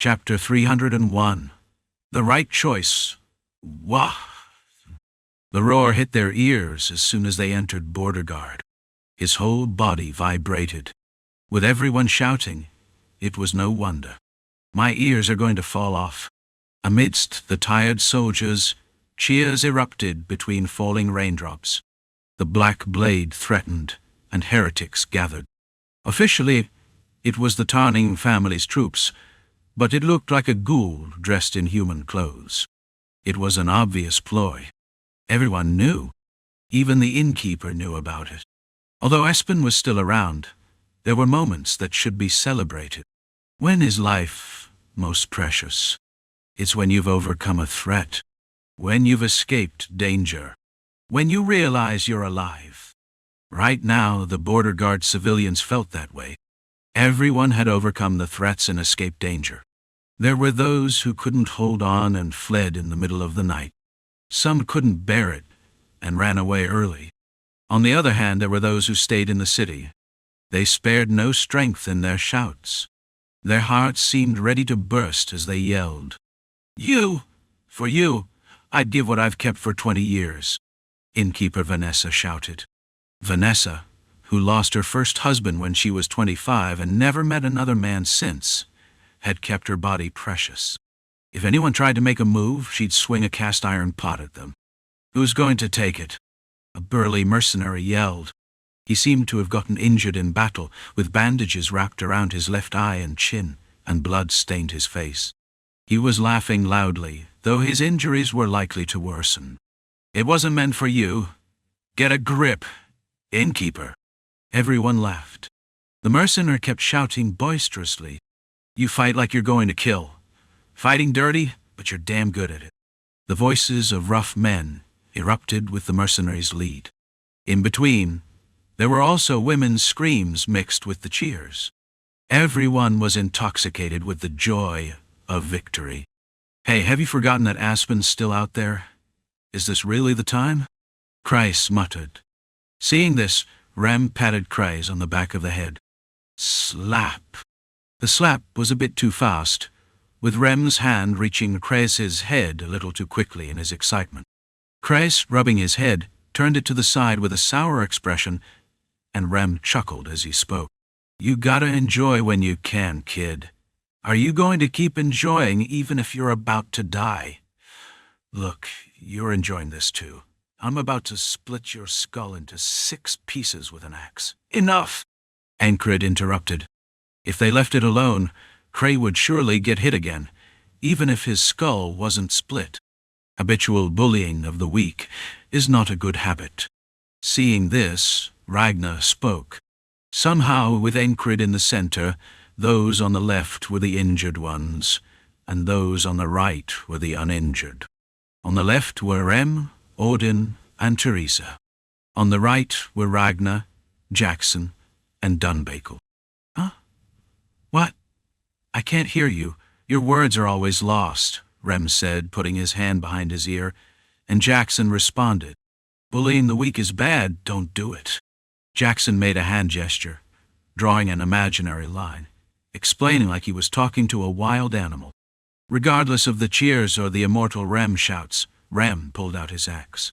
Chapter 301. The Right Choice. Wah! The roar hit their ears as soon as they entered Border Guard. His whole body vibrated. With everyone shouting, it was no wonder. My ears are going to fall off. Amidst the tired soldiers, cheers erupted between falling raindrops. The black blade threatened, and heretics gathered. Officially, it was the Tarning family's troops, but it looked like a ghoul dressed in human clothes. It was an obvious ploy. Everyone knew. Even the innkeeper knew about it. Although Espen was still around, there were moments that should be celebrated. When is life most precious? It's when you've overcome a threat. When you've escaped danger. When you realize you're alive. Right now, the Border Guard civilians felt that way. Everyone had overcome the threats and escaped danger. There were those who couldn't hold on and fled in the middle of the night. Some couldn't bear it and ran away early. On the other hand, there were those who stayed in the city. They spared no strength in their shouts. Their hearts seemed ready to burst as they yelled. For you, I'd give what I've kept for 20 years. Innkeeper Vanessa shouted. Vanessa, who lost her first husband when she was 25 and never met another man since, had kept her body precious. If anyone tried to make a move, she'd swing a cast iron pot at them. Who's going to take it? A burly mercenary yelled. He seemed to have gotten injured in battle, with bandages wrapped around his left eye and chin, and blood stained his face. He was laughing loudly, though his injuries were likely to worsen. It wasn't meant for you. Get a grip, innkeeper. Everyone laughed. The mercenary kept shouting boisterously. You fight like you're going to kill. Fighting dirty, but you're damn good at it. The voices of rough men erupted with the mercenary's lead. In between, there were also women's screams mixed with the cheers. Everyone was intoxicated with the joy of victory. Hey, have you forgotten that Aspen's still out there? Is this really the time? Kreis muttered. Seeing this, Rem patted Kreis on the back of the head. Slap. The slap was a bit too fast, with Rem's hand reaching Kreis's head a little too quickly in his excitement. Kreis, rubbing his head, turned it to the side with a sour expression, and Rem chuckled as he spoke. You gotta enjoy when you can, kid. Are you going to keep enjoying even if you're about to die? Look, you're enjoying this too. I'm about to split your skull into 6 pieces with an axe. Enough! Encrid interrupted. If they left it alone, Cray would surely get hit again, even if his skull wasn't split. Habitual bullying of the weak is not a good habit. Seeing this, Ragnar spoke. Somehow, with Encrid in the center, those on the left were the injured ones, and those on the right were the uninjured. On the left were Rem, Audin, and Teresa. On the right were Ragnar, Jaxon, and Dunbakel. Huh? What? I can't hear you. Your words are always lost, Rem said, putting his hand behind his ear, and Jaxon responded. Bullying the weak is bad, don't do it. Jaxon made a hand gesture, drawing an imaginary line, explaining like he was talking to a wild animal. Regardless of the cheers or the immortal Rem shouts, Rem pulled out his axe.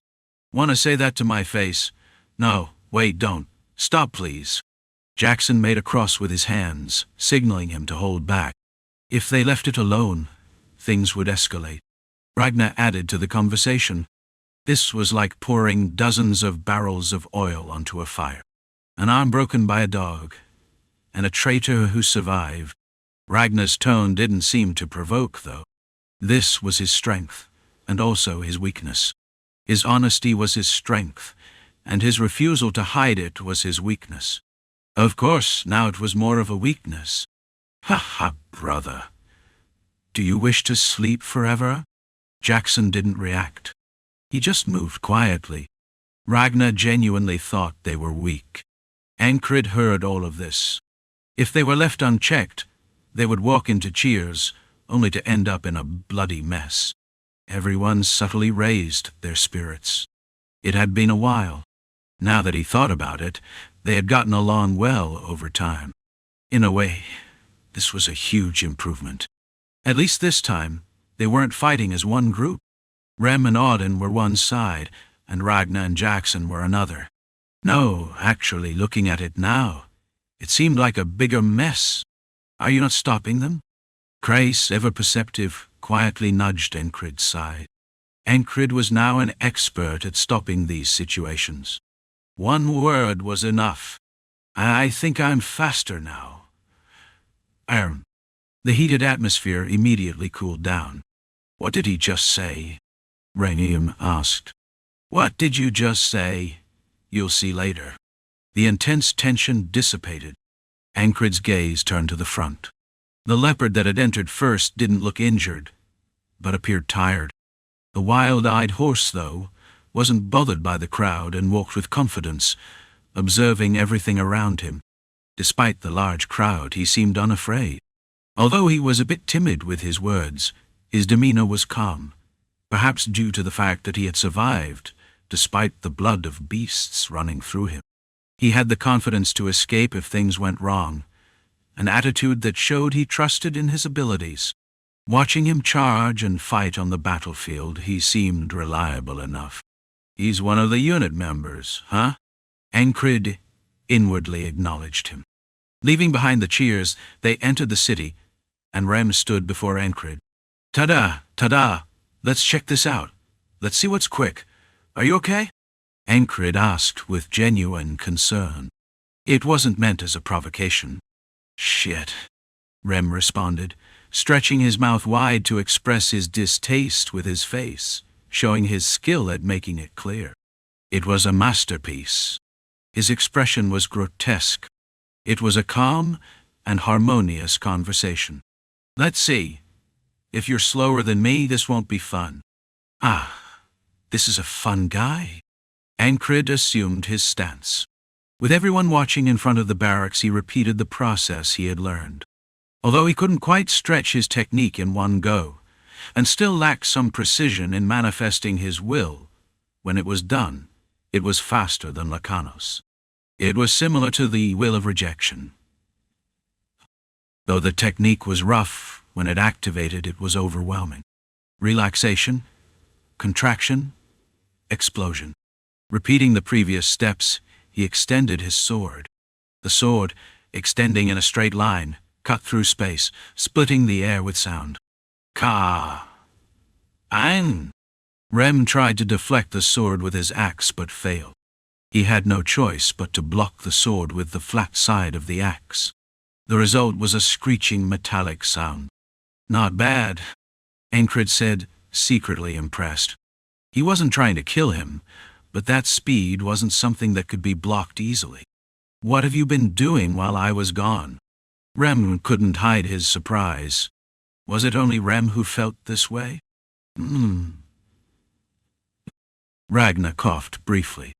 Want to say that to my face? No, wait, don't. Stop, please. Jaxon made a cross with his hands, signaling him to hold back. If they left it alone, things would escalate. Ragnar added to the conversation. This was like pouring dozens of barrels of oil onto a fire. An arm broken by a dog, and a traitor who survived. Ragnar's tone didn't seem to provoke, though. This was his strength, and also his weakness. His honesty was his strength, and his refusal to hide it was his weakness. Of course, now it was more of a weakness. Ha ha, brother. Do you wish to sleep forever? Jaxon didn't react. He just moved quietly. Ragnar genuinely thought they were weak. Encrid heard all of this. If they were left unchecked, they would walk into cheers, only to end up in a bloody mess. Everyone subtly raised their spirits. It had been a while. Now that he thought about it, they had gotten along well over time. In a way, this was a huge improvement. At least this time, they weren't fighting as one group. Rem and Audin were one side, and Ragnar and Jaxon were another. No, actually, looking at it now, it seemed like a bigger mess. Are you not stopping them? Grace, ever perceptive, quietly nudged Encrid's side. Encrid was now an expert at stopping these situations. One word was enough. I think I'm faster now. The heated atmosphere immediately cooled down. What did he just say? Rainium asked. What did you just say? You'll see later. The intense tension dissipated. Encrid's gaze turned to the front. The leopard that had entered first didn't look injured, but appeared tired. The wild-eyed horse, though, wasn't bothered by the crowd and walked with confidence, observing everything around him. Despite the large crowd, he seemed unafraid. Although he was a bit timid with his words, his demeanor was calm, perhaps due to the fact that he had survived, despite the blood of beasts running through him. He had the confidence to escape if things went wrong, an attitude that showed he trusted in his abilities. Watching him charge and fight on the battlefield, he seemed reliable enough. He's one of the unit members, huh? Encrid inwardly acknowledged him. Leaving behind the cheers, they entered the city, and Rem stood before Encrid. Ta-da, ta-da, let's check this out. Let's see what's quick. Are you okay? Encrid asked with genuine concern. It wasn't meant as a provocation. Shit, Rem responded, stretching his mouth wide to express his distaste with his face, showing his skill at making it clear. It was a masterpiece. His expression was grotesque. It was a calm and harmonious conversation. Let's see. If you're slower than me, this won't be fun. Ah, this is a fun guy. Encrid assumed his stance. With everyone watching in front of the barracks, he repeated the process he had learned. Although he couldn't quite stretch his technique in one go, and still lacked some precision in manifesting his will, when it was done, it was faster than Lakanos. It was similar to the will of rejection. Though the technique was rough, when it activated, it was overwhelming. Relaxation, contraction, explosion. Repeating the previous steps, he extended his sword. The sword, extending in a straight line, cut through space, splitting the air with sound. Ka! Ein! Rem tried to deflect the sword with his axe but failed. He had no choice but to block the sword with the flat side of the axe. The result was a screeching metallic sound. Not bad, Encrid said, secretly impressed. He wasn't trying to kill him, but that speed wasn't something that could be blocked easily. What have you been doing while I was gone? Rem couldn't hide his surprise. Was it only Rem who felt this way? Ragnar coughed briefly.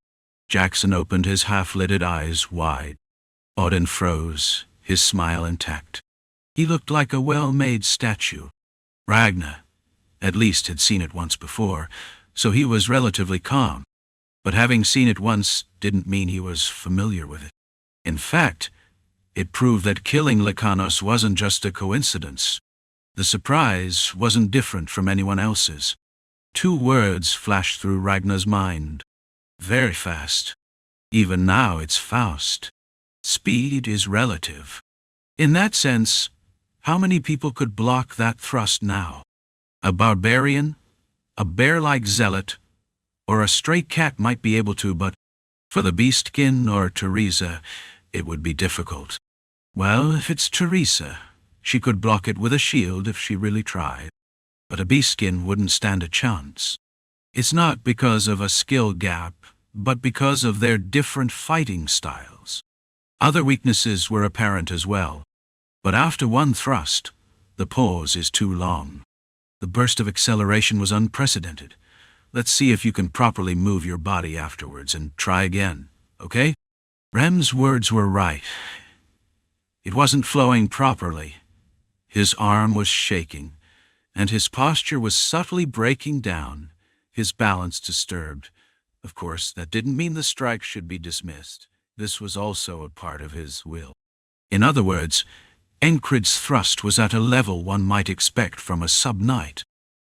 Jaxon opened his half-lidded eyes wide. Audin froze, his smile intact. He looked like a well-made statue. Ragnar, at least, had seen it once before, so he was relatively calm. But having seen it once didn't mean he was familiar with it. In fact, it proved that killing Lakanos wasn't just a coincidence. The surprise wasn't different from anyone else's. 2 words flashed through Ragnar's mind. Very fast. Even now it's Faust. Speed is relative. In that sense, how many people could block that thrust now? A barbarian, a bear-like zealot, or a stray cat might be able to, but for the beastkin or Teresa, it would be difficult. Well, if it's Teresa, she could block it with a shield if she really tried. But a beastkin wouldn't stand a chance. It's not because of a skill gap, but because of their different fighting styles. Other weaknesses were apparent as well, but after one thrust, the pause is too long. The burst of acceleration was unprecedented. Let's see if you can properly move your body afterwards and try again, okay? Rem's words were right. It wasn't flowing properly. His arm was shaking, and his posture was subtly breaking down, his balance disturbed. Of course, that didn't mean the strike should be dismissed. This was also a part of his will. In other words, Encrid's thrust was at a level one might expect from a sub-knight.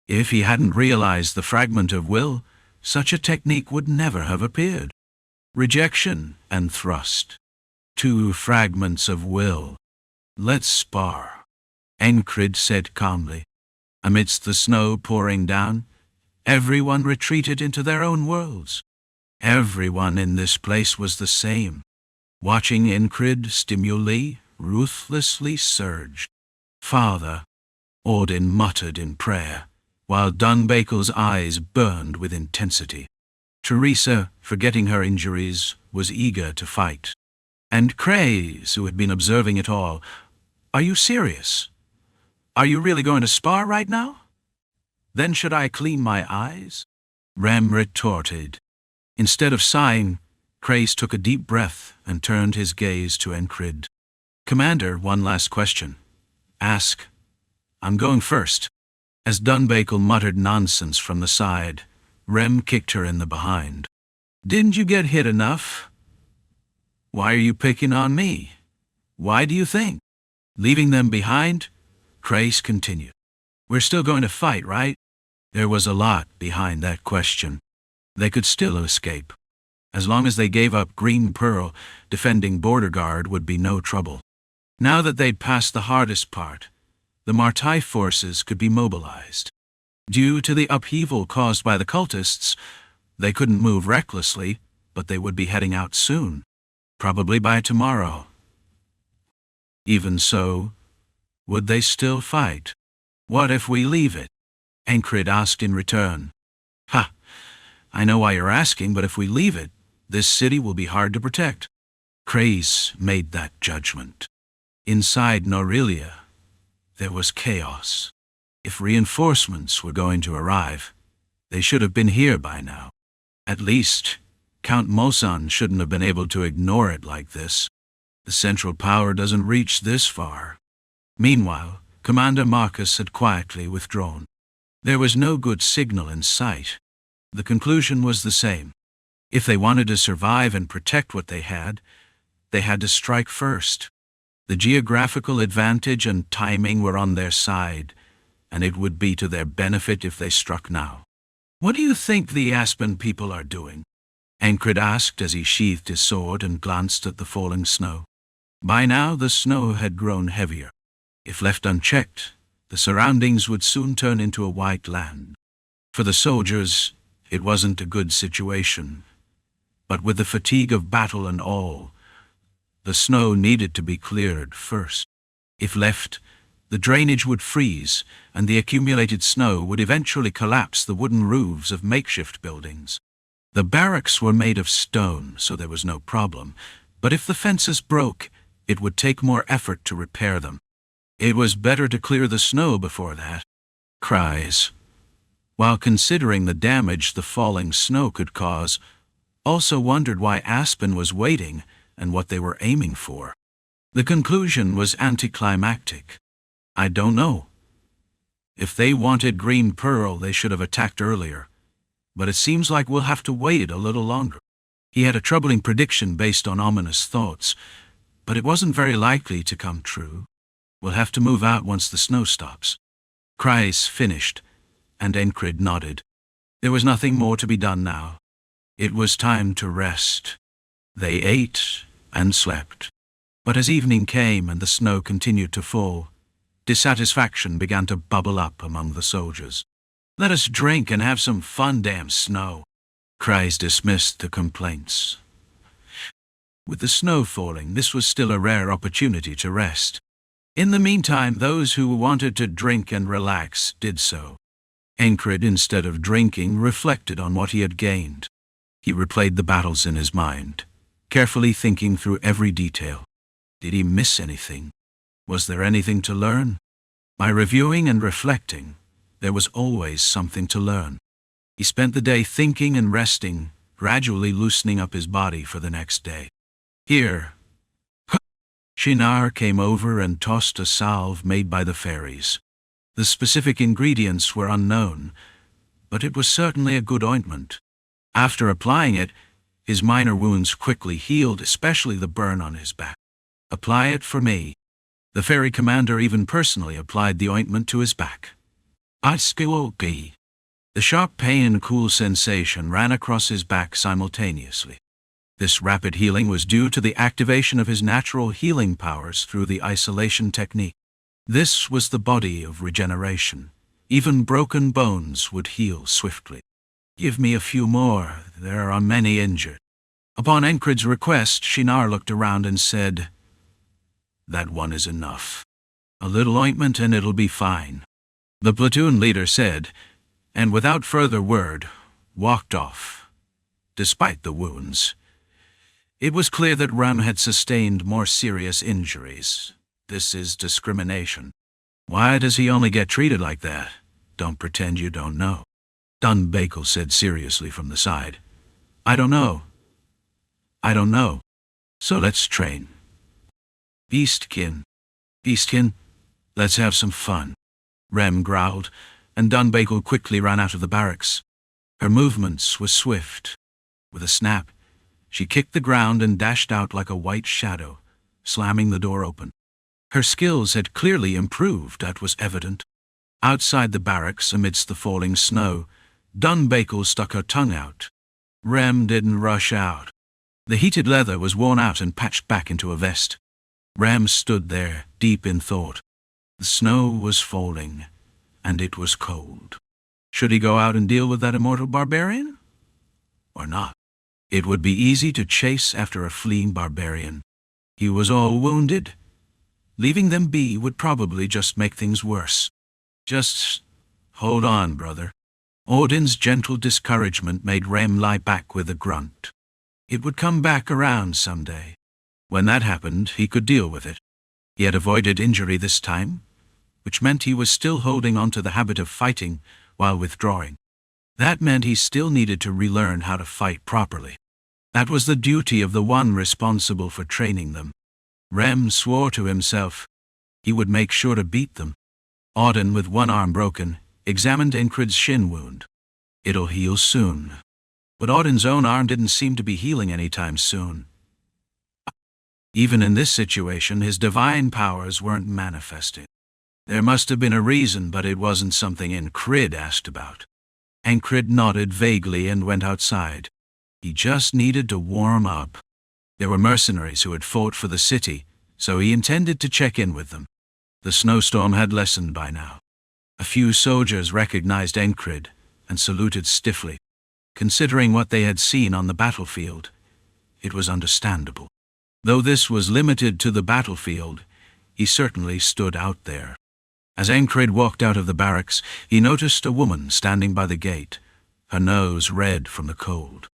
If he hadn't realized the fragment of will, such a technique would never have appeared. Rejection and thrust. Two fragments of will. Let's spar, Encrid said calmly. Amidst the snow pouring down, everyone retreated into their own worlds. Everyone in this place was the same, watching Encrid stimuli ruthlessly surge. Father, Audin muttered in prayer, while Dunbakel's eyes burned with intensity. Teresa, forgetting her injuries, was eager to fight. And Craze, who had been observing it all, "Are you serious? Are you really going to spar right now? Then should I clean my eyes?" Rem retorted. Instead of sighing, Craze took a deep breath and turned his gaze to Encrid. "Commander, one last question. Ask. I'm going first." As Dunbakel muttered nonsense from the side, Rem kicked her in the behind. "Didn't you get hit enough? Why are you picking on me? Why do you think?" Leaving them behind, Craze continued. "We're still going to fight, right?" There was a lot behind that question. They could still escape. As long as they gave up Green Pearl, defending Border Guard would be no trouble. Now that they'd passed the hardest part, the Martai forces could be mobilized. Due to the upheaval caused by the cultists, they couldn't move recklessly, but they would be heading out soon, probably by tomorrow. Even so, would they still fight? "What if we leave it?" Encrid asked in return. "Ha! I know why you're asking, but if we leave it, this city will be hard to protect." Craze made that judgment. Inside Norelia, there was chaos. If reinforcements were going to arrive, they should have been here by now. At least, Count Mosan shouldn't have been able to ignore it like this. The central power doesn't reach this far. Meanwhile, Commander Marcus had quietly withdrawn. There was no good signal in sight. The conclusion was the same. If they wanted to survive and protect what they had to strike first. The geographical advantage and timing were on their side, and it would be to their benefit if they struck now. "What do you think the Aspen people are doing?" Encrid asked as he sheathed his sword and glanced at the falling snow. By now the snow had grown heavier. If left unchecked, the surroundings would soon turn into a white land. For the soldiers, it wasn't a good situation. But with the fatigue of battle and all, the snow needed to be cleared first. If left, the drainage would freeze, and the accumulated snow would eventually collapse the wooden roofs of makeshift buildings. The barracks were made of stone, so there was no problem, but if the fences broke, it would take more effort to repair them. It was better to clear the snow before that. Cries, while considering the damage the falling snow could cause, also wondered why Aspen was waiting and what they were aiming for. The conclusion was anticlimactic. I don't know. If they wanted Green Pearl, they should have attacked earlier. But it seems like we'll have to wait a little longer. He had a troubling prediction based on ominous thoughts, but it wasn't very likely to come true. We'll have to move out once the snow stops. Cries finished, and Encrid nodded. There was nothing more to be done now. It was time to rest. They ate and slept. But as evening came and the snow continued to fall, dissatisfaction began to bubble up among the soldiers. "Let us drink and have some fun, damn snow." Cries dismissed the complaints. With the snow falling, this was still a rare opportunity to rest. In the meantime, those who wanted to drink and relax did so. Encrid, instead of drinking, reflected on what he had gained. He replayed the battles in his mind, carefully thinking through every detail. Did he miss anything? Was there anything to learn? By reviewing and reflecting, there was always something to learn. He spent the day thinking and resting, gradually loosening up his body for the next day. Here, Shinar came over and tossed a salve made by the fairies. The specific ingredients were unknown, but it was certainly a good ointment. After applying it, his minor wounds quickly healed, especially the burn on his back. "Apply it for me," The ferry commander even personally applied the ointment to his back. The sharp pain and cool sensation ran across his back simultaneously. This rapid healing was due to the activation of his natural healing powers through the isolation technique. This was the body of regeneration. Even broken bones would heal swiftly. "Give me a few more, there are many injured." Upon Encrid's request, Shinar looked around and said, "That one is enough. A little ointment and it'll be fine." The platoon leader said, and without further word, walked off. Despite the wounds, it was clear that Rem had sustained more serious injuries. This is discrimination. Why does he only get treated like that? Don't pretend you don't know. Dunbakel said seriously from the side. I don't know. So let's train. Beastkin, let's have some fun. Rem growled, and Dunbakel quickly ran out of the barracks. Her movements were swift. With a snap, she kicked the ground and dashed out like a white shadow, slamming the door open. Her skills had clearly improved, that was evident. Outside the barracks, amidst the falling snow, Dunbakel stuck her tongue out. Rem didn't rush out. The heated leather was worn out and patched back into a vest. Rem stood there, deep in thought. The snow was falling, and it was cold. Should he go out and deal with that immortal barbarian? Or not? It would be easy to chase after a fleeing barbarian. He was all wounded. Leaving them be would probably just make things worse. Just hold on, brother. Audin's gentle discouragement made Rem lie back with a grunt. It would come back around someday. When that happened, he could deal with it. He had avoided injury this time, which meant he was still holding on to the habit of fighting while withdrawing. That meant he still needed to relearn how to fight properly. That was the duty of the one responsible for training them. Rem swore to himself he would make sure to beat them. Audin, with one arm broken, examined Encrid's shin wound. It'll heal soon. But Audin's own arm didn't seem to be healing anytime soon. Even in this situation, his divine powers weren't manifesting. There must have been a reason, but it wasn't something Encrid asked about. Encrid nodded vaguely and went outside. He just needed to warm up. There were mercenaries who had fought for the city, so he intended to check in with them. The snowstorm had lessened by now. A few soldiers recognized Encrid and saluted stiffly. Considering what they had seen on the battlefield, it was understandable. Though this was limited to the battlefield, he certainly stood out there. As Encrid walked out of the barracks, he noticed a woman standing by the gate, her nose red from the cold.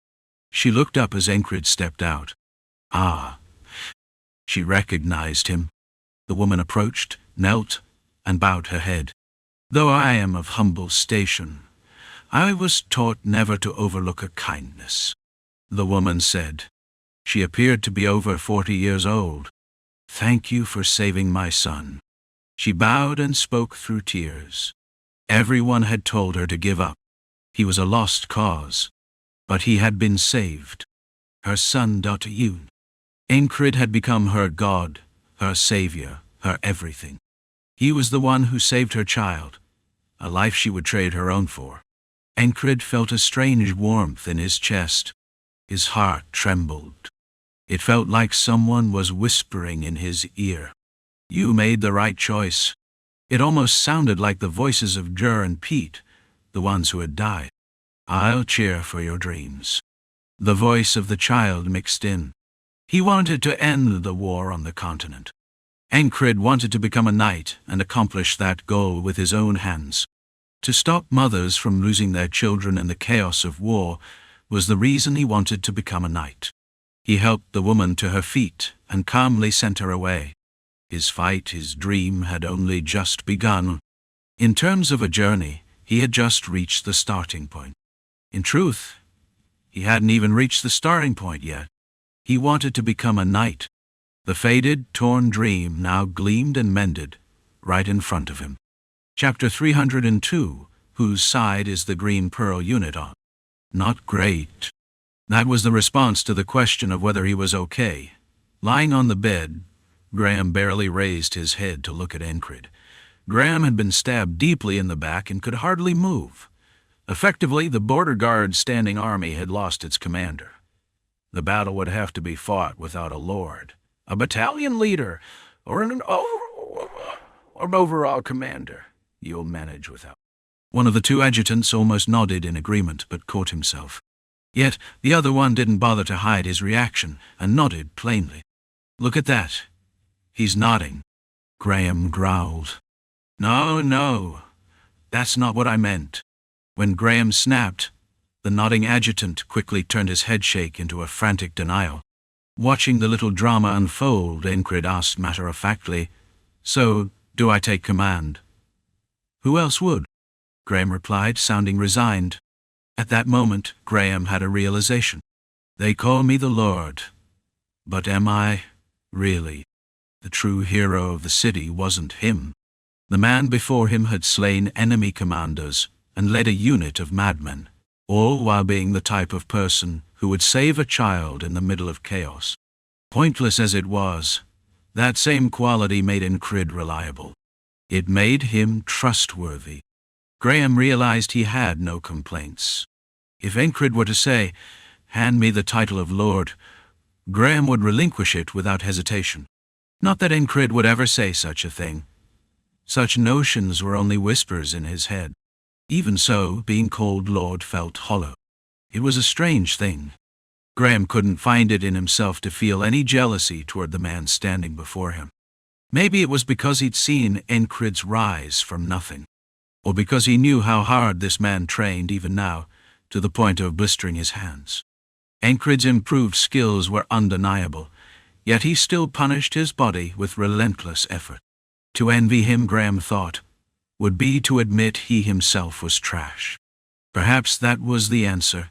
She looked up as Encrid stepped out. Ah. She recognized him. The woman approached, knelt, and bowed her head. Though I am of humble station, I was taught never to overlook a kindness, the woman said. She appeared to be over 40 years old. Thank you for saving my son. She bowed and spoke through tears. Everyone had told her to give up. He was a lost cause, but he had been saved. Her son, Yun. Encrid had become her god, her savior, her everything. He was the one who saved her child, a life she would trade her own for. Encrid felt a strange warmth in his chest. His heart trembled. It felt like someone was whispering in his ear. You made the right choice. It almost sounded like the voices of Dur and Pete, the ones who had died. I'll cheer for your dreams. The voice of the child mixed in. He wanted to end the war on the continent. Encrid wanted to become a knight and accomplish that goal with his own hands. To stop mothers from losing their children in the chaos of war was the reason he wanted to become a knight. He helped the woman to her feet and calmly sent her away. His fight, his dream, had only just begun. In terms of a journey, he had just reached the starting point. In truth, he hadn't even reached the starting point yet. He wanted to become a knight. The faded, torn dream now gleamed and mended right in front of him. Chapter 302, Whose Side is the Green Pearl Unit on? Not great. That was the response to the question of whether he was okay. Lying on the bed, Graham barely raised his head to look at Encrid. Graham had been stabbed deeply in the back and could hardly move. Effectively, the border guard's standing army had lost its commander. The battle would have to be fought without a lord, a battalion leader, or an overall commander. You'll manage without. One of the two adjutants almost nodded in agreement, but caught himself. Yet the other one didn't bother to hide his reaction, and nodded plainly. Look at that. He's nodding. Graham growled. No, that's not what I meant. When Graham snapped, the nodding adjutant quickly turned his headshake into a frantic denial. Watching the little drama unfold, Encrid asked matter-of-factly, "So, do I take command?" "Who else would?" Graham replied, sounding resigned. At that moment, Graham had a realization. They call me the Lord. But am I, really? The true hero of the city wasn't him. The man before him had slain enemy commanders and led a unit of madmen, all while being the type of person who would save a child in the middle of chaos. Pointless as it was, that same quality made Encrid reliable. It made him trustworthy. Graham realized he had no complaints. If Encrid were to say, "Hand me the title of Lord," Graham would relinquish it without hesitation. Not that Encrid would ever say such a thing. Such notions were only whispers in his head. Even so, being called Lord felt hollow. It was a strange thing. Graham couldn't find it in himself to feel any jealousy toward the man standing before him. Maybe it was because he'd seen Encrid's rise from nothing, or because he knew how hard this man trained even now, to the point of blistering his hands. Encrid's improved skills were undeniable, yet he still punished his body with relentless effort. To envy him, Graham thought, would be to admit he himself was trash. Perhaps that was the answer.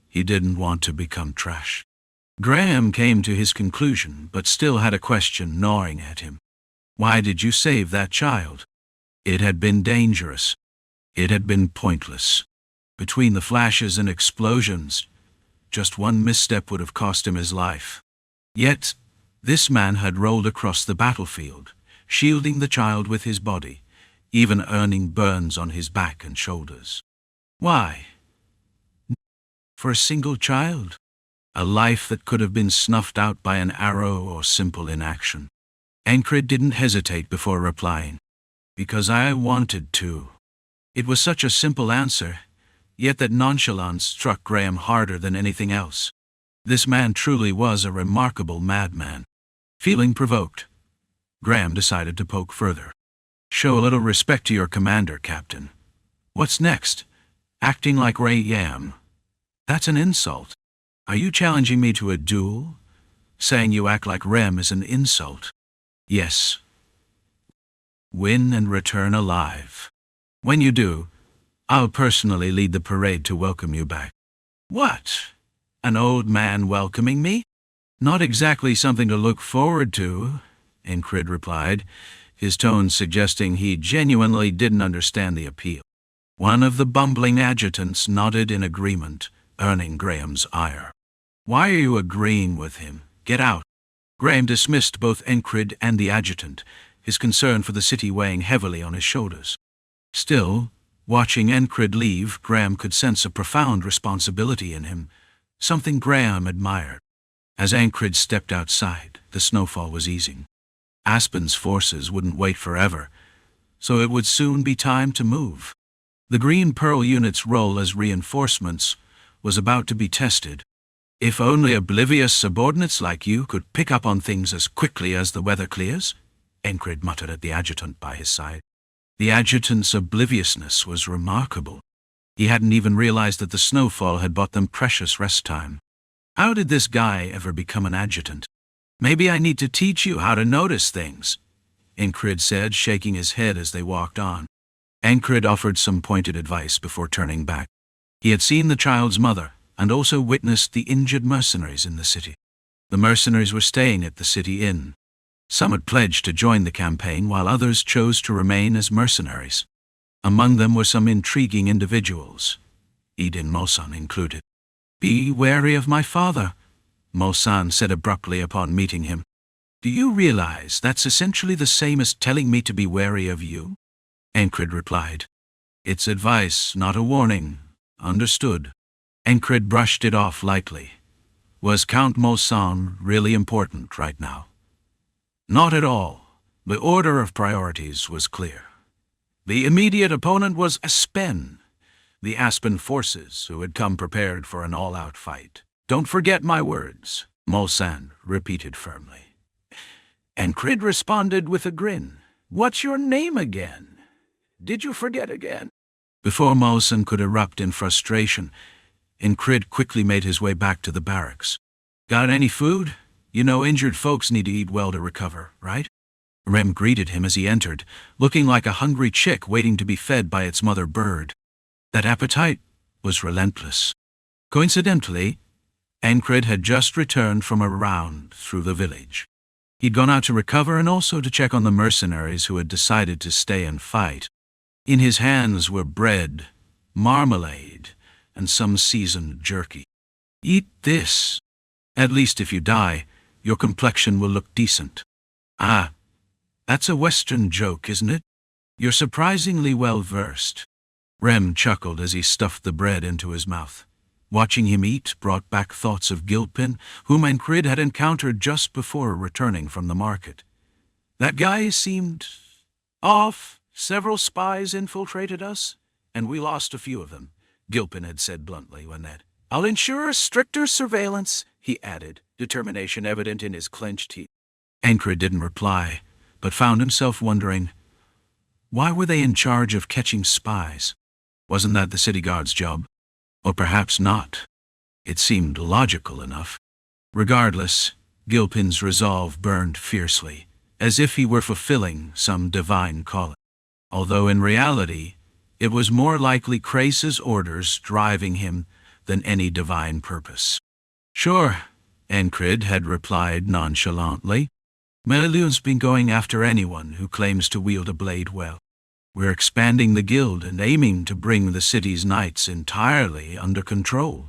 He didn't want to become trash. Graham came to his conclusion, but still had a question gnawing at him. Why did you save that child? It had been dangerous. It had been pointless. Between the flashes and explosions, just one misstep would have cost him his life. Yet, this man had rolled across the battlefield, shielding the child with his body, even earning burns on his back and shoulders. Why? For a single child? A life that could have been snuffed out by an arrow or simple inaction. Encrid didn't hesitate before replying. Because I wanted to. It was such a simple answer, yet that nonchalance struck Graham harder than anything else. This man truly was a remarkable madman. Feeling provoked, Graham decided to poke further. Show a little respect to your commander, Captain. What's next? Acting like Ray Yam. That's an insult. Are you challenging me to a duel? Saying you act like Rem is an insult. Yes. Win and return alive. When you do, I'll personally lead the parade to welcome you back. What? An old man welcoming me? Not exactly something to look forward to, Encrid replied, his tone suggesting he genuinely didn't understand the appeal. One of the bumbling adjutants nodded in agreement, earning Graham's ire. Why are you agreeing with him? Get out. Graham dismissed both Encrid and the adjutant, his concern for the city weighing heavily on his shoulders. Still, watching Encrid leave, Graham could sense a profound responsibility in him, something Graham admired. As Encrid stepped outside, the snowfall was easing. Aspen's forces wouldn't wait forever, so it would soon be time to move. The Green Pearl unit's role as reinforcements was about to be tested. If only oblivious subordinates like you could pick up on things as quickly as the weather clears, Encrid muttered at the adjutant by his side. The adjutant's obliviousness was remarkable. He hadn't even realized that the snowfall had bought them precious rest time. How did this guy ever become an adjutant? Maybe I need to teach you how to notice things, Encrid said, shaking his head as they walked on. Encrid offered some pointed advice before turning back. He had seen the child's mother, and also witnessed the injured mercenaries in the city. The mercenaries were staying at the city inn. Some had pledged to join the campaign, while others chose to remain as mercenaries. Among them were some intriguing individuals, Audin Mosan included. Be wary of my father, Mosan said abruptly upon meeting him. Do you realize that's essentially the same as telling me to be wary of you? Encrid replied. It's advice, not a warning. Understood. Encrid brushed it off lightly. Was Count Moussan really important right now? Not at all. The order of priorities was clear. The immediate opponent was Aspen, the Aspen forces who had come prepared for an all-out fight. Don't forget my words, Moussan repeated firmly. Encrid responded with a grin. What's your name again? Did you forget again? Before Moussan could erupt in frustration, Encrid quickly made his way back to the barracks. Got any food? You know injured folks need to eat well to recover, right? Rem greeted him as he entered, looking like a hungry chick waiting to be fed by its mother bird. That appetite was relentless. Coincidentally, Encrid had just returned from a round through the village. He'd gone out to recover and also to check on the mercenaries who had decided to stay and fight. In his hands were bread, marmalade, and some seasoned jerky. Eat this. At least if you die, your complexion will look decent. Ah, that's a Western joke, isn't it? You're surprisingly well-versed. Rem chuckled as he stuffed the bread into his mouth. Watching him eat brought back thoughts of Gilpin, whom Encrid had encountered just before returning from the market. That guy seemed off. Several spies infiltrated us, and we lost a few of them, Gilpin had said bluntly when that. I'll ensure stricter surveillance, he added, determination evident in his clenched teeth. Encrid didn't reply, but found himself wondering, why were they in charge of catching spies? Wasn't that the city guard's job? Or perhaps not. It seemed logical enough. Regardless, Gilpin's resolve burned fiercely, as if he were fulfilling some divine calling. Although in reality, it was more likely Crace's orders driving him than any divine purpose. Sure, Encrid had replied nonchalantly. Melun's been going after anyone who claims to wield a blade well. We're expanding the guild and aiming to bring the city's knights entirely under control.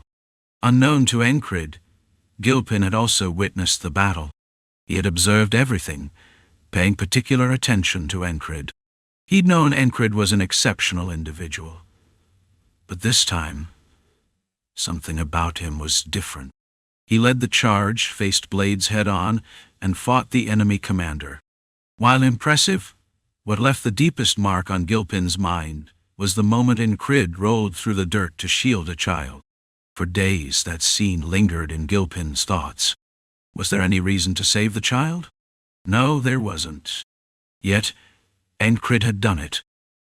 Unknown to Encrid, Gilpin had also witnessed the battle. He had observed everything, paying particular attention to Encrid. He'd known Encrid was an exceptional individual. But this time, something about him was different. He led the charge, faced blades head-on, and fought the enemy commander. While impressive, what left the deepest mark on Gilpin's mind was the moment Encrid rolled through the dirt to shield a child. For days that scene lingered in Gilpin's thoughts. Was there any reason to save the child? No, there wasn't. Yet, Encrid had done it.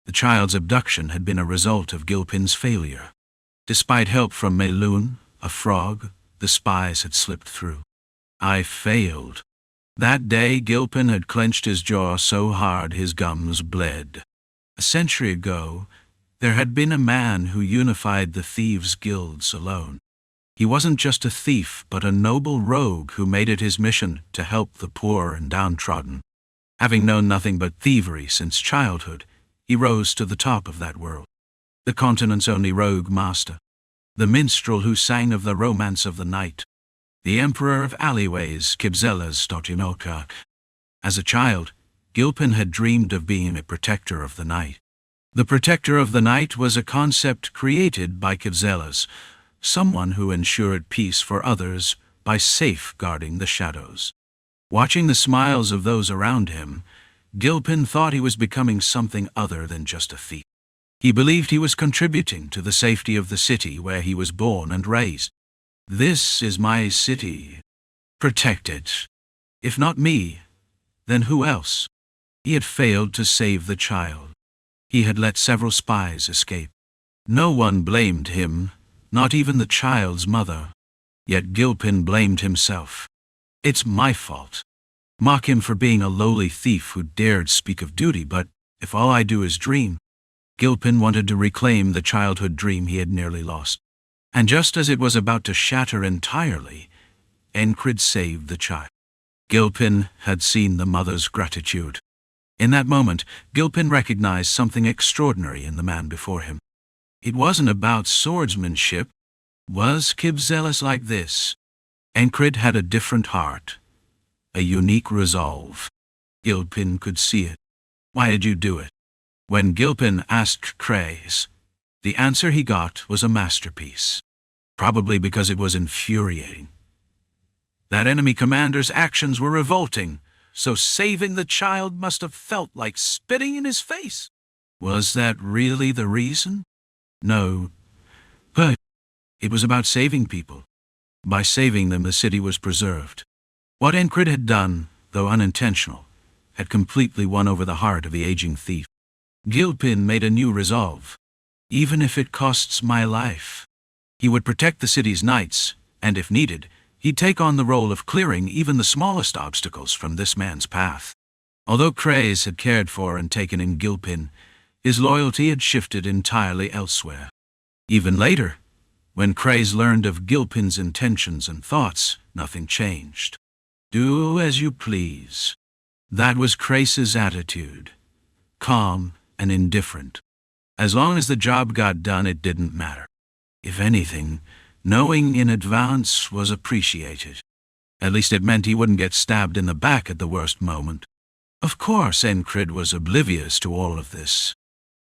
The child's abduction had been a result of Gilpin's failure. Despite help from Melun, a frog, the spies had slipped through. I failed. That day, Gilpin had clenched his jaw so hard his gums bled. A century ago, there had been a man who unified the thieves' guilds alone. He wasn't just a thief, but a noble rogue who made it his mission to help the poor and downtrodden. Having known nothing but thievery since childhood, he rose to the top of that world. The continent's only rogue master. The minstrel who sang of the romance of the night. The emperor of alleyways, Kibzelas Stotinoka. As a child, Gilpin had dreamed of being a protector of the night. The protector of the night was a concept created by Kibzelas, someone who ensured peace for others by safeguarding the shadows. Watching the smiles of those around him, Gilpin thought he was becoming something other than just a thief. He believed he was contributing to the safety of the city where he was born and raised. This is my city. Protect it. If not me, then who else? He had failed to save the child. He had let several spies escape. No one blamed him, not even the child's mother. Yet Gilpin blamed himself. It's my fault. Mock him for being a lowly thief who dared speak of duty, but if all I do is dream. Gilpin wanted to reclaim the childhood dream he had nearly lost. And just as it was about to shatter entirely, Encrid saved the child. Gilpin had seen the mother's gratitude. In that moment, Gilpin recognized something extraordinary in the man before him. It wasn't about swordsmanship. Was Kibzelas like this? Encrid had a different heart, a unique resolve. Gilpin could see it. Why did you do it? When Gilpin asked Craze, the answer he got was a masterpiece. Probably because it was infuriating. That enemy commander's actions were revolting, so saving the child must have felt like spitting in his face. Was that really the reason? No, but it was about saving people. By saving them, the city was preserved. What Encrid had done, though unintentional, had completely won over the heart of the aging thief. Gilpin made a new resolve. Even if it costs my life, he would protect the city's knights, and if needed, he'd take on the role of clearing even the smallest obstacles from this man's path. Although Craze had cared for and taken in Gilpin, his loyalty had shifted entirely elsewhere. Even later, when Craze learned of Gilpin's intentions and thoughts, nothing changed. Do as you please. That was Craze's attitude, calm and indifferent. As long as the job got done, it didn't matter. If anything, knowing in advance was appreciated. At least it meant he wouldn't get stabbed in the back at the worst moment. Of course, Encrid was oblivious to all of this.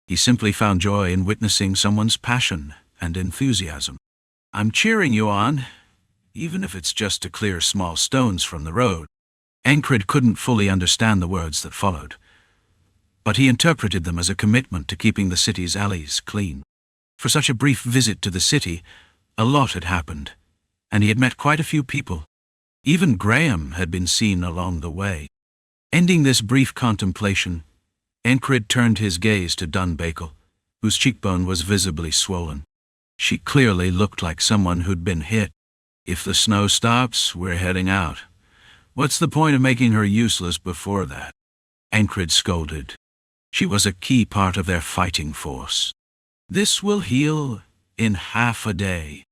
He simply found joy in witnessing someone's passion and enthusiasm. I'm cheering you on, even if it's just to clear small stones from the road. Encrid couldn't fully understand the words that followed, but he interpreted them as a commitment to keeping the city's alleys clean. For such a brief visit to the city, a lot had happened, and he had met quite a few people. Even Graham had been seen along the way. Ending this brief contemplation, Encrid turned his gaze to Dunbakel, whose cheekbone was visibly swollen. She clearly looked like someone who'd been hit. If the snow stops, we're heading out. What's the point of making her useless before that? Encrid scolded. She was a key part of their fighting force. This will heal in half a day.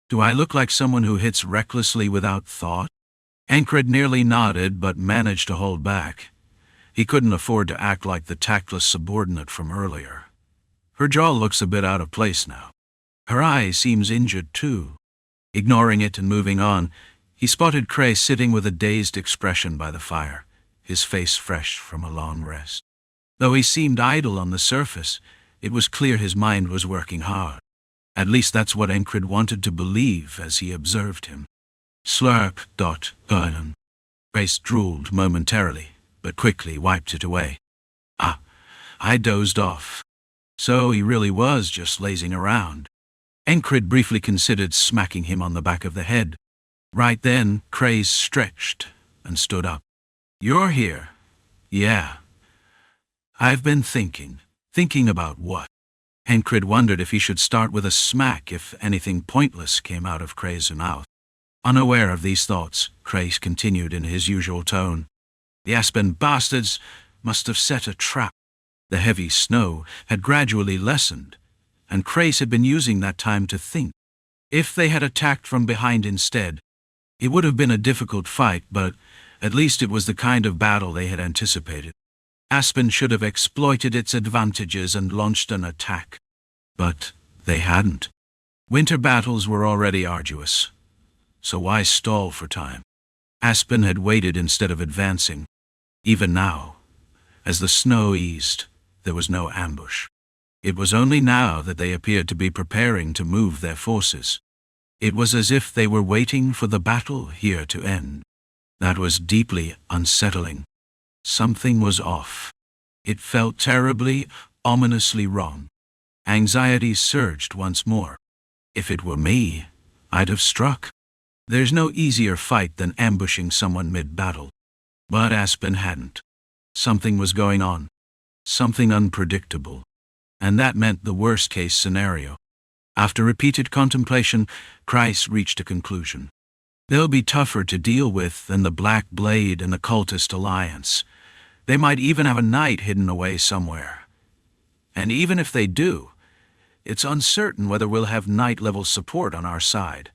Do I look like someone who hits recklessly without thought? Encrid nearly nodded, but managed to hold back. He couldn't afford to act like the tactless subordinate from earlier. Her jaw looks a bit out of place now. Her eye seems injured too. Ignoring it and moving on, he spotted Cray sitting with a dazed expression by the fire, his face fresh from a long rest. Though he seemed idle on the surface, it was clear his mind was working hard. At least that's what Encrid wanted to believe as he observed him. Slurp. Audin. Grace drooled momentarily, but quickly wiped it away. I dozed off. So he really was just lazing around. Encrid briefly considered smacking him on the back of the head. Right then, Craze stretched and stood up. You're here. Yeah. I've been thinking. Thinking about what? Encrid wondered if he should start with a smack if anything pointless came out of Craze's mouth. Unaware of these thoughts, Craze continued in his usual tone. The Aspen bastards must have set a trap. The heavy snow had gradually lessened, and Craze had been using that time to think. If they had attacked from behind instead, it would have been a difficult fight, but at least it was the kind of battle they had anticipated. Aspen should have exploited its advantages and launched an attack. But they hadn't. Winter battles were already arduous, so why stall for time? Aspen had waited instead of advancing. Even now, as the snow eased, there was no ambush. It was only now that they appeared to be preparing to move their forces. It was as if they were waiting for the battle here to end. That was deeply unsettling. Something was off. It felt terribly, ominously wrong. Anxiety surged once more. If it were me, I'd have struck. There's no easier fight than ambushing someone mid-battle. But Aspen hadn't. Something was going on. Something unpredictable. And that meant the worst-case scenario. After repeated contemplation, Kreis reached a conclusion. They'll be tougher to deal with than the Black Blade and the Cultist Alliance. They might even have a knight hidden away somewhere. And even if they do, it's uncertain whether we'll have knight-level support on our side.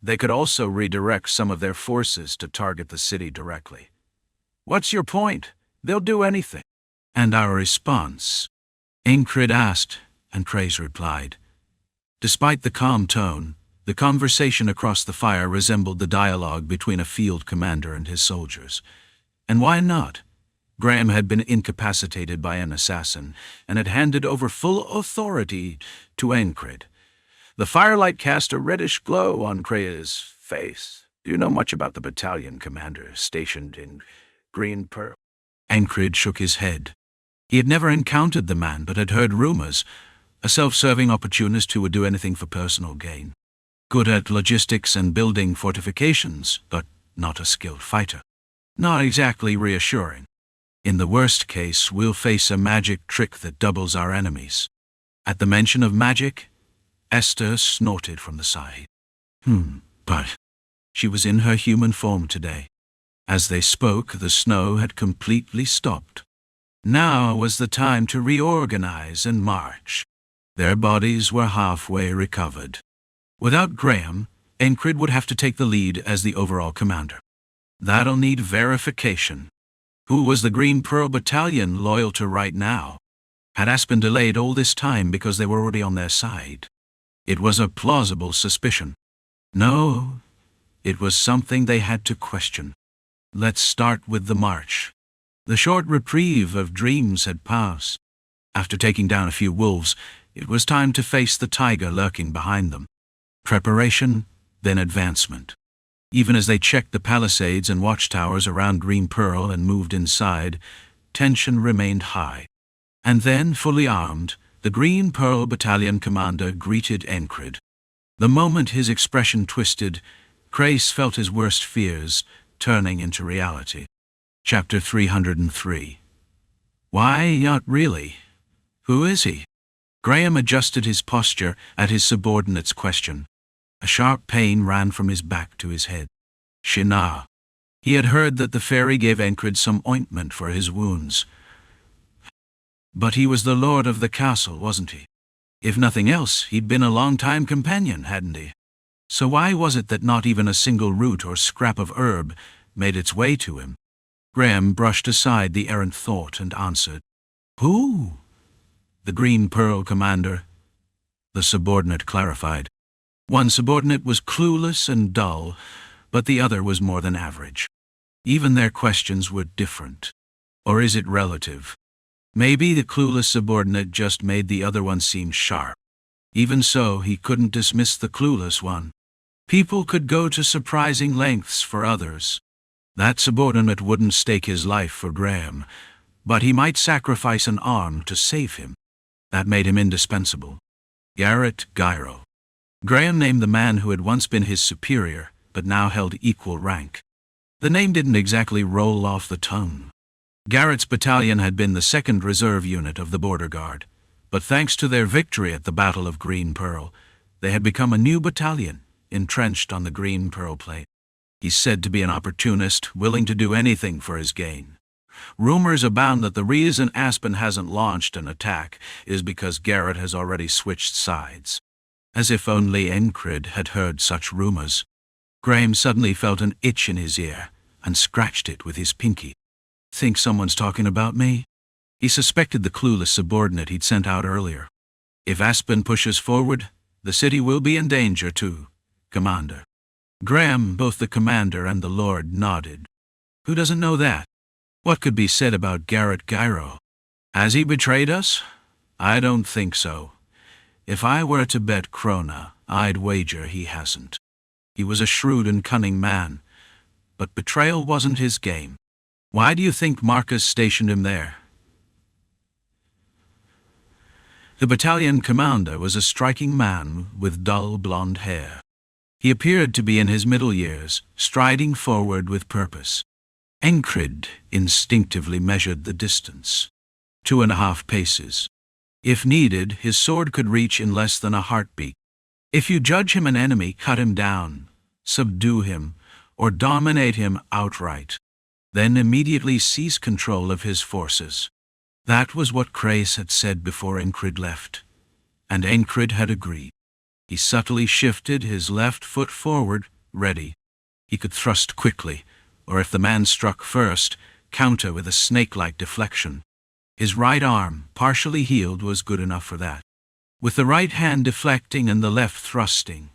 They could also redirect some of their forces to target the city directly. What's your point? They'll do anything. And our response? Encrid asked, and Kreis replied. Despite the calm tone, The conversation across the fire resembled the dialogue between a field commander and his soldiers. And why not? Graham had been incapacitated by an assassin and had handed over full authority to Encrid. The firelight cast a reddish glow on Krea's face. "Do you know much about the battalion commander stationed in Green Pearl?" Encrid shook his head. He had never encountered the man, but had heard rumors. A self-serving opportunist who would do anything for personal gain. Good at logistics and building fortifications, but not a skilled fighter. Not exactly reassuring. In the worst case, we'll face a magic trick that doubles our enemies. At the mention of magic, Esther snorted from the side. But she was in her human form today. As they spoke, the snow had completely stopped. Now was the time to reorganize and march. Their bodies were halfway recovered. Without Graham, Encrid would have to take the lead as the overall commander. That'll need verification. Who was the Green Pearl Battalion loyal to right now? Had Aspen delayed all this time because they were already on their side? It was a plausible suspicion. No, it was something they had to question. Let's start with the march. The short reprieve of dreams had passed. After taking down a few wolves, it was time to face the tiger lurking behind them. Preparation, then advancement. Even as they checked the palisades and watchtowers around Green Pearl and moved inside, tension remained high. And then, fully armed, the Green Pearl Battalion commander greeted Encrid. The moment his expression twisted, Crace felt his worst fears turning into reality. Chapter 303. Why, not really? Who is he? Graham adjusted his posture at his subordinate's question. A sharp pain ran from his back to his head. Shinar. He had heard that the fairy gave Encrid some ointment for his wounds. But he was the lord of the castle, wasn't he? If nothing else, he'd been a long-time companion, hadn't he? So why was it that not even a single root or scrap of herb made its way to him? Graham brushed aside the errant thought and answered, "Who?" "The Green Pearl commander," the subordinate clarified. One subordinate was clueless and dull, but the other was more than average. Even their questions were different. Or is it relative? Maybe the clueless subordinate just made the other one seem sharp. Even so, he couldn't dismiss the clueless one. People could go to surprising lengths for others. That subordinate wouldn't stake his life for Graham, but he might sacrifice an arm to save him. That made him indispensable. Garrett Gyro. Graham named the man who had once been his superior, but now held equal rank. The name didn't exactly roll off the tongue. Garrett's battalion had been the second reserve unit of the border guard, but thanks to their victory at the Battle of Green Pearl, they had become a new battalion, entrenched on the Green Pearl Plate. He's said to be an opportunist, willing to do anything for his gain. Rumors abound that the reason Aspen hasn't launched an attack is because Garrett has already switched sides. As if only Encrid had heard such rumors. Graham suddenly felt an itch in his ear and scratched it with his pinky. Think someone's talking about me? He suspected the clueless subordinate he'd sent out earlier. If Aspen pushes forward, the city will be in danger too, Commander. Graham, both the commander and the lord, nodded. Who doesn't know that? What could be said about Garrett Gyro? Has he betrayed us? I don't think so. If I were to bet Krona, I'd wager he hasn't. He was a shrewd and cunning man, but betrayal wasn't his game. Why do you think Marcus stationed him there? The battalion commander was a striking man with dull blonde hair. He appeared to be in his middle years, striding forward with purpose. Encrid instinctively measured the distance. 2.5 paces. If needed, his sword could reach in less than a heartbeat. If you judge him an enemy, cut him down, subdue him, or dominate him outright. Then immediately seize control of his forces. That was what Crace had said before Encrid left, and Encrid had agreed. He subtly shifted his left foot forward, ready. He could thrust quickly, or if the man struck first, counter with a snake-like deflection. His right arm, partially healed, was good enough for that. With the right hand deflecting and the left thrusting,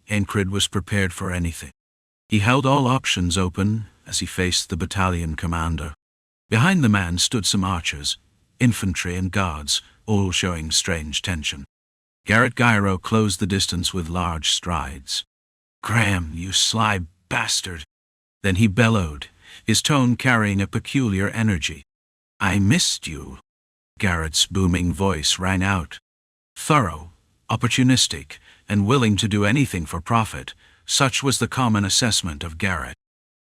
Encrid was prepared for anything. He held all options open as he faced the battalion commander. Behind the man stood some archers, infantry and guards, all showing strange tension. Garrett Gyro closed the distance with large strides. "Graham, you sly bastard!" Then he bellowed, his tone carrying a peculiar energy. "I missed you." Garrett's booming voice rang out. Thorough, opportunistic, and willing to do anything for profit, such was the common assessment of Garrett.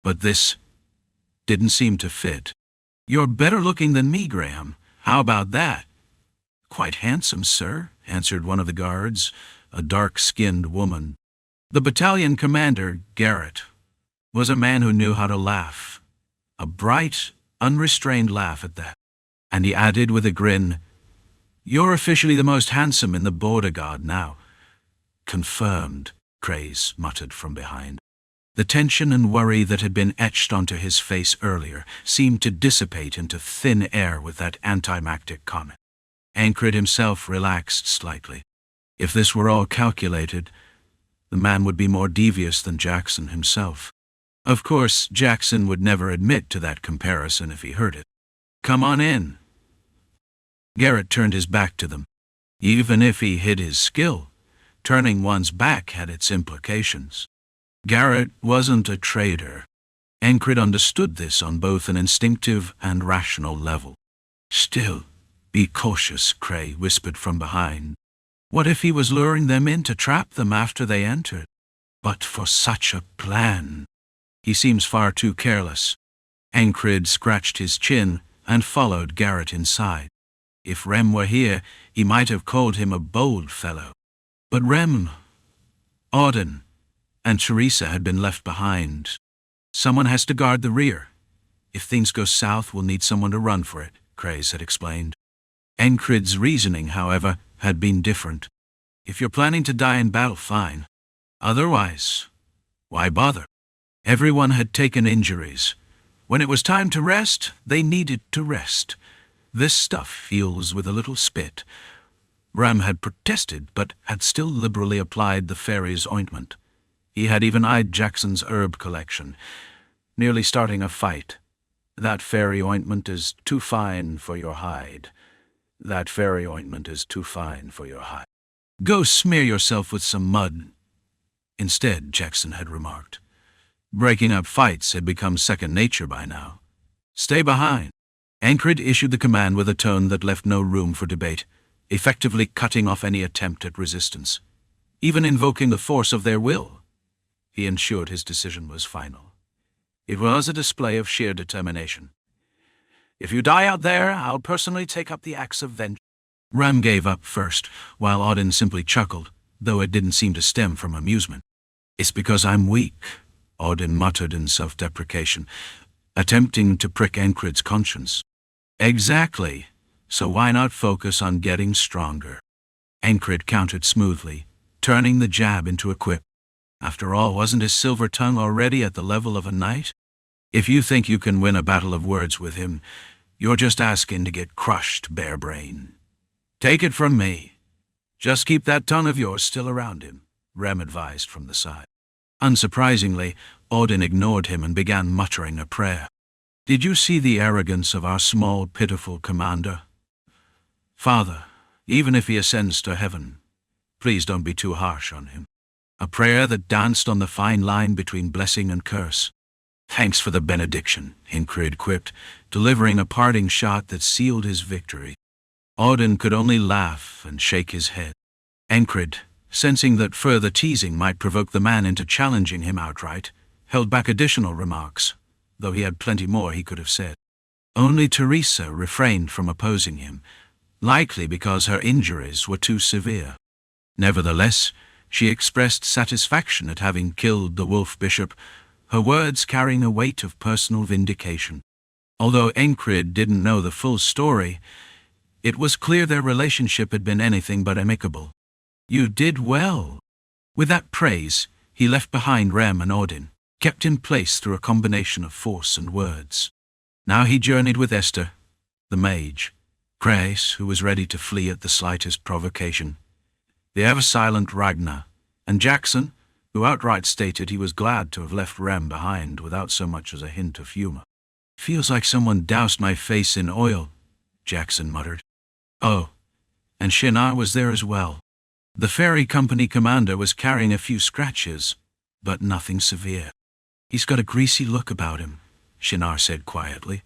But this didn't seem to fit. "You're better looking than me, Graham. How about that?" "Quite handsome, sir," answered one of the guards, a dark-skinned woman. The battalion commander, Garrett, was a man who knew how to laugh. A bright, unrestrained laugh at that. And he added with a grin, "You're officially the most handsome in the border guard now." "Confirmed," Craze muttered from behind. The tension and worry that had been etched onto his face earlier seemed to dissipate into thin air with that anticlimactic comment. Encrid himself relaxed slightly. If this were all calculated, the man would be more devious than Jaxon himself. Of course, Jaxon would never admit to that comparison if he heard it. "Come on in." Garrett turned his back to them. Even if he hid his skill, turning one's back had its implications. Garrett wasn't a traitor. Encrid understood this on both an instinctive and rational level. "Still, be cautious," Cray whispered from behind. What if he was luring them in to trap them after they entered? But for such a plan, he seems far too careless. Encrid scratched his chin and followed Garrett inside. If Rem were here, he might have called him a bold fellow. But Rem, Audin, and Teresa had been left behind. "Someone has to guard the rear. If things go south, we'll need someone to run for it," Craze had explained. Encrid's reasoning, however, had been different. "If you're planning to die in battle, fine. Otherwise, why bother?" Everyone had taken injuries. When it was time to rest, they needed to rest. This stuff heals with a little spit. Ram had protested, but had still liberally applied the fairy's ointment. He had even eyed Jackson's herb collection, nearly starting a fight. "That fairy ointment is too fine for your hide. That fairy ointment is too fine for your hide. Go smear yourself with some mud." Instead, Jaxon had remarked. Breaking up fights had become second nature by now. "Stay behind." Encrid issued the command with a tone that left no room for debate, effectively cutting off any attempt at resistance, even invoking the force of their will. He ensured his decision was final. It was a display of sheer determination. "If you die out there, I'll personally take up the axe of vengeance." Ram gave up first, while Audin simply chuckled, though it didn't seem to stem from amusement. "It's because I'm weak," Audin muttered in self-deprecation, attempting to prick Encrid's conscience. "Exactly. So why not focus on getting stronger?" Encrid countered smoothly, turning the jab into a quip. After all, wasn't his silver tongue already at the level of a knight? If you think you can win a battle of words with him, you're just asking to get crushed, bare brain. "Take it from me. Just keep that tongue of yours still around him," Rem advised from the side. Unsurprisingly, Audin ignored him and began muttering a prayer. "Did you see the arrogance of our small, pitiful commander? Father, even if he ascends to heaven, please don't be too harsh on him." A prayer that danced on the fine line between blessing and curse. "Thanks for the benediction," Encrid quipped, delivering a parting shot that sealed his victory. Audin could only laugh and shake his head. Encrid, sensing that further teasing might provoke the man into challenging him outright, held back additional remarks, though he had plenty more he could have said. Only Teresa refrained from opposing him, likely because her injuries were too severe. Nevertheless, she expressed satisfaction at having killed the wolf bishop, her words carrying a weight of personal vindication. Although Encrid didn't know the full story, it was clear their relationship had been anything but amicable. "You did well." With that praise, he left behind Rem and Audin, kept in place through a combination of force and words. Now he journeyed with Esther, the mage, Grace, who was ready to flee at the slightest provocation, the ever-silent Ragnar, and Jaxon, who outright stated he was glad to have left Rem behind without so much as a hint of humor. "Feels like someone doused my face in oil," Jaxon muttered. "Oh, and Shinar was there as well. The ferry company commander was carrying a few scratches, but nothing severe. He's got a greasy look about him," Shinar said quietly,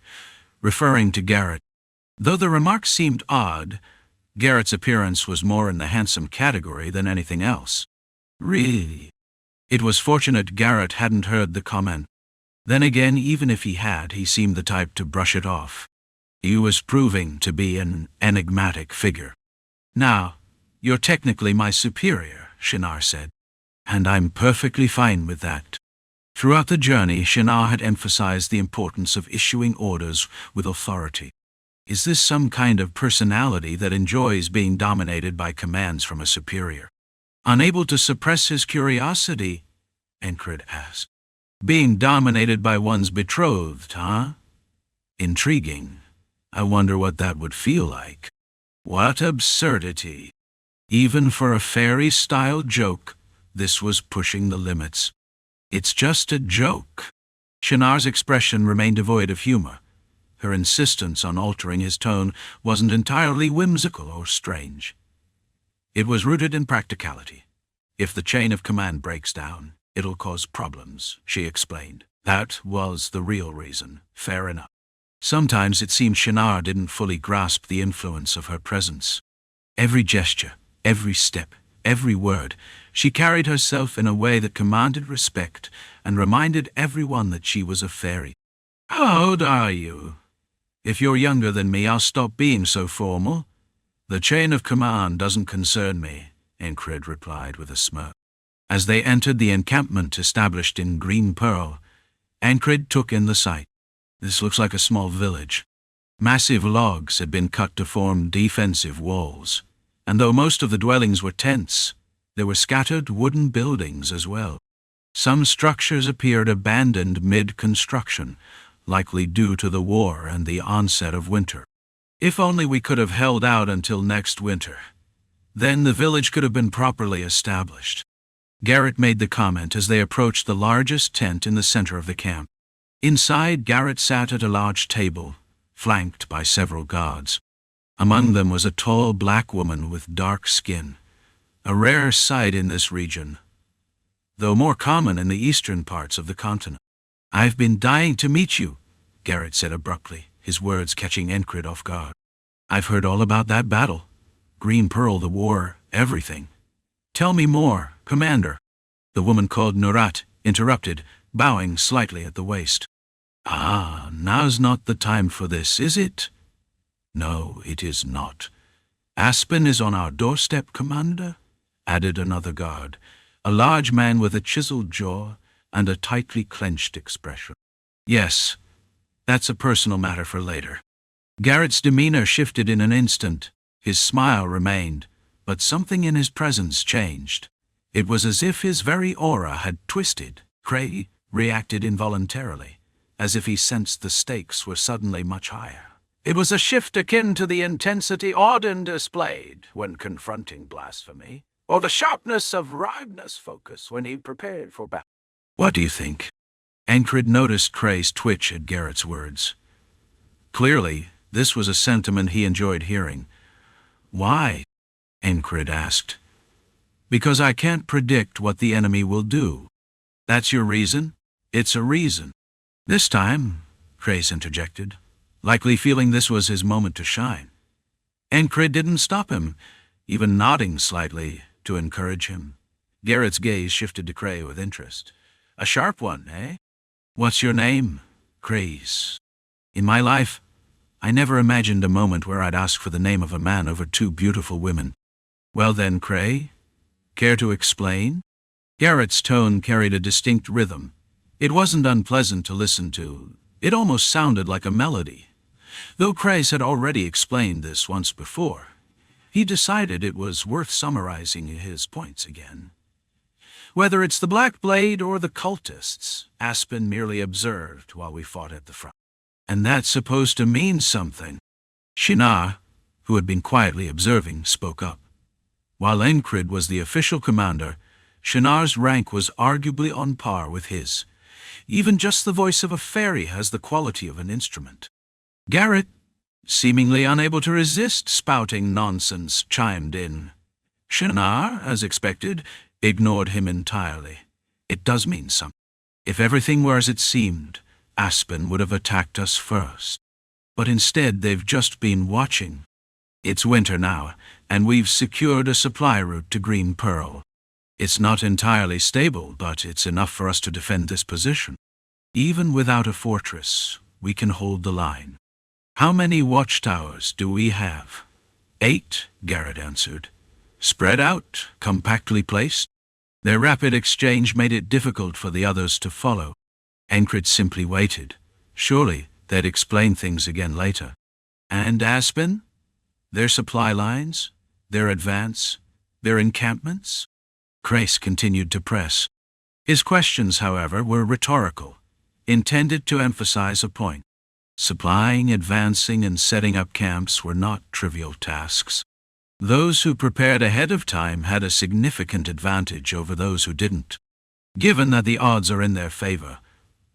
referring to Garrett. Though the remark seemed odd, Garrett's appearance was more in the handsome category than anything else. Really? It was fortunate Garrett hadn't heard the comment. Then again, even if he had, he seemed the type to brush it off. He was proving to be an enigmatic figure. "Now, you're technically my superior," Shinar said, "and I'm perfectly fine with that." Throughout the journey, Shinar had emphasized the importance of issuing orders with authority. Is this some kind of personality that enjoys being dominated by commands from a superior? Unable to suppress his curiosity, Encrid asked. "Being dominated by one's betrothed, huh? Intriguing. I wonder what that would feel like." What absurdity. Even for a fairy-style joke, this was pushing the limits. "It's just a joke." Shinar's expression remained devoid of humor. Her insistence on altering his tone wasn't entirely whimsical or strange. It was rooted in practicality. "If the chain of command breaks down, it'll cause problems," she explained. That was the real reason. Fair enough. Sometimes it seemed Shinar didn't fully grasp the influence of her presence. Every gesture, every step, every word, she carried herself in a way that commanded respect and reminded everyone that she was a fairy. "How old are you? If you're younger than me, I'll stop being so formal. The chain of command doesn't concern me," Encrid replied with a smirk. As they entered the encampment established in Green Pearl, Encrid took in the sight. This looks like a small village. Massive logs had been cut to form defensive walls, and though most of the dwellings were tents, there were scattered wooden buildings as well. Some structures appeared abandoned mid-construction, likely due to the war and the onset of winter. "If only we could have held out until next winter. Then the village could have been properly established." Garrett made the comment as they approached the largest tent in the center of the camp. Inside, Garrett sat at a large table, flanked by several guards. Among them was a tall black woman with dark skin, a rare sight in this region, though more common in the eastern parts of the continent. "I've been dying to meet you," Garrett said abruptly, his words catching Encrid off guard. "I've heard all about that battle. Green Pearl, the war, everything. Tell me more, Commander." The woman called Nurat interrupted, bowing slightly at the waist. "Ah, now's not the time for this, is it?" "No, it is not." "Aspen is on our doorstep, Commander," added another guard, a large man with a chiseled jaw and a tightly clenched expression. "Yes, that's a personal matter for later." Garrett's demeanor shifted in an instant. His smile remained, but something in his presence changed. It was as if his very aura had twisted. Cray reacted involuntarily, as if he sensed the stakes were suddenly much higher. It was a shift akin to the intensity Audin displayed when confronting blasphemy, or the sharpness of Ragnar's focus when he prepared for battle. "What do you think?" Encrid noticed Cray's twitch at Garrett's words. Clearly, this was a sentiment he enjoyed hearing. "Why?" Encrid asked. "Because I can't predict what the enemy will do." "That's your reason?" "It's a reason." "This time," Crace interjected, likely feeling this was his moment to shine. Encrid didn't stop him, even nodding slightly to encourage him. Garrett's gaze shifted to Cray with interest. "A sharp one, eh?" "What's your name?" "Craze. In my life, I never imagined a moment where I'd ask for the name of a man over two beautiful women." "Well then, Cray, care to explain?" Garrett's tone carried a distinct rhythm. It wasn't unpleasant to listen to. It almost sounded like a melody. Though Craze had already explained this once before, he decided it was worth summarizing his points again. "Whether it's the Black Blade or the cultists, Aspen merely observed while we fought at the front. And that's supposed to mean something." Shinar, who had been quietly observing, spoke up. While Encrid was the official commander, Shinar's rank was arguably on par with his. Even just the voice of a fairy has the quality of an instrument. Garrett, seemingly unable to resist spouting nonsense, chimed in. Shinar, as expected, ignored him entirely. It does mean something. If everything were as it seemed, Aspen would have attacked us first. But instead they've just been watching. It's winter now, and we've secured a supply route to Green Pearl. It's not entirely stable, but it's enough for us to defend this position. Even without a fortress, we can hold the line. How many watchtowers do we have? 8, Garrett answered. Spread out, compactly placed. Their rapid exchange made it difficult for the others to follow. Encrid simply waited. Surely they'd explain things again later. And Aspen? Their supply lines? Their advance? Their encampments? Crais continued to press. His questions, however, were rhetorical, intended to emphasize a point. Supplying, advancing, and setting up camps were not trivial tasks. Those who prepared ahead of time had a significant advantage over those who didn't. Given that the odds are in their favor,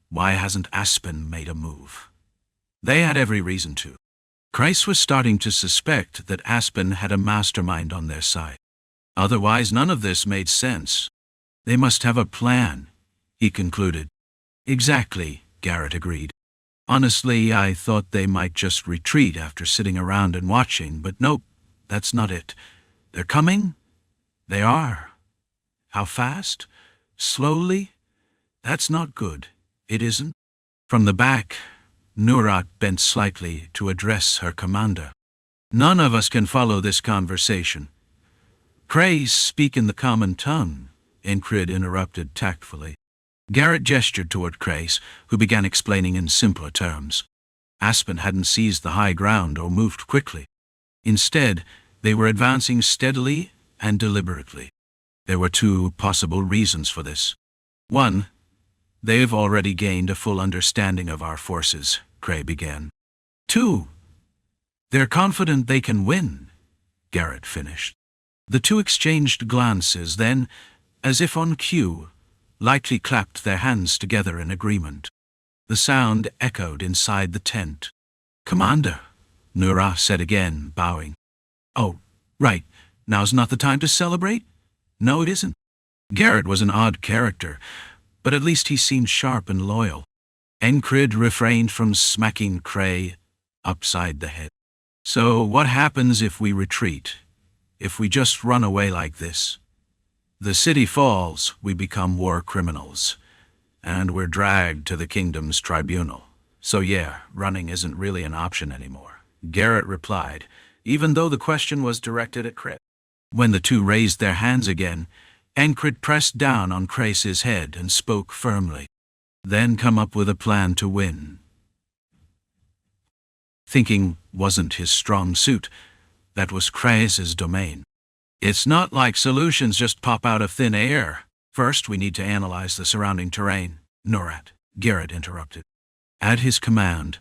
why hasn't Aspen made a move? They had every reason to. Crais was starting to suspect that Aspen had a mastermind on their side. Otherwise, none of this made sense. They must have a plan, he concluded. Exactly, Garrett agreed. Honestly, I thought they might just retreat after sitting around and watching, but nope, that's not it. They're coming? They are. How fast? Slowly? That's not good. It isn't. From the back, Nurat bent slightly to address her commander. None of us can follow this conversation. Crais speak in the common tongue, Encrid interrupted tactfully. Garrett gestured toward Crais, who began explaining in simpler terms. Aspen hadn't seized the high ground or moved quickly. Instead, they were advancing steadily and deliberately. There were 2 possible reasons for this. 1, they've already gained a full understanding of our forces, Crais began. 2, they're confident they can win, Garrett finished. The 2 exchanged glances, then, as if on cue, lightly clapped their hands together in agreement. The sound echoed inside the tent. Commander, Nurat said again, bowing. Oh, right, now's not the time to celebrate? No, it isn't. Garrett was an odd character, but at least he seemed sharp and loyal. Encrid refrained from smacking Crais upside the head. So what happens if we retreat? If we just run away like this? The city falls, we become war criminals, and we're dragged to the kingdom's tribunal. So yeah, running isn't really an option anymore, Garrett replied, even though the question was directed at Crais. When the 2 raised their hands again, Encrid pressed down on Crais's head and spoke firmly. Then come up with a plan to win. Thinking wasn't his strong suit. That was Crais's domain. It's not like solutions just pop out of thin air. First, we need to analyze the surrounding terrain. Nurat, Garrett interrupted. At his command,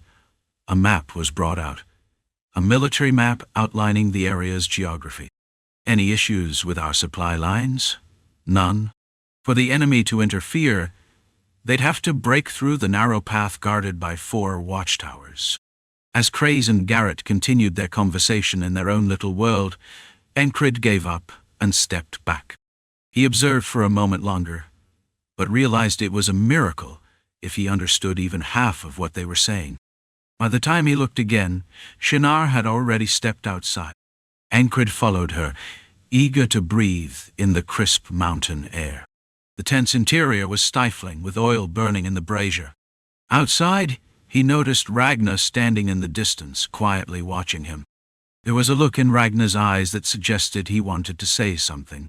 a map was brought out. A military map outlining the area's geography. Any issues with our supply lines? None. For the enemy to interfere, they'd have to break through the narrow path guarded by 4 watchtowers. As Crais and Garrett continued their conversation in their own little world, Encrid gave up and stepped back. He observed for a moment longer, but realized it was a miracle if he understood even half of what they were saying. By the time he looked again, Shinar had already stepped outside. Encrid followed her, eager to breathe in the crisp mountain air. The tent's interior was stifling, with oil burning in the brazier. Outside, he noticed Ragnar standing in the distance, quietly watching him. There was a look in Ragnar's eyes that suggested he wanted to say something.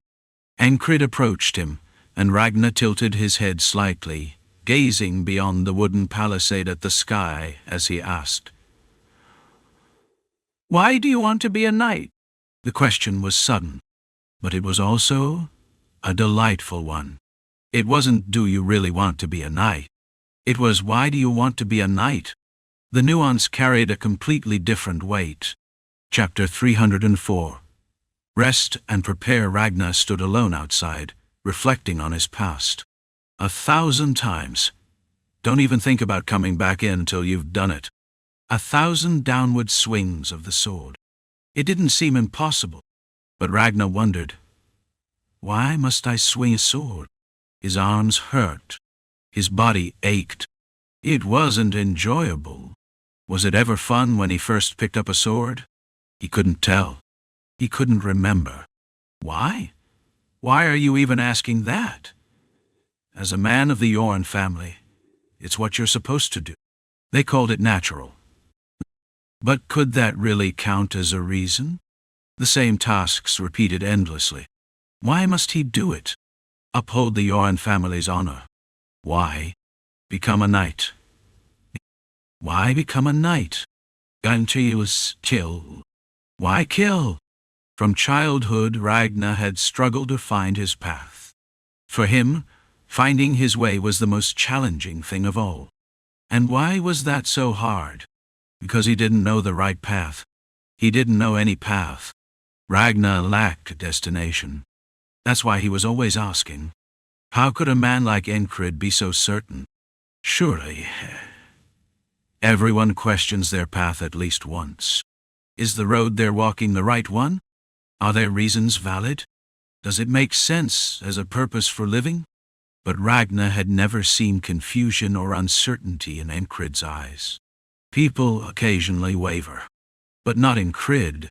Encrid approached him, and Ragnar tilted his head slightly, gazing beyond the wooden palisade at the sky as he asked, "Why do you want to be a knight?" The question was sudden, but it was also a delightful one. It wasn't, "Do you really want to be a knight?" It was, "Why do you want to be a knight?" The nuance carried a completely different weight. Chapter 304. Rest and prepare. Ragnar stood alone outside, reflecting on his past. 1,000 times. Don't even think about coming back in until you've done it. 1,000 downward swings of the sword. It didn't seem impossible, but Ragnar wondered, why must I swing a sword? His arms hurt. His body ached. It wasn't enjoyable. Was it ever fun when he first picked up a sword? He couldn't tell. He couldn't remember. Why? Why are you even asking that? As a man of the Jorn family, it's what you're supposed to do. They called it natural. But could that really count as a reason? The same tasks repeated endlessly. Why must he do it? Uphold the Jorn family's honor. Why? Become a knight. Why become a knight? Gantius kill. Why kill? From childhood, Ragnar had struggled to find his path. For him, finding his way was the most challenging thing of all. And why was that so hard? Because he didn't know the right path. He didn't know any path. Ragnar lacked a destination. That's why he was always asking, how could a man like Encrid be so certain? Surely, everyone questions their path at least once. Is the road they're walking the right one? Are their reasons valid? Does it make sense as a purpose for living? But Ragnar had never seen confusion or uncertainty in Encrid's eyes. People occasionally waver, but not Encrid.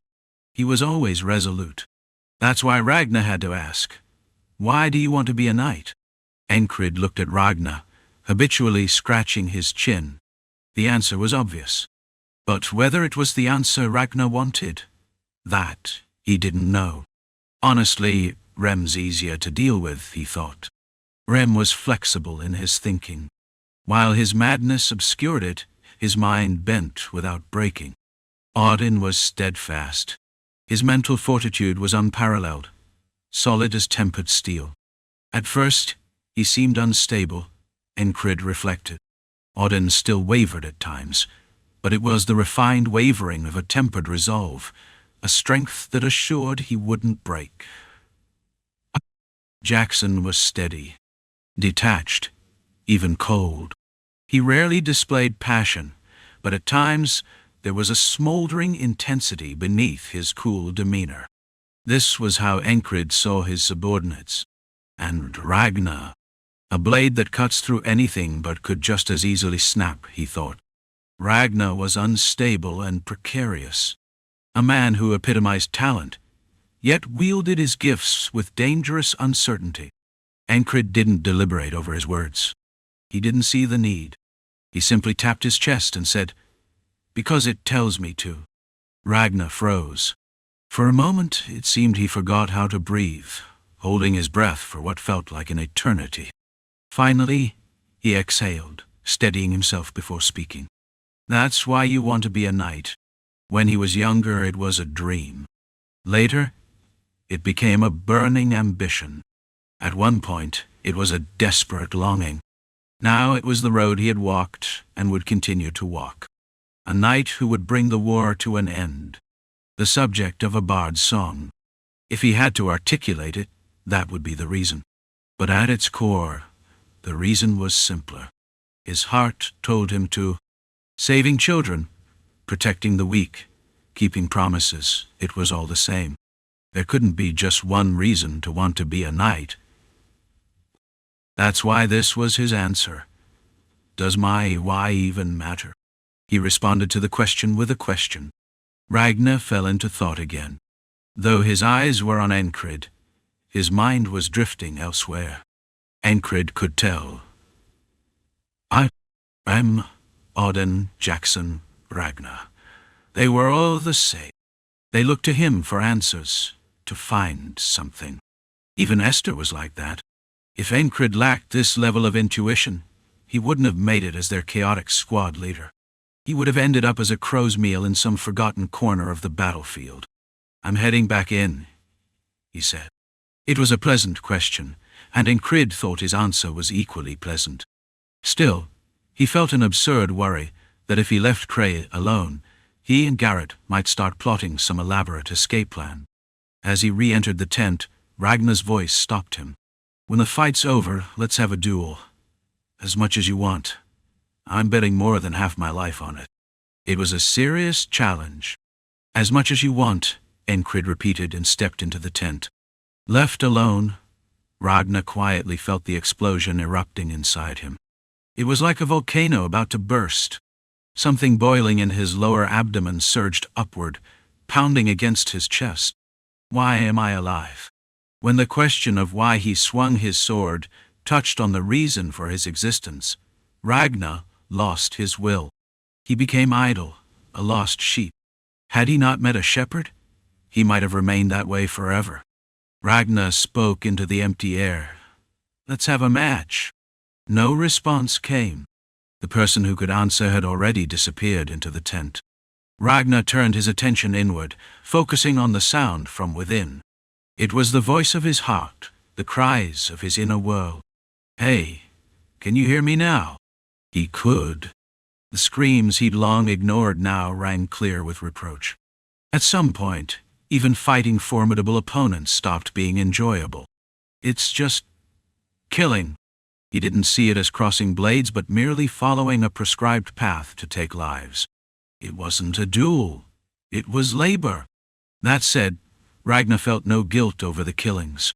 He was always resolute. That's why Ragnar had to ask, why do you want to be a knight? Encrid looked at Ragnar, habitually scratching his chin. The answer was obvious. But whether it was the answer Ragnar wanted, that he didn't know. Honestly, Rem's easier to deal with, he thought. Rem was flexible in his thinking. While his madness obscured it, his mind bent without breaking. Audin was steadfast. His mental fortitude was unparalleled, solid as tempered steel. At first, he seemed unstable, Encrid reflected. Audin still wavered at times, but it was the refined wavering of a tempered resolve, a strength that assured he wouldn't break. Jaxon was steady, detached, even cold. He rarely displayed passion, but at times there was a smoldering intensity beneath his cool demeanor. This was how Encrid saw his subordinates. And Ragnar, a blade that cuts through anything but could just as easily snap, he thought. Ragnar was unstable and precarious, a man who epitomized talent, yet wielded his gifts with dangerous uncertainty. Encrid didn't deliberate over his words. He didn't see the need. He simply tapped his chest and said, "Because it tells me to." Ragnar froze. For a moment, it seemed he forgot how to breathe, holding his breath for what felt like an eternity. Finally, he exhaled, steadying himself before speaking. That's why you want to be a knight. When he was younger, it was a dream. Later, it became a burning ambition. At one point, it was a desperate longing. Now it was the road he had walked and would continue to walk. A knight who would bring the war to an end. The subject of a bard's song. If he had to articulate it, that would be the reason. But at its core, the reason was simpler. His heart told him to. Saving children, protecting the weak, keeping promises, it was all the same. There couldn't be just one reason to want to be a knight. That's why this was his answer. Does my why even matter? He responded to the question with a question. Ragnar fell into thought again. Though his eyes were on Encrid, his mind was drifting elsewhere. Encrid could tell. I am Audin, Jaxon, Ragnar. They were all the same. They looked to him for answers, to find something. Even Esther was like that. If Encrid lacked this level of intuition, he wouldn't have made it as their chaotic squad leader. He would have ended up as a crow's meal in some forgotten corner of the battlefield. I'm heading back in, he said. It was a pleasant question, and Encrid thought his answer was equally pleasant. Still, he felt an absurd worry that if he left Cray alone, he and Garrett might start plotting some elaborate escape plan. As he re-entered the tent, Ragnar's voice stopped him. When the fight's over, let's have a duel. As much as you want. I'm betting more than half my life on it. It was a serious challenge. As much as you want, Encrid repeated and stepped into the tent. Left alone, Ragnar quietly felt the explosion erupting inside him. It was like a volcano about to burst. Something boiling in his lower abdomen surged upward, pounding against his chest. Why am I alive? When the question of why he swung his sword touched on the reason for his existence, Ragnar lost his will. He became idle, a lost sheep. Had he not met a shepherd, he might have remained that way forever. Ragnar spoke into the empty air. Let's have a match. No response came. The person who could answer had already disappeared into the tent. Ragnar turned his attention inward, focusing on the sound from within. It was the voice of his heart, the cries of his inner world. Hey, can you hear me now? He could. The screams he'd long ignored now rang clear with reproach. At some point, even fighting formidable opponents stopped being enjoyable. It's just killing. He didn't see it as crossing blades, but merely following a prescribed path to take lives. It wasn't a duel. It was labor. That said, Ragnar felt no guilt over the killings.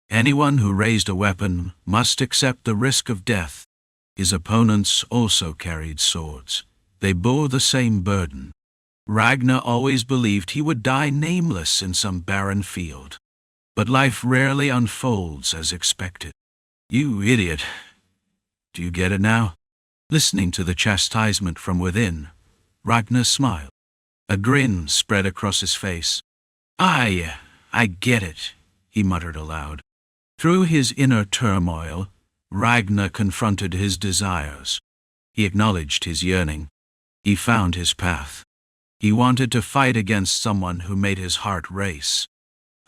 Anyone who raised a weapon must accept the risk of death. His opponents also carried swords. They bore the same burden. Ragnar always believed he would die nameless in some barren field. But life rarely unfolds as expected. You idiot. Do you get it now? Listening to the chastisement from within, Ragnar smiled. A grin spread across his face. I get it, he muttered aloud. Through his inner turmoil, Ragnar confronted his desires. He acknowledged his yearning. He found his path. He wanted to fight against someone who made his heart race.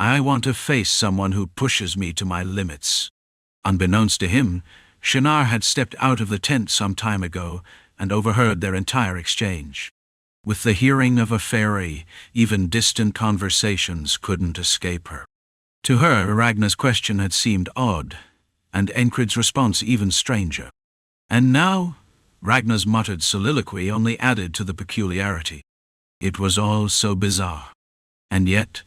I want to face someone who pushes me to my limits. Unbeknownst to him, Shinar had stepped out of the tent some time ago and overheard their entire exchange. With the hearing of a fairy, even distant conversations couldn't escape her. To her, Ragnar's question had seemed odd, and Encrid's response even stranger. And now, Ragnar's muttered soliloquy only added to the peculiarity. It was all so bizarre. And yet,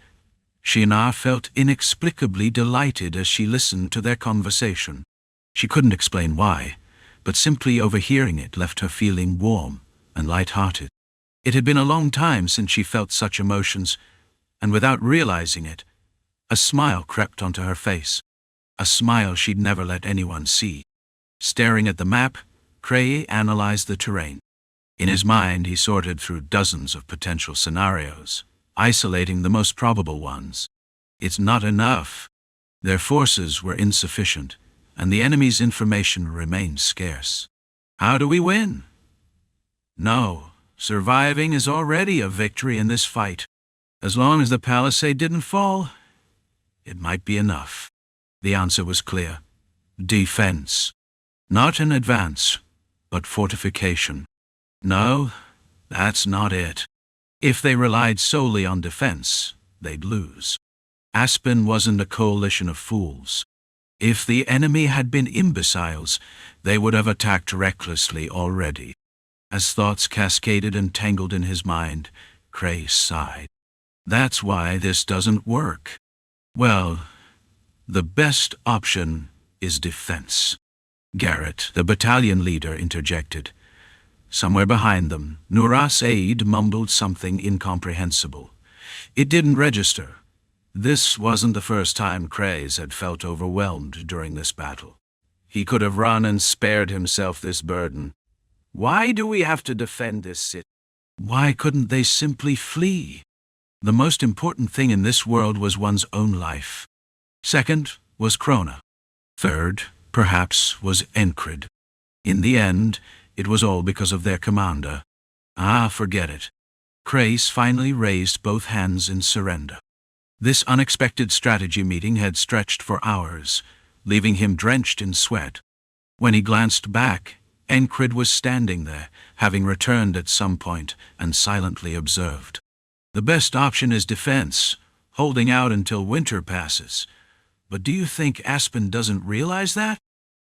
Shinar felt inexplicably delighted as she listened to their conversation. She couldn't explain why, but simply overhearing it left her feeling warm and light-hearted. It had been a long time since she felt such emotions, and without realizing it, a smile crept onto her face. A smile she'd never let anyone see. Staring at the map, Cray analyzed the terrain. In his mind, he sorted through dozens of potential scenarios, isolating the most probable ones. It's not enough. Their forces were insufficient, and the enemy's information remained scarce. How do we win? No, surviving is already a victory in this fight. As long as the palisade didn't fall, it might be enough. The answer was clear. Defense. Not an advance, but fortification. No, that's not it. If they relied solely on defense, they'd lose. Aspen wasn't a coalition of fools. If the enemy had been imbeciles, they would have attacked recklessly already. As thoughts cascaded and tangled in his mind, Cray sighed. That's why this doesn't work. Well, the best option is defense. Garrett, the battalion leader, interjected. Somewhere behind them, Nuras Aid mumbled something incomprehensible. It didn't register. This wasn't the first time Craze had felt overwhelmed during this battle. He could have run and spared himself this burden. Why do we have to defend this city? Why couldn't they simply flee? The most important thing in this world was one's own life. Second was Krona. Third, perhaps, was Encrid. In the end, it was all because of their commander. Forget it. Crace finally raised both hands in surrender. This unexpected strategy meeting had stretched for hours, leaving him drenched in sweat. When he glanced back, Encrid was standing there, having returned at some point, and silently observed. The best option is defense, holding out until winter passes. But do you think Aspen doesn't realize that?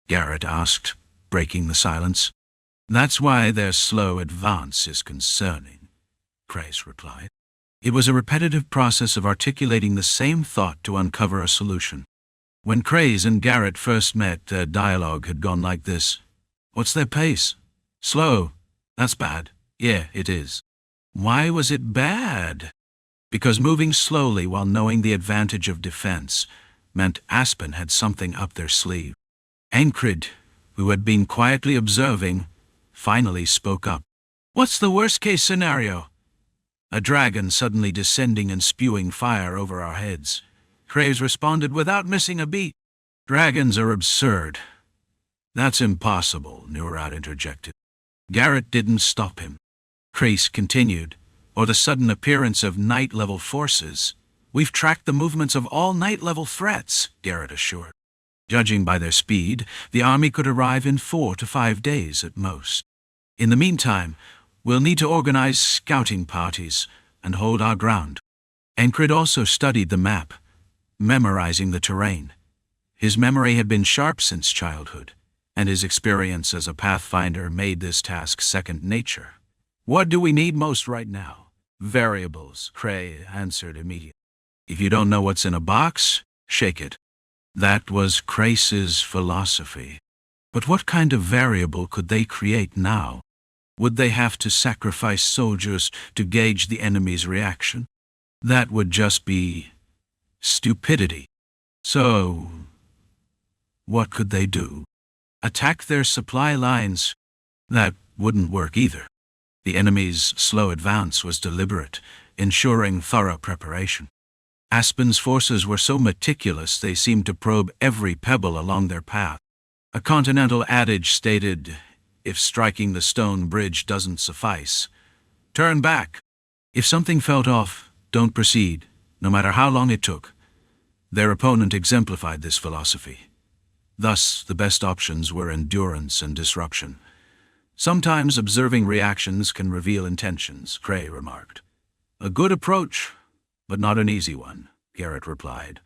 Garrett asked, breaking the silence. That's why their slow advance is concerning, Crace replied. It was a repetitive process of articulating the same thought to uncover a solution. When Craze and Garrett first met, their dialogue had gone like this. What's their pace? Slow. That's bad. Yeah, it is. Why was it bad? Because moving slowly while knowing the advantage of defense meant Aspen had something up their sleeve. Encrid, who had been quietly observing, finally spoke up. What's the worst-case scenario? A dragon suddenly descending and spewing fire over our heads. Craves responded without missing a beat. Dragons are absurd. That's impossible, Nurat interjected. Garrett didn't stop him. Crace continued, or the sudden appearance of night-level forces. We've tracked the movements of all night-level threats, Garrett assured. Judging by their speed, the army could arrive in 4 to 5 days at most. In the meantime, we'll need to organize scouting parties and hold our ground. Encrid also studied the map, memorizing the terrain. His memory had been sharp since childhood, and his experience as a pathfinder made this task second nature. What do we need most right now? Variables, Cray answered immediately. If you don't know what's in a box, shake it. That was Crace's philosophy. But what kind of variable could they create now? Would they have to sacrifice soldiers to gauge the enemy's reaction? That would just be stupidity. So, what could they do? Attack their supply lines? That wouldn't work either. The enemy's slow advance was deliberate, ensuring thorough preparation. Aspen's forces were so meticulous they seemed to probe every pebble along their path. A continental adage stated, if striking the stone bridge doesn't suffice, turn back. If something felt off, don't proceed, no matter how long it took. Their opponent exemplified this philosophy. Thus, the best options were endurance and disruption. Sometimes observing reactions can reveal intentions, Cray remarked. A good approach, but not an easy one, Garrett replied,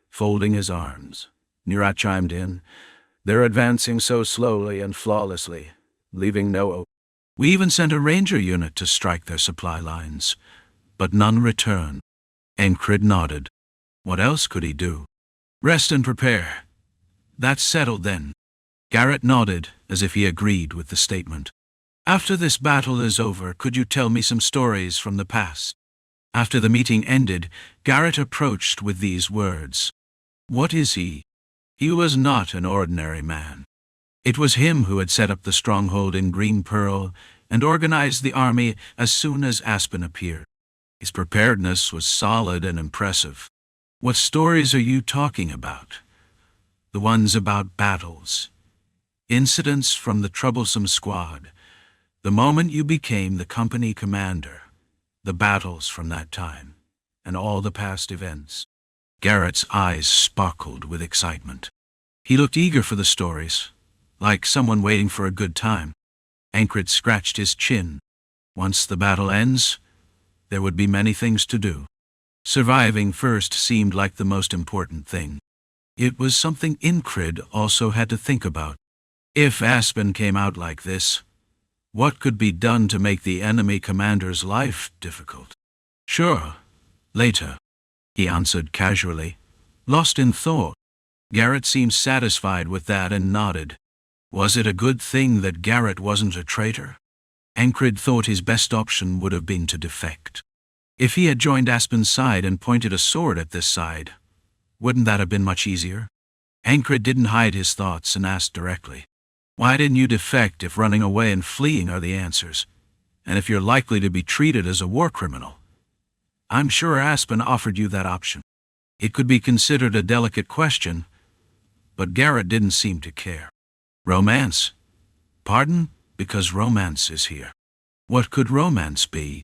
folding his arms. Nurat chimed in. They're advancing so slowly and flawlessly, leaving no opening. We even sent a ranger unit to strike their supply lines, but none returned. Encrid nodded. What else could he do? Rest and prepare. That's settled then. Garrett nodded as if he agreed with the statement. After this battle is over, could you tell me some stories from the past? After the meeting ended, Garrett approached with these words. What is he? He was not an ordinary man. It was him who had set up the stronghold in Green Pearl and organized the army as soon as Aspen appeared. His preparedness was solid and impressive. What stories are you talking about? The ones about battles. Incidents from the troublesome squad. The moment you became the company commander. The battles from that time, and all the past events. Garrett's eyes sparkled with excitement. He looked eager for the stories, like someone waiting for a good time. Encrid scratched his chin. Once the battle ends, there would be many things to do. Surviving first seemed like the most important thing. It was something Encrid also had to think about. If Aspen came out like this, what could be done to make the enemy commander's life difficult? Sure, later, he answered casually, lost in thought. Garrett seemed satisfied with that and nodded. Was it a good thing that Garrett wasn't a traitor? Encrid thought his best option would have been to defect. If he had joined Aspen's side and pointed a sword at this side, wouldn't that have been much easier? Encrid didn't hide his thoughts and asked directly. Why didn't you defect if running away and fleeing are the answers, and if you're likely to be treated as a war criminal? I'm sure Aspen offered you that option. It could be considered a delicate question, but Garrett didn't seem to care. Romance? Pardon? Because romance is here. What could romance be?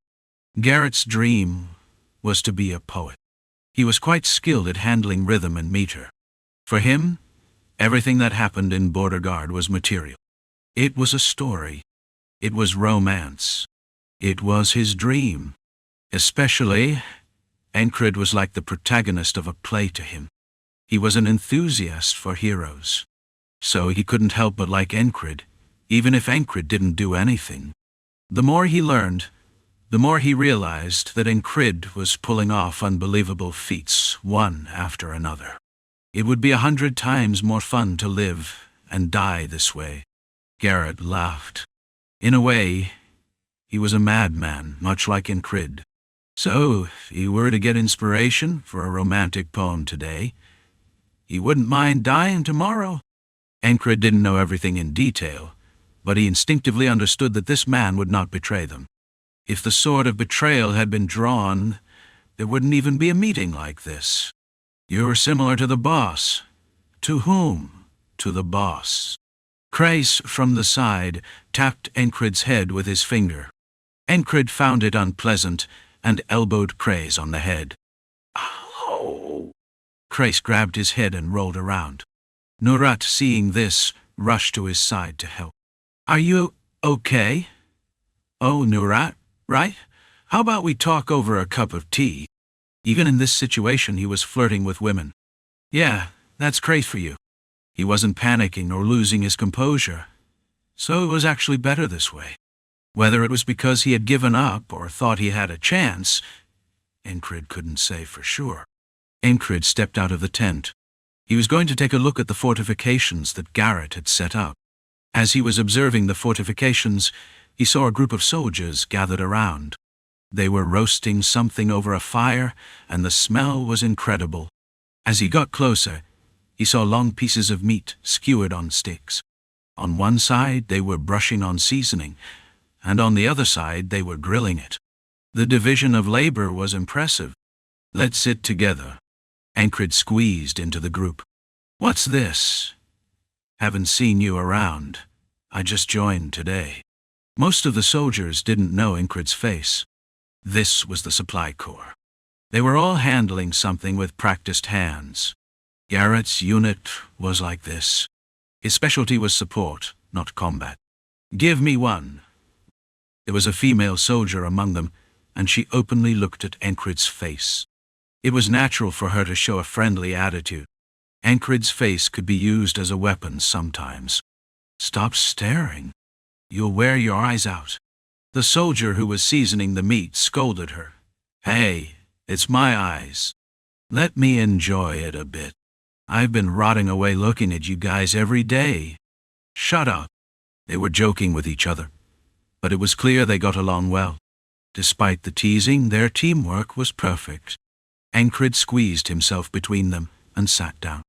Garrett's dream was to be a poet. He was quite skilled at handling rhythm and meter. For him, everything that happened in Border Guard was material. It was a story. It was romance. It was his dream. Especially, Encrid was like the protagonist of a play to him. He was an enthusiast for heroes. So he couldn't help but like Encrid, even if Encrid didn't do anything. The more he learned, the more he realized that Encrid was pulling off unbelievable feats, one after another. It would be 100 times more fun to live and die this way. Garrett laughed. In a way, he was a madman, much like Encrid. So, if he were to get inspiration for a romantic poem today, he wouldn't mind dying tomorrow. Encrid didn't know everything in detail, but he instinctively understood that this man would not betray them. If the sword of betrayal had been drawn, there wouldn't even be a meeting like this. You're similar to the boss. To whom? To the boss. Crais, from the side, tapped Encrid's head with his finger. Encrid found it unpleasant and elbowed Crais on the head. Ow! Crais grabbed his head and rolled around. Nurat, seeing this, rushed to his side to help. Are you okay? Oh, Nurat, right? How about we talk over a cup of tea? Even in this situation, he was flirting with women. Yeah, that's Crais for you. He wasn't panicking or losing his composure. So it was actually better this way. Whether it was because he had given up or thought he had a chance, Encrid couldn't say for sure. Encrid stepped out of the tent. He was going to take a look at the fortifications that Garrett had set up. As he was observing the fortifications, he saw a group of soldiers gathered around. They were roasting something over a fire, and the smell was incredible. As he got closer, he saw long pieces of meat skewered on sticks. On one side, they were brushing on seasoning, and on the other side, they were grilling it. The division of labor was impressive. Let's sit together. Encrid squeezed into the group. What's this? Haven't seen you around. I just joined today. Most of the soldiers didn't know Encrid's face. This was the supply corps. They were all handling something with practiced hands. Garrett's unit was like this. His specialty was support, not combat. Give me one. There was a female soldier among them, and she openly looked at Encrid's face. It was natural for her to show a friendly attitude. Encrid's face could be used as a weapon sometimes. Stop staring. You'll wear your eyes out. The soldier who was seasoning the meat scolded her. Hey, it's my eyes. Let me enjoy it a bit. I've been rotting away looking at you guys every day. Shut up. They were joking with each other, but it was clear they got along well. Despite the teasing, their teamwork was perfect. Encrid squeezed himself between them and sat down.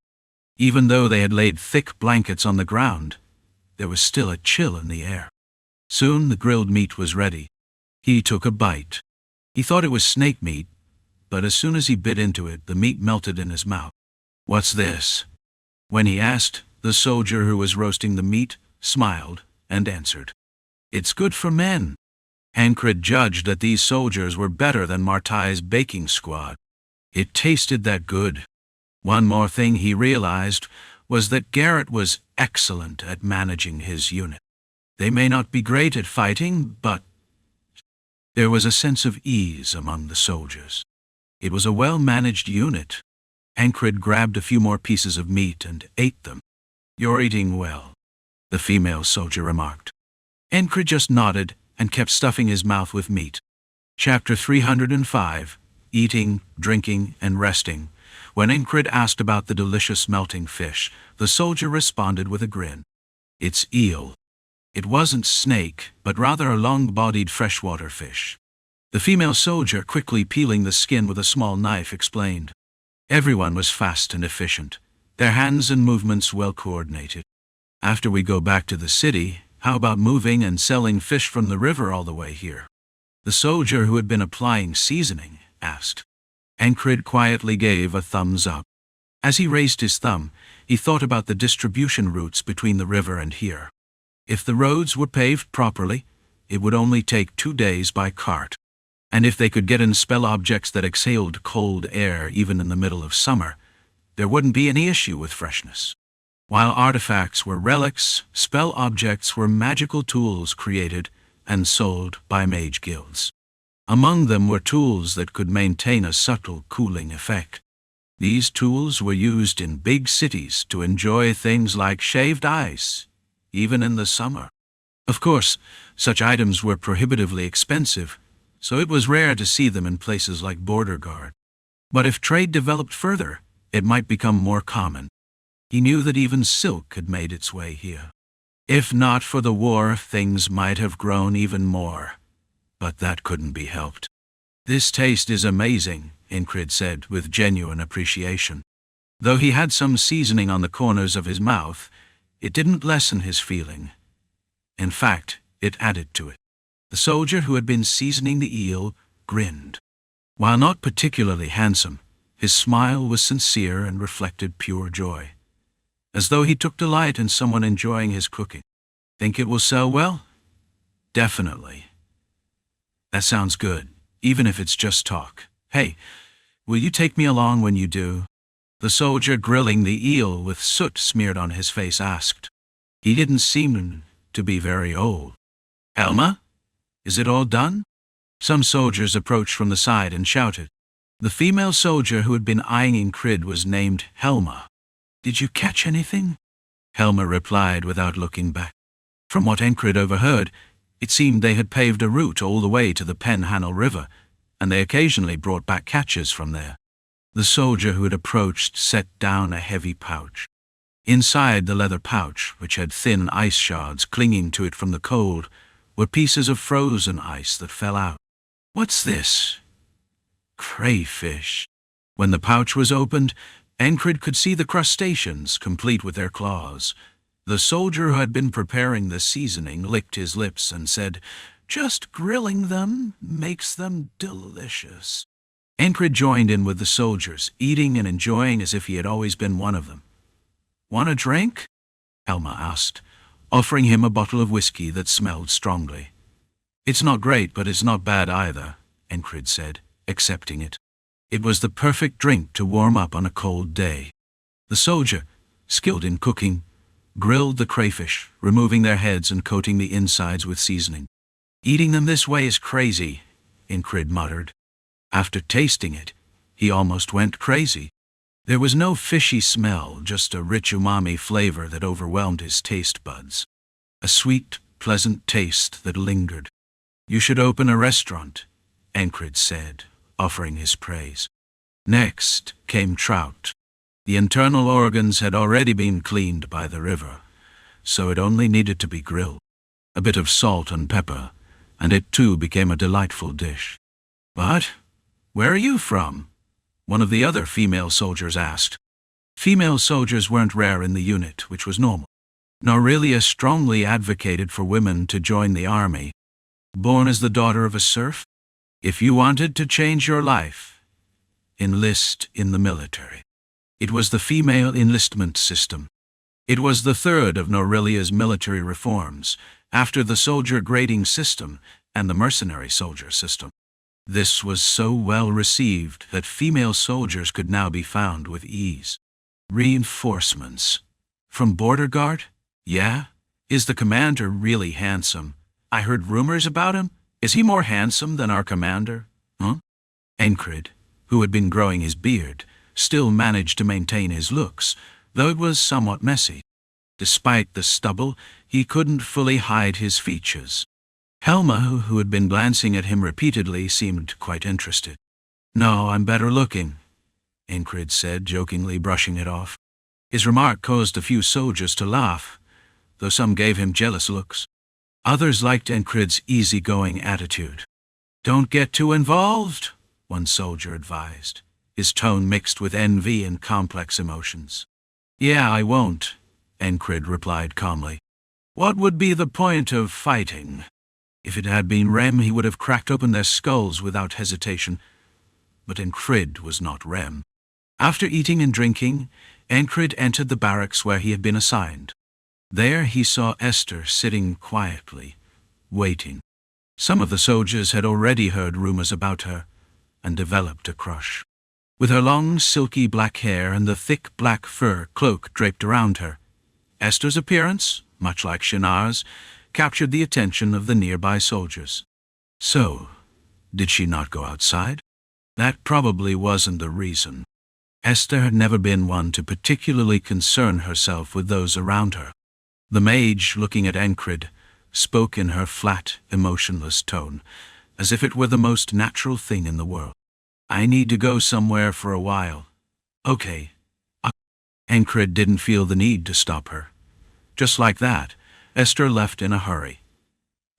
Even though they had laid thick blankets on the ground, there was still a chill in the air. Soon the grilled meat was ready. He took a bite. He thought it was snake meat, but as soon as he bit into it, the meat melted in his mouth. What's this? When he asked, the soldier who was roasting the meat smiled and answered. It's good for men. Encrid judged that these soldiers were better than Martai's baking squad. It tasted that good. One more thing he realized was that Garrett was excellent at managing his unit. They may not be great at fighting, but there was a sense of ease among the soldiers. It was a well-managed unit. Encrid grabbed a few more pieces of meat and ate them. You're eating well, the female soldier remarked. Encrid just nodded and kept stuffing his mouth with meat. Chapter 305, Eating, Drinking, and Resting. When Encrid asked about the delicious melting fish, the soldier responded with a grin. It's eel. It wasn't snake, but rather a long-bodied freshwater fish. The female soldier, quickly peeling the skin with a small knife, explained. Everyone was fast and efficient, their hands and movements well coordinated. After we go back to the city, how about moving and selling fish from the river all the way here? The soldier who had been applying seasoning asked. Encrid quietly gave a thumbs up. As he raised his thumb, he thought about the distribution routes between the river and here. If the roads were paved properly, it would only take 2 days by cart. And if they could get in spell objects that exhaled cold air even in the middle of summer, there wouldn't be any issue with freshness. While artifacts were relics, spell objects were magical tools created and sold by mage guilds. Among them were tools that could maintain a subtle cooling effect. These tools were used in big cities to enjoy things like shaved ice, even in the summer. Of course, such items were prohibitively expensive, so it was rare to see them in places like Border Guard. But if trade developed further, it might become more common. He knew that even silk had made its way here. If not for the war, things might have grown even more. But that couldn't be helped. "This taste is amazing," Encrid said with genuine appreciation. Though he had some seasoning on the corners of his mouth, it didn't lessen his feeling. In fact, it added to it. The soldier who had been seasoning the eel grinned. While not particularly handsome, his smile was sincere and reflected pure joy, as though he took delight in someone enjoying his cooking. "Think it will sell well?" "Definitely." "That sounds good, even if it's just talk. Hey, will you take me along when you do?" The soldier grilling the eel with soot smeared on his face asked. He didn't seem to be very old. "Helma? Is it all done?" Some soldiers approached from the side and shouted. The female soldier who had been eyeing Encrid was named Helma. "Did you catch anything?" Helma replied without looking back. From what Encrid overheard, it seemed they had paved a route all the way to the Penhannel River, and they occasionally brought back catches from there. The soldier who had approached set down a heavy pouch. Inside the leather pouch, which had thin ice shards clinging to it from the cold, were pieces of frozen ice that fell out. "What's this?" "Crayfish." When the pouch was opened, Encrid could see the crustaceans, complete with their claws. The soldier who had been preparing the seasoning licked his lips and said, "Just grilling them makes them delicious." Encrid joined in with the soldiers, eating and enjoying as if he had always been one of them. "Want a drink?" Helma asked, offering him a bottle of whiskey that smelled strongly. "It's not great, but it's not bad either," Encrid said, accepting it. It was the perfect drink to warm up on a cold day. The soldier, skilled in cooking, grilled the crayfish, removing their heads and coating the insides with seasoning. "Eating them this way is crazy," Encrid muttered. After tasting it, he almost went crazy. There was no fishy smell, just a rich umami flavor that overwhelmed his taste buds. A sweet, pleasant taste that lingered. "You should open a restaurant," Encrid said, offering his praise. Next came trout. The internal organs had already been cleaned by the river, so it only needed to be grilled. A bit of salt and pepper, and it too became a delightful dish. "But where are you from?" one of the other female soldiers asked. Female soldiers weren't rare in the unit, which was normal. Norelia strongly advocated for women to join the army. Born as the daughter of a serf, if you wanted to change your life, enlist in the military. It was the female enlistment system. It was the third of Norelia's military reforms, after the soldier grading system and the mercenary soldier system. This was so well received that female soldiers could now be found with ease. "Reinforcements. From Border Guard? Yeah? Is the commander really handsome? I heard rumors about him. Is he more handsome than our commander?" "Huh?" Encrid, who had been growing his beard, still managed to maintain his looks, though it was somewhat messy. Despite the stubble, he couldn't fully hide his features. Helma, who had been glancing at him repeatedly, seemed quite interested. "No, I'm better looking," Encrid said, jokingly brushing it off. His remark caused a few soldiers to laugh, though some gave him jealous looks. Others liked Encrid's easygoing attitude. "Don't get too involved," one soldier advised, his tone mixed with envy and complex emotions. "Yeah, I won't," Encrid replied calmly. "What would be the point of fighting?" If it had been Rem, he would have cracked open their skulls without hesitation. But Encrid was not Rem. After eating and drinking, Encrid entered the barracks where he had been assigned. There he saw Esther sitting quietly, waiting. Some of the soldiers had already heard rumors about her and developed a crush. With her long, silky black hair and the thick black fur cloak draped around her, Esther's appearance, much like Shinar's, captured the attention of the nearby soldiers. So, did she not go outside? That probably wasn't the reason. Esther had never been one to particularly concern herself with those around her. The mage, looking at Encrid, spoke in her flat, emotionless tone, as if it were the most natural thing in the world. "I need to go somewhere for a while." "Okay." Encrid didn't feel the need to stop her. Just like that, Esther left in a hurry.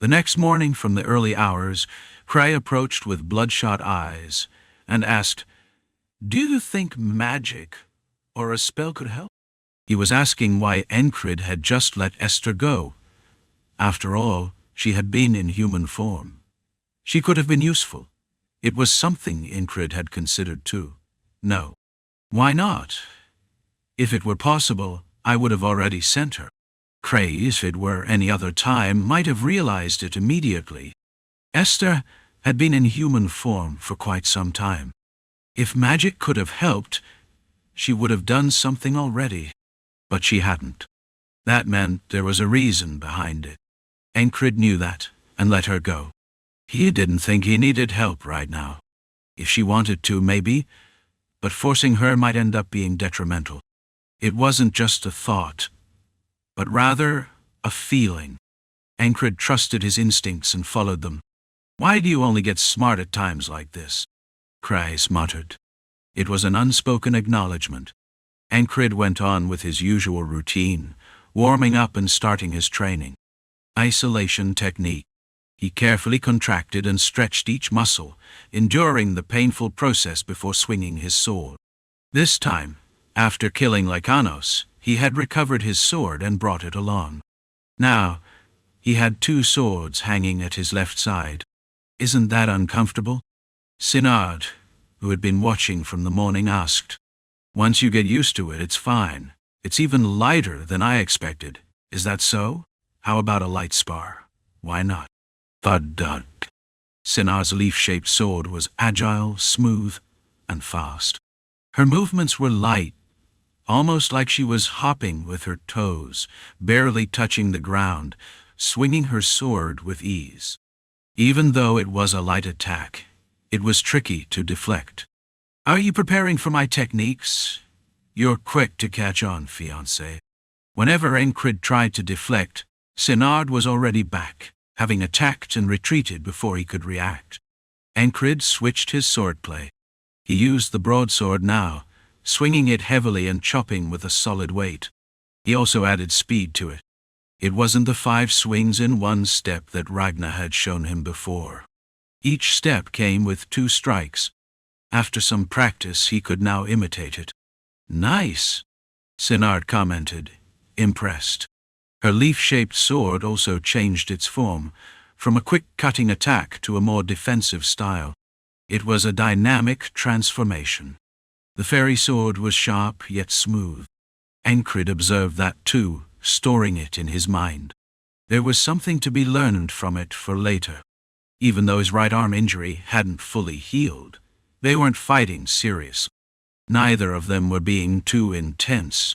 The next morning from the early hours, Cray approached with bloodshot eyes and asked, "Do you think magic or a spell could help?" He was asking why Encrid had just let Esther go. After all, she had been in human form. She could have been useful. It was something Encrid had considered too. No. Why not? If it were possible, I would have already sent her. Cray, if it were any other time, might have realized it immediately. Esther had been in human form for quite some time. If magic could have helped, she would have done something already. But she hadn't. That meant there was a reason behind it. Encrid knew that, and let her go. He didn't think he needed help right now. If she wanted to, maybe, but forcing her might end up being detrimental. It wasn't just a thought, but rather a feeling. Encrid trusted his instincts and followed them. "Why do you only get smart at times like this?" Cray muttered. It was an unspoken acknowledgement. Encrid went on with his usual routine, warming up and starting his training. Isolation technique. He carefully contracted and stretched each muscle, enduring the painful process before swinging his sword. This time, after killing Lycanos, he had recovered his sword and brought it along. Now, he had 2 swords hanging at his left side. "Isn't that uncomfortable?" Shinar, who had been watching from the morning, asked. "Once you get used to it, it's fine. It's even lighter than I expected. Is that so? How about a light spar? Why not?" Thud. Shinar's leaf-shaped sword was agile, smooth, and fast. Her movements were light, almost like she was hopping with her toes, barely touching the ground, swinging her sword with ease. Even though it was a light attack, it was tricky to deflect. "Are you preparing for my techniques?" "You're quick to catch on, fiancé." Whenever Encrid tried to deflect, Shinar was already back, having attacked and retreated before he could react. Encrid switched his swordplay. He used the broadsword now, swinging it heavily and chopping with a solid weight. He also added speed to it. It wasn't the 5 swings in one step that Ragnar had shown him before. Each step came with 2 strikes. After some practice, he could now imitate it. "Nice," Shinar commented, impressed. Her leaf-shaped sword also changed its form, from a quick cutting attack to a more defensive style. It was a dynamic transformation. The fairy sword was sharp yet smooth. Encrid observed that too, storing it in his mind. There was something to be learned from it for later. Even though his right arm injury hadn't fully healed, they weren't fighting seriously. Neither of them were being too intense.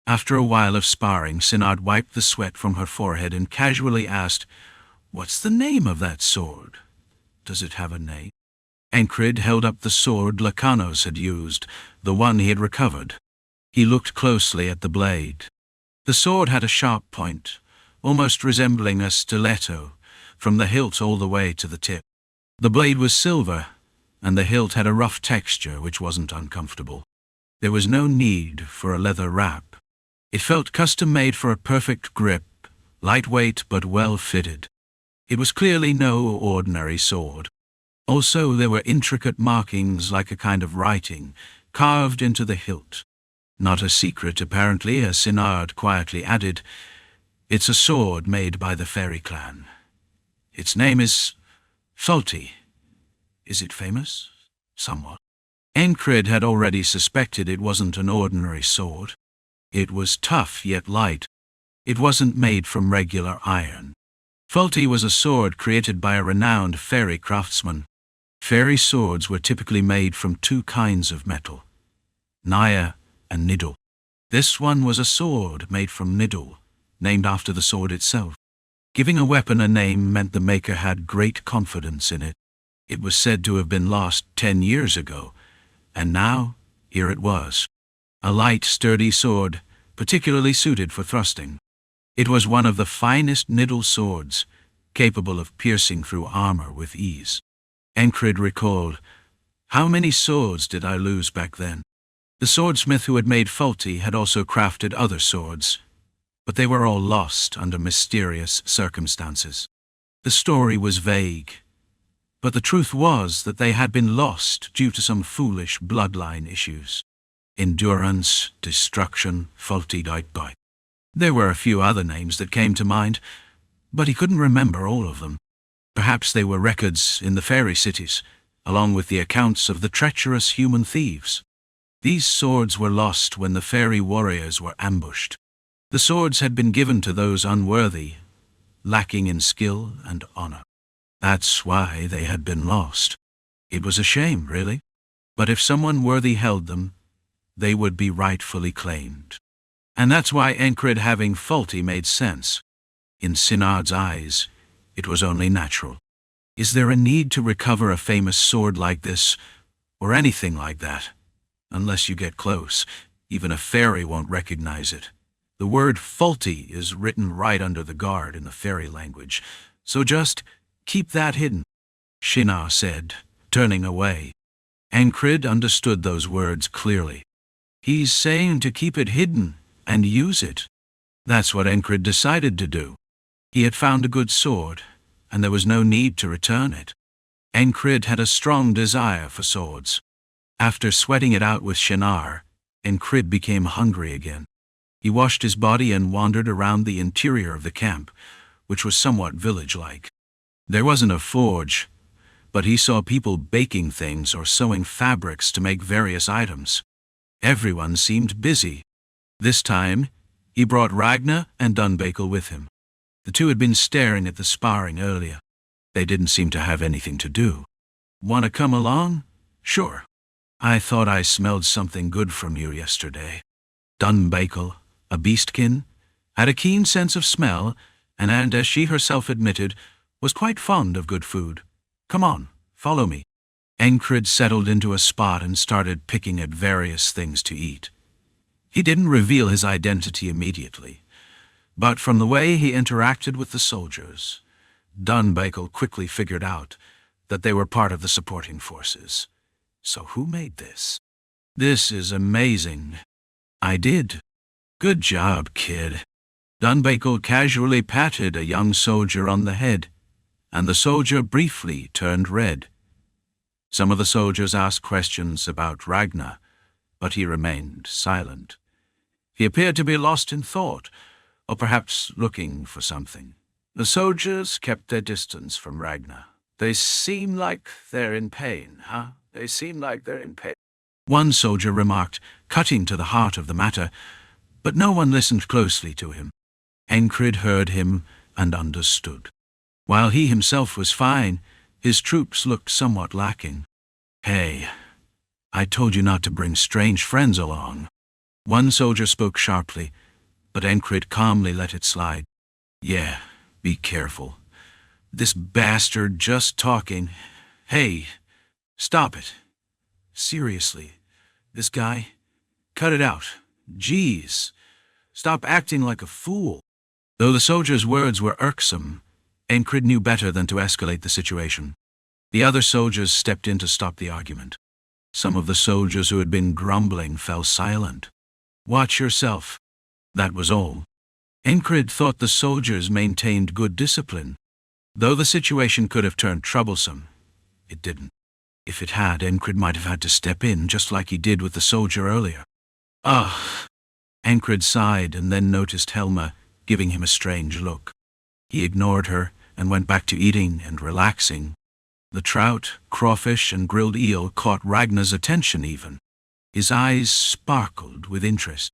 After a while of sparring, Shinar wiped the sweat from her forehead and casually asked, "What's the name of that sword? Does it have a name?" Encrid held up the sword Lycanos had used, the one he had recovered. He looked closely at the blade. The sword had a sharp point, almost resembling a stiletto, from the hilt all the way to the tip. The blade was silver, and the hilt had a rough texture which wasn't uncomfortable. There was no need for a leather wrap. It felt custom-made for a perfect grip, lightweight but well-fitted. It was clearly no ordinary sword. Also, there were intricate markings like a kind of writing, carved into the hilt. Not a secret, apparently, as Shinar quietly added. "It's a sword made by the fairy clan. Its name is Salty. Is it famous?" "Somewhat." Encrid had already suspected it wasn't an ordinary sword. It was tough yet light. It wasn't made from regular iron. Fulti was a sword created by a renowned fairy craftsman. Fairy swords were typically made from 2 kinds of metal, Naya and Nidal. This one was a sword made from Nidal, named after the sword itself. Giving a weapon a name meant the maker had great confidence in it. It was said to have been lost 10 years ago, and now Here it was. A light, sturdy sword, particularly suited for thrusting. It was one of the finest Niddle swords, capable of piercing through armor with ease. Encrid recalled, "How many swords did I lose back then?" The swordsmith who had made Faulty had also crafted other swords, but they were all lost under mysterious circumstances. The story was vague, but the truth was that they had been lost due to some foolish bloodline issues. Endurance, destruction, Faulty died by. There were a few other names that came to mind, but he couldn't remember all of them. Perhaps they were records in the fairy cities, along with the accounts of the treacherous human thieves. These swords were lost when the fairy warriors were ambushed. The swords had been given to those unworthy, lacking in skill and honor. That's why they had been lost. It was a shame, really. But if someone worthy held them, they would be rightfully claimed. And that's why Encrid having Faulty made sense. In Sinard's eyes, it was only natural. Is there a need to recover a famous sword like this, or anything like that? Unless you get close, even a fairy won't recognize it. The word Faulty is written right under the guard in the fairy language, so just keep that hidden, Shinar said, turning away. Encrid understood those words clearly. He's saying to keep it hidden and use it. That's what Encrid decided to do. He had found a good sword, and there was no need to return it. Encrid had a strong desire for swords. After sweating it out with Shinar, Encrid became hungry again. He washed his body and wandered around the interior of the camp, which was somewhat village-like. There wasn't a forge, but he saw people baking things or sewing fabrics to make various items. Everyone seemed busy. This time, he brought Ragnar and Dunbakel with him. The two had been staring at the sparring earlier. They didn't seem to have anything to do. "Want to come along?" "Sure. I thought I smelled something good from you yesterday." Dunbakel, a beastkin, had a keen sense of smell, and as she herself admitted, was quite fond of good food. "Come on, follow me." Encrid settled into a spot and started picking at various things to eat. He didn't reveal his identity immediately, but from the way he interacted with the soldiers, Dunbakel quickly figured out that they were part of the supporting forces. So who made this? "This is amazing." "I did." "Good job, kid." Dunbakel casually patted a young soldier on the head, and the soldier briefly turned red. Some of the soldiers asked questions about Ragnar, but he remained silent. He appeared to be lost in thought, or perhaps looking for something. The soldiers kept their distance from Ragnar. "They seem like they're in pain, huh? They seem like they're in pain," one soldier remarked, cutting to the heart of the matter, but no one listened closely to him. Encrid heard him and understood. While he himself was fine, his troops looked somewhat lacking. "Hey, I told you not to bring strange friends along." One soldier spoke sharply, but Encrid calmly let it slide. "Yeah, be careful. This bastard just talking. Hey, stop it. Seriously, this guy? Cut it out. Jeez, stop acting like a fool." Though the soldier's words were irksome, Encrid knew better than to escalate the situation. The other soldiers stepped in to stop the argument. Some of the soldiers who had been grumbling fell silent. "Watch yourself." That was all. Encrid thought the soldiers maintained good discipline. Though the situation could have turned troublesome, it didn't. If it had, Encrid might have had to step in, just like he did with the soldier earlier. "Ugh." Encrid sighed and then noticed Helma giving him a strange look. He ignored her and went back to eating and relaxing. The trout, crawfish, and grilled eel caught Ragnar's attention even. His eyes sparkled with interest.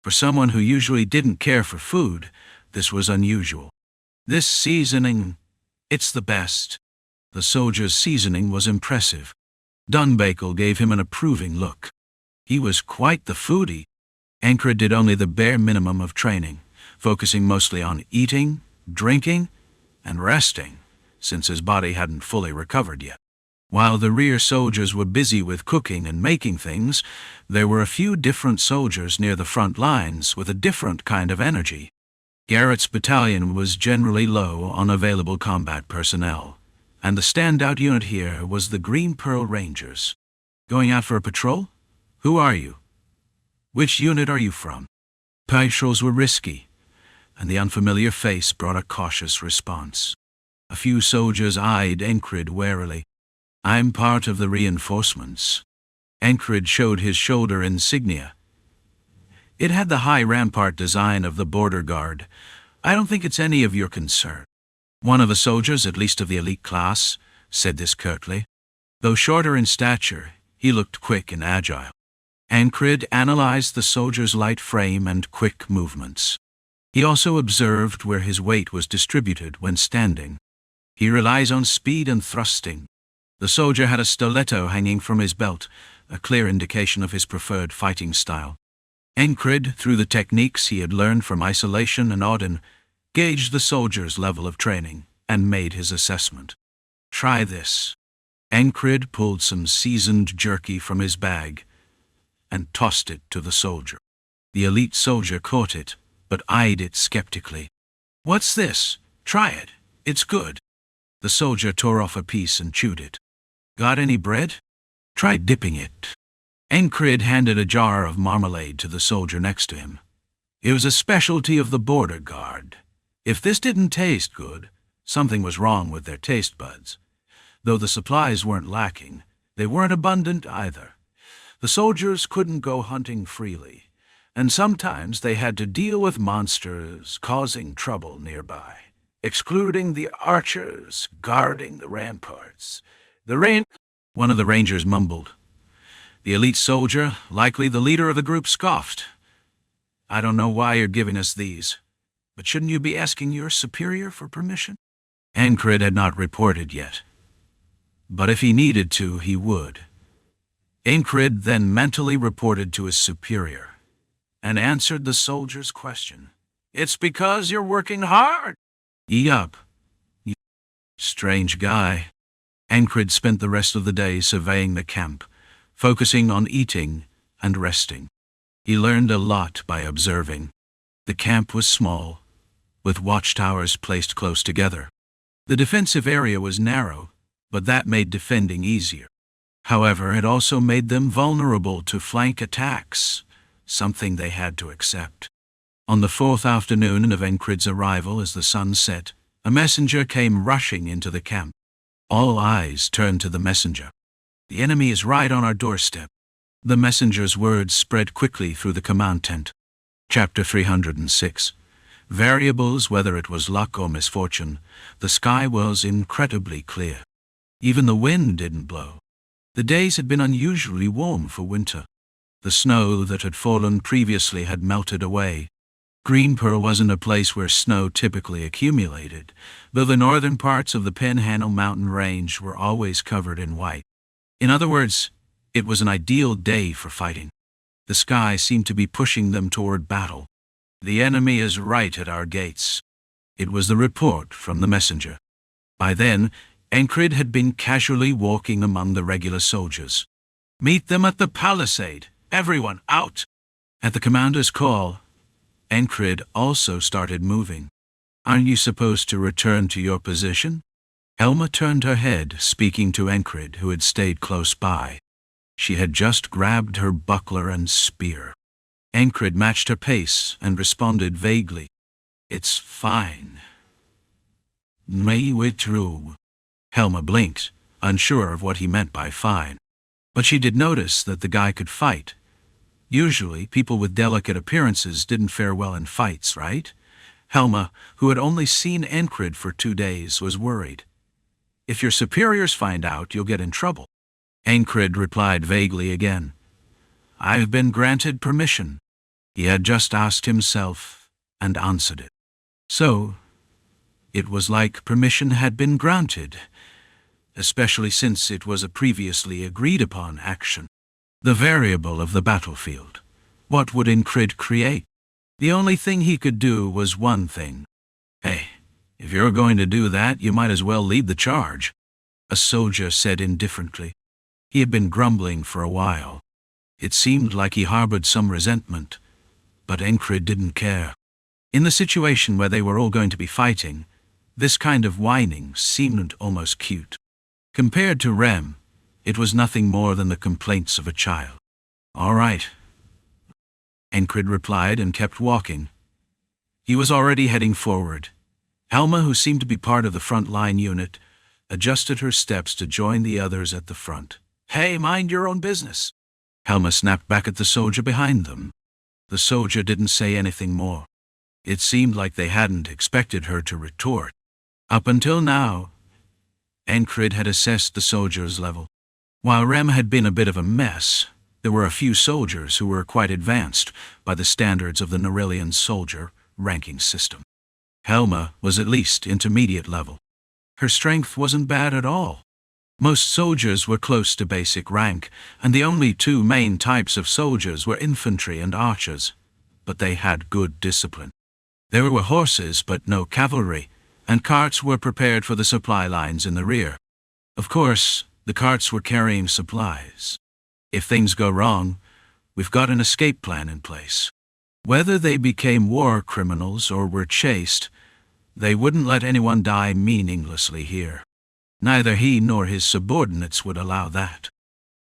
For someone who usually didn't care for food, this was unusual. "This seasoning, it's the best." The soldier's seasoning was impressive. Dunbakel gave him an approving look. He was quite the foodie. Encrid did only the bare minimum of training, focusing mostly on eating, drinking, and resting, since his body hadn't fully recovered yet. While the rear soldiers were busy with cooking and making things, there were a few different soldiers near the front lines with a different kind of energy. Garrett's battalion was generally low on available combat personnel, and the standout unit here was the Green Pearl Rangers. Going out for a patrol? Who are you? Which unit are you from? Patrols were risky, and the unfamiliar face brought a cautious response. A few soldiers eyed Encrid warily. I'm part of the reinforcements. Encrid showed his shoulder insignia. It had the high rampart design of the border guard. I don't think it's any of your concern. One of the soldiers, at least of the elite class, said this curtly. Though shorter in stature, he looked quick and agile. Encrid analyzed the soldier's light frame and quick movements. He also observed where his weight was distributed when standing. He relies on speed and thrusting. The soldier had a stiletto hanging from his belt, a clear indication of his preferred fighting style. Encrid, through the techniques he had learned from isolation and Audin, gauged the soldier's level of training and made his assessment. Try this. Encrid pulled some seasoned jerky from his bag and tossed it to the soldier. The elite soldier caught it, but eyed it skeptically. What's this? Try it. It's good. The soldier tore off a piece and chewed it. Got any bread? Try dipping it. Encrid handed a jar of marmalade to the soldier next to him. It was a specialty of the border guard. If this didn't taste good, something was wrong with their taste buds. Though the supplies weren't lacking, they weren't abundant either. The soldiers couldn't go hunting freely, and sometimes they had to deal with monsters causing trouble nearby, excluding the archers guarding the ramparts. One of the rangers mumbled. The elite soldier, likely the leader of the group, scoffed. I don't know why you're giving us these, but shouldn't you be asking your superior for permission? Encrid had not reported yet, but if he needed to, he would. Encrid then mentally reported to his superior and answered the soldier's question. It's because you're working hard. Yup. Strange guy. Encrid spent the rest of the day surveying the camp, focusing on eating and resting. He learned a lot by observing. The camp was small, with watchtowers placed close together. The defensive area was narrow, but that made defending easier. However, it also made them vulnerable to flank attacks, something they had to accept. On the fourth afternoon of Encrid's arrival as the sun set, a messenger came rushing into the camp. All eyes turned to the messenger. The enemy is right on our doorstep. The messenger's words spread quickly through the command tent. Chapter 306. Variables, whether it was luck or misfortune, the sky was incredibly clear. Even the wind didn't blow. The days had been unusually warm for winter. The snow that had fallen previously had melted away. Green Pearl wasn't a place where snow typically accumulated, though the northern parts of the Panhandle mountain range were always covered in white. In other words, it was an ideal day for fighting. The sky seemed to be pushing them toward battle. The enemy is right at our gates. It was the report from the messenger. By then, Encrid had been casually walking among the regular soldiers. Meet them at the palisade. Everyone out! At the commander's call, Encrid also started moving. Aren't you supposed to return to your position? Elma turned her head, speaking to Encrid, who had stayed close by. She had just grabbed her buckler and spear. Encrid matched her pace and responded vaguely. It's fine. May we true. Helma blinked, unsure of what he meant by fine. But she did notice that the guy could fight. Usually, people with delicate appearances didn't fare well in fights, right? Helma, who had only seen Encrid for 2 days, was worried. If your superiors find out, you'll get in trouble. Encrid replied vaguely again. I've been granted permission. He had just asked himself and answered it. So, it was like permission had been granted, especially since it was a previously agreed-upon action. The variable of the battlefield. What would Encrid create? The only thing he could do was one thing. Hey, if you're going to do that, you might as well lead the charge. a soldier said indifferently. He had been grumbling for a while. It seemed like he harbored some resentment, but Encrid didn't care. In the situation where they were all going to be fighting, this kind of whining seemed almost cute. Compared to Rem, it was nothing more than the complaints of a child. "All right," Encrid replied and kept walking. He was already heading forward. Helma, who seemed to be part of the front-line unit, adjusted her steps to join the others at the front. "Hey, mind your own business," Helma snapped back at the soldier behind them. The soldier didn't say anything more. It seemed like they hadn't expected her to retort. Up until now, Encrid had assessed the soldier's level. While Rem had been a bit of a mess, there were a few soldiers who were quite advanced by the standards of the Norellian soldier ranking system. Helma was at least intermediate level. Her strength wasn't bad at all. Most soldiers were close to basic rank, and the only two main types of soldiers were infantry and archers, but they had good discipline. There were horses but no cavalry, and carts were prepared for the supply lines in the rear. Of course, the carts were carrying supplies. If things go wrong, we've got an escape plan in place. Whether they became war criminals or were chased, they wouldn't let anyone die meaninglessly here. Neither he nor his subordinates would allow that.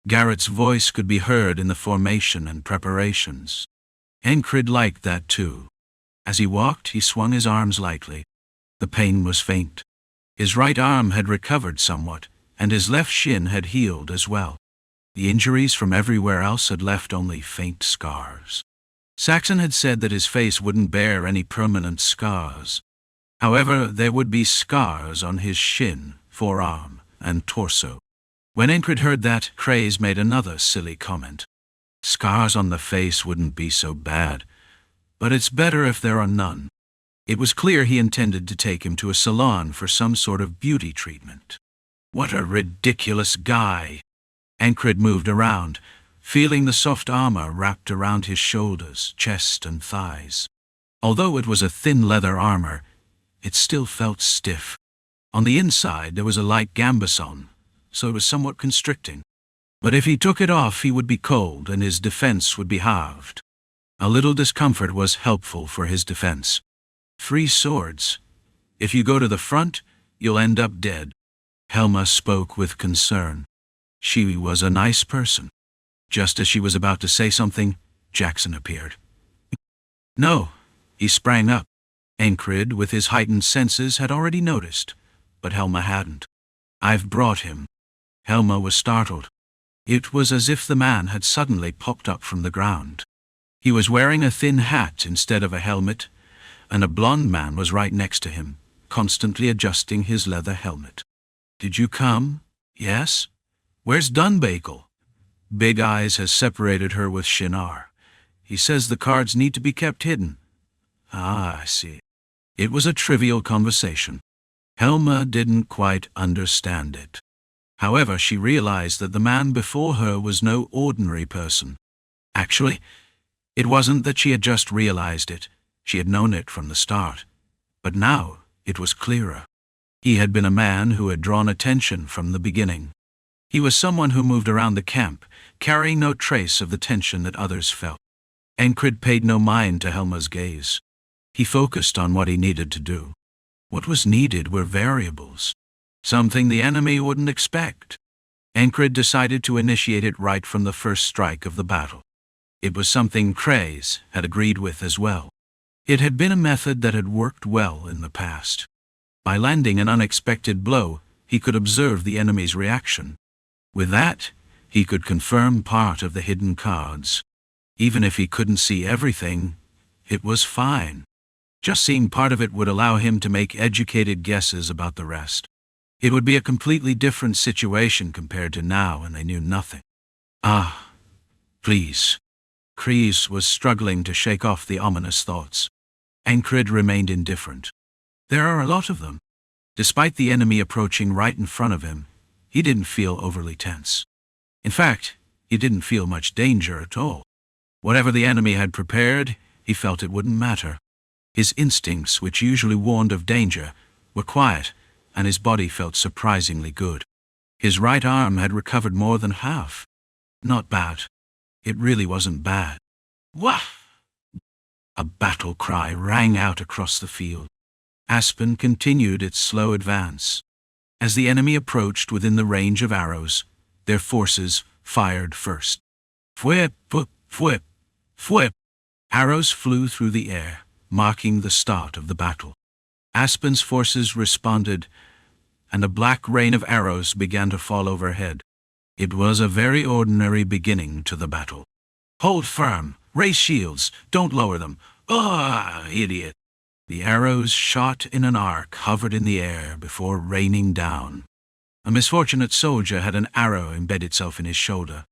Garrett's voice could be heard in the formation and preparations. Encrid liked that too. As he walked, he swung his arms lightly. The pain was faint. His right arm had recovered somewhat, and his left shin had healed as well. The injuries from everywhere else had left only faint scars. Saxon had said that his face wouldn't bear any permanent scars. However, there would be scars on his shin, forearm, and torso. When Encrid heard that, Craze made another silly comment. Scars on the face wouldn't be so bad, but it's better if there are none. It was clear he intended to take him to a salon for some sort of beauty treatment. What a ridiculous guy! Encrid moved around, feeling the soft armor wrapped around his shoulders, chest, and thighs. Although it was a thin leather armor, it still felt stiff. On the inside there was a light gambeson, so it was somewhat constricting. But if he took it off, he would be cold and his defense would be halved. A little discomfort was helpful for his defense. 3 swords. If you go to the front, you'll end up dead. Helma spoke with concern. She was a nice person. Just as she was about to say something, Jaxon appeared. No, he sprang up. Encrid, with his heightened senses, had already noticed, but Helma hadn't. I've brought him. Helma was startled. It was as if the man had suddenly popped up from the ground. He was wearing a thin hat instead of a helmet, and a blond man was right next to him, constantly adjusting his leather helmet. Did you come? Yes? Where's Dunbakel? Big Eyes has separated her with Shinar. He says the cards need to be kept hidden. Ah, I see. It was a trivial conversation. Helma didn't quite understand it. However, she realized that the man before her was no ordinary person. Actually, it wasn't that she had just realized it. She had known it from the start. But now it was clearer. He had been a man who had drawn attention from the beginning. He was someone who moved around the camp, carrying no trace of the tension that others felt. Encrid paid no mind to Helma's gaze. He focused on what he needed to do. What was needed were variables, something the enemy wouldn't expect. Encrid decided to initiate it right from the first strike of the battle. It was something Craze had agreed with as well. It had been a method that had worked well in the past. By landing an unexpected blow, he could observe the enemy's reaction. With that, he could confirm part of the hidden cards. Even if he couldn't see everything, it was fine. Just seeing part of it would allow him to make educated guesses about the rest. It would be a completely different situation compared to now when they knew nothing. Ah, please. Kreese was struggling to shake off the ominous thoughts. Encrid remained indifferent. There are a lot of them. Despite the enemy approaching right in front of him, he didn't feel overly tense. In fact, he didn't feel much danger at all. Whatever the enemy had prepared, he felt it wouldn't matter. His instincts, which usually warned of danger, were quiet, and his body felt surprisingly good. His right arm had recovered more than half. Not bad. It really wasn't bad. Wah! A battle cry rang out across the field. Aspen continued its slow advance. As the enemy approached within the range of arrows, their forces fired first. Fwip, fwip, fwip, fwip. Arrows flew through the air, marking the start of the battle. Aspen's forces responded, and a black rain of arrows began to fall overhead. It was a very ordinary beginning to the battle. Hold firm, raise shields, don't lower them. Ah, idiot! The arrows shot in an arc hovered in the air before raining down. A misfortunate soldier had an arrow embed itself in his shoulder.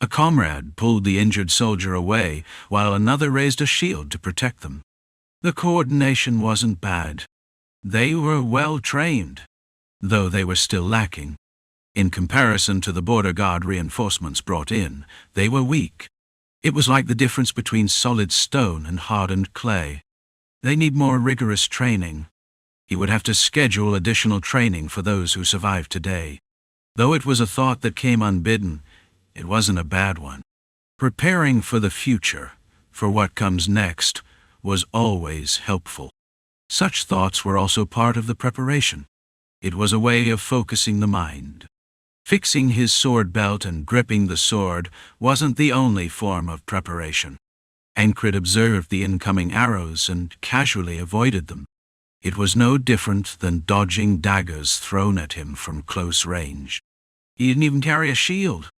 A comrade pulled the injured soldier away, while another raised a shield to protect them. The coordination wasn't bad. They were well trained, though they were still lacking. In comparison to the border guard reinforcements brought in, they were weak. It was like the difference between solid stone and hardened clay. They need more rigorous training. He would have to schedule additional training for those who survived today. Though it was a thought that came unbidden, it wasn't a bad one. Preparing for the future, for what comes next, was always helpful. Such thoughts were also part of the preparation. It was a way of focusing the mind. Fixing his sword belt and gripping the sword wasn't the only form of preparation. Encrid observed the incoming arrows and casually avoided them. It was no different than dodging daggers thrown at him from close range. He didn't even carry a shield.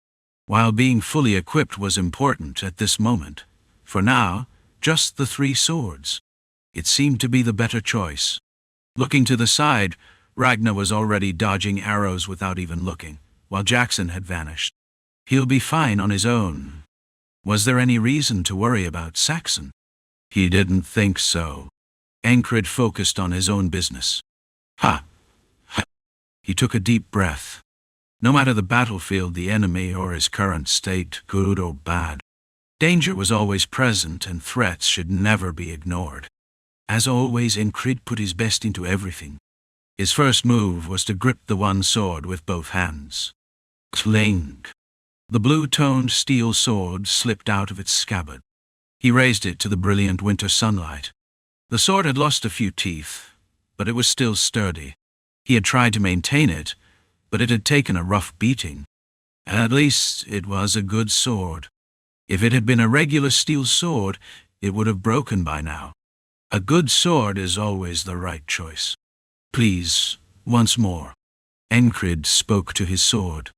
While being fully equipped was important at this moment, for now, just the 3 swords. It seemed to be the better choice. Looking to the side, Ragnar was already dodging arrows without even looking, while Jaxon had vanished. He'll be fine on his own. Was there any reason to worry about Saxon? He didn't think so. Encrid focused on his own business. Ha! He took a deep breath. No matter the battlefield, the enemy, or his current state, good or bad, danger was always present and threats should never be ignored. As always, Encrid put his best into everything. His first move was to grip the one sword with both hands. Clink! The blue-toned steel sword slipped out of its scabbard. He raised it to the brilliant winter sunlight. The sword had lost a few teeth, but it was still sturdy. He had tried to maintain it, but it had taken a rough beating. At least it was a good sword. If it had been a regular steel sword, it would have broken by now. A good sword is always the right choice. Please, once more. Encrid spoke to his sword.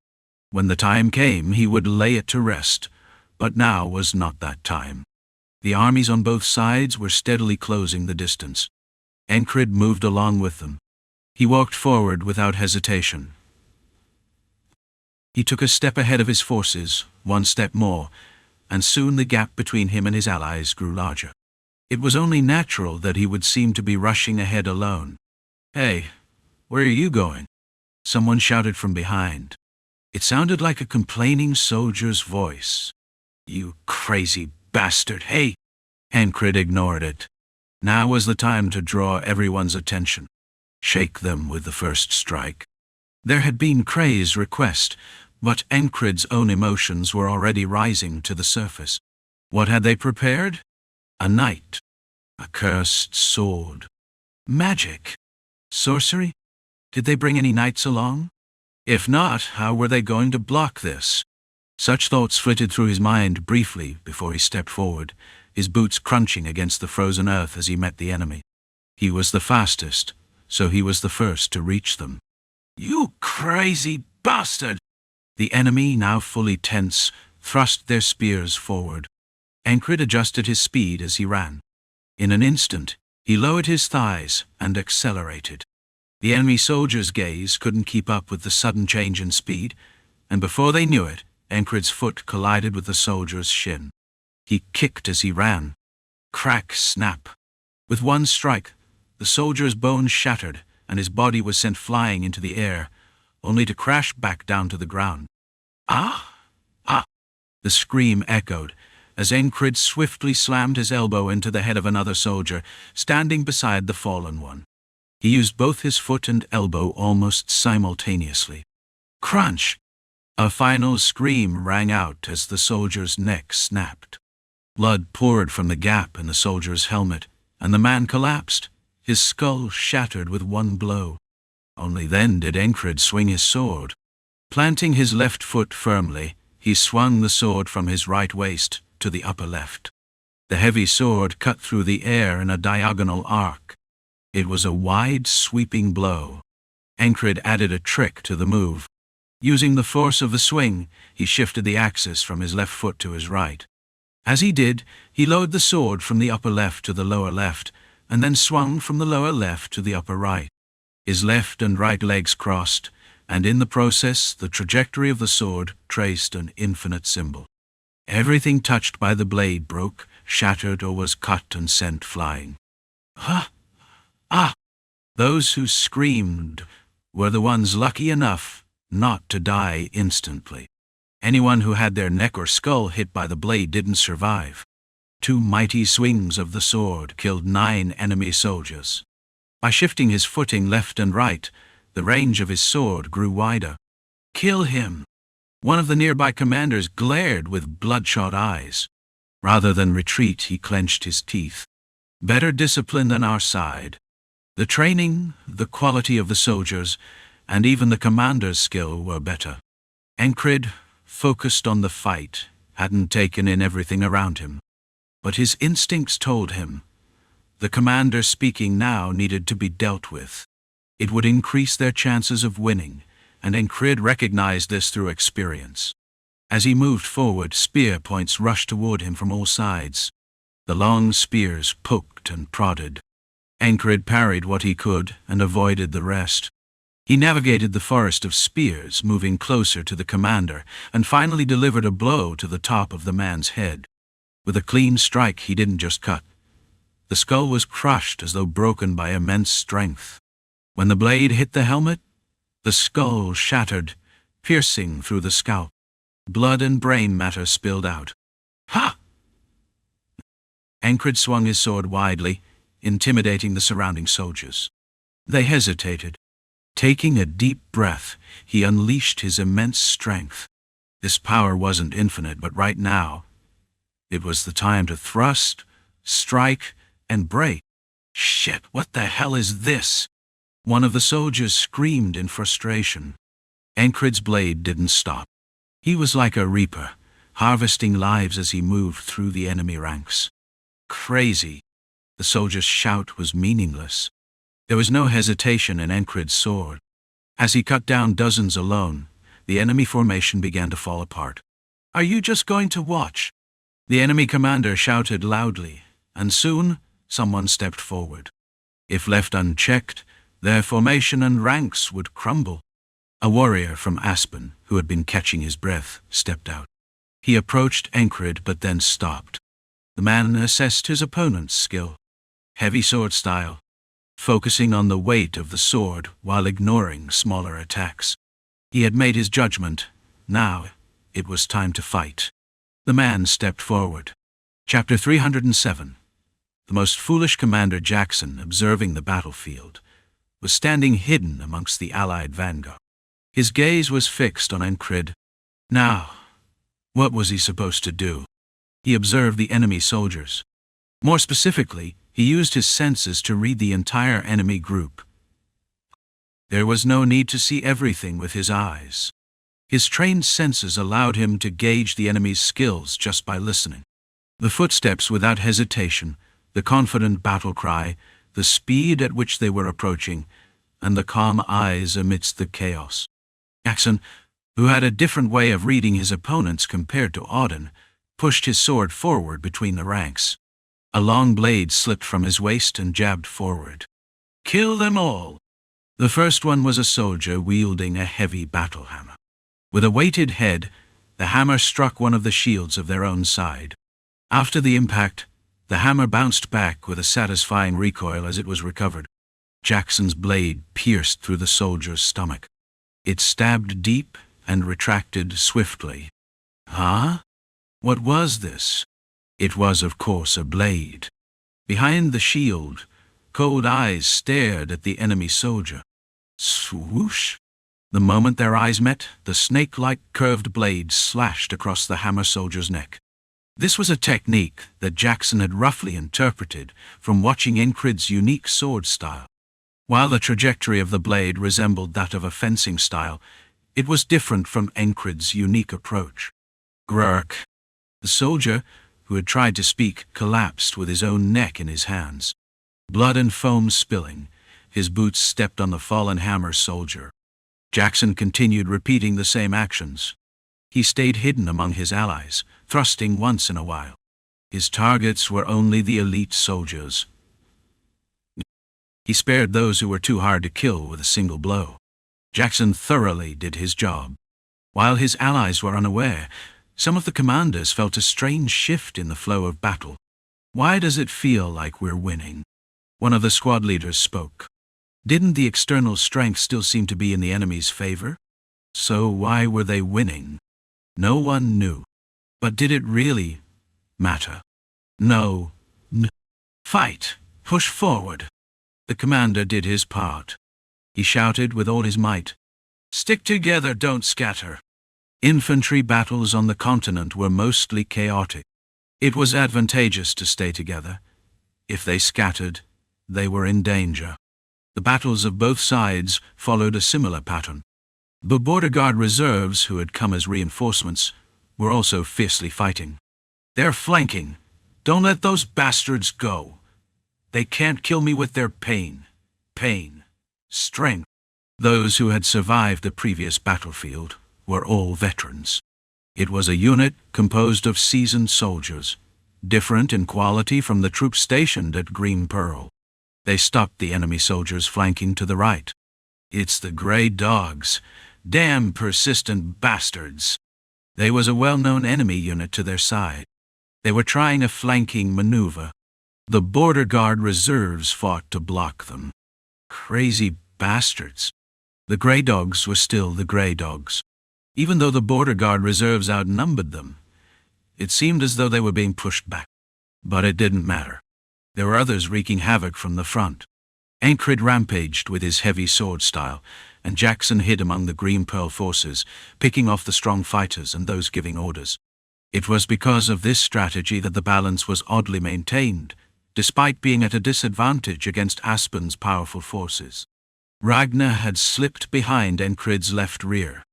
When the time came, he would lay it to rest, but now was not that time. The armies on both sides were steadily closing the distance. Encrid moved along with them. He walked forward without hesitation. He took a step ahead of his forces, 1 step more, and soon the gap between him and his allies grew larger. It was only natural that he would seem to be rushing ahead alone. Hey, where are you going? Someone shouted from behind. It sounded like a complaining soldier's voice. You crazy bastard, hey! Encrid ignored it. Now was the time to draw everyone's attention. Shake them with the first strike. There had been Cray's request, but Encrid's own emotions were already rising to the surface. What had they prepared? A knight. A cursed sword. Magic. Sorcery? Did they bring any knights along? If not, how were they going to block this? Such thoughts flitted through his mind briefly before he stepped forward, his boots crunching against the frozen earth as he met the enemy. He was the fastest, so he was the first to reach them. You crazy bastard! The enemy, now fully tense, thrust their spears forward. Encrid adjusted his speed as he ran. In an instant, he lowered his thighs and accelerated. The enemy soldiers' gaze couldn't keep up with the sudden change in speed, and before they knew it, Encrid's foot collided with the soldier's shin. He kicked as he ran. Crack, snap. With one strike, the soldier's bones shattered, and his body was sent flying into the air, only to crash back down to the ground. Ah! Ah! The scream echoed, as Encrid swiftly slammed his elbow into the head of another soldier, standing beside the fallen one. He used both his foot and elbow almost simultaneously. Crunch! A final scream rang out as the soldier's neck snapped. Blood poured from the gap in the soldier's helmet, and the man collapsed, his skull shattered with one blow. Only then did Encrid swing his sword. Planting his left foot firmly, he swung the sword from his right waist to the upper left. The heavy sword cut through the air in a diagonal arc. It was a wide, sweeping blow. Encrid added a trick to the move. Using the force of the swing, he shifted the axis from his left foot to his right. As he did, he lowered the sword from the upper left to the lower left, and then swung from the lower left to the upper right. His left and right legs crossed, and in the process the trajectory of the sword traced an infinite symbol. Everything touched by the blade broke, shattered, or was cut and sent flying. "Ah! Ah!" Those who screamed were the ones lucky enough not to die instantly. Anyone who had their neck or skull hit by the blade didn't survive. 2 mighty swings of the sword killed 9 enemy soldiers. By shifting his footing left and right, the range of his sword grew wider. "Kill him!" One of the nearby commanders glared with bloodshot eyes. Rather than retreat, he clenched his teeth. Better discipline than our side. The training, the quality of the soldiers, and even the commander's skill were better. Encrid, focused on the fight, hadn't taken in everything around him. But his instincts told him the commander speaking now needed to be dealt with. It would increase their chances of winning, and Encrid recognized this through experience. As he moved forward, spear points rushed toward him from all sides. The long spears poked and prodded. Encrid parried what he could and avoided the rest. He navigated the forest of spears, moving closer to the commander, and finally delivered a blow to the top of the man's head. With a clean strike, he didn't just cut. The skull was crushed as though broken by immense strength. When the blade hit the helmet, the skull shattered, piercing through the scalp. Blood and brain matter spilled out. "Ha!" Encrid swung his sword widely, intimidating the surrounding soldiers. They hesitated. Taking a deep breath, he unleashed his immense strength. This power wasn't infinite, but right now, it was the time to thrust, strike, and break. "Shit, what the hell is this?" One of the soldiers screamed in frustration. Encrid's blade didn't stop. He was like a reaper, harvesting lives as he moved through the enemy ranks. Crazy. The soldier's shout was meaningless. There was no hesitation in Encrid's sword. As he cut down dozens alone, the enemy formation began to fall apart. "Are you just going to watch?" The enemy commander shouted loudly, and soon someone stepped forward. If left unchecked, their formation and ranks would crumble. A warrior from Aspen, who had been catching his breath, stepped out. He approached Encrid but then stopped. The man assessed his opponent's skill. Heavy sword style, focusing on the weight of the sword while ignoring smaller attacks. He had made his judgment. Now it was time to fight. The man stepped forward. Chapter 307. The most foolish commander, Jaxon, observing the battlefield, was standing hidden amongst the allied vanguard. His gaze was fixed on Encrid. Now, what was he supposed to do? He observed the enemy soldiers. More specifically, he used his senses to read the entire enemy group. There was no need to see everything with his eyes. His trained senses allowed him to gauge the enemy's skills just by listening. The footsteps without hesitation, the confident battle cry, the speed at which they were approaching, and the calm eyes amidst the chaos. Jaxon, who had a different way of reading his opponents compared to Audin, pushed his sword forward between the ranks. A long blade slipped from his waist and jabbed forward. "Kill them all!" The first one was a soldier wielding a heavy battle hammer. With a weighted head, the hammer struck one of the shields of their own side. After the impact, the hammer bounced back with a satisfying recoil as it was recovered. Jaxon's blade pierced through the soldier's stomach. It stabbed deep and retracted swiftly. Huh? What was this? It was, of course, a blade. Behind the shield, cold eyes stared at the enemy soldier. Swoosh! The moment their eyes met, the snake-like curved blade slashed across the hammer soldier's neck. This was a technique that Jaxon had roughly interpreted from watching Encrid's unique sword style. While the trajectory of the blade resembled that of a fencing style, it was different from Encrid's unique approach. Grurk. The soldier, who had tried to speak, collapsed with his own neck in his hands. Blood and foam spilling, his boots stepped on the fallen hammer soldier. Jaxon continued repeating the same actions. He stayed hidden among his allies, thrusting once in a while. His targets were only the elite soldiers. He spared those who were too hard to kill with a single blow. Jaxon thoroughly did his job. While his allies were unaware, some of the commanders felt a strange shift in the flow of battle. "Why does it feel like we're winning?" One of the squad leaders spoke. Didn't the external strength still seem to be in the enemy's favor? So why were they winning? No one knew. But did it really matter? No. Fight! Push forward! The commander did his part. He shouted with all his might, "Stick together, don't scatter." Infantry battles on the continent were mostly chaotic. It was advantageous to stay together. If they scattered, they were in danger. The battles of both sides followed a similar pattern. The border guard reserves, who had come as reinforcements, were also fiercely fighting. "They're flanking. Don't let those bastards go. They can't kill me with their pain. Strength." Those who had survived the previous battlefield were all veterans. It was a unit composed of seasoned soldiers, different in quality from the troops stationed at Green Pearl. They stopped the enemy soldiers flanking to the right. "It's the Grey Dogs. Damn persistent bastards." There was a well-known enemy unit to their side. They were trying a flanking maneuver. The border guard reserves fought to block them. Crazy bastards. The Grey Dogs were still the Grey Dogs. Even though the border guard reserves outnumbered them, it seemed as though they were being pushed back. But it didn't matter. There were others wreaking havoc from the front. Encrid rampaged with his heavy sword style, and Jaxon hid among the Green Pearl forces, picking off the strong fighters and those giving orders. It was because of this strategy that the balance was oddly maintained, despite being at a disadvantage against Aspen's powerful forces. Ragnar had slipped behind Encrid's left rear.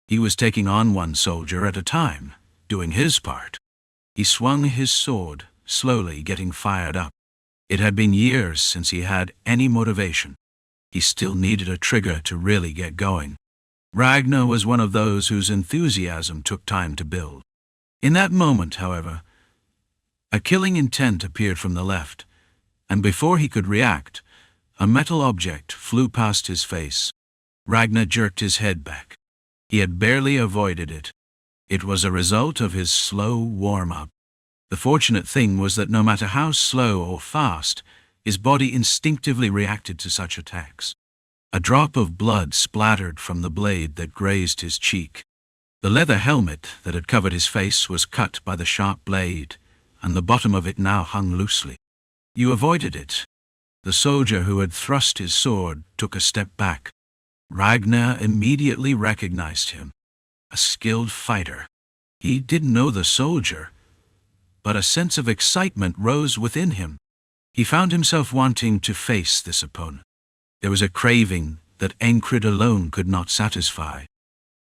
He was taking on one soldier at a time, doing his part. He swung his sword, slowly getting fired up. It had been years since he had any motivation. He still needed a trigger to really get going. Ragnar was one of those whose enthusiasm took time to build. In that moment, however, a killing intent appeared from the left, and before he could react, a metal object flew past his face. Ragnar jerked his head back. He had barely avoided it. It was a result of his slow warm-up. The fortunate thing was that no matter how slow or fast, his body instinctively reacted to such attacks. A drop of blood splattered from the blade that grazed his cheek. The leather helmet that had covered his face was cut by the sharp blade, and the bottom of it now hung loosely. "You avoided it." The soldier who had thrust his sword took a step back. Ragnar immediately recognized him. A skilled fighter. He didn't know the soldier, but a sense of excitement rose within him. He found himself wanting to face this opponent. There was a craving that Encrid alone could not satisfy.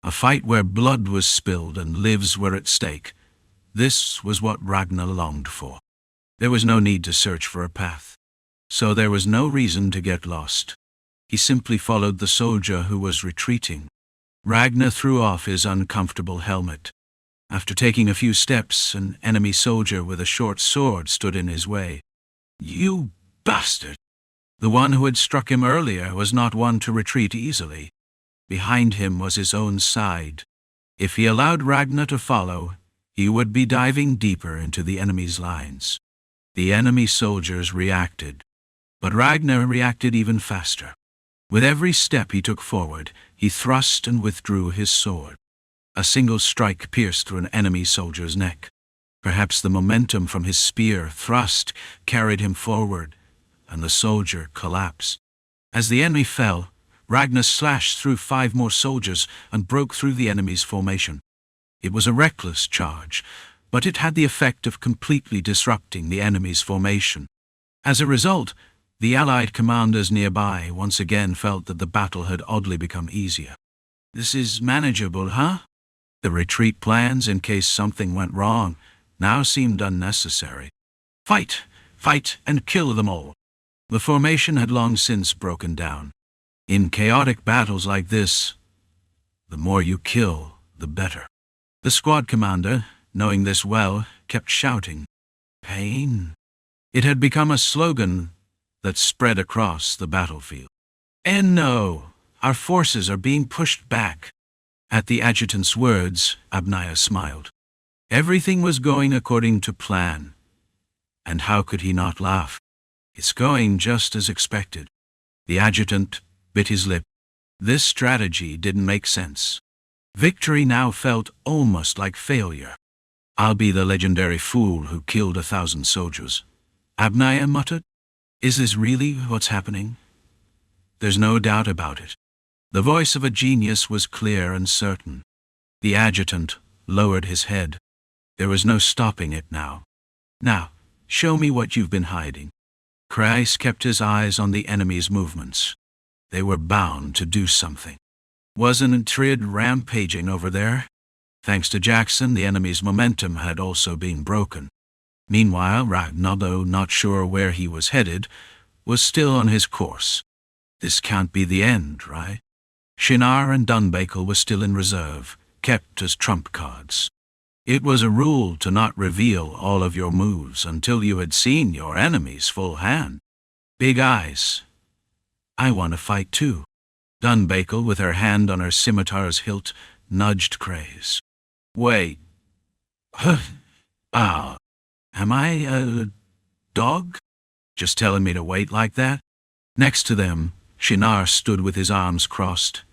A fight where blood was spilled and lives were at stake. This was what Ragnar longed for. There was no need to search for a path. So there was no reason to get lost. He simply followed the soldier who was retreating. Ragnar threw off his uncomfortable helmet. After taking a few steps, an enemy soldier with a short sword stood in his way. "You bastard!" The one who had struck him earlier was not one to retreat easily. Behind him was his own side. If he allowed Ragnar to follow, he would be diving deeper into the enemy's lines. The enemy soldiers reacted, but Ragnar reacted even faster. With every step he took forward, he thrust and withdrew his sword. A single strike pierced through an enemy soldier's neck. Perhaps the momentum from his spear thrust carried him forward, and the soldier collapsed. As the enemy fell, Ragnar slashed through 5 more soldiers and broke through the enemy's formation. It was a reckless charge, but it had the effect of completely disrupting the enemy's formation. As a result, the Allied commanders nearby once again felt that the battle had oddly become easier. "This is manageable, huh?" The retreat plans in case something went wrong now seemed unnecessary. Fight! Fight and kill them all! The formation had long since broken down. In chaotic battles like this, the more you kill, the better. The squad commander, knowing this well, kept shouting, "Pain." It had become a slogan that spread across the battlefield. "And no, our forces are being pushed back." At the adjutant's words, Abners smiled. Everything was going according to plan. And how could he not laugh? "It's going just as expected." The adjutant bit his lip. This strategy didn't make sense. Victory now felt almost like failure. "I'll be the legendary fool who killed 1,000 soldiers," Abners muttered. "Is this really what's happening?" "There's no doubt about it." The voice of a genius was clear and certain. The adjutant lowered his head. There was no stopping it now. "Now, show me what you've been hiding." Kreis kept his eyes on the enemy's movements. They were bound to do something. Wasn't Encrid rampaging over there? Thanks to Jaxon, the enemy's momentum had also been broken. Meanwhile, Ragnar, though not sure where he was headed, was still on his course. This can't be the end, right? Shinar and Dunbakel were still in reserve, kept as trump cards. It was a rule to not reveal all of your moves until you had seen your enemy's full hand. Big eyes. "I want to fight too." Dunbakel, with her hand on her scimitar's hilt, nudged Kreis. "Wait. Am I a dog? Just telling me to wait like that?" Next to them, Shinar stood with his arms crossed,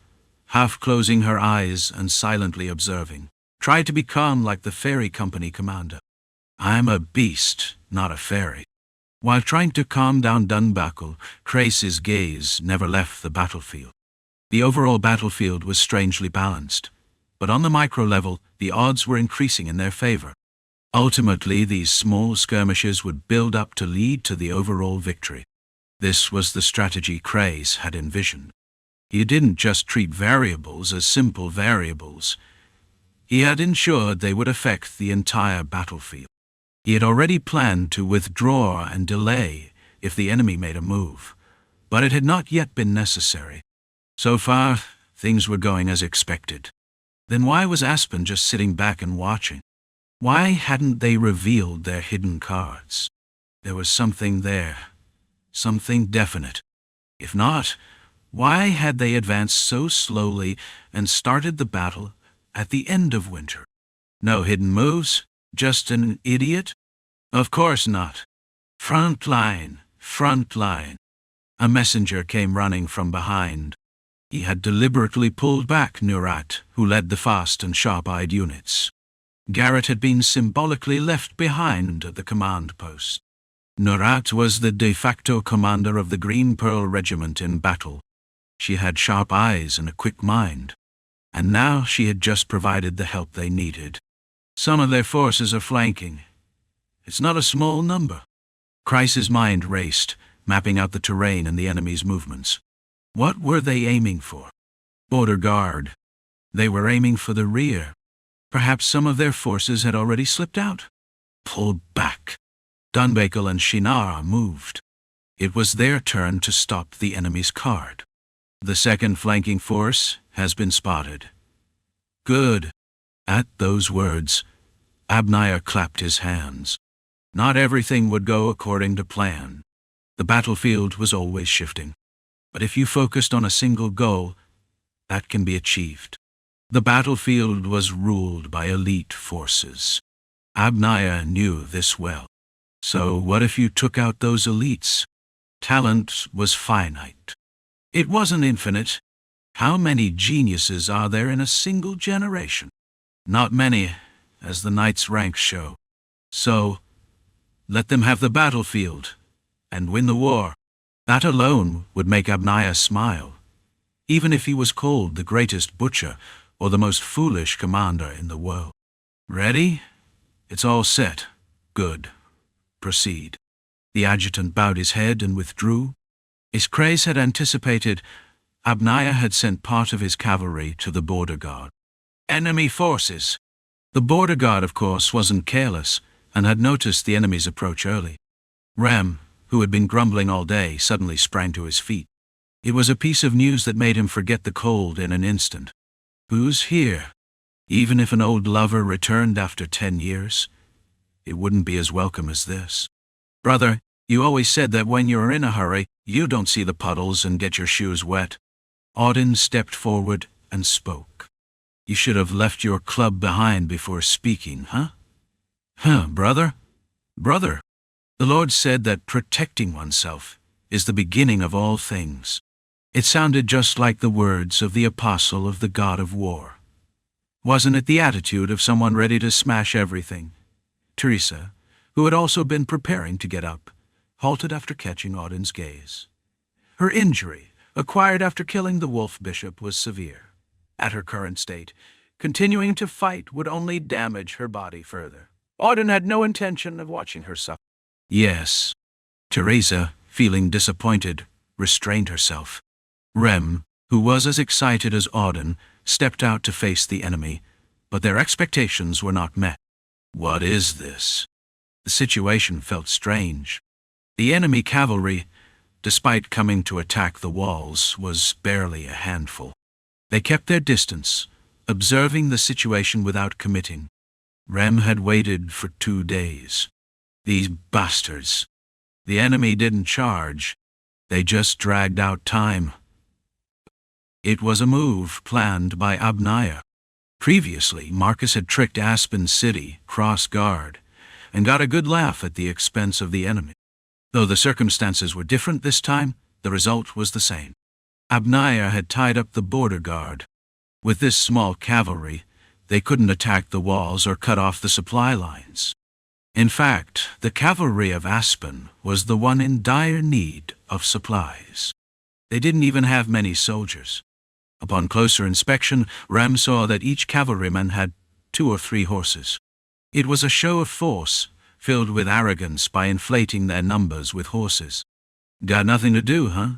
half closing her eyes and silently observing. Tried to be calm like the ferry company commander. "I'm a beast, not a fairy." While trying to calm down Dunbakel, Kreis's gaze never left the battlefield. The overall battlefield was strangely balanced, but on the micro level, the odds were increasing in their favor. Ultimately, these small skirmishes would build up to lead to the overall victory. This was the strategy Kreis had envisioned. He didn't just treat variables as simple variables. He had ensured they would affect the entire battlefield. He had already planned to withdraw and delay if the enemy made a move, but it had not yet been necessary. So far, things were going as expected. Then why was Aspen just sitting back and watching? Why hadn't they revealed their hidden cards? There was something there, something definite. If not, why had they advanced so slowly and started the battle at the end of winter? No hidden moves? Just an idiot? Of course not. Front line, front line. A messenger came running from behind. He had deliberately pulled back Nurat, who led the fast and sharp-eyed units. Garrett had been symbolically left behind at the command post. Nurat was the de facto commander of the Green Pearl Regiment in battle. She had sharp eyes and a quick mind, and now she had just provided the help they needed. Some of their forces are flanking. It's not a small number. Kreis's mind raced, mapping out the terrain and the enemy's movements. What were they aiming for? Border guard. They were aiming for the rear. Perhaps some of their forces had already slipped out. Pulled back. Dunbakel and Shinar moved. It was their turn to stop the enemy's card. The second flanking force has been spotted. Good. At those words, Abners clapped his hands. Not everything would go according to plan. The battlefield was always shifting. But if you focused on a single goal, that can be achieved. The battlefield was ruled by elite forces. Abners knew this well. So what if you took out those elites? Talent was finite. It wasn't infinite. How many geniuses are there in a single generation? Not many, as the Knights' ranks show. So, let them have the battlefield, and win the war. That alone would make Abners smile. even if he was called the greatest butcher or the most foolish commander in the world. Ready? It's all set. Good. Proceed. The adjutant bowed his head and withdrew. As Craze had anticipated, Abners had sent part of his cavalry to the border guard. Enemy forces. The border guard, of course, wasn't careless and had noticed the enemy's approach early. Rem, who had been grumbling all day, suddenly sprang to his feet. It was a piece of news that made him forget the cold in an instant. Who's here? Even if an old lover returned after 10 years, it wouldn't be as welcome as this. Brother, you always said that when you're in a hurry, you don't see the puddles and get your shoes wet. Audin stepped forward and spoke. You should have left your club behind before speaking, huh? Brother? Brother, the Lord said that protecting oneself is the beginning of all things. It sounded just like the words of the apostle of the God of War. Wasn't it the attitude of someone ready to smash everything? Teresa, who had also been preparing to get up, halted after catching Audin's gaze. Her injury, acquired after killing the wolf bishop, was severe. At her current state, continuing to fight would only damage her body further. Audin had no intention of watching her suffer. Yes. Teresa, feeling disappointed, restrained herself. Rem, who was as excited as Audin, stepped out to face the enemy, but their expectations were not met. What is this? The situation felt strange. The enemy cavalry, despite coming to attack the walls, was barely a handful. They kept their distance, observing the situation without committing. Rem had waited for 2 days. These bastards. The enemy didn't charge. They just dragged out time. It was a move planned by Abners. Previously, Marcus had tricked Aspen City, cross-guard, and got a good laugh at the expense of the enemy. Though the circumstances were different this time, the result was the same. Abners had tied up the border guard. With this small cavalry, they couldn't attack the walls or cut off the supply lines. In fact, the cavalry of Aspen was the one in dire need of supplies. They didn't even have many soldiers. Upon closer inspection, Rem saw that each cavalryman had 2 or 3 horses. It was a show of force, filled with arrogance by inflating their numbers with horses. Got nothing to do, huh?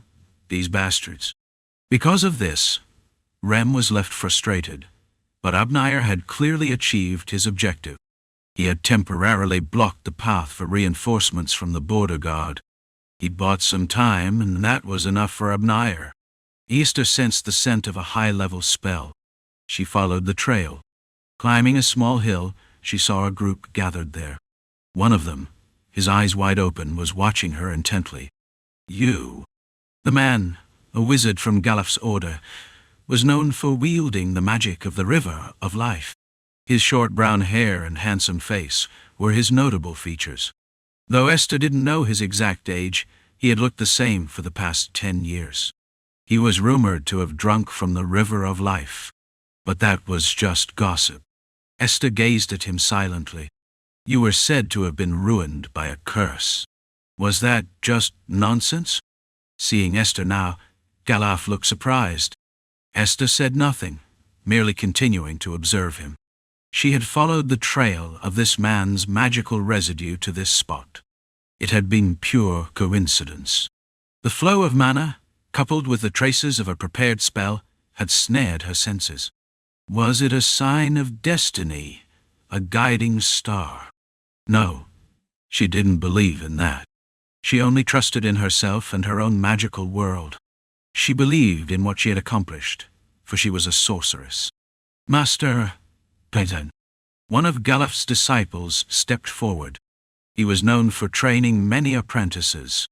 These bastards. Because of this, Rem was left frustrated, but Abners had clearly achieved his objective. He had temporarily blocked the path for reinforcements from the border guard. He bought some time, and that was enough for Abners. Esther sensed the scent of a high-level spell. She followed the trail. Climbing a small hill, she saw a group gathered there. One of them, his eyes wide open, was watching her intently. You. The man, a wizard from Galaf's order, was known for wielding the magic of the river of life. His short brown hair and handsome face were his notable features. Though Esther didn't know his exact age, he had looked the same for the past 10 years. He was rumored to have drunk from the river of life, but that was just gossip. Esther gazed at him silently. You were said to have been ruined by a curse. Was that just nonsense? Seeing Esther now, Galaf looked surprised. Esther said nothing, merely continuing to observe him. She had followed the trail of this man's magical residue to this spot. It had been pure coincidence. The flow of mana, coupled with the traces of a prepared spell, had snared her senses. Was it a sign of destiny, a guiding star? No, she didn't believe in that. She only trusted in herself and her own magical world. She believed in what she had accomplished, for she was a sorceress. Master Payton, one of Galaf's disciples, stepped forward. He was known for training many apprentices.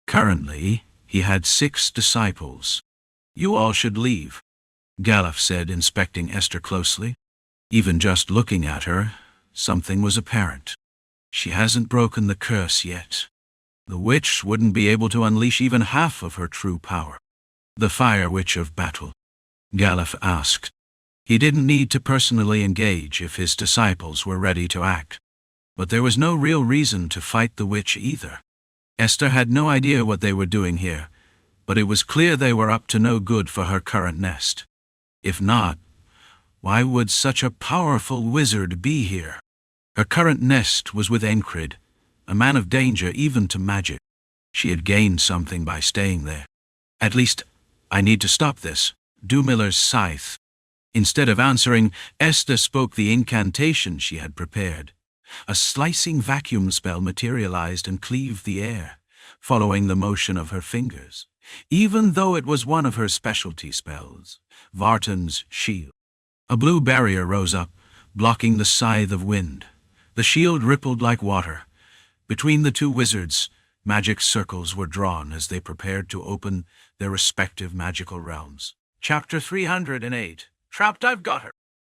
Currently, he had 6 disciples. You all should leave, Galaf said, inspecting Esther closely. Even just looking at her, something was apparent. She hasn't broken the curse yet. The witch wouldn't be able to unleash even half of her true power. The Fire Witch of Battle, Galaf asked. He didn't need to personally engage if his disciples were ready to act. But there was no real reason to fight the witch either. Esther had no idea what they were doing here, but it was clear they were up to no good for her current nest. If not, why would such a powerful wizard be here? Her current nest was with Encrid, a man of danger even to magic. She had gained something by staying there. At least, I need to stop this. Dumiller's scythe. Instead of answering, Esther spoke the incantation she had prepared. A slicing vacuum spell materialized and cleaved the air, following the motion of her fingers, even though it was one of her specialty spells, Vartan's shield. A blue barrier rose up, blocking the scythe of wind. The shield rippled like water. Between the two wizards, magic circles were drawn as they prepared to open their respective magical realms. Chapter 308. Trapped, I've got her.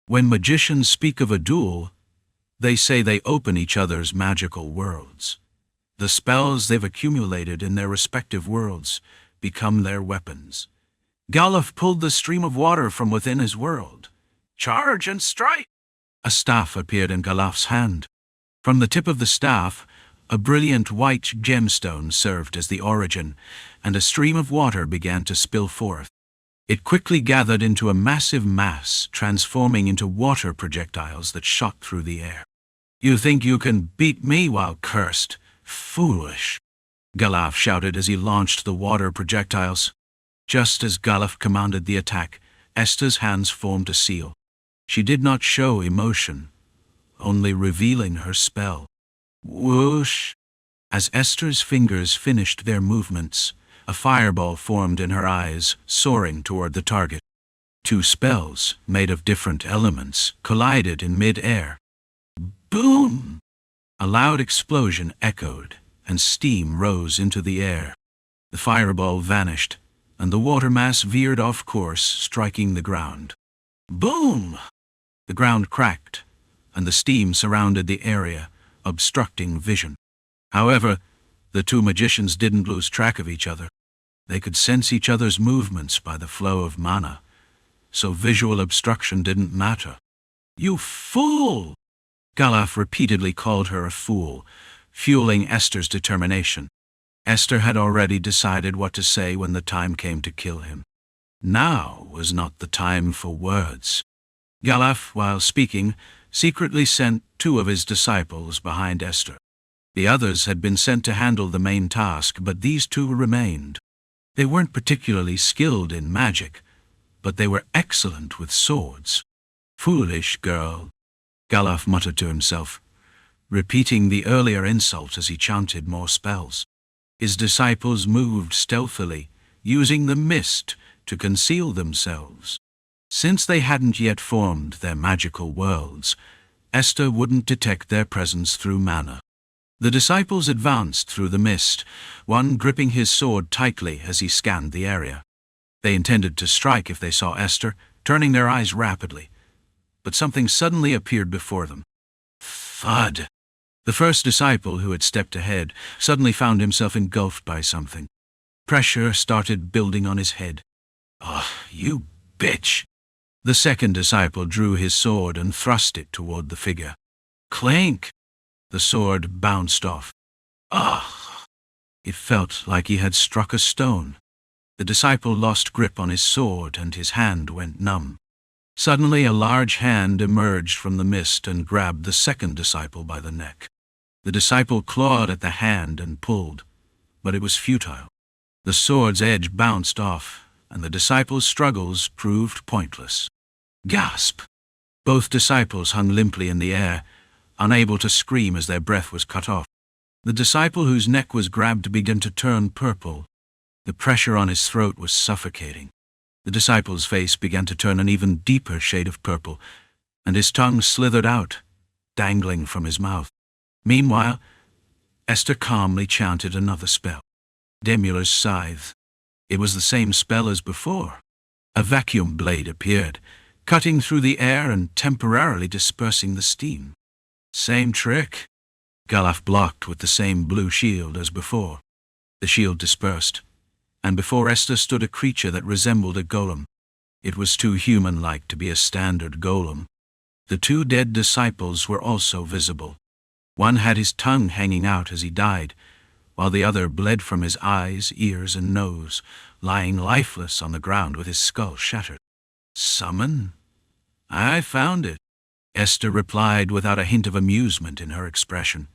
When magicians speak of a duel, they say they open each other's magical worlds. The spells they've accumulated in their respective worlds become their weapons. Galuf pulled the stream of water from within his world. Charge and strike! A staff appeared in Galuf's hand. From the tip of the staff, a brilliant white gemstone served as the origin, and a stream of water began to spill forth. It quickly gathered into a massive mass, transforming into water projectiles that shot through the air. You think you can beat me while cursed? Foolish! Galuf shouted as he launched the water projectiles. Just as Galuf commanded the attack, Esther's hands formed a seal. She did not show emotion, only revealing her spell. Whoosh! As Esther's fingers finished their movements, a fireball formed in her eyes, soaring toward the target. Two spells, made of different elements, collided in mid-air. Boom! A loud explosion echoed, and steam rose into the air. The fireball vanished, and the water mass veered off course, striking the ground. Boom! The ground cracked, and the steam surrounded the area, obstructing vision. However, the two magicians didn't lose track of each other. They could sense each other's movements by the flow of mana, so visual obstruction didn't matter. You fool! Galuf repeatedly called her a fool, fueling Esther's determination. Esther had already decided what to say when the time came to kill him. Now was not the time for words. Galuf, while speaking, secretly sent two of his disciples behind Esther. The others had been sent to handle the main task, but these two remained. They weren't particularly skilled in magic, but they were excellent with swords. Foolish girl, Galuf muttered to himself, repeating the earlier insult as he chanted more spells. His disciples moved stealthily, using the mist to conceal themselves. Since they hadn't yet formed their magical worlds, Esther wouldn't detect their presence through mana. The disciples advanced through the mist, one gripping his sword tightly as he scanned the area. They intended to strike if they saw Esther, turning their eyes rapidly. But something suddenly appeared before them. Thud! The first disciple, who had stepped ahead, suddenly found himself engulfed by something. Pressure started building on his head. Oh, you bitch! The second disciple drew his sword and thrust it toward the figure. Clink! The sword bounced off. Ah! It felt like he had struck a stone. The disciple lost grip on his sword and his hand went numb. Suddenly a large hand emerged from the mist and grabbed the second disciple by the neck. The disciple clawed at the hand and pulled, but it was futile. The sword's edge bounced off, and the disciple's struggles proved pointless. Gasp! Both disciples hung limply in the air, unable to scream as their breath was cut off. The disciple whose neck was grabbed began to turn purple. The pressure on his throat was suffocating. The disciple's face began to turn an even deeper shade of purple, and his tongue slithered out, dangling from his mouth. Meanwhile, Esther calmly chanted another spell. Demuller's scythe. It was the same spell as before. A vacuum blade appeared, cutting through the air and temporarily dispersing the steam. Same trick. Galuf blocked with the same blue shield as before. The shield dispersed, and before Esther stood a creature that resembled a golem. It was too human-like to be a standard golem. The two dead disciples were also visible. One had his tongue hanging out as he died, while the other bled from his eyes, ears, and nose, lying lifeless on the ground with his skull shattered. "Summon? I found it," Esther replied without a hint of amusement in her expression.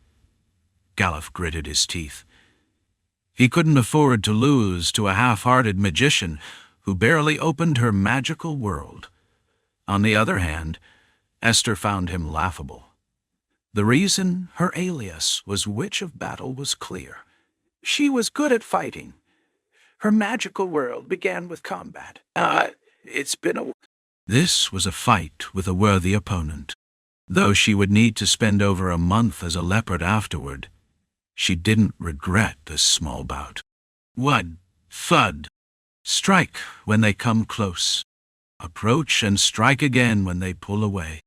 Galuf gritted his teeth. He couldn't afford to lose to a half-hearted magician who barely opened her magical world. On the other hand, Esther found him laughable. The reason her alias was Witch of Battle was clear. She was good at fighting. Her magical world began with combat. This was a fight with a worthy opponent. Though she would need to spend over a month as a leopard afterward, she didn't regret this small bout. Wud, thud. Strike when they come close. Approach and strike again when they pull away.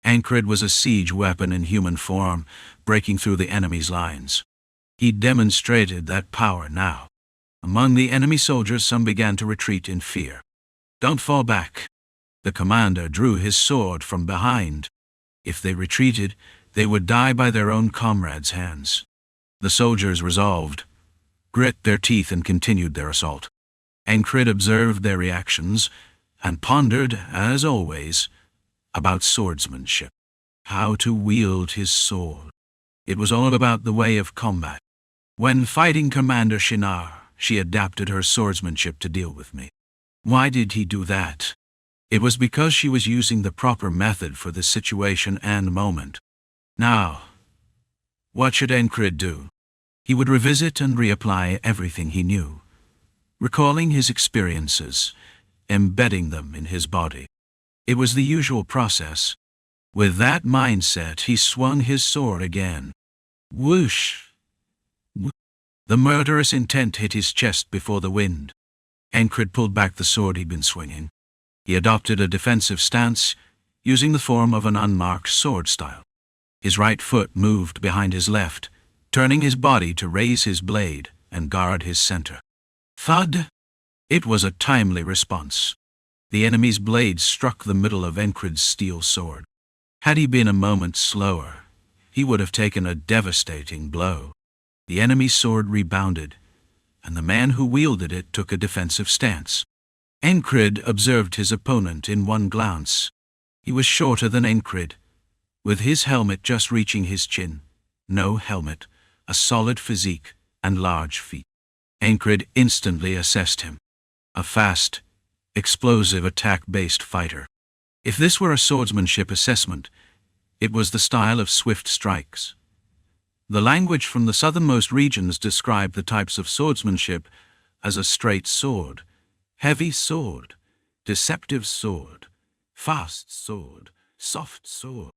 Encrid was a siege weapon in human form, breaking through the enemy's lines. He demonstrated that power now. Among the enemy soldiers, some began to retreat in fear. "Don't fall back." The commander drew his sword from behind. If they retreated, they would die by their own comrades' hands. The soldiers resolved, grit their teeth, and continued their assault. Encrid observed their reactions and pondered, as always, about swordsmanship, how to wield his sword. It was all about the way of combat. When fighting Commander Shinar, she adapted her swordsmanship to deal with me. Why did he do that? It was because she was using the proper method for the situation and moment. Now, what should Encrid do? He would revisit and reapply everything he knew, recalling his experiences, embedding them in his body. It was the usual process. With that mindset, he swung his sword again. Whoosh! The murderous intent hit his chest before the wind. Encrid pulled back the sword he'd been swinging. He adopted a defensive stance, using the form of an unmarked sword style. His right foot moved behind his left, turning his body to raise his blade and guard his center. Thud! It was a timely response. The enemy's blade struck the middle of Encrid's steel sword. Had he been a moment slower, he would have taken a devastating blow. The enemy's sword rebounded, and the man who wielded it took a defensive stance. Encrid observed his opponent in one glance. He was shorter than Encrid, with his helmet just reaching his chin. No helmet, a solid physique, and large feet. Encrid instantly assessed him. A fast, explosive attack-based fighter. If this were a swordsmanship assessment, it was the style of swift strikes. The language from the southernmost regions described the types of swordsmanship as a straight sword, heavy sword, deceptive sword, fast sword, soft sword.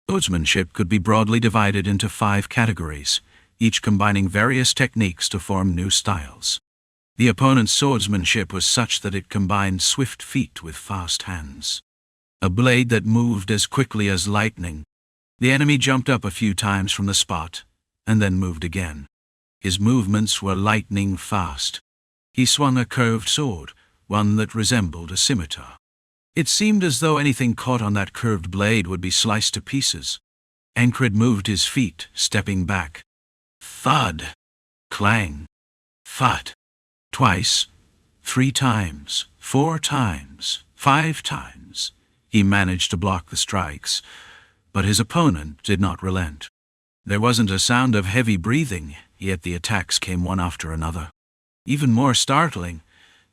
Swordsmanship could be broadly divided into 5 categories, each combining various techniques to form new styles. The opponent's swordsmanship was such that it combined swift feet with fast hands. A blade that moved as quickly as lightning. The enemy jumped up a few times from the spot, and then moved again. His movements were lightning fast. He swung a curved sword, one that resembled a scimitar. It seemed as though anything caught on that curved blade would be sliced to pieces. Encrid moved his feet, stepping back. Thud! Clang! Thud! Twice, 3 times, 4 times, 5 times. He managed to block the strikes, but his opponent did not relent. There wasn't a sound of heavy breathing, yet the attacks came one after another. Even more startling,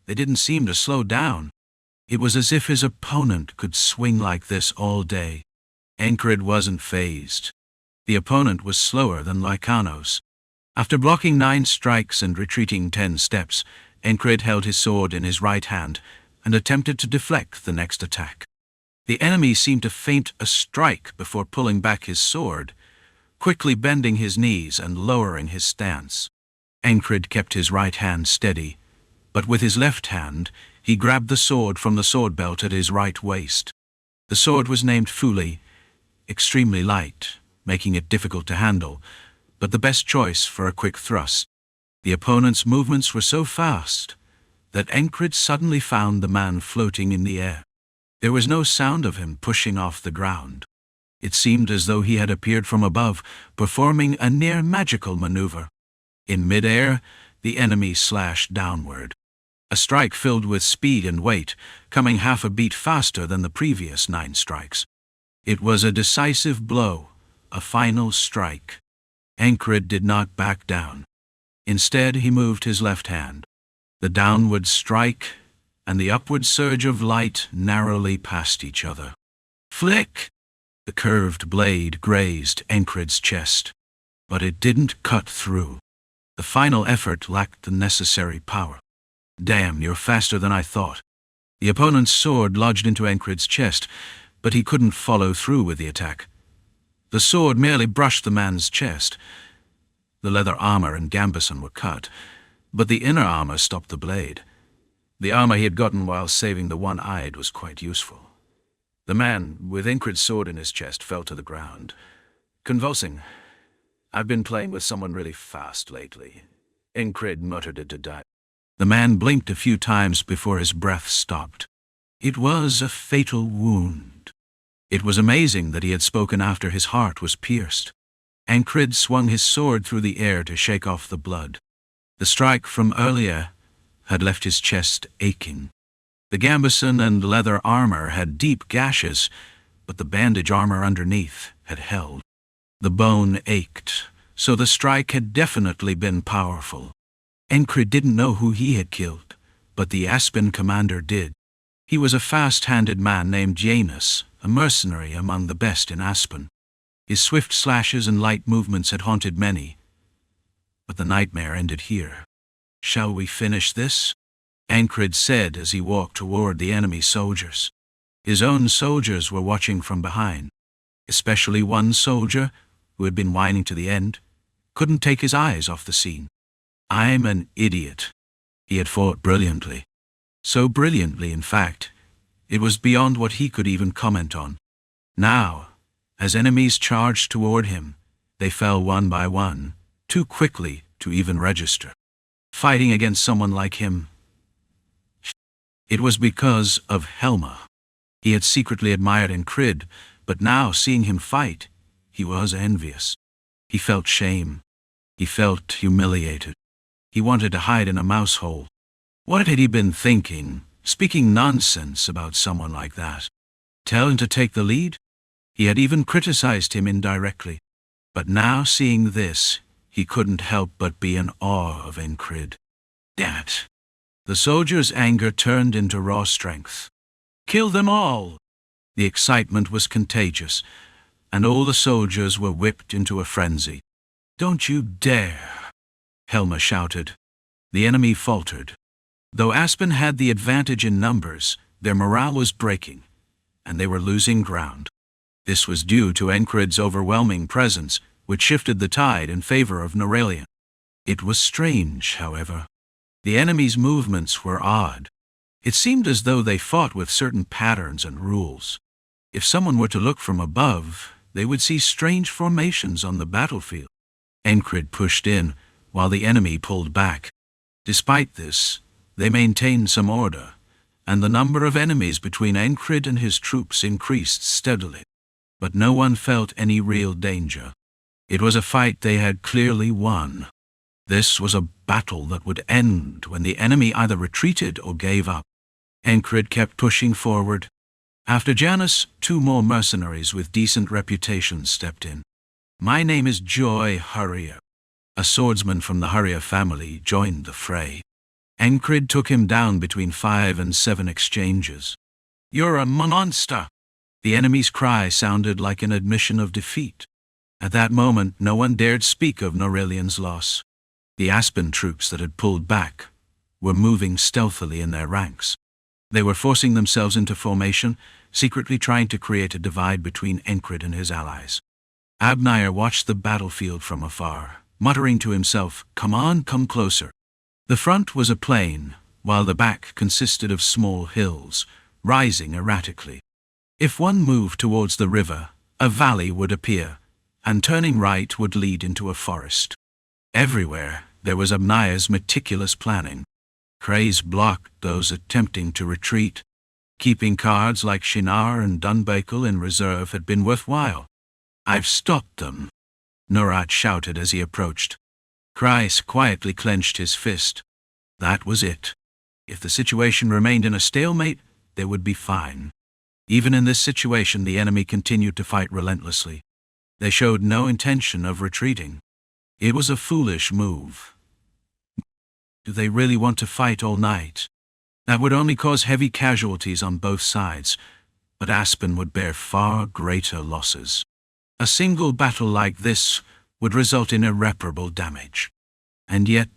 they didn't seem to slow down. It was as if his opponent could swing like this all day. Encrid wasn't fazed. The opponent was slower than Lycanos. After blocking 9 strikes and retreating 10 steps, Encrid held his sword in his right hand and attempted to deflect the next attack. The enemy seemed to feint a strike before pulling back his sword, quickly bending his knees and lowering his stance. Encrid kept his right hand steady, but with his left hand he grabbed the sword from the sword belt at his right waist. The sword was named Fuli, extremely light, making it difficult to handle, but the best choice for a quick thrust. The opponent's movements were so fast that Encrid suddenly found the man floating in the air. There was no sound of him pushing off the ground. It seemed as though he had appeared from above, performing a near-magical maneuver. In midair, the enemy slashed downward. A strike filled with speed and weight, coming half a beat faster than the previous 9 strikes. It was a decisive blow, a final strike. Encrid did not back down. Instead, he moved his left hand. The downward strike and the upward surge of light narrowly passed each other. Flick! The curved blade grazed Encrid's chest, but it didn't cut through. The final effort lacked the necessary power. Damn, you're faster than I thought. The opponent's sword lodged into Encrid's chest, but he couldn't follow through with the attack. The sword merely brushed the man's chest. The leather armor and gambeson were cut, but the inner armor stopped the blade. The armor he had gotten while saving the one-eyed was quite useful. The man, with Encrid's sword in his chest, fell to the ground, convulsing. "I've been playing with someone really fast lately," Encrid muttered into die. The man blinked a few times before his breath stopped. It was a fatal wound. It was amazing that he had spoken after his heart was pierced. Encrid swung his sword through the air to shake off the blood. The strike from earlier had left his chest aching. The gambeson and leather armor had deep gashes, but the bandage armor underneath had held. The bone ached, so the strike had definitely been powerful. Encrid didn't know who he had killed, but the Aspen commander did. He was a fast-handed man named Janus, a mercenary among the best in Aspen. His swift slashes and light movements had haunted many, but the nightmare ended here. "Shall we finish this?" Encrid said as he walked toward the enemy soldiers. His own soldiers were watching from behind, especially one soldier, who had been whining to the end, couldn't take his eyes off the scene. "I'm an idiot." He had fought brilliantly. So brilliantly, in fact, it was beyond what he could even comment on. Now, as enemies charged toward him, they fell one by one, too quickly to even register. Fighting against someone like him. It was because of Helma. He had secretly admired Encrid, but now, seeing him fight, he was envious. He felt shame. He felt humiliated. He wanted to hide in a mouse hole. What had he been thinking, speaking nonsense about someone like that? Tell him to take the lead? He had even criticized him indirectly. But now, seeing this, he couldn't help but be in awe of Encrid. Damn it! The soldier's anger turned into raw strength. "Kill them all!" The excitement was contagious, and all the soldiers were whipped into a frenzy. "Don't you dare!" Helma shouted. The enemy faltered. Though Aspen had the advantage in numbers, their morale was breaking, and they were losing ground. This was due to Encrid's overwhelming presence, which shifted the tide in favor of Norelian. It was strange, however. The enemy's movements were odd. It seemed as though they fought with certain patterns and rules. If someone were to look from above, they would see strange formations on the battlefield. Encrid pushed in, while the enemy pulled back. Despite this, they maintained some order, and the number of enemies between Encrid and his troops increased steadily. But no one felt any real danger. It was a fight they had clearly won. This was a battle that would end when the enemy either retreated or gave up. Encrid kept pushing forward. After Janus, 2 more mercenaries with decent reputations stepped in. "My name is Joy Hurrier." A swordsman from the Hurrier family joined the fray. Encrid took him down between 5 and 7 exchanges. "You're a monster!" The enemy's cry sounded like an admission of defeat. At that moment, no one dared speak of Norelian's loss. The Aspen troops that had pulled back were moving stealthily in their ranks. They were forcing themselves into formation, secretly trying to create a divide between Encrid and his allies. Abners watched the battlefield from afar, muttering to himself, "Come on, come closer." The front was a plain, while the back consisted of small hills, rising erratically. If one moved towards the river, a valley would appear, and turning right would lead into a forest. Everywhere, there was Abners' meticulous planning. Craze blocked those attempting to retreat. Keeping cards like Shinar and Dunbakel in reserve had been worthwhile. "I've stopped them," Norat shouted as he approached. Kreis quietly clenched his fist. That was it. If the situation remained in a stalemate, they would be fine. Even in this situation, the enemy continued to fight relentlessly. They showed no intention of retreating. It was a foolish move. Do they really want to fight all night? That would only cause heavy casualties on both sides, but Aspen would bear far greater losses. A single battle like this would result in irreparable damage. And yet,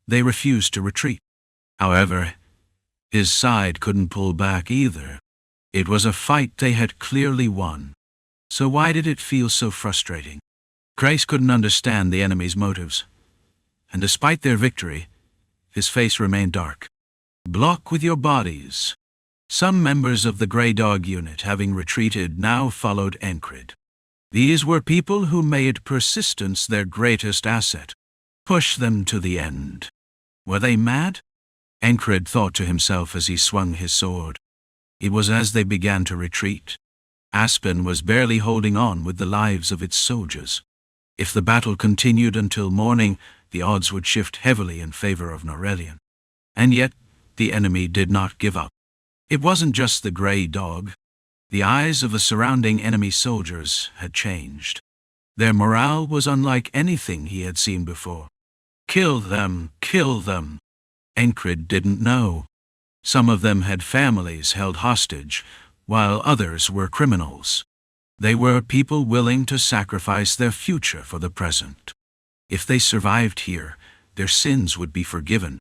they refused to retreat. However, his side couldn't pull back either. It was a fight they had clearly won. So why did it feel so frustrating? Kreis couldn't understand the enemy's motives. And despite their victory, his face remained dark. Block with your bodies. Some members of the Grey Dog unit, having retreated, now followed Encrid. These were people who made persistence their greatest asset. Push them to the end. Were they mad? Encrid thought to himself as he swung his sword. It was as they began to retreat. Aspen was barely holding on with the lives of its soldiers. If the battle continued until morning, the odds would shift heavily in favor of Norelian. And yet, the enemy did not give up. It wasn't just the Grey Dog. The eyes of the surrounding enemy soldiers had changed. Their morale was unlike anything he had seen before. Kill them, kill them. Encrid didn't know. Some of them had families held hostage, while others were criminals. They were people willing to sacrifice their future for the present. If they survived here, their sins would be forgiven.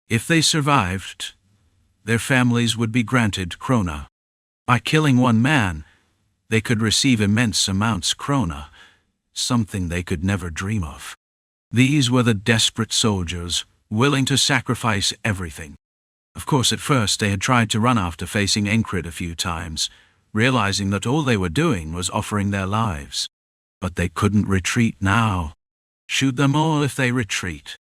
If they survived, their families would be granted krona. By killing one man, they could receive immense amounts krona, something they could never dream of. These were the desperate soldiers, willing to sacrifice everything. Of course, at first they had tried to run after facing Encrid a few times, realizing that all they were doing was offering their lives. But they couldn't retreat now. Shoot them all if they retreat.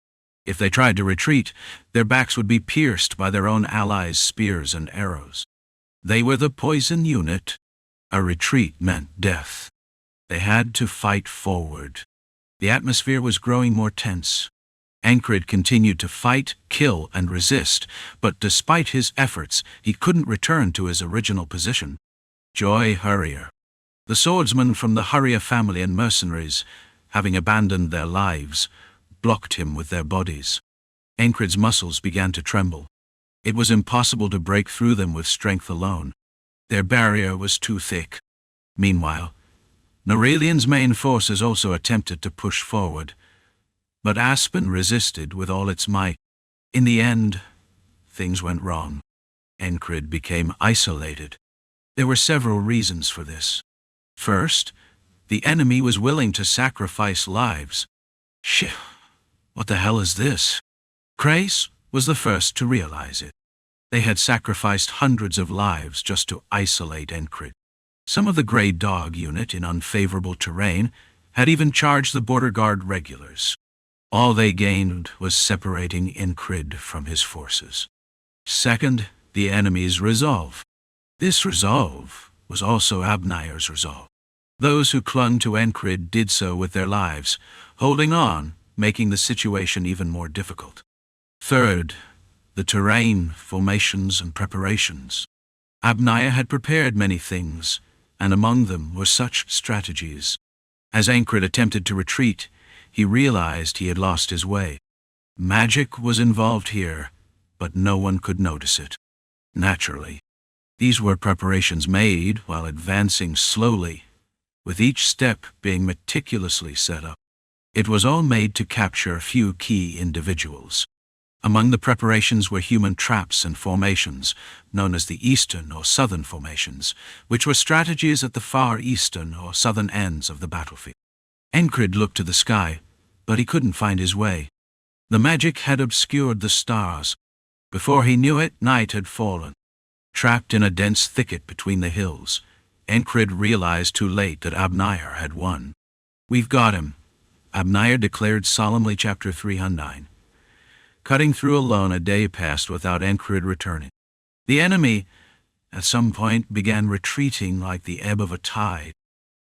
If they tried to retreat, their backs would be pierced by their own allies' spears and arrows. They were the poison unit. A retreat meant death. They had to fight forward. The atmosphere was growing more tense. Encrid continued to fight, kill, and resist, but despite his efforts, he couldn't return to his original position. Joy Hurrier. The swordsmen from the Hurrier family and mercenaries, having abandoned their lives, blocked him with their bodies. Encrid's muscles began to tremble. It was impossible to break through them with strength alone. Their barrier was too thick. Meanwhile, Norelian's main forces also attempted to push forward, but Aspen resisted with all its might. In the end, things went wrong. Encrid became isolated. There were several reasons for this. First, the enemy was willing to sacrifice lives. Shit, what the hell is this? Kreis was the first to realize it. They had sacrificed hundreds of lives just to isolate Encrid. Some of the Grey Dog unit in unfavorable terrain had even charged the border guard regulars. All they gained was separating Encrid from his forces. Second, the enemy's resolve. This resolve was also Abner's resolve. Those who clung to Encrid did so with their lives, holding on, making the situation even more difficult. Third, the terrain, formations, and preparations. Abner had prepared many things, and among them were such strategies. As Encrid attempted to retreat, he realized he had lost his way. Magic was involved here, but no one could notice it. Naturally, these were preparations made while advancing slowly, with each step being meticulously set up. It was all made to capture a few key individuals. Among the preparations were human traps and formations, known as the eastern or southern formations, which were strategies at the far eastern or southern ends of the battlefield. Encrid looked to the sky, but he couldn't find his way. The magic had obscured the stars. Before he knew it, night had fallen. Trapped in a dense thicket between the hills, Encrid realized too late that Abner had won. "We've got him," Abner declared solemnly, chapter 309. Cutting through alone, a day passed without Encrid returning. The enemy, at some point, began retreating like the ebb of a tide.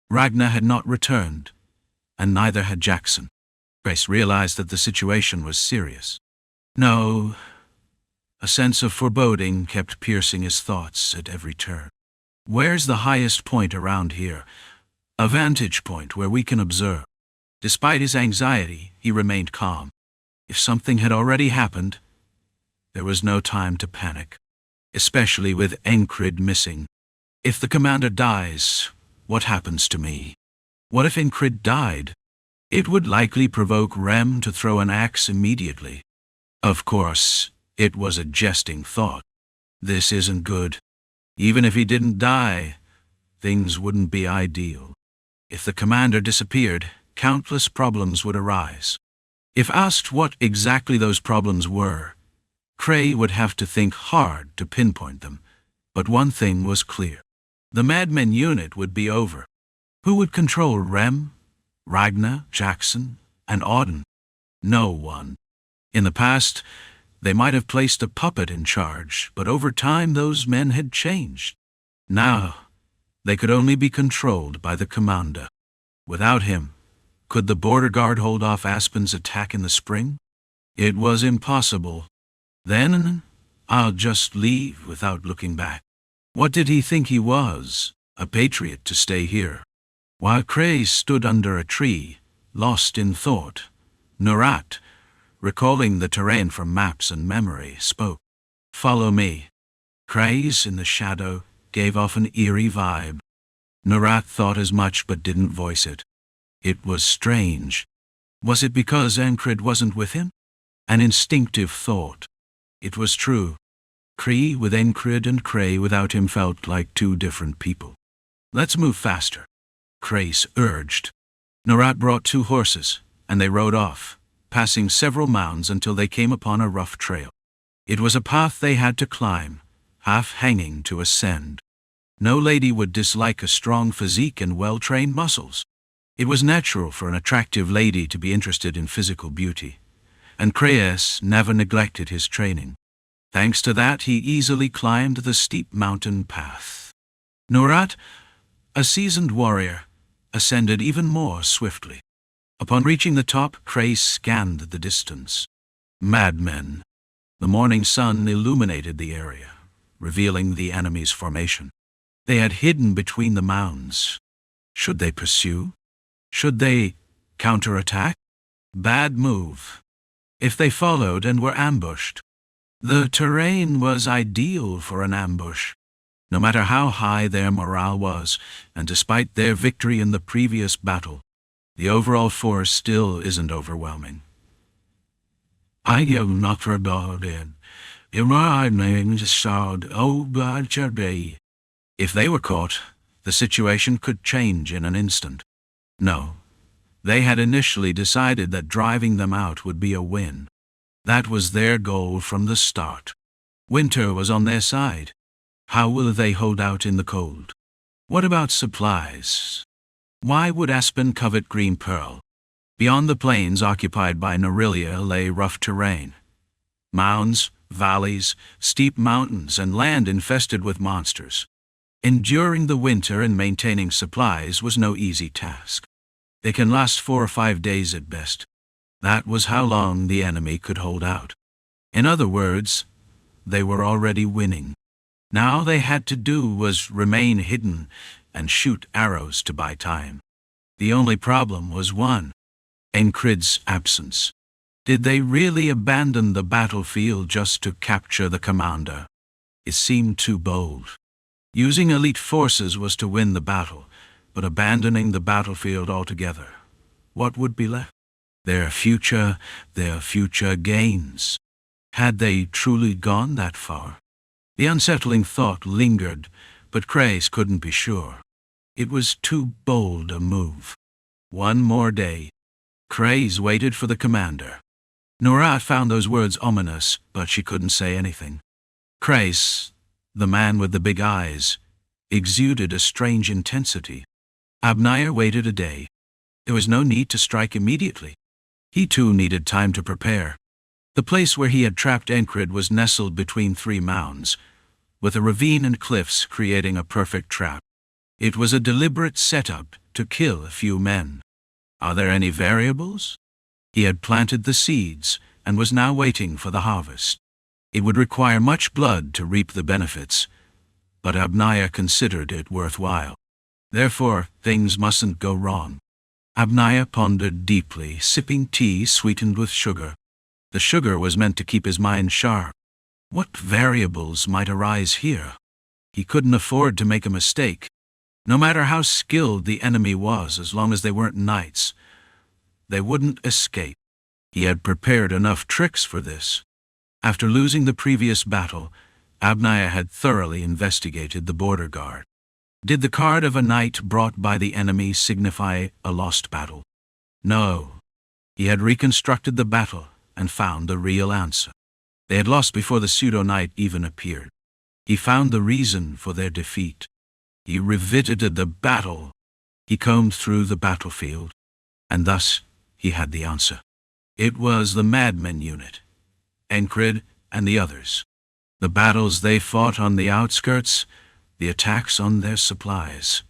Ragnar had not returned, and neither had Jaxon. Grace realized that the situation was serious. No, a sense of foreboding kept piercing his thoughts at every turn. Where's the highest point around here? A vantage point where we can observe. Despite his anxiety, he remained calm. If something had already happened, there was no time to panic, especially with Encrid missing. If the commander dies, what happens to me? What if Encrid died? It would likely provoke Rem to throw an axe immediately. Of course, it was a jesting thought. This isn't good. Even if he didn't die, things wouldn't be ideal. If the commander disappeared, countless problems would arise. If asked what exactly those problems were, Cray would have to think hard to pinpoint them. But one thing was clear. The Madmen unit would be over. Who would control Rem, Ragnar, Jaxon, and Audin? No one. In the past, they might have placed a puppet in charge, but over time those men had changed. Now, they could only be controlled by the commander. Without him, could the border guard hold off Aspen's attack in the spring? It was impossible. Then, I'll just leave without looking back. What did he think he was? A patriot to stay here? While Cray stood under a tree, lost in thought, Nurat, recalling the terrain from maps and memory, spoke. Follow me. Cray's in the shadow gave off an eerie vibe. Nurat thought as much but didn't voice it. It was strange. Was it because Encrid wasn't with him? An instinctive thought. It was true. Cree with Encrid and Cray without him felt like two different people. Let's move faster, Crace urged. Nurat brought 2 horses, and they rode off, passing several mounds until they came upon a rough trail. It was a path they had to climb, half hanging to ascend. No lady would dislike a strong physique and well-trained muscles. It was natural for an attractive lady to be interested in physical beauty, and Craes never neglected his training. Thanks to that, he easily climbed the steep mountain path. Nurat, a seasoned warrior, ascended even more swiftly. Upon reaching the top, Crace scanned the distance. Madmen. The morning sun illuminated the area, revealing the enemy's formation. They had hidden between the mounds. Should they pursue? Should they counterattack? Bad move. If they followed and were ambushed, the terrain was ideal for an ambush. No matter how high their morale was, and despite their victory in the previous battle, the overall force still isn't overwhelming. I have not forgotten. If they were caught, the situation could change in an instant. No, they had initially decided that driving them out would be a win. That was their goal from the start. Winter was on their side. How will they hold out in the cold? What about supplies? Why would Aspen covet Green Pearl? Beyond the plains occupied by Norilia lay rough terrain. Mounds, valleys, steep mountains, and land infested with monsters. Enduring the winter and maintaining supplies was no easy task. They can last 4 or 5 days at best. That was how long the enemy could hold out. In other words, they were already winning. Now they had to do was remain hidden and shoot arrows to buy time. The only problem was one: Encrid's absence. Did they really abandon the battlefield just to capture the commander? It seemed too bold. Using elite forces was to win the battle, but abandoning the battlefield altogether, what would be left? Their future gains. Had they truly gone that far? The unsettling thought lingered, but Crace couldn't be sure. It was too bold a move. One more day. Crace waited for the commander. Nurat found those words ominous, but she couldn't say anything. Crace, the man with the big eyes, exuded a strange intensity. Abners waited a day. There was no need to strike immediately. He too needed time to prepare. The place where he had trapped Encrid was nestled between 3 mounds, with a ravine and cliffs creating a perfect trap. It was a deliberate setup to kill a few men. Are there any variables? He had planted the seeds and was now waiting for the harvest. It would require much blood to reap the benefits, but Abnaya considered it worthwhile. Therefore, things mustn't go wrong. Abnaya pondered deeply, sipping tea sweetened with sugar. The sugar was meant to keep his mind sharp. What variables might arise here? He couldn't afford to make a mistake. No matter how skilled the enemy was, as long as they weren't knights, they wouldn't escape. He had prepared enough tricks for this. After losing the previous battle, Abnaya had thoroughly investigated the border guard. Did the card of a knight brought by the enemy signify a lost battle? No. He had reconstructed the battle and found the real answer. They had lost before the pseudo-knight even appeared. He found the reason for their defeat. He revisited the battle. He combed through the battlefield, and thus he had the answer. It was the madmen unit, Encrid and the others. The battles they fought on the outskirts, the attacks on their supplies.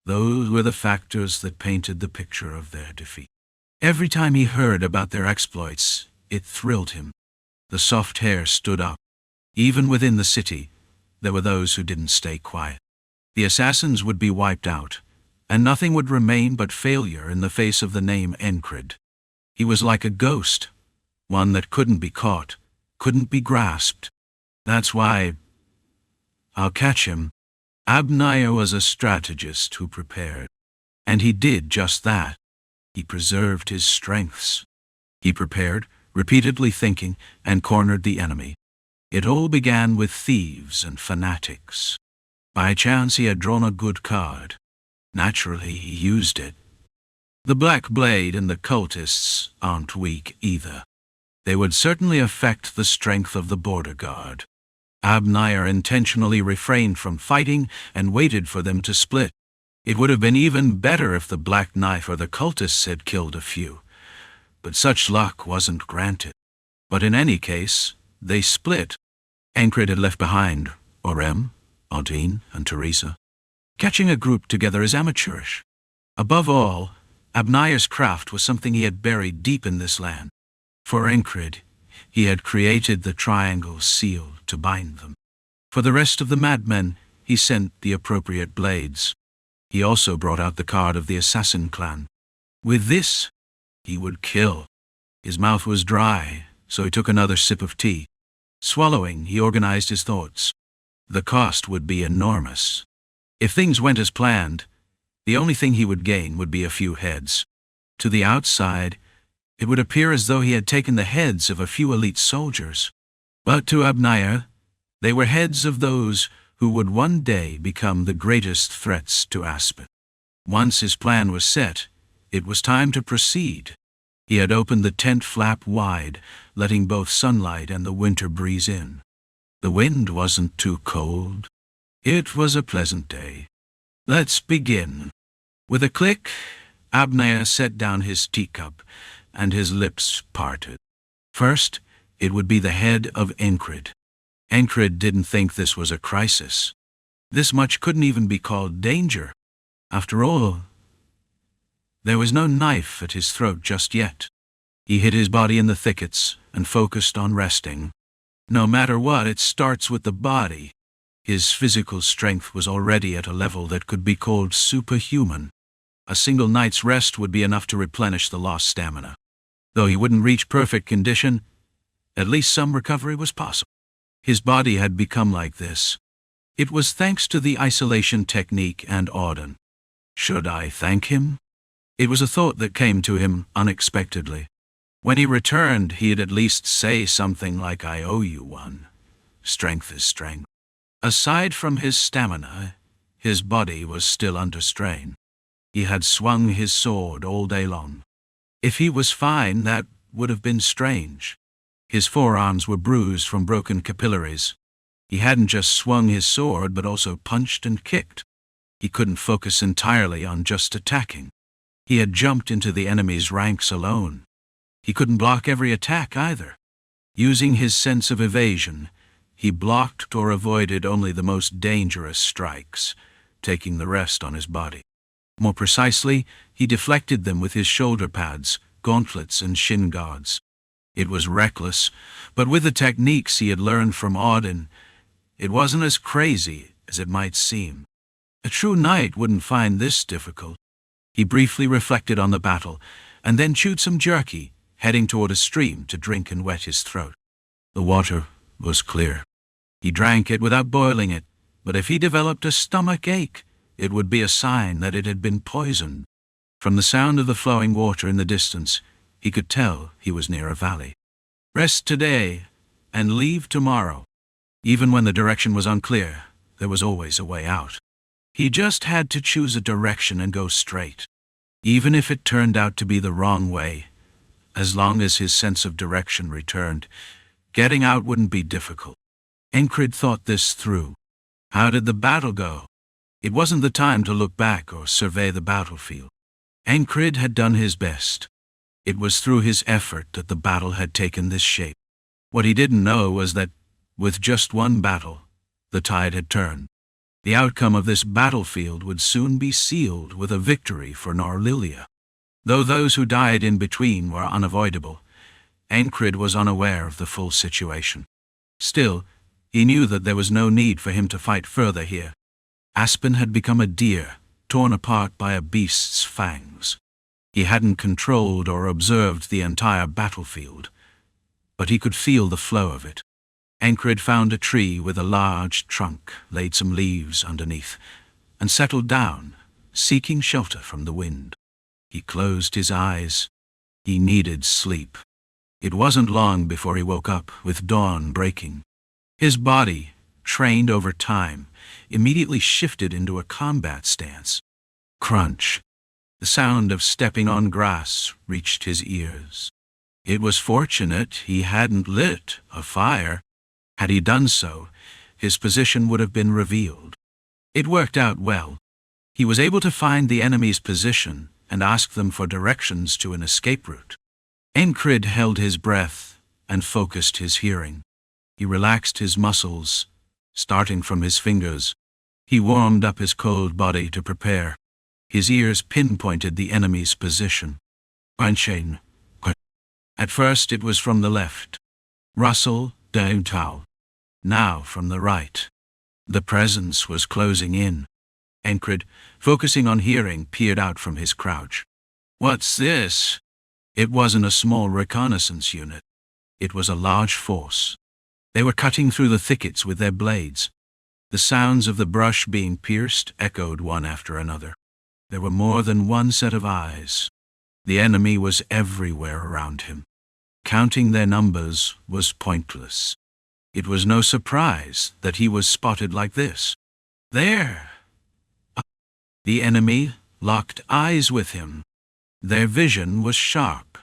Those were the factors that painted the picture of their defeat. Every time he heard about their exploits, it thrilled him. The soft hair stood up. Even within the city, there were those who didn't stay quiet. The assassins would be wiped out, and nothing would remain but failure in the face of the name Encrid. He was like a ghost, one that couldn't be caught, couldn't be grasped. That's why I'll catch him. Abnaya was a strategist who prepared, and he did just that. He preserved his strengths. He prepared, repeatedly thinking, and cornered the enemy. It all began with thieves and fanatics. By chance he had drawn a good card. Naturally, he used it. The Black Blade and the cultists aren't weak either. They would certainly affect the strength of the border guard. Abnaya intentionally refrained from fighting and waited for them to split. It would have been even better if the Black Knife or the cultists had killed a few, but such luck wasn't granted. But in any case, they split. Encrid had left behind Orem, Audin, and Teresa. Catching a group together is amateurish. Above all, Abnaya's craft was something he had buried deep in this land. For Encrid, he had created the triangle seal to bind them. For the rest of the madmen, he sent the appropriate blades. He also brought out the card of the assassin clan. With this, he would kill. His mouth was dry, so he took another sip of tea. Swallowing, he organized his thoughts. The cost would be enormous. If things went as planned, the only thing he would gain would be a few heads. To the outside, it would appear as though he had taken the heads of a few elite soldiers. But to Abnaya, they were heads of those who would one day become the greatest threats to Aspen. Once his plan was set, it was time to proceed. He had opened the tent flap wide, letting both sunlight and the winter breeze in. The wind wasn't too cold. It was a pleasant day. Let's begin. With a click, Abnaya set down his teacup, and his lips parted. First, it would be the head of Encrid. Encrid didn't think this was a crisis. This much couldn't even be called danger. After all, there was no knife at his throat just yet. He hid his body in the thickets and focused on resting. No matter what, it starts with the body. His physical strength was already at a level that could be called superhuman. A single night's rest would be enough to replenish the lost stamina. Though he wouldn't reach perfect condition, at least some recovery was possible. His body had become like this. It was thanks to the isolation technique and Audin. Should I thank him? It was a thought that came to him unexpectedly. When he returned, he'd at least say something like, "I owe you one." Strength is strength. Aside from his stamina, his body was still under strain. He had swung his sword all day long. If he was fine, that would have been strange. His forearms were bruised from broken capillaries. He hadn't just swung his sword, but also punched and kicked. He couldn't focus entirely on just attacking. He had jumped into the enemy's ranks alone. He couldn't block every attack either. Using his sense of evasion, he blocked or avoided only the most dangerous strikes, taking the rest on his body. More precisely, he deflected them with his shoulder pads, gauntlets and shin guards. It was reckless, but with the techniques he had learned from Audin, it wasn't as crazy as it might seem. A true knight wouldn't find this difficult. He briefly reflected on the battle, and then chewed some jerky, heading toward a stream to drink and wet his throat. The water was clear. He drank it without boiling it, but if he developed a stomach ache, it would be a sign that it had been poisoned. From the sound of the flowing water in the distance, he could tell he was near a valley. Rest today, and leave tomorrow. Even when the direction was unclear, there was always a way out. He just had to choose a direction and go straight. Even if it turned out to be the wrong way, as long as his sense of direction returned, getting out wouldn't be difficult. Encrid thought this through. How did the battle go? It wasn't the time to look back or survey the battlefield. Encrid had done his best. It was through his effort that the battle had taken this shape. What he didn't know was that, with just one battle, the tide had turned. The outcome of this battlefield would soon be sealed with a victory for Norlilia. Though those who died in between were unavoidable, Encrid was unaware of the full situation. Still, he knew that there was no need for him to fight further here. Aspen had become a deer, torn apart by a beast's fangs. He hadn't controlled or observed the entire battlefield, but he could feel the flow of it. Encrid found a tree with a large trunk, laid some leaves underneath, and settled down, seeking shelter from the wind. He closed his eyes. He needed sleep. It wasn't long before he woke up, with dawn breaking. His body, trained over time, immediately shifted into a combat stance. Crunch. The sound of stepping on grass reached his ears. It was fortunate he hadn't lit a fire. Had he done so, his position would have been revealed. It worked out well. He was able to find the enemy's position and ask them for directions to an escape route. Encrid held his breath and focused his hearing. He relaxed his muscles, starting from his fingers. He warmed up his cold body to prepare. His ears pinpointed the enemy's position. Unchain. At first it was from the left. Russell, downtown. Now from the right. The presence was closing in. Encrid, focusing on hearing, peered out from his crouch. What's this? It wasn't a small reconnaissance unit. It was a large force. They were cutting through the thickets with their blades. The sounds of the brush being pierced echoed one after another. There were more than one set of eyes. The enemy was everywhere around him. Counting their numbers was pointless. It was no surprise that he was spotted like this. There! The enemy locked eyes with him. Their vision was sharp.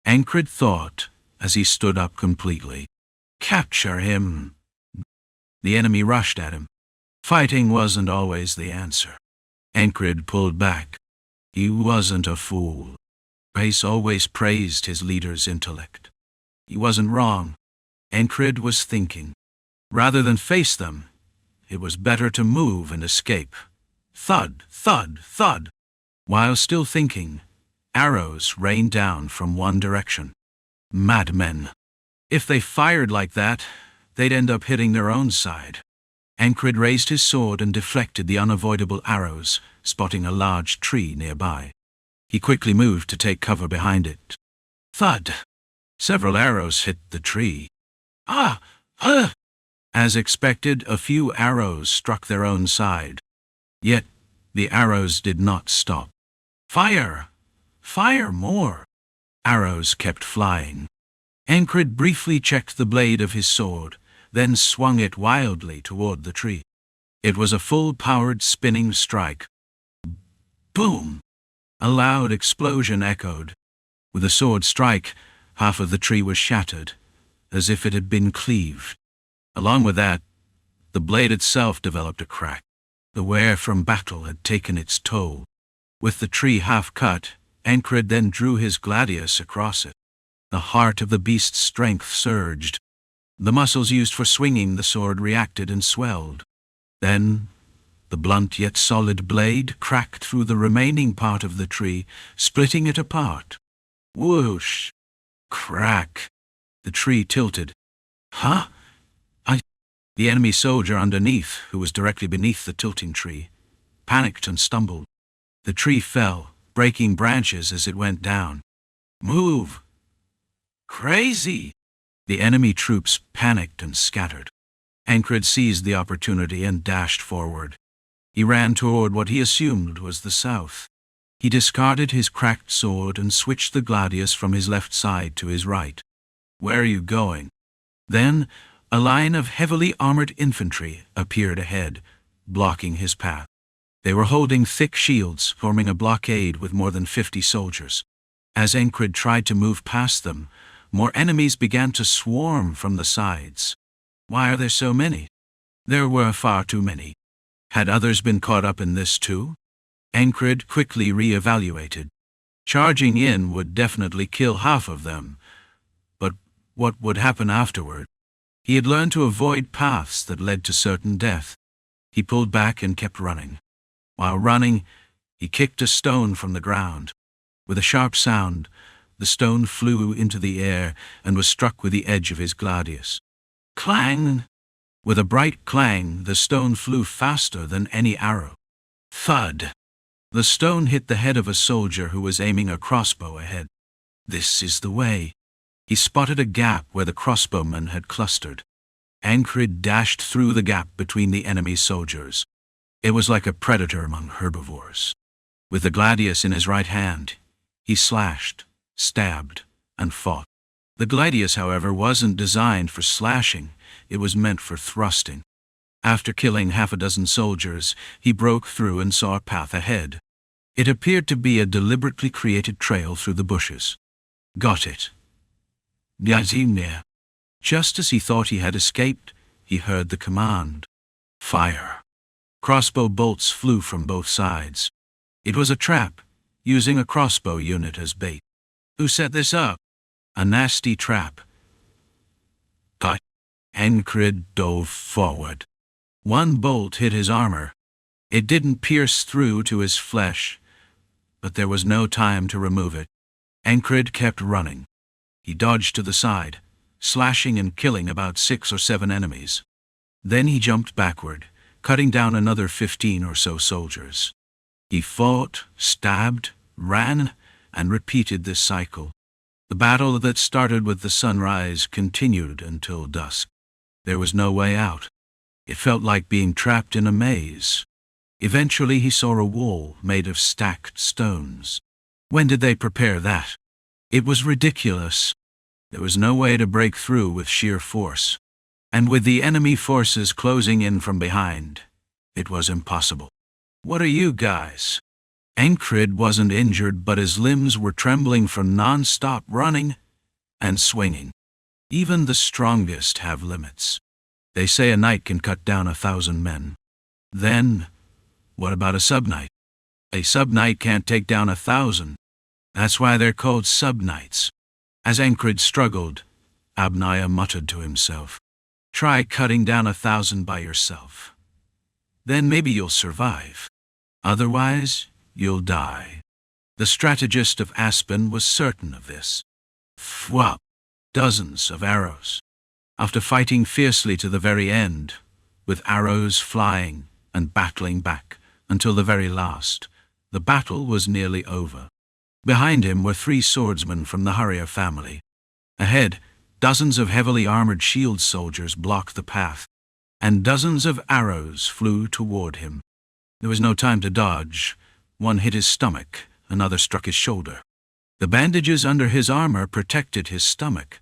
Encrid thought as he stood up completely. Capture him! The enemy rushed at him. Fighting wasn't always the answer. Encrid pulled back. He wasn't a fool. Race always praised his leader's intellect. He wasn't wrong. Encrid was thinking. Rather than face them, it was better to move and escape. Thud, thud, thud. While still thinking, arrows rained down from one direction. Madmen. If they fired like that, they'd end up hitting their own side. Encrid raised his sword and deflected the unavoidable arrows, spotting a large tree nearby. He quickly moved to take cover behind it. Thud! Several arrows hit the tree. As expected, a few arrows struck their own side. Yet, the arrows did not stop. Fire! Fire more! Arrows kept flying. Encrid briefly checked the blade of his sword, then swung it wildly toward the tree. It was a full-powered spinning strike. Boom! A loud explosion echoed. With a sword strike, half of the tree was shattered, as if it had been cleaved. Along with that, the blade itself developed a crack. The wear from battle had taken its toll. With the tree half cut, Encrid then drew his gladius across it. The heart of the beast's strength surged. The muscles used for swinging the sword reacted and swelled. Then, The blunt yet solid blade cracked through the remaining part of the tree, splitting it apart. Whoosh! Crack! The tree tilted. Huh? The enemy soldier underneath, who was directly beneath the tilting tree, panicked and stumbled. The tree fell, breaking branches as it went down. Move! Crazy! The enemy troops panicked and scattered. Encrid seized the opportunity and dashed forward. He ran toward what he assumed was the south. He discarded his cracked sword and switched the gladius from his left side to his right. Where are you going? Then, a line of heavily armored infantry appeared ahead, blocking his path. They were holding thick shields, forming a blockade with more than 50 soldiers. As Encrid tried to move past them, more enemies began to swarm from the sides. Why are there so many? There were far too many. Had others been caught up in this too? Encrid quickly re-evaluated. Charging in would definitely kill half of them. But what would happen afterward? He had learned to avoid paths that led to certain death. He pulled back and kept running. While running, he kicked a stone from the ground. With a sharp sound, the stone flew into the air and was struck with the edge of his gladius. Clang! With a bright clang, the stone flew faster than any arrow. Thud! The stone hit the head of a soldier who was aiming a crossbow ahead. This is the way. He spotted a gap where the crossbowmen had clustered. Encrid dashed through the gap between the enemy soldiers. It was like a predator among herbivores. With the gladius in his right hand, he slashed, stabbed, and fought. The gladius, however, wasn't designed for slashing. It was meant for thrusting. After killing half a dozen soldiers, he broke through and saw a path ahead. It appeared to be a deliberately created trail through the bushes. Got it. Just as he thought he had escaped, he heard the command. Fire. Crossbow bolts flew from both sides. It was a trap, using a crossbow unit as bait. Who set this up? A nasty trap. Cut. Encrid dove forward. One bolt hit his armor. It didn't pierce through to his flesh, but there was no time to remove it. Encrid kept running. He dodged to the side, slashing and killing about 6 or 7 enemies. Then he jumped backward, cutting down another 15 or so soldiers. He fought, stabbed, ran, and repeated this cycle. The battle that started with the sunrise continued until dusk. There was no way out. It felt like being trapped in a maze. Eventually he saw a wall made of stacked stones. When did they prepare that? It was ridiculous. There was no way to break through with sheer force. And with the enemy forces closing in from behind, it was impossible. What are you guys? Encrid wasn't injured, but his limbs were trembling from non-stop running and swinging. Even the strongest have limits. They say a knight can cut down 1,000 men. Then, what about a sub-knight? A sub-knight can't take down 1,000. That's why they're called sub-knights. As Encrid struggled, Abners muttered to himself, "Try cutting down 1,000 by yourself. Then maybe you'll survive. Otherwise, you'll die." The strategist of Aspen was certain of this. Fwap! Dozens of arrows. After fighting fiercely to the very end, with arrows flying and battling back until the very last, the battle was nearly over. Behind him were 3 swordsmen from the Harrier family. Ahead, dozens of heavily armored shield soldiers blocked the path, and dozens of arrows flew toward him. There was no time to dodge. One hit his stomach, another struck his shoulder. The bandages under his armor protected his stomach,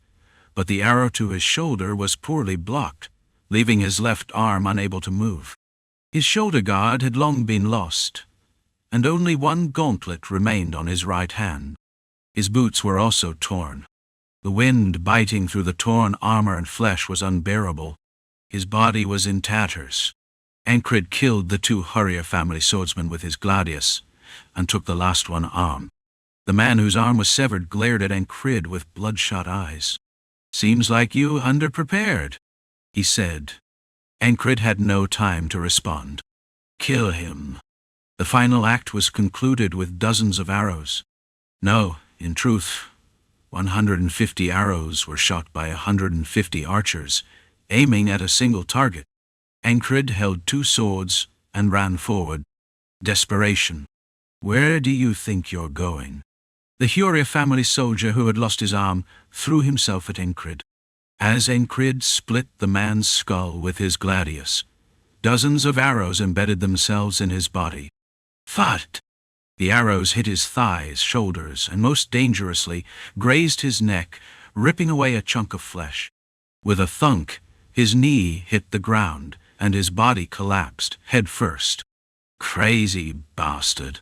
but the arrow to his shoulder was poorly blocked, leaving his left arm unable to move. His shoulder guard had long been lost, and only one gauntlet remained on his right hand. His boots were also torn. The wind biting through the torn armor and flesh was unbearable. His body was in tatters. Encrid killed the 2 Harrier family swordsmen with his gladius, and took the last one armed. The man whose arm was severed glared at Encrid with bloodshot eyes. "Seems like you underprepared," he said. Encrid had no time to respond. Kill him. The final act was concluded with dozens of arrows. No, in truth, 150 arrows were shot by 150 archers, aiming at a single target. Encrid held 2 swords and ran forward. Desperation. Where do you think you're going? The Huria family soldier who had lost his arm threw himself at Encrid. As Encrid split the man's skull with his gladius, dozens of arrows embedded themselves in his body. Thud! The arrows hit his thighs, shoulders, and most dangerously, grazed his neck, ripping away a chunk of flesh. With a thunk, his knee hit the ground, and his body collapsed, head first. Crazy bastard.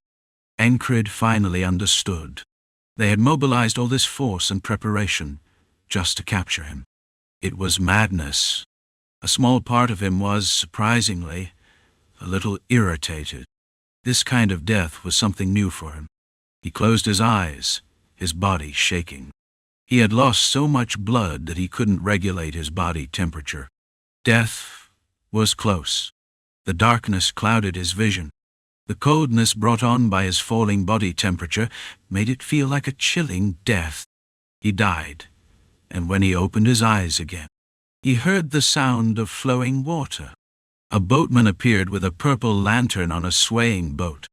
Encrid finally understood. They had mobilized all this force and preparation just to capture him. It was madness. A small part of him was, surprisingly, a little irritated. This kind of death was something new for him. He closed his eyes, his body shaking. He had lost so much blood that he couldn't regulate his body temperature. Death was close. The darkness clouded his vision. The coldness brought on by his falling body temperature made it feel like a chilling death. He died, and when he opened his eyes again, he heard the sound of flowing water. A boatman appeared with a purple lantern on a swaying boat.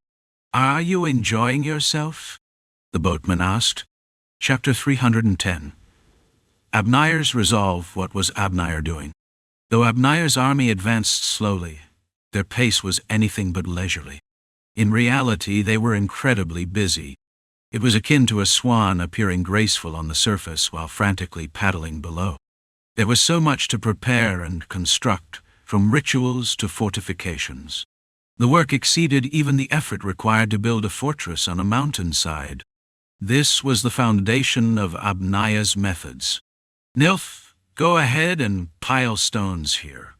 "Are you enjoying yourself?" the boatman asked. Chapter 310. Abner's resolve. What was Abner doing? Though Abner's army advanced slowly, their pace was anything but leisurely. In reality, they were incredibly busy. It was akin to a swan appearing graceful on the surface while frantically paddling below. There was so much to prepare and construct, from rituals to fortifications. The work exceeded even the effort required to build a fortress on a mountainside. This was the foundation of Abner's methods. "Nilf, go ahead and pile stones here."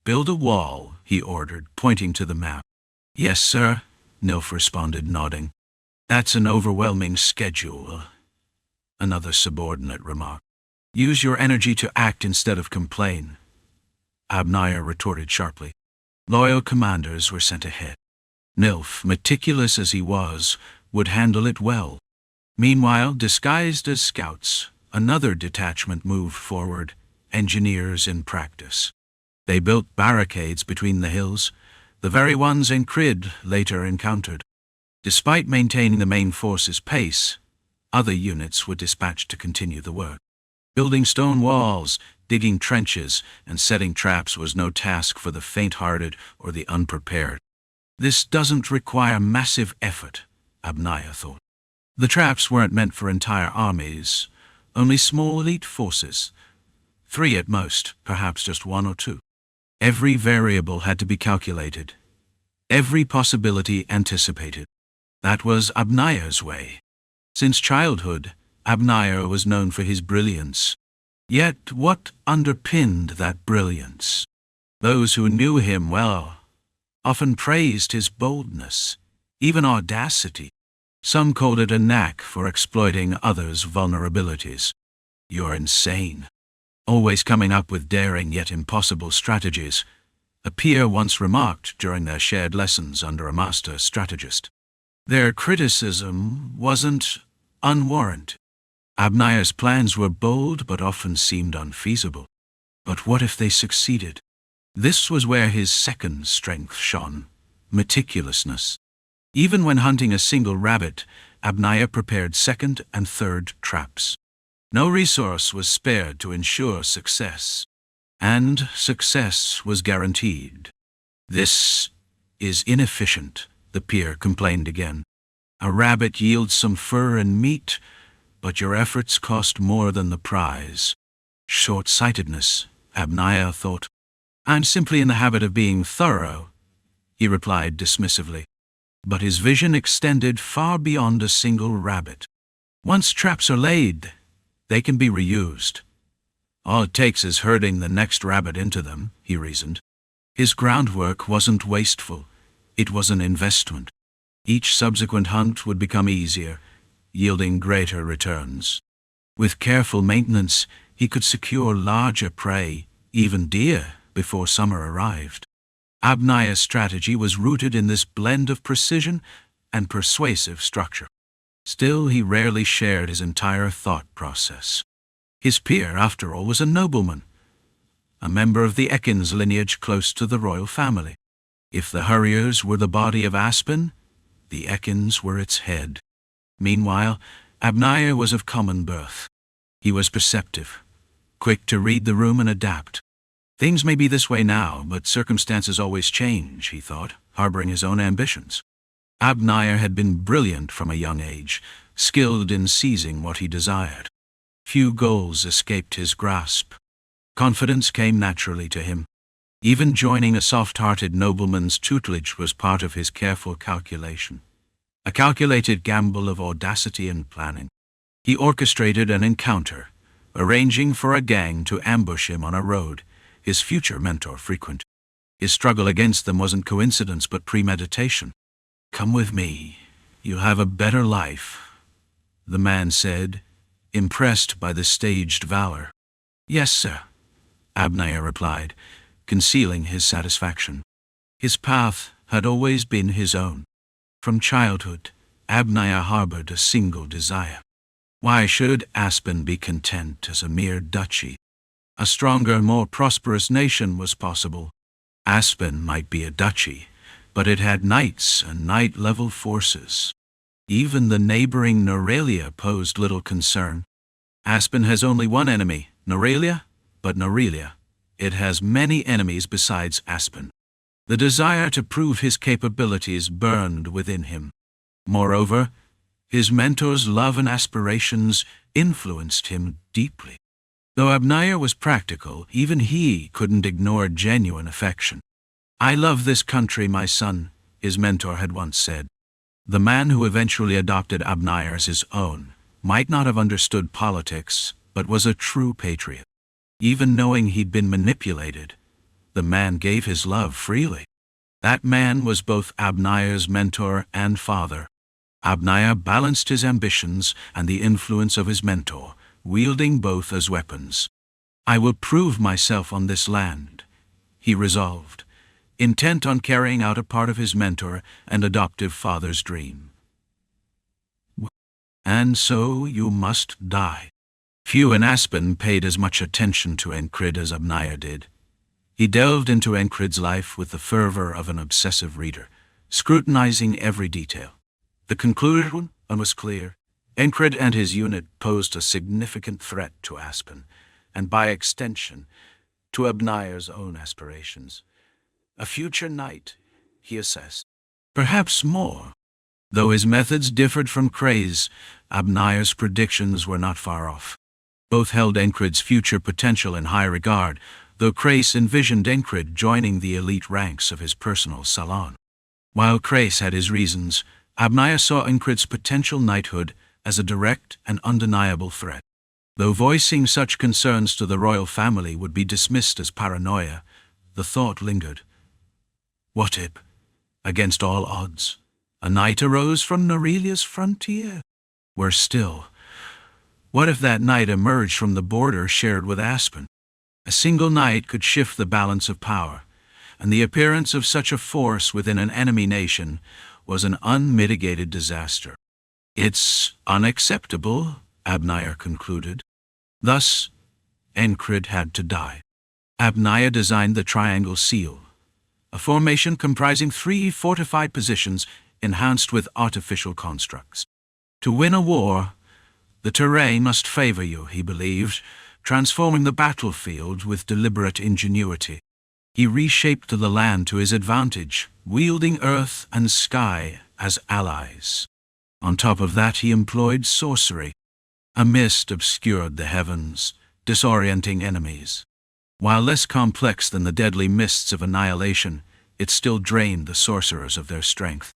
"Build a wall," he ordered, pointing to the map. "Yes, sir," Nilf responded, nodding. "That's an overwhelming schedule," another subordinate remarked. "Use your energy to act instead of complain," Abner retorted sharply. Loyal commanders were sent ahead. Nilf, meticulous as he was, would handle it well. Meanwhile, disguised as scouts, another detachment moved forward, engineers in practice. They built barricades between the hills, the very ones Encrid later encountered. Despite maintaining the main force's pace, other units were dispatched to continue the work. Building stone walls, digging trenches, and setting traps was no task for the faint-hearted or the unprepared. This doesn't require massive effort, Abner thought. The traps weren't meant for entire armies, only small elite forces. 3 at most, perhaps just 1 or 2. Every variable had to be calculated. Every possibility anticipated. That was Abner's way. Since childhood, Abner was known for his brilliance. Yet what underpinned that brilliance? Those who knew him well often praised his boldness, even audacity. Some called it a knack for exploiting others' vulnerabilities. "You're insane. Always coming up with daring yet impossible strategies," a peer once remarked during their shared lessons under a master strategist. Their criticism wasn't unwarranted. Abner's plans were bold but often seemed unfeasible. But what if they succeeded? This was where his second strength shone, meticulousness. Even when hunting a single rabbit, Abner prepared second and third traps. No resource was spared to ensure success. And success was guaranteed. "This is inefficient," the peer complained again. "A rabbit yields some fur and meat, but your efforts cost more than the prize." Short-sightedness, Abner thought. "I'm simply in the habit of being thorough," he replied dismissively. But his vision extended far beyond a single rabbit. Once traps are laid, they can be reused. All it takes is herding the next rabbit into them, he reasoned. His groundwork wasn't wasteful. It was an investment. Each subsequent hunt would become easier, yielding greater returns. With careful maintenance, he could secure larger prey, even deer, before summer arrived. Abneyer's strategy was rooted in this blend of precision and persuasive structure. Still, he rarely shared his entire thought process. His peer, after all, was a nobleman, a member of the Ekins lineage close to the royal family. If the Hurriers were the body of Aspen, the Ekins were its head. Meanwhile, Abneyer was of common birth. He was perceptive, quick to read the room and adapt. Things may be this way now, but circumstances always change, he thought, harboring his own ambitions. Abneyer had been brilliant from a young age, skilled in seizing what he desired. Few goals escaped his grasp. Confidence came naturally to him. Even joining a soft-hearted nobleman's tutelage was part of his careful calculation. A calculated gamble of audacity and planning. He orchestrated an encounter, arranging for a gang to ambush him on a road his future mentor frequented. His struggle against them wasn't coincidence but premeditation. "Come with me. You'll have a better life," the man said, impressed by the staged valor. "Yes, sir," Abneyer replied, concealing his satisfaction. His path had always been his own. From childhood, Abneyer harbored a single desire. Why should Aspen be content as a mere duchy? A stronger, more prosperous nation was possible. Aspen might be a duchy, but it had knights and knight-level forces. Even the neighboring Norelia posed little concern. Aspen has only one enemy, Norelia, but Norelia, it has many enemies besides Aspen. The desire to prove his capabilities burned within him. Moreover, his mentor's love and aspirations influenced him deeply. Though Abneyer was practical, even he couldn't ignore genuine affection. "I love this country, my son," his mentor had once said. The man who eventually adopted Abneyer as his own might not have understood politics, but was a true patriot. Even knowing he'd been manipulated, the man gave his love freely. That man was both Abneyer's mentor and father. Abneyer balanced his ambitions and the influence of his mentor, wielding both as weapons. "I will prove myself on this land," he resolved, intent on carrying out a part of his mentor and adoptive father's dream. "And so you must die." Few in Aspen paid as much attention to Encrid as Abneyer did. He delved into Encrid's life with the fervor of an obsessive reader, scrutinizing every detail. The conclusion was clear. Encrid and his unit posed a significant threat to Aspen, and by extension, to Abneyer's own aspirations. A future knight, he assessed. Perhaps more. Though his methods differed from Cray's, Abneyer's predictions were not far off. Both held Encrid's future potential in high regard, though Crace envisioned Encrid joining the elite ranks of his personal salon. While Crace had his reasons, Abneyer saw Encrid's potential knighthood as a direct and undeniable threat. Though voicing such concerns to the royal family would be dismissed as paranoia, the thought lingered. What if, against all odds, a knight arose from Norelia's frontier? Worse still, what if that knight emerged from the border shared with Aspen? A single knight could shift the balance of power, and the appearance of such a force within an enemy nation was an unmitigated disaster. "It's unacceptable," Abneyer concluded. Thus, Encrid had to die. Abneyer designed the Triangle Seal, a formation comprising 3 fortified positions enhanced with artificial constructs. To win a war, the terrain must favor you, he believed, transforming the battlefield with deliberate ingenuity. He reshaped the land to his advantage, wielding earth and sky as allies. On top of that, he employed sorcery. A mist obscured the heavens, disorienting enemies. While less complex than the deadly mists of annihilation, it still drained the sorcerers of their strength.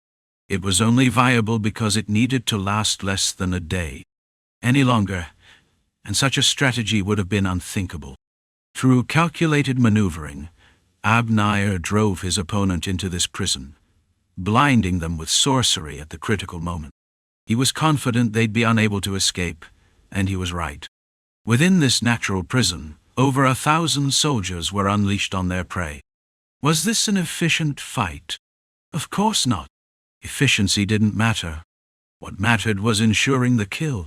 It was only viable because it needed to last less than a day. Any longer, and such a strategy would have been unthinkable. Through calculated maneuvering, Abneyer drove his opponent into this prison, blinding them with sorcery at the critical moment. He was confident they'd be unable to escape, and he was right. Within this natural prison, over 1,000 soldiers were unleashed on their prey. Was this an efficient fight? Of course not. Efficiency didn't matter. What mattered was ensuring the kill.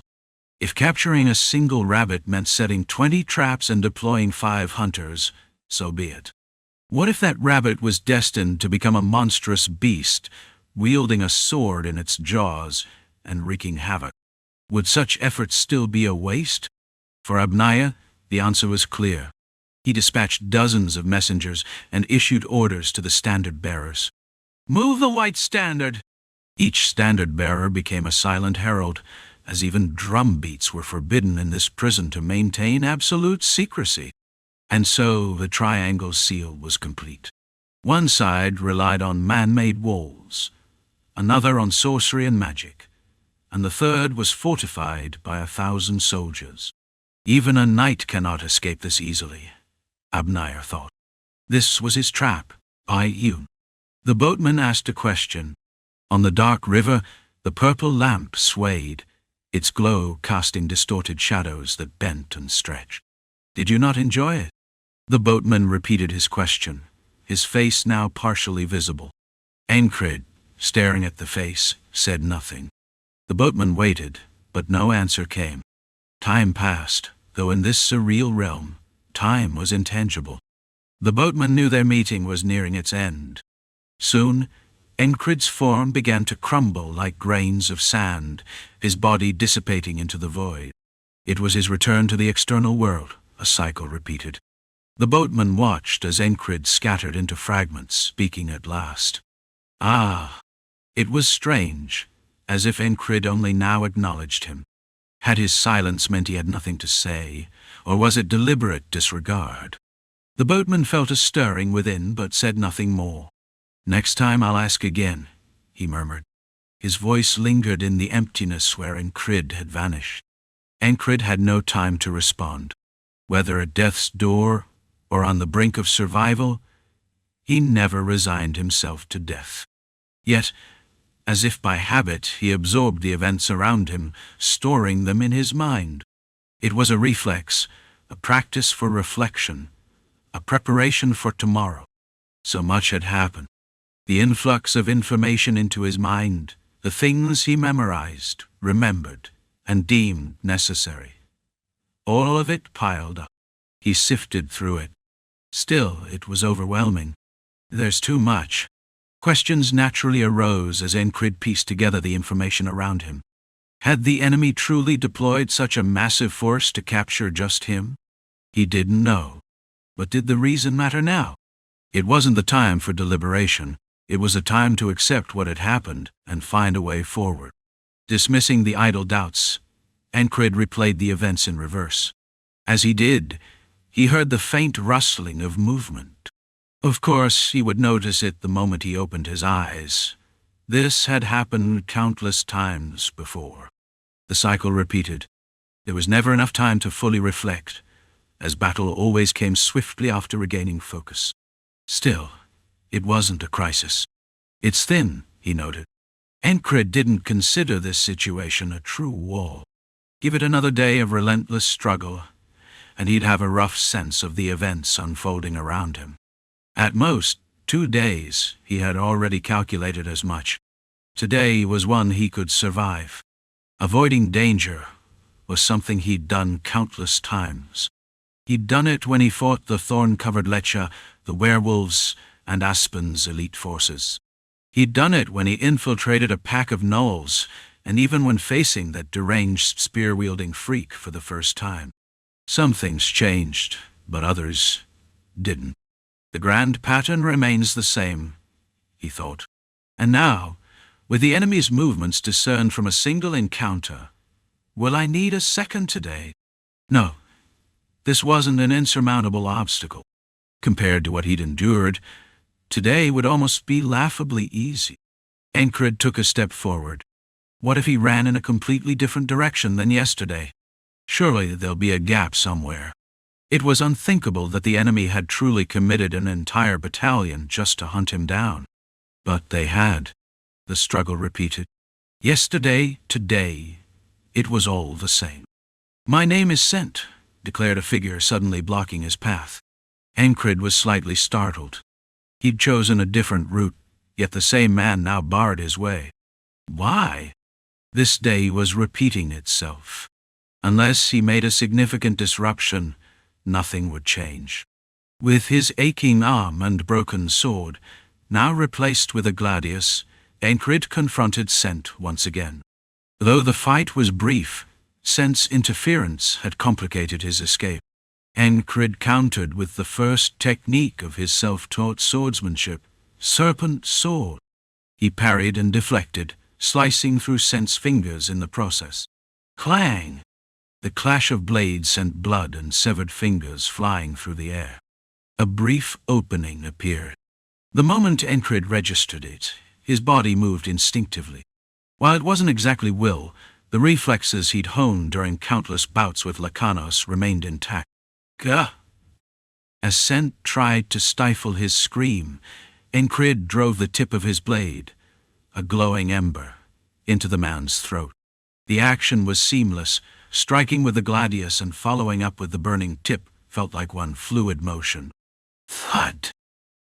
If capturing a single rabbit meant setting 20 traps and deploying 5 hunters, so be it. What if that rabbit was destined to become a monstrous beast, wielding a sword in its jaws and wreaking havoc? Would such efforts still be a waste? For Abners, the answer was clear. He dispatched dozens of messengers and issued orders to the standard-bearers. "Move the white standard!" Each standard-bearer became a silent herald, as even drum beats were forbidden in this prison to maintain absolute secrecy. And so the triangle seal was complete. One side relied on man-made walls, another on sorcery and magic, and the third was fortified by 1,000 soldiers. Even a knight cannot escape this easily, Abners thought. This was his trap, I.U. The boatman asked a question. On the dark river, the purple lamp swayed, its glow casting distorted shadows that bent and stretched. "Did you not enjoy it?" The boatman repeated his question, his face now partially visible. Encrid, staring at the face, said nothing. The boatman waited, but no answer came. Time passed, though in this surreal realm, time was intangible. The boatman knew their meeting was nearing its end. Soon, Encrid's form began to crumble like grains of sand, his body dissipating into the void. It was his return to the external world, a cycle repeated. The boatman watched as Encrid scattered into fragments, speaking at last. Ah! It was strange, as if Encrid only now acknowledged him. Had his silence meant he had nothing to say, or was it deliberate disregard? The boatman felt a stirring within, but said nothing more. "Next time I'll ask again," he murmured. His voice lingered in the emptiness where Encrid had vanished. Encrid had no time to respond. Whether at death's door or on the brink of survival, he never resigned himself to death. Yet, as if by habit, he absorbed the events around him, storing them in his mind. It was a reflex, a practice for reflection, a preparation for tomorrow. So much had happened. The influx of information into his mind, the things he memorized, remembered, and deemed necessary. All of it piled up. He sifted through it. Still, it was overwhelming. There's too much. Questions naturally arose as Encrid pieced together the information around him. Had the enemy truly deployed such a massive force to capture just him? He didn't know. But did the reason matter now? It wasn't the time for deliberation. It was a time to accept what had happened and find a way forward. Dismissing the idle doubts, Encrid replayed the events in reverse. As he did, he heard the faint rustling of movement. Of course, he would notice it the moment he opened his eyes. This had happened countless times before. The cycle repeated. There was never enough time to fully reflect, as battle always came swiftly after regaining focus. Still, it wasn't a crisis. "It's thin," he noted. Encrid didn't consider this situation a true wall. Give it another day of relentless struggle, and he'd have a rough sense of the events unfolding around him. At most, 2 days, he had already calculated as much. Today was one he could survive. Avoiding danger was something he'd done countless times. He'd done it when he fought the thorn-covered Lecha, the werewolves, and Aspen's elite forces. He'd done it when he infiltrated a pack of gnolls, and even when facing that deranged spear-wielding freak for the first time. Some things changed, but others didn't. The grand pattern remains the same, he thought. And now, with the enemy's movements discerned from a single encounter, will I need a second today? No, this wasn't an insurmountable obstacle. Compared to what he'd endured, today would almost be laughably easy. Encrid took a step forward. What if he ran in a completely different direction than yesterday? Surely there'll be a gap somewhere. It was unthinkable that the enemy had truly committed an entire battalion just to hunt him down. But they had. The struggle repeated. Yesterday, today, it was all the same. "My name is sent," declared a figure suddenly blocking his path. Encrid was slightly startled. He'd chosen a different route, yet the same man now barred his way. Why? This day was repeating itself. Unless he made a significant disruption, nothing would change. With his aching arm and broken sword, now replaced with a gladius, Encrid confronted Scent once again. Though the fight was brief, Scent's interference had complicated his escape. Encrid countered with the first technique of his self-taught swordsmanship, Serpent Sword. He parried and deflected, slicing through Scent's fingers in the process. Clang! The clash of blades sent blood and severed fingers flying through the air. A brief opening appeared. The moment Encrid registered it, his body moved instinctively. While it wasn't exactly will, the reflexes he'd honed during countless bouts with Lakanos remained intact. Gah! As Scent tried to stifle his scream, Encrid drove the tip of his blade, a glowing ember, into the man's throat. The action was seamless. Striking with the gladius and following up with the burning tip felt like one fluid motion. Thud!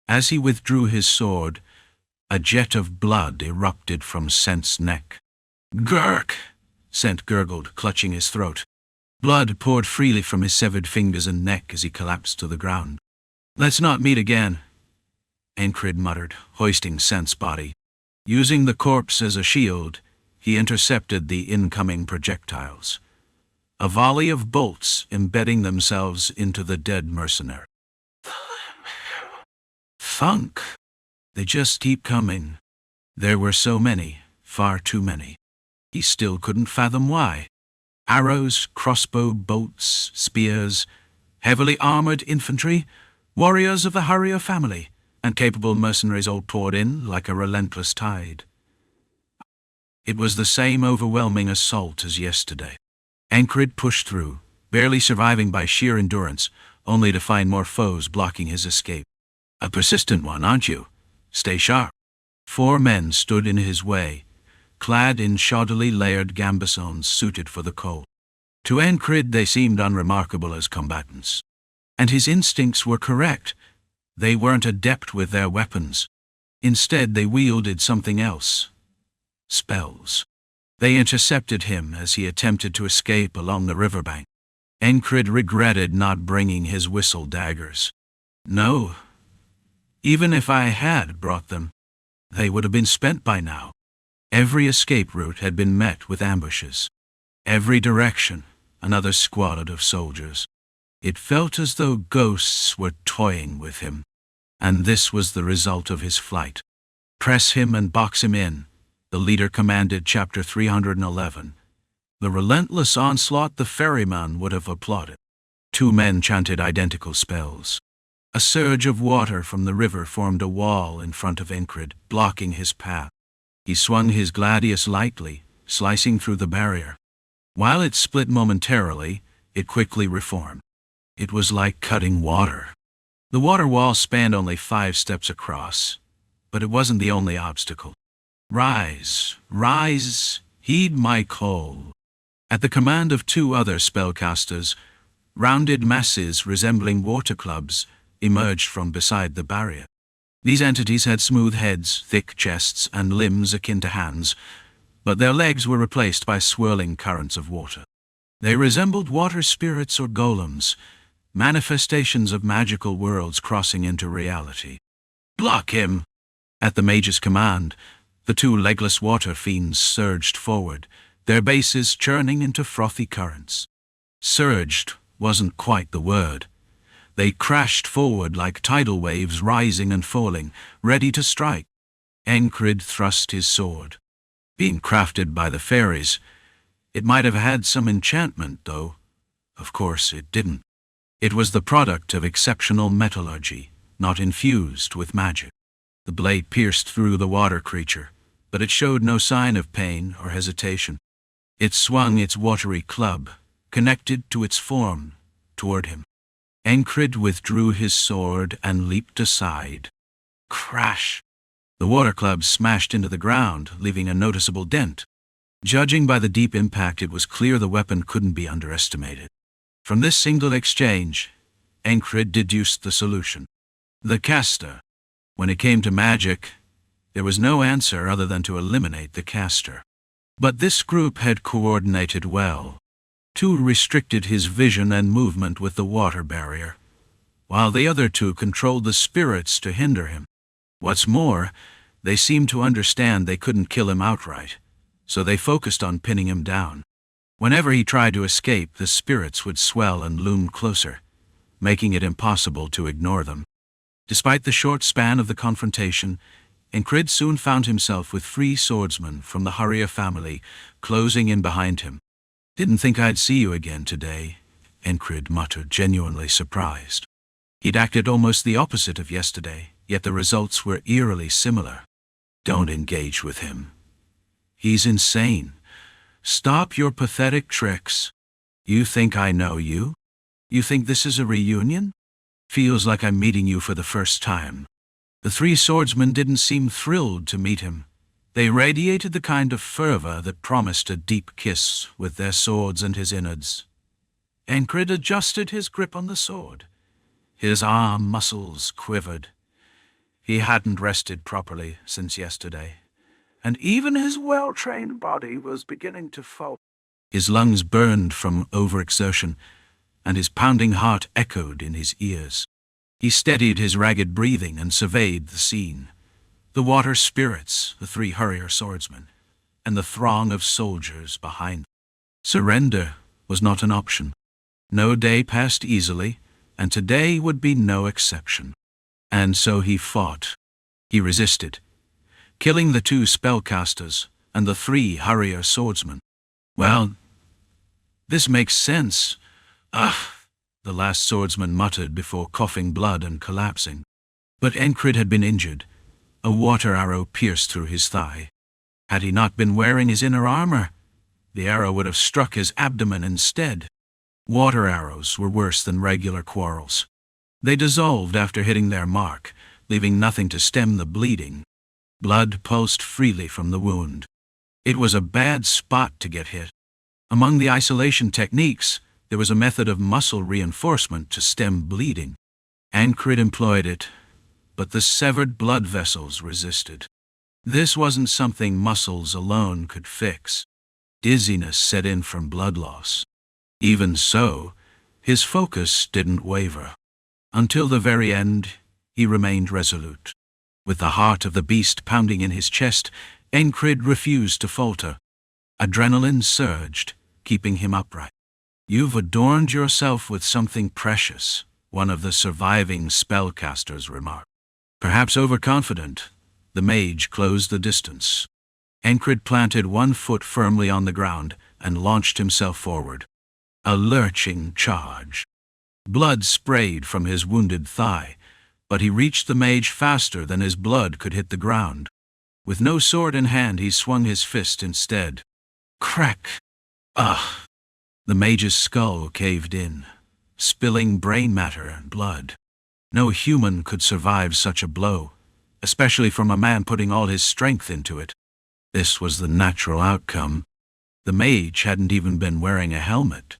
As he withdrew his sword, a jet of blood erupted from Scent's neck. Gurk! Scent gurgled, clutching his throat. Blood poured freely from his severed fingers and neck as he collapsed to the ground. Let's not meet again, Encrid muttered, hoisting Scent's body. Using the corpse as a shield, he intercepted the incoming projectiles. A volley of bolts embedding themselves into the dead mercenary. Thunk! They just keep coming. There were so many, far too many. He still couldn't fathom why. Arrows, crossbow bolts, spears, heavily armored infantry, warriors of the Harrier family, and capable mercenaries all poured in like a relentless tide. It was the same overwhelming assault as yesterday. Encrid pushed through, barely surviving by sheer endurance, only to find more foes blocking his escape. A persistent one, aren't you? Stay sharp. 4 men stood in his way, clad in shoddily layered gambesones suited for the cold. To Encrid they seemed unremarkable as combatants. And his instincts were correct. They weren't adept with their weapons. Instead they wielded something else. Spells. They intercepted him as he attempted to escape along the riverbank. Encrid regretted not bringing his whistle daggers. No. Even if I had brought them, they would have been spent by now. Every escape route had been met with ambushes. Every direction, another squad of soldiers. It felt as though ghosts were toying with him. And this was the result of his flight. Press him and box him in, the leader commanded chapter 311. The relentless Onslaught the ferryman would have applauded. 2 men chanted identical spells. A surge of water from the river formed a wall in front of Encrid, blocking his path. He swung his gladius lightly, slicing through the barrier. While it split momentarily, it quickly reformed. It was like cutting water. The water wall spanned only 5 steps across, but it wasn't the only obstacle. Rise, rise, heed my call. At the command of 2 other spellcasters, rounded masses resembling water clubs emerged from beside the barrier. These entities had smooth heads, thick chests, and limbs akin to hands, but their legs were replaced by swirling currents of water. They resembled water spirits or golems, manifestations of magical worlds crossing into reality. Block him! At the mage's command, the 2 legless water fiends surged forward, their bases churning into frothy currents. Surged wasn't quite the word. They crashed forward like tidal waves rising and falling, ready to strike. Encrid thrust his sword. Being crafted by the fairies, it might have had some enchantment, though. Of course it didn't. It was the product of exceptional metallurgy, not infused with magic. The blade pierced through the water creature, but it showed no sign of pain or hesitation. It swung its watery club, connected to its form, toward him. Encrid withdrew his sword and leaped aside. Crash! The water club smashed into the ground, leaving a noticeable dent. Judging by the deep impact, it was clear the weapon couldn't be underestimated. From this single exchange, Encrid deduced the solution. The caster, When it came to magic, there was no answer other than to eliminate the caster. But this group had coordinated well. Two restricted his vision and movement with the water barrier, while the other two controlled the spirits to hinder him. What's more, they seemed to understand they couldn't kill him outright, so they focused on pinning him down. Whenever he tried to escape, the spirits would swell and loom closer, making it impossible to ignore them. Despite the short span of the confrontation, Encrid soon found himself with 3 swordsmen from the Harrier family closing in behind him. "Didn't think I'd see you again today," Encrid muttered, genuinely surprised. He'd acted almost the opposite of yesterday, yet the results were eerily similar. "Don't engage with him. He's insane. Stop your pathetic tricks. You think I know you? You think this is a reunion? Feels like I'm meeting you for the first time." The 3 swordsmen didn't seem thrilled to meet him. They radiated the kind of fervor that promised a deep kiss with their swords and his innards. Encrid adjusted his grip on the sword. His arm muscles quivered. He hadn't rested properly since yesterday, and even his well-trained body was beginning to falter. His lungs burned from overexertion, and his pounding heart echoed in his ears. He steadied his ragged breathing and surveyed the scene. The water spirits, the 3 Harrier swordsmen, and the throng of soldiers behind them. Surrender was not an option. No day passed easily, and today would be no exception. And so he fought. He resisted, killing the 2 spellcasters and the 3 Harrier swordsmen. "Well, this makes sense. Ugh," the last swordsman muttered before coughing blood and collapsing. But Encrid had been injured. A water arrow pierced through his thigh. Had he not been wearing his inner armor, the arrow would have struck his abdomen instead. Water arrows were worse than regular quarrels. They dissolved after hitting their mark, leaving nothing to stem the bleeding. Blood pulsed freely from the wound. It was a bad spot to get hit. Among the isolation techniques, there was a method of muscle reinforcement to stem bleeding. Encrid employed it, but the severed blood vessels resisted. This wasn't something muscles alone could fix. Dizziness set in from blood loss. Even so, his focus didn't waver. Until the very end, he remained resolute. With the heart of the beast pounding in his chest, Encrid refused to falter. Adrenaline surged, keeping him upright. "You've adorned yourself with something precious," one of the surviving spellcasters remarked. Perhaps overconfident, the mage closed the distance. Encrid planted 1 foot firmly on the ground and launched himself forward. A lurching charge. Blood sprayed from his wounded thigh, but he reached the mage faster than his blood could hit the ground. With no sword in hand, he swung his fist instead. Crack! Ugh! The mage's skull caved in, spilling brain matter and blood. No human could survive such a blow, especially from a man putting all his strength into it. This was the natural outcome. The mage hadn't even been wearing a helmet.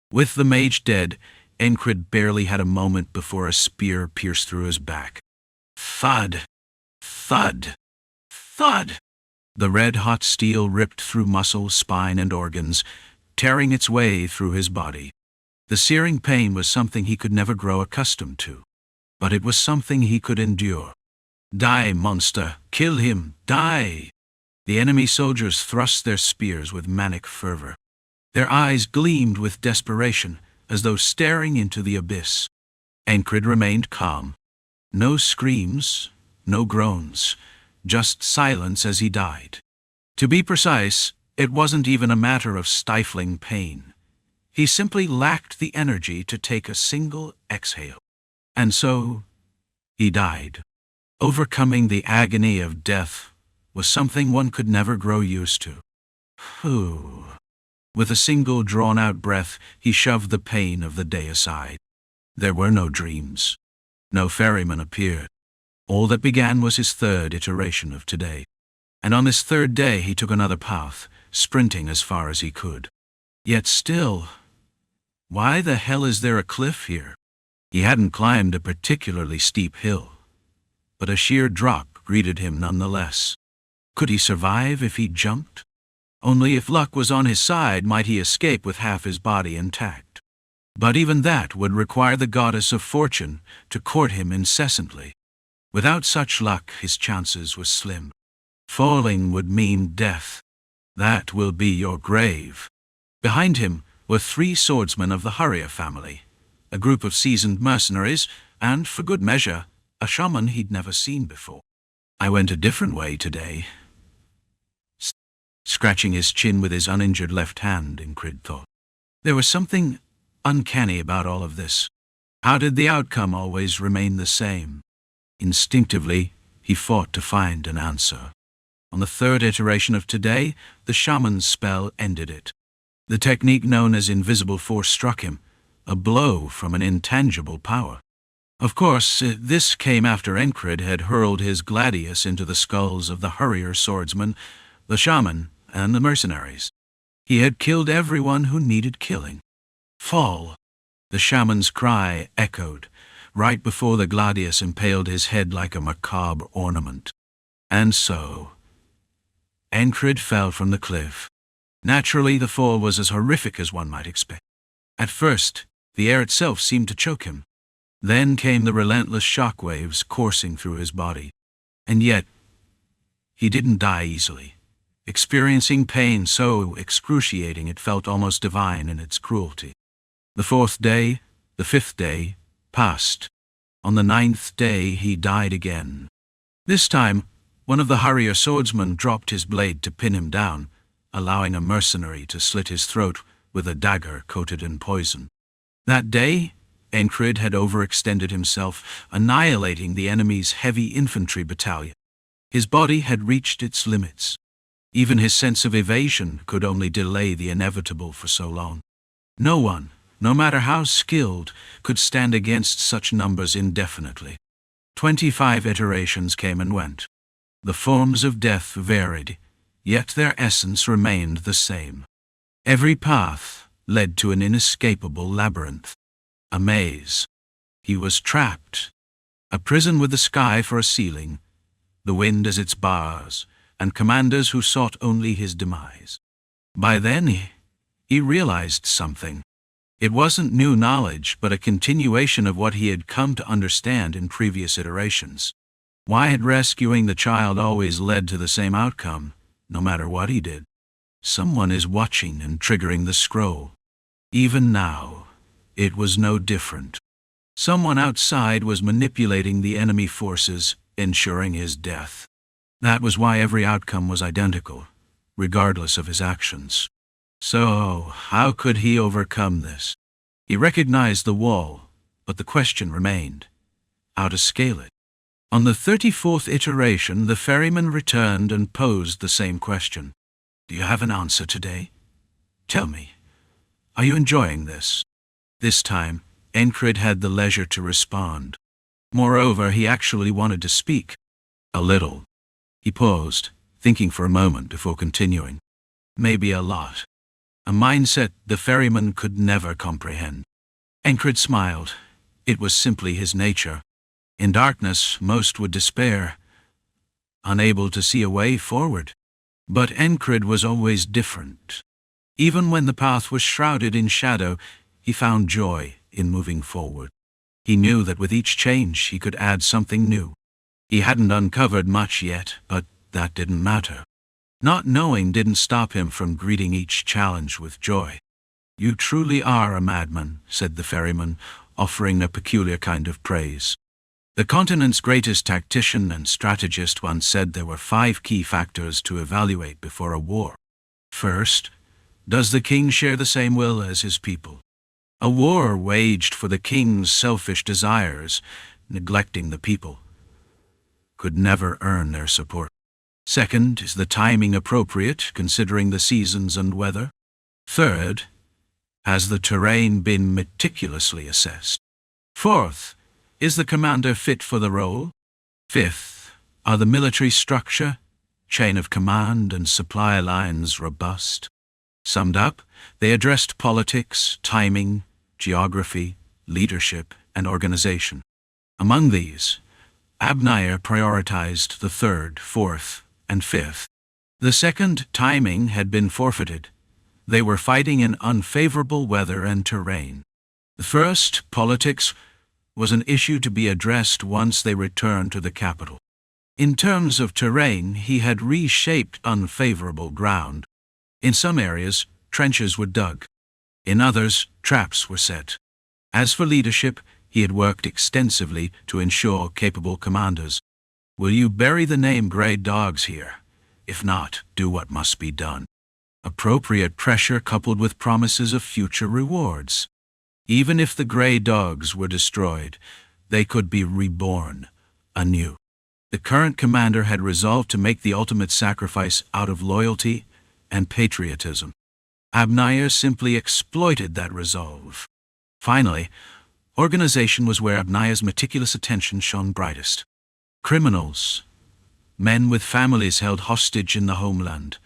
With the mage dead, Encrid barely had a moment before a spear pierced through his back. Thud! Thud! Thud! The red-hot steel ripped through muscle, spine, and organs, tearing its way through his body. The searing pain was something he could never grow accustomed to, but it was something he could endure. Die, monster! Kill him! Die! The enemy soldiers thrust their spears with manic fervor. Their eyes gleamed with desperation, as though staring into the abyss. Encrid remained calm. No screams, no groans, just silence as he died. To be precise, it wasn't even a matter of stifling pain. He simply lacked the energy to take a single exhale. And so, he died. Overcoming the agony of death was something one could never grow used to. Phew. With a single drawn-out breath, he shoved the pain of the day aside. There were no dreams. No ferryman appeared. All that began was his 3rd iteration of today. And on this 3rd day he took another path, sprinting as far as he could. Yet still, why the hell is there a cliff here? He hadn't climbed a particularly steep hill. but a sheer drop greeted him nonetheless. Could he survive if he jumped? Only if luck was on his side might he escape with half his body intact. But even that would require the goddess of fortune to court him incessantly. Without such luck, his chances were slim. Falling would mean death. That will be your grave. Behind him were 3 swordsmen of the Hurrier family, a group of seasoned mercenaries, and, for good measure, a shaman he'd never seen before. I went a different way today. Scratching his chin with his uninjured left hand, Encrid thought. There was something uncanny about all of this. How did the outcome always remain the same? Instinctively, he fought to find an answer. On the 3rd iteration of today, the shaman's spell ended it. The technique known as invisible force struck him, a blow from an intangible power. Of course, this came after Encrid had hurled his gladius into the skulls of the Hurrier swordsman, the shaman, and the mercenaries. He had killed everyone who needed killing. Fall! The shaman's cry echoed, right before the gladius impaled his head like a macabre ornament. And so, Encrid fell from the cliff. Naturally, the fall was as horrific as one might expect. At first, the air itself seemed to choke him. Then came the relentless shockwaves coursing through his body. And yet, he didn't die easily, experiencing pain so excruciating it felt almost divine in its cruelty. The 4th day, the 5th day, passed. On the 9th day he died again. This time, one of the Hurrier swordsmen dropped his blade to pin him down, allowing a mercenary to slit his throat with a dagger coated in poison. That day, Encrid had overextended himself, annihilating the enemy's heavy infantry battalion. His body had reached its limits. Even his sense of evasion could only delay the inevitable for so long. No one, no matter how skilled, could stand against such numbers indefinitely. 25 iterations came and went. The forms of death varied, yet their essence remained the same. Every path led to an inescapable labyrinth. A maze. He was trapped. A prison with the sky for a ceiling, the wind as its bars, and commanders who sought only his demise. By then, he realized something. It wasn't new knowledge, but a continuation of what he had come to understand in previous iterations. Why had rescuing the child always led to the same outcome, no matter what he did? Someone is watching and triggering the scroll. Even now, it was no different. Someone outside was manipulating the enemy forces, ensuring his death. That was why every outcome was identical, regardless of his actions. So, how could he overcome this? He recognized the wall, but the question remained: how to scale it? On the 34th iteration, the ferryman returned and posed the same question. Do you have an answer today? Tell me, are you enjoying this? This time, Encrid had the leisure to respond. Moreover, he actually wanted to speak. A little. He paused, thinking for a moment before continuing. Maybe a lot. A mindset the ferryman could never comprehend. Encrid smiled. It was simply his nature. In darkness, most would despair, unable to see a way forward. But Encrid was always different. Even when the path was shrouded in shadow, he found joy in moving forward. He knew that with each change he could add something new. He hadn't uncovered much yet, but that didn't matter. Not knowing didn't stop him from greeting each challenge with joy. You truly are a madman, said the ferryman, offering a peculiar kind of praise. The continent's greatest tactician and strategist once said there were 5 key factors to evaluate before a war. First, does the king share the same will as his people? A war waged for the king's selfish desires, neglecting the people, could never earn their support. Second, is the timing appropriate, considering the seasons and weather? Third, has the terrain been meticulously assessed? Fourth, is the commander fit for the role? Fifth, are the military structure, chain of command and supply lines robust? Summed up, they addressed politics, timing, geography, leadership, and organization. Among these, Abners prioritized the third, fourth, and fifth. The second timing had been forfeited. They were fighting in unfavorable weather and terrain. The first, politics, was an issue to be addressed once they returned to the capital. In terms of terrain, he had reshaped unfavorable ground. In some areas, trenches were dug. In others, traps were set. As for leadership, he had worked extensively to ensure capable commanders. Will you bury the name Grey Dogs here? If not, do what must be done. Appropriate pressure coupled with promises of future rewards. Even if the Grey Dogs were destroyed, they could be reborn anew. The current commander had resolved to make the ultimate sacrifice out of loyalty and patriotism. Abners simply exploited that resolve. Finally, organization was where Abners' meticulous attention shone brightest. Criminals, men with families held hostage in the homeland,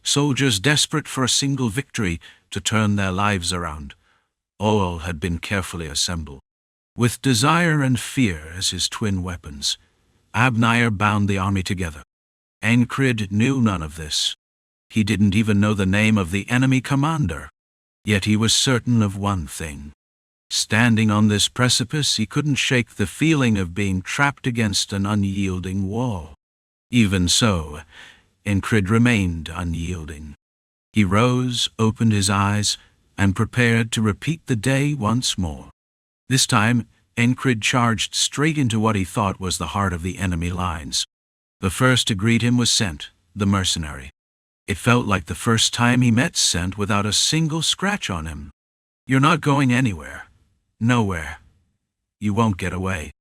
soldiers desperate for a single victory to turn their lives around. All had been carefully assembled. With desire and fear as his twin weapons, Abners bound the army together. Encrid knew none of this. He didn't even know the name of the enemy commander. Yet he was certain of one thing. Standing on this precipice, he couldn't shake the feeling of being trapped against an unyielding wall. Even so, Encrid remained unyielding. He rose, opened his eyes, and prepared to repeat the day once more. This time, Encrid charged straight into what he thought was the heart of the enemy lines. The first to greet him was Sent, the mercenary. It felt like the first time he met Sent without a single scratch on him. "You're not going anywhere. Nowhere. You won't get away."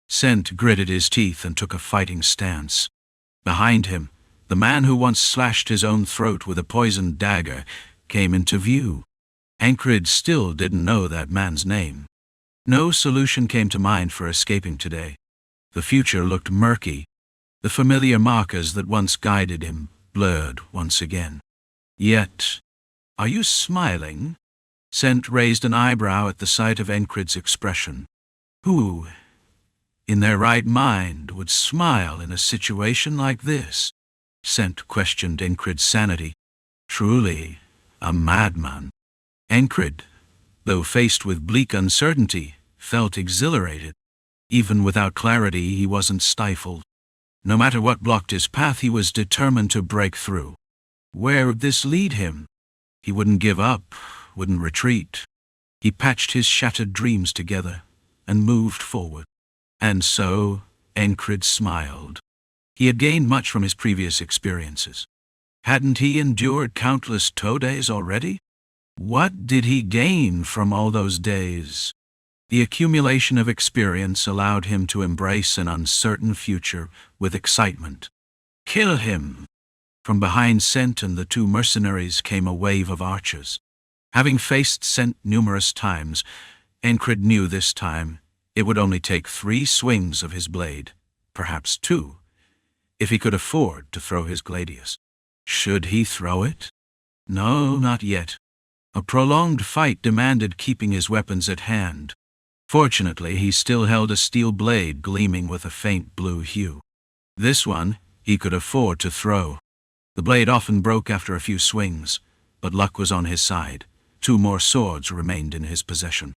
Sent gritted his teeth and took a fighting stance. Behind him, the man who once slashed his own throat with a poisoned dagger came into view. Encrid still didn't know that man's name. No solution came to mind for escaping today. The future looked murky. The familiar markers that once guided him blurred once again. Yet, "Are you smiling?" Sent raised an eyebrow at the sight of Encrid's expression. Who, in their right mind, would smile in a situation like this? Sent questioned Encrid's sanity. Truly, a madman. Encrid, though faced with bleak uncertainty, felt exhilarated. Even without clarity, he wasn't stifled. No matter what blocked his path, he was determined to break through. Where would this lead him? He wouldn't give up, wouldn't retreat. He patched his shattered dreams together and moved forward. And so, Encrid smiled. He had gained much from his previous experiences. Hadn't he endured countless tow days already? What did he gain from all those days? The accumulation of experience allowed him to embrace an uncertain future with excitement. Kill him! From behind Sent and the two mercenaries came a wave of archers. Having faced Sent numerous times, Encrid knew this time it would only take 3 swings of his blade, perhaps 2, if he could afford to throw his gladius. Should he throw it? No, not yet. A prolonged fight demanded keeping his weapons at hand. Fortunately, he still held a steel blade gleaming with a faint blue hue. This one he could afford to throw. The blade often broke after a few swings, but luck was on his side. 2 more swords remained in his possession.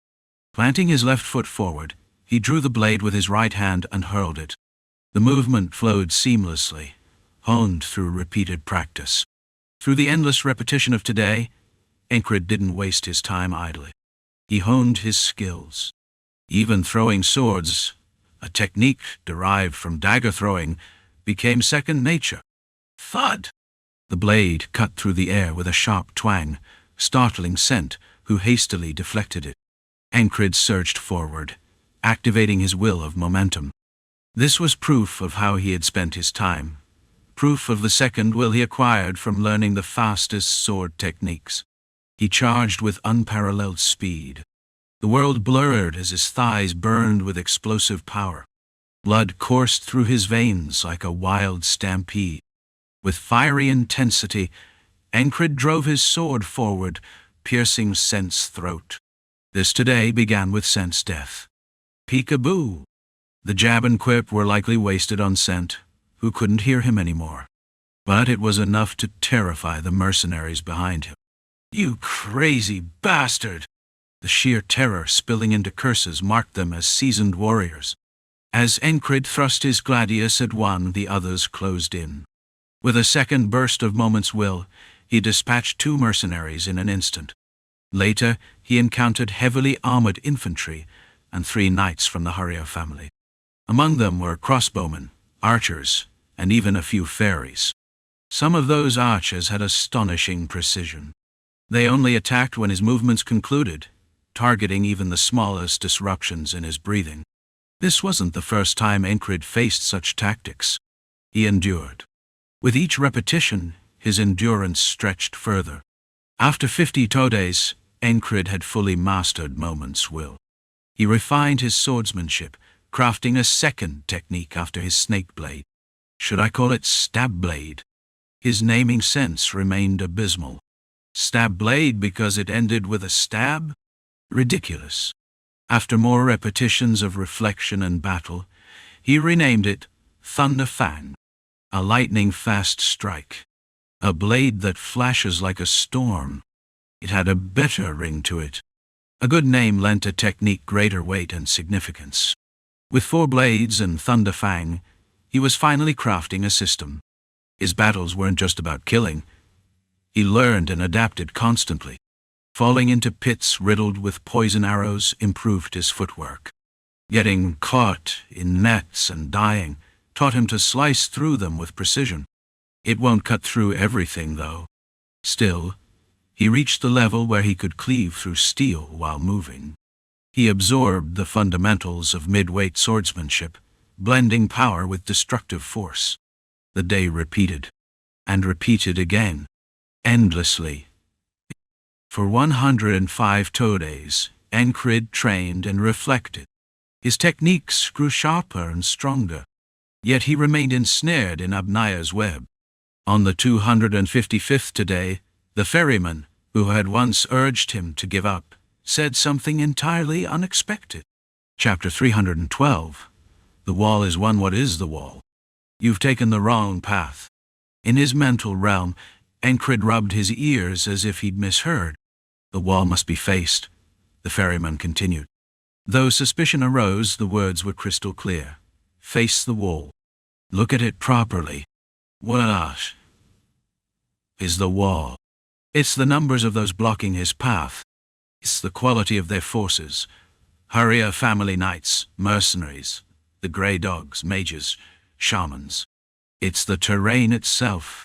Planting his left foot forward, he drew the blade with his right hand and hurled it. The movement flowed seamlessly, honed through repeated practice. Through the endless repetition of today, Encrid didn't waste his time idly. He honed his skills. Even throwing swords, a technique derived from dagger throwing, became second nature. Thud! The blade cut through the air with a sharp twang, startling Sent, who hastily deflected it. Encrid surged forward, activating his will of momentum. This was proof of how he had spent his time, proof of the second will he acquired from learning the fastest sword techniques. He charged with unparalleled speed. The world blurred as his thighs burned with explosive power. Blood coursed through his veins like a wild stampede. With fiery intensity, Encrid drove his sword forward, piercing Sent's throat. This today began with Sent's death. Peekaboo! The jab and quip were likely wasted on Scent, who couldn't hear him anymore. But it was enough to terrify the mercenaries behind him. "You crazy bastard!" The sheer terror spilling into curses marked them as seasoned warriors. As Encrid thrust his gladius at one, the others closed in. With a second burst of moment's will, he dispatched 2 mercenaries in an instant. Later, he encountered heavily armored infantry and 3 knights from the Harrier family. Among them were crossbowmen, archers, and even a few fairies. Some of those archers had astonishing precision. They only attacked when his movements concluded, targeting even the smallest disruptions in his breathing. This wasn't the first time Encrid faced such tactics. He endured. With each repetition, his endurance stretched further. After 50 todes, Encrid had fully mastered moment's will. He refined his swordsmanship, crafting a second technique after his snake blade. Should I call it stab blade? His naming sense remained abysmal. Stab blade because it ended with a stab? Ridiculous. After more repetitions of reflection and battle, he renamed it Thunder Fang, a lightning-fast strike, a blade that flashes like a storm. It had a better ring to it. A good name lent a technique greater weight and significance. With 4 blades and Thunder Fang, he was finally crafting a system. His battles weren't just about killing. He learned and adapted constantly. Falling into pits riddled with poison arrows improved his footwork. Getting caught in nets and dying taught him to slice through them with precision. It won't cut through everything, though. Still, he reached the level where he could cleave through steel while moving. He absorbed the fundamentals of mid-weight swordsmanship, blending power with destructive force. The day repeated, and repeated again, endlessly. For 105 todes, Encrid trained and reflected. His techniques grew sharper and stronger, yet he remained ensnared in Abners' web. On the 255th today, the ferryman, who had once urged him to give up, said something entirely unexpected. Chapter 312. The wall is one. What is the wall? You've taken the wrong path. In his mental realm, Encrid rubbed his ears as if he'd misheard. The wall must be faced, the ferryman continued. Though suspicion arose, the words were crystal clear. Face the wall. Look at it properly. What is the wall? It's the numbers of those blocking his path. It's the quality of their forces. Harrier family knights, mercenaries, the grey dogs, mages, shamans. It's the terrain itself.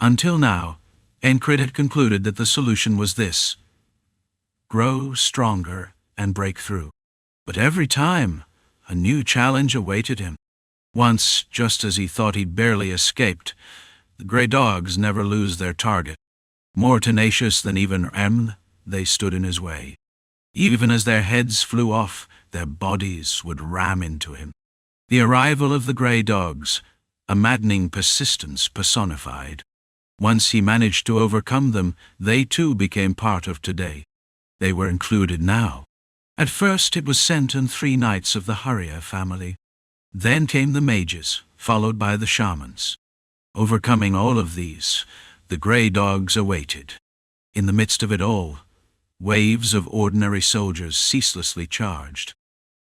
Until now, Encrid had concluded that the solution was this: grow stronger and break through. But every time, a new challenge awaited him. Once, just as he thought he'd barely escaped, the grey dogs never lose their target. More tenacious than even they stood in his way. Even as their heads flew off, their bodies would ram into him. The arrival of the grey dogs, a maddening persistence personified. Once he managed to overcome them, they too became part of today. They were included now. At first it was Scent and 3 knights of the Harrier family. Then came the mages, followed by the shamans. Overcoming all of these, the grey dogs awaited. In the midst of it all, waves of ordinary soldiers ceaselessly charged.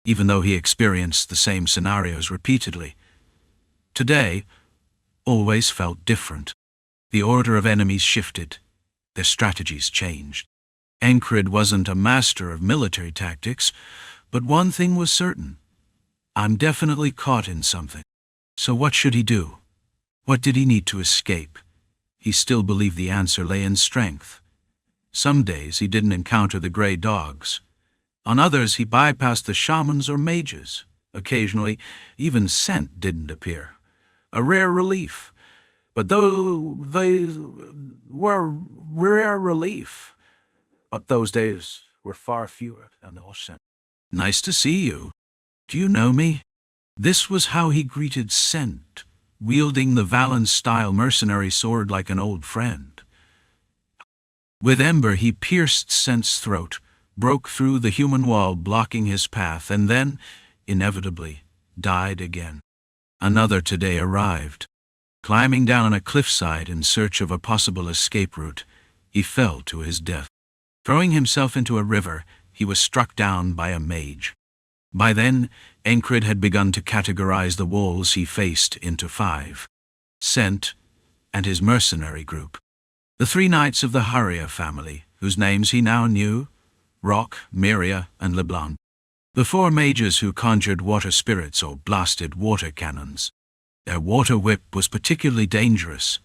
Even though he experienced the same scenarios repeatedly, today always felt different. The order of enemies shifted, their strategies changed. Encrid wasn't a master of military tactics, but one thing was certain. I'm definitely caught in something. So what should he do? What did he need to escape? He still believed the answer lay in strength. Some days he didn't encounter the grey dogs. On others he bypassed the shamans or mages. Occasionally, even Scent didn't appear. A rare relief. But though they were rare relief, but those days were far fewer than those Scent. Nice to see you. Do you know me? This was how he greeted Scent, wielding the Valen-style mercenary sword like an old friend. With ember he pierced Scent's throat, broke through the human wall blocking his path, and then, inevitably, died again. Another today arrived. Climbing down a cliffside in search of a possible escape route, he fell to his death. Throwing himself into a river, he was struck down by a mage. By then, Encrid had begun to categorize the walls he faced into 5. Scent, and his mercenary group. The 3 knights of the Harrier family, whose names he now knew, Rock, Miria, and LeBlanc. The 4 mages who conjured water spirits or blasted water cannons. Their water whip was particularly dangerous,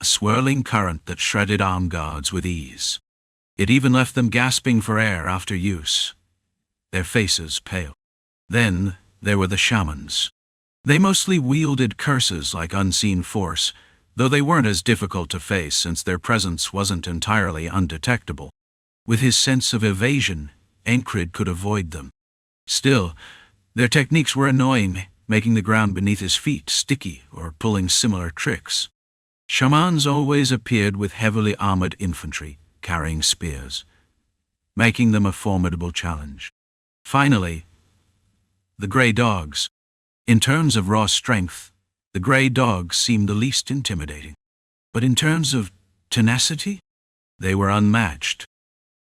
a swirling current that shredded armed guards with ease. It even left them gasping for air after use, their faces pale. Then there were the shamans. They mostly wielded curses like unseen force, though they weren't as difficult to face since their presence wasn't entirely undetectable. With his sense of evasion, Encrid could avoid them. Still, their techniques were annoying, making the ground beneath his feet sticky or pulling similar tricks. Shamans always appeared with heavily armored infantry, carrying spears, making them a formidable challenge. Finally, the Grey Dogs. In terms of raw strength, the Grey Dogs seemed the least intimidating. But in terms of tenacity, they were unmatched.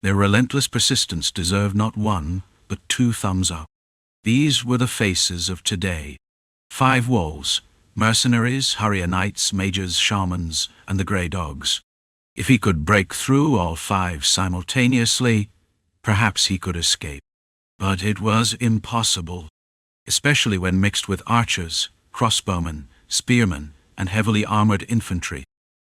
Their relentless persistence deserved not 1, but 2 thumbs up. These were the faces of today. 5 wolves, mercenaries, Harrier knights, mages, shamans, and the Grey Dogs. If he could break through all 5 simultaneously, perhaps he could escape. But it was impossible, especially when mixed with archers, crossbowmen, spearmen, and heavily armored infantry.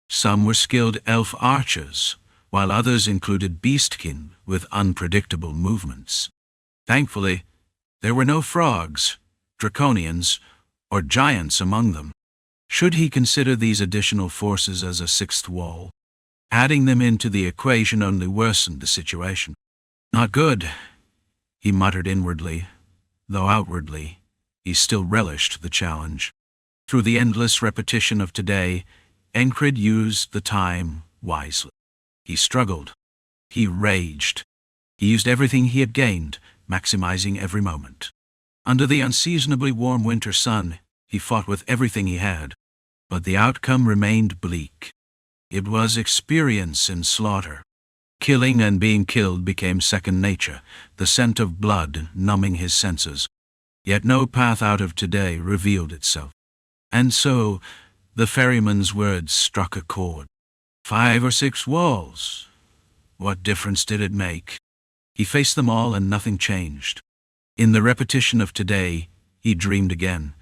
Some were skilled elf archers, while others included beastkin with unpredictable movements. Thankfully, there were no frogs, draconians, or giants among them. Should he consider these additional forces as a 6th wall? Adding them into the equation only worsened the situation. Not good, he muttered inwardly, though outwardly, he still relished the challenge. Through the endless repetition of today, Encrid used the time wisely. He struggled. He raged. He used everything he had gained, maximizing every moment. Under the unseasonably warm winter sun, he fought with everything he had. But the outcome remained bleak. It was experience in slaughter. Killing and being killed became second nature, the scent of blood numbing his senses. Yet no path out of today revealed itself. And so, the ferryman's words struck a chord. 5 or 6 walls. What difference did it make? He faced them all and nothing changed. In the repetition of today, he dreamed again,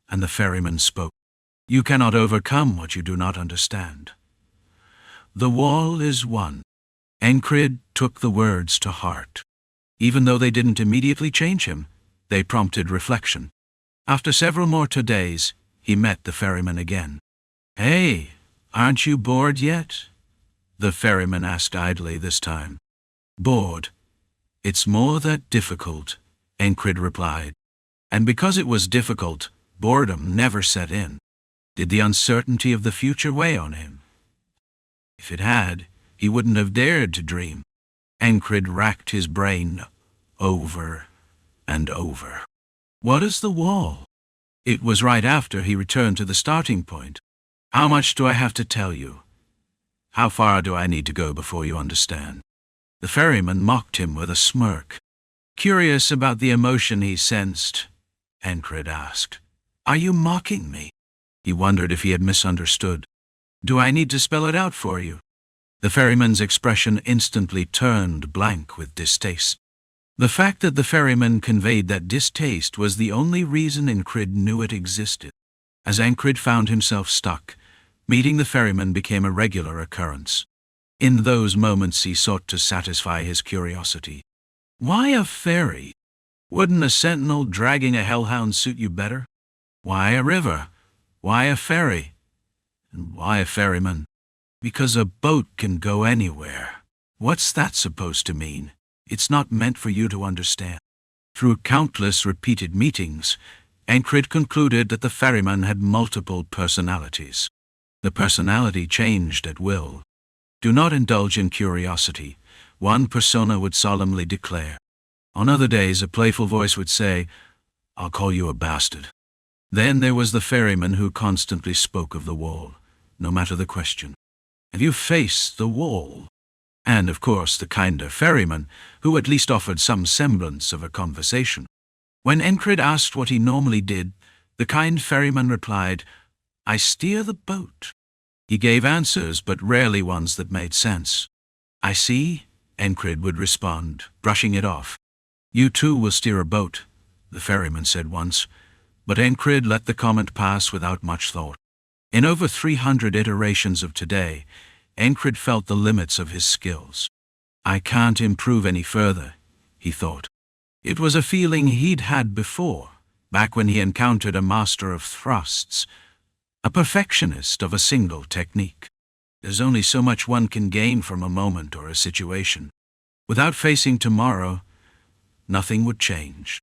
and the ferryman spoke. You cannot overcome what you do not understand. The wall is one. Encrid took the words to heart. Even though they didn't immediately change him, they prompted reflection. After several more todays, he met the ferryman again. Hey, aren't you bored yet? The ferryman asked idly this time. Bored? It's more that difficult, Encrid replied. And because it was difficult, boredom never set in. Did the uncertainty of the future weigh on him? If it had, he wouldn't have dared to dream. Encrid racked his brain over and over. What is the wall? It was right after he returned to the starting point. How much do I have to tell you? How far do I need to go before you understand? The ferryman mocked him with a smirk. Curious about the emotion he sensed, Encrid asked. Are you mocking me? He wondered if he had misunderstood. Do I need to spell it out for you? The ferryman's expression instantly turned blank with distaste. The fact that the ferryman conveyed that distaste was the only reason Encrid knew it existed. As Encrid found himself stuck, meeting the ferryman became a regular occurrence. In those moments he sought to satisfy his curiosity. Why a ferry? Wouldn't a sentinel dragging a hellhound suit you better? Why a river? Why a ferry? And why a ferryman? Because a boat can go anywhere. What's that supposed to mean? It's not meant for you to understand. Through countless repeated meetings, Encrid concluded that the ferryman had multiple personalities. The personality changed at will. Do not indulge in curiosity, one persona would solemnly declare. On other days, a playful voice would say, I'll call you a bastard. Then there was the ferryman who constantly spoke of the wall, no matter the question. Have you faced the wall? And, of course, the kinder ferryman, who at least offered some semblance of a conversation. When Encrid asked what he normally did, the kind ferryman replied, "I steer the boat." He gave answers, but rarely ones that made sense. "I see," Encrid would respond, brushing it off. "You too will steer a boat," the ferryman said once, but Encrid let the comment pass without much thought. In over 300 iterations of today, Encrid felt the limits of his skills. "I can't improve any further," he thought. It was a feeling he'd had before, back when he encountered a master of thrusts, a perfectionist of a single technique. There's only so much one can gain from a moment or a situation. Without facing tomorrow, nothing would change.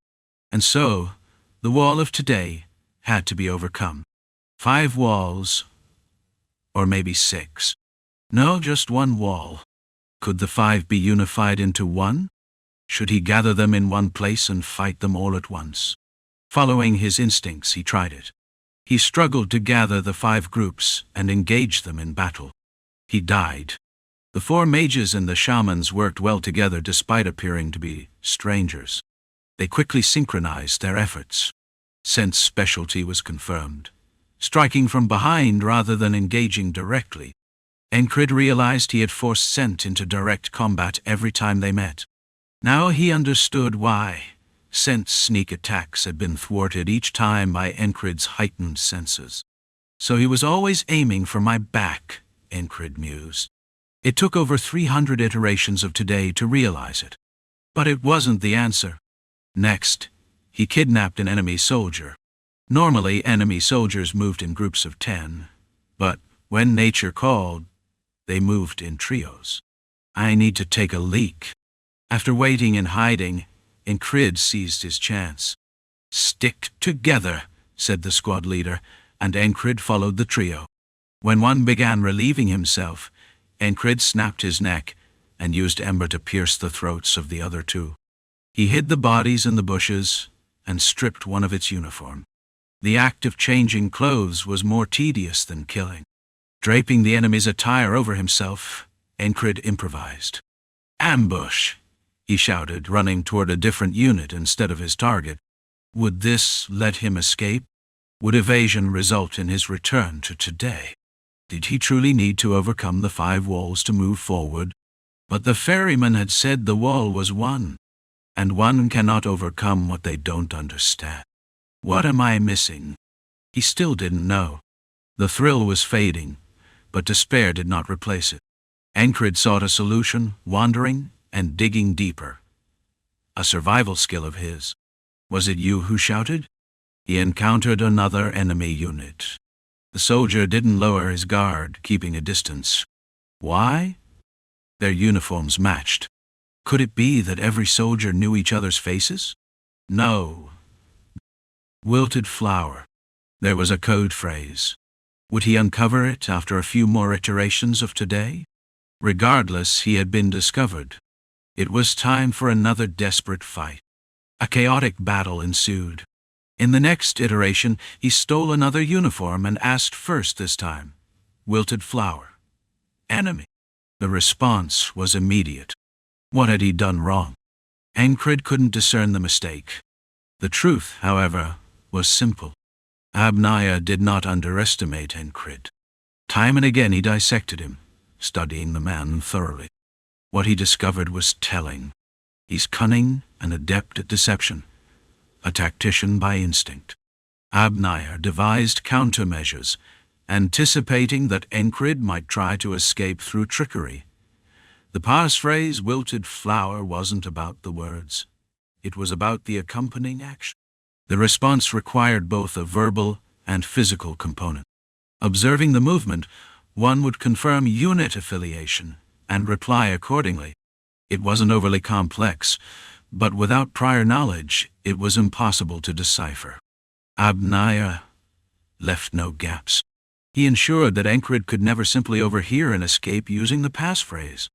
And so, the wall of today had to be overcome. 5 walls, or maybe 6. No, just one wall. Could the 5 be unified into one? Should he gather them in one place and fight them all at once? Following his instincts, he tried it. He struggled to gather the 5 groups and engage them in battle. He died. The 4 mages and the shamans worked well together despite appearing to be strangers. They quickly synchronized their efforts. Sense specialty was confirmed, striking from behind rather than engaging directly. Encrid realized he had forced Scent into direct combat every time they met. Now he understood why. Scent's sneak attacks had been thwarted each time by Encrid's heightened senses. So he was always aiming for my back, Encrid mused. It took over 300 iterations of today to realize it. But it wasn't the answer. Next, he kidnapped an enemy soldier. Normally, enemy soldiers moved in groups of 10, but when nature called, they moved in trios. "I need to take a leak." After waiting and hiding, Encrid seized his chance. "Stick together," said the squad leader, and Encrid followed the trio. When one began relieving himself, Encrid snapped his neck and used ember to pierce the throats of the other 2. He hid the bodies in the bushes and stripped one of its uniform. The act of changing clothes was more tedious than killing. Draping the enemy's attire over himself, Encrid improvised. "Ambush!" he shouted, running toward a different unit instead of his target. Would this let him escape? Would evasion result in his return to today? Did he truly need to overcome the 5 walls to move forward? But the ferryman had said the wall was one, and one cannot overcome what they don't understand. What am I missing? He still didn't know. The thrill was fading, but despair did not replace it. Encrid sought a solution, wandering and digging deeper. A survival skill of his. Was it you who shouted? He encountered another enemy unit. The soldier didn't lower his guard, keeping a distance. Why? Their uniforms matched. Could it be that every soldier knew each other's faces? No. Wilted flower. There was a code phrase. Would he uncover it after a few more iterations of today? Regardless, he had been discovered. It was time for another desperate fight. A chaotic battle ensued. In the next iteration, he stole another uniform and asked first this time. Wilted flower. Enemy. The response was immediate. What had he done wrong? Encrid couldn't discern the mistake. The truth, however, was simple. Abners did not underestimate Encrid. Time and again he dissected him, studying the man thoroughly. What he discovered was telling. He's cunning and adept at deception, a tactician by instinct. Abners devised countermeasures, anticipating that Encrid might try to escape through trickery. The passphrase "wilted flower" wasn't about the words. It was about the accompanying action. The response required both a verbal and physical component. Observing the movement, one would confirm unit affiliation and reply accordingly. It wasn't overly complex, but without prior knowledge, it was impossible to decipher. Abners left no gaps. He ensured that Encrid could never simply overhear an escape using the passphrase.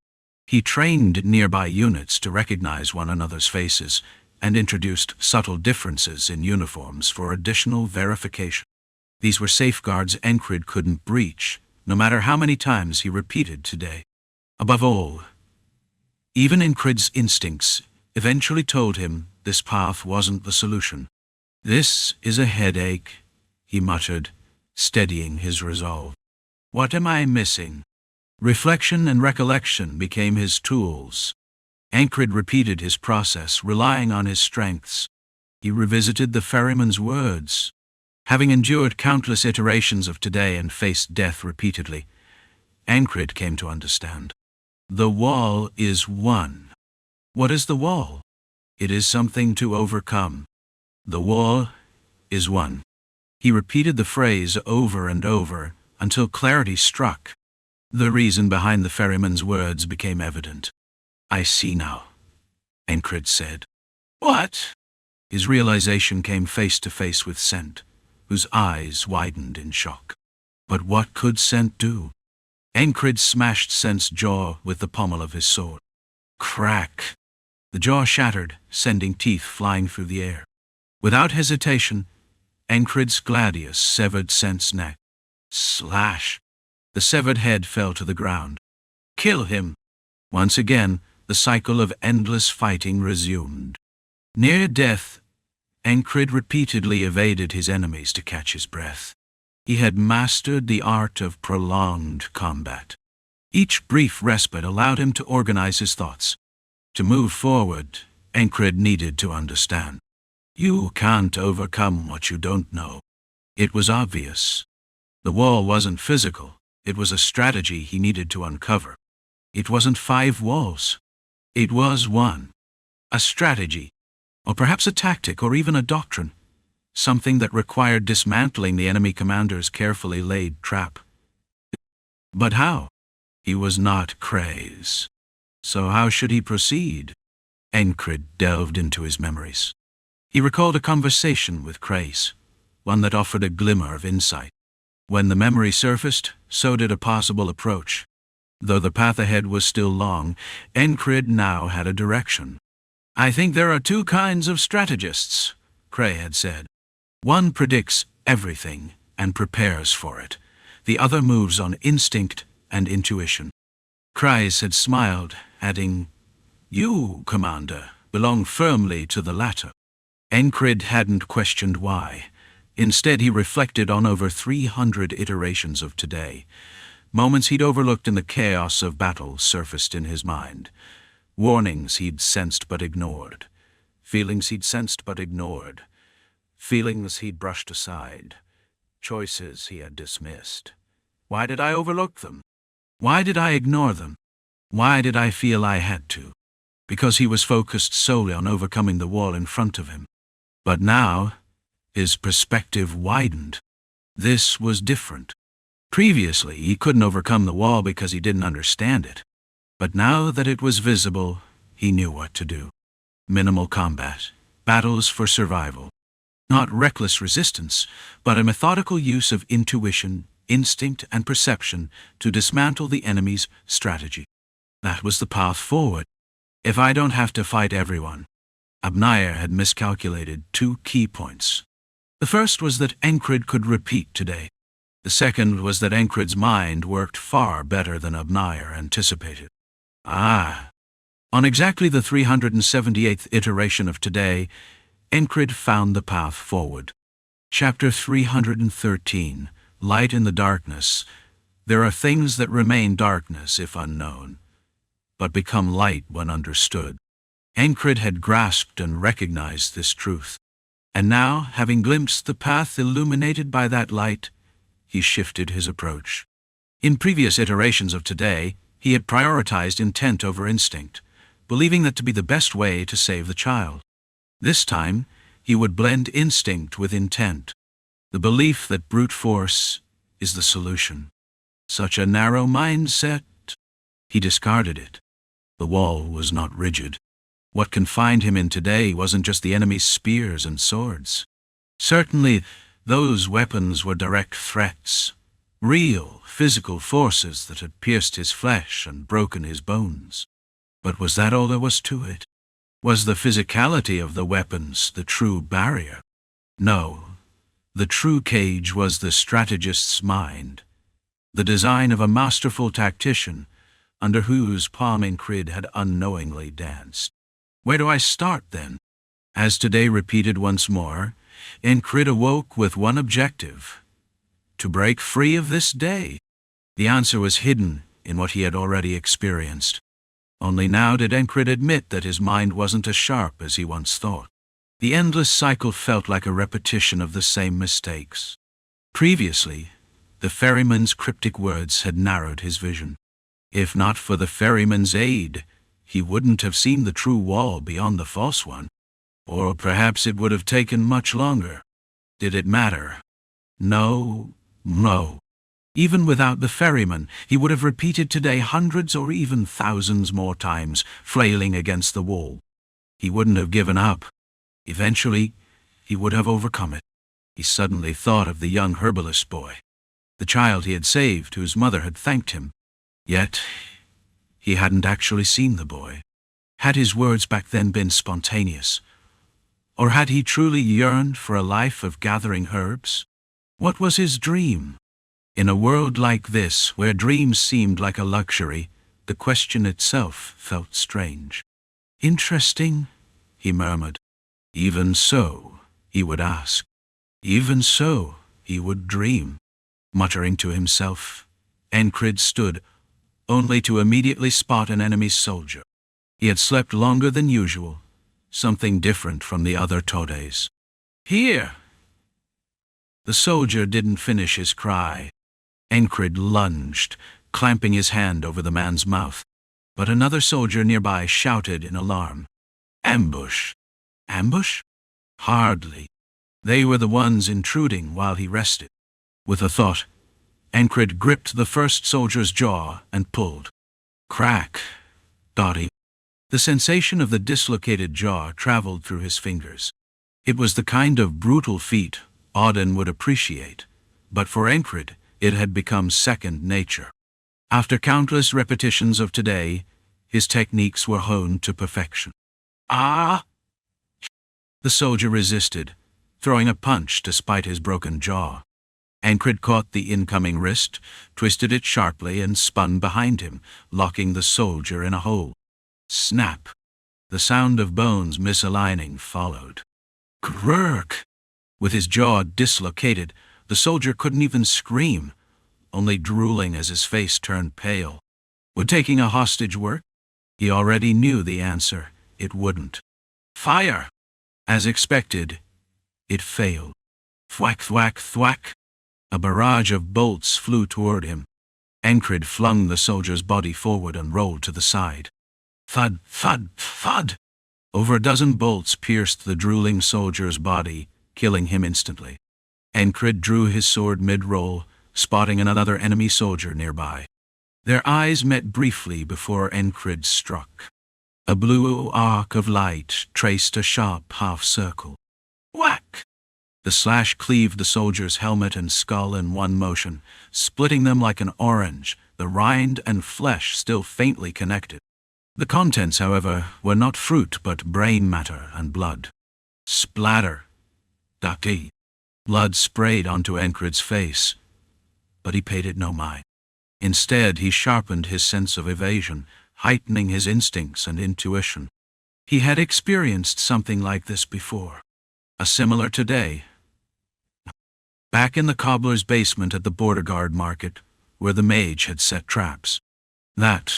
He trained nearby units to recognize one another's faces and introduced subtle differences in uniforms for additional verification. These were safeguards Encrid couldn't breach, no matter how many times he repeated today. Above all, even Encrid's instincts eventually told him this path wasn't the solution. "This is a headache," he muttered, steadying his resolve. "What am I missing?" Reflection and recollection became his tools. Encrid repeated his process, relying on his strengths. He revisited the ferryman's words. Having endured countless iterations of today and faced death repeatedly, Encrid came to understand. The wall is one. What is the wall? It is something to overcome. The wall is one. He repeated the phrase over and over until clarity struck. The reason behind the ferryman's words became evident. "I see now," Encrid said. "What?" His realization came face to face with Scent, whose eyes widened in shock. But what could Scent do? Encrid smashed Scent's jaw with the pommel of his sword. Crack! The jaw shattered, sending teeth flying through the air. Without hesitation, Encrid's gladius severed Scent's neck. Slash! The severed head fell to the ground. "Kill him!" Once again, the cycle of endless fighting resumed. Near death, Encrid repeatedly evaded his enemies to catch his breath. He had mastered the art of prolonged combat. Each brief respite allowed him to organize his thoughts. To move forward, Encrid needed to understand. You can't overcome what you don't know. It was obvious. The wall wasn't physical. It was a strategy he needed to uncover. It wasn't 5 walls. It was one. A strategy, or perhaps a tactic, or even a doctrine. Something that required dismantling the enemy commander's carefully laid trap. But how? He was not Craze. So how should he proceed? Encrid delved into his memories. He recalled a conversation with Craze, one that offered a glimmer of insight. When the memory surfaced, so did a possible approach. Though the path ahead was still long, Encrid now had a direction. "I think there are 2 kinds of strategists," Cray had said. "One predicts everything and prepares for it. The other moves on instinct and intuition." Craze had smiled, adding, "You, Commander, belong firmly to the latter." Encrid hadn't questioned why. Instead, he reflected on over 300 iterations of today. Moments he'd overlooked in the chaos of battle surfaced in his mind. Warnings he'd sensed but ignored. Feelings he'd sensed but ignored. Feelings he'd brushed aside. Choices he had dismissed. Why did I overlook them? Why did I ignore them? Why did I feel I had to? Because he was focused solely on overcoming the wall in front of him. But now, his perspective widened. This was different. Previously, he couldn't overcome the wall because he didn't understand it. But now that it was visible, he knew what to do. Minimal combat, battles for survival. Not reckless resistance, but a methodical use of intuition, instinct, and perception to dismantle the enemy's strategy. That was the path forward. If I don't have to fight everyone. Abners had miscalculated 2 key points. The first was that Encrid could repeat today. The second was that Encrid's mind worked far better than Abners anticipated. On exactly the 378th iteration of today, Encrid found the path forward. Chapter 313, Light in the Darkness. There are things that remain darkness if unknown, but become light when understood. Encrid had grasped and recognized this truth. And now, having glimpsed the path illuminated by that light, he shifted his approach. In previous iterations of today, he had prioritized intent over instinct, believing that to be the best way to save the child. This time, he would blend instinct with intent, the belief that brute force is the solution. Such a narrow mindset. He discarded it. The wall was not rigid. What confined him in today wasn't just the enemy's spears and swords. Certainly, those weapons were direct threats, real, physical forces that had pierced his flesh and broken his bones. But was that all there was to it? Was the physicality of the weapons the true barrier? No. The true cage was the strategist's mind, the design of a masterful tactician under whose palm Encrid had unknowingly danced. Where do I start, then? As today repeated once more, Encrid awoke with one objective: to break free of this day. The answer was hidden in what he had already experienced. Only now did Encrid admit that his mind wasn't as sharp as he once thought. The endless cycle felt like a repetition of the same mistakes. Previously, the ferryman's cryptic words had narrowed his vision. If not for the ferryman's aid, he wouldn't have seen the true wall beyond the false one. Or perhaps it would have taken much longer. Did it matter? No. Even without the ferryman, he would have repeated today hundreds or even thousands more times, flailing against the wall. He wouldn't have given up. Eventually, he would have overcome it. He suddenly thought of the young herbalist boy, the child he had saved, whose mother had thanked him. Yet, he hadn't actually seen the boy. Had his words back then been spontaneous? Or had he truly yearned for a life of gathering herbs? What was his dream? In a world like this, where dreams seemed like a luxury, the question itself felt strange. Interesting, he murmured. Even so, he would ask. Even so, he would dream. Muttering to himself, Encrid stood, only to immediately spot an enemy soldier. He had slept longer than usual, something different from the other Todes. Here! The soldier didn't finish his cry. Encrid lunged, clamping his hand over the man's mouth. But another soldier nearby shouted in alarm. Ambush! Ambush? Hardly. They were the ones intruding while he rested. With a thought, Encrid gripped the first soldier's jaw and pulled. Crack! Dotty. The sensation of the dislocated jaw traveled through his fingers. It was the kind of brutal feat Audin would appreciate, but for Encrid, it had become second nature. After countless repetitions of today, his techniques were honed to perfection. Ah! The soldier resisted, throwing a punch despite his broken jaw. Encrid caught the incoming wrist, twisted it sharply, and spun behind him, locking the soldier in a hole. Snap! The sound of bones misaligning followed. Grrrk! With his jaw dislocated, the soldier couldn't even scream, only drooling as his face turned pale. Would taking a hostage work? He already knew the answer. It wouldn't. Fire! As expected, it failed. Thwack, thwack, thwack! A barrage of bolts flew toward him. Encrid flung the soldier's body forward and rolled to the side. Thud, thud, thud! Over a dozen bolts pierced the drooling soldier's body, killing him instantly. Encrid drew his sword mid-roll, spotting another enemy soldier nearby. Their eyes met briefly before Encrid struck. A blue arc of light traced a sharp half-circle. Whack! The slash cleaved the soldier's helmet and skull in one motion, splitting them like an orange, the rind and flesh still faintly connected. The contents, however, were not fruit but brain matter and blood. Splatter! Ducky! Blood sprayed onto Encrid's face, but he paid it no mind. Instead, he sharpened his sense of evasion, heightening his instincts and intuition. He had experienced something like this before. A similar today. Back in the cobbler's basement at the border guard market, where the mage had set traps. That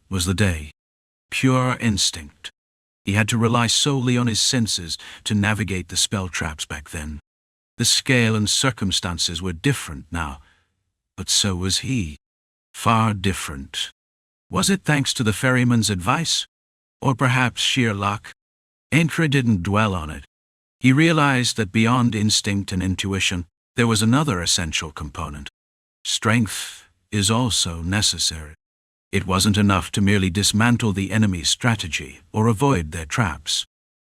was the day. Pure instinct. He had to rely solely on his senses to navigate the spell traps back then. The scale and circumstances were different now, but so was he. Far different. Was it thanks to the ferryman's advice? Or perhaps sheer luck? Encrid didn't dwell on it. He realized that beyond instinct and intuition, there was another essential component. Strength is also necessary. It wasn't enough to merely dismantle the enemy's strategy or avoid their traps.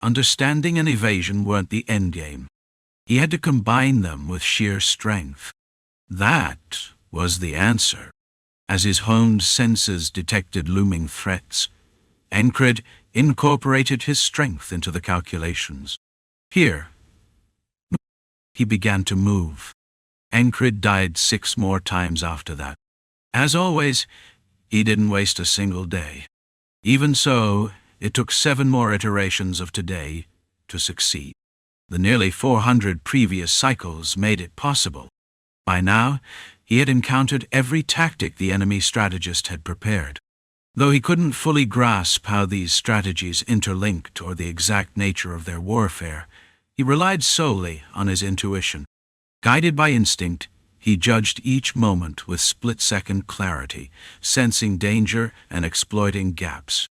Understanding and evasion weren't the endgame. He had to combine them with sheer strength. That was the answer. As his honed senses detected looming threats, Encrid incorporated his strength into the calculations. Here, he began to move. Encrid died 6 more times after that. As always, he didn't waste a single day. Even so, it took 7 more iterations of today to succeed. The nearly 400 previous cycles made it possible. By now, he had encountered every tactic the enemy strategist had prepared. Though he couldn't fully grasp how these strategies interlinked or the exact nature of their warfare, he relied solely on his intuition. Guided by instinct, he judged each moment with split-second clarity, sensing danger and exploiting gaps.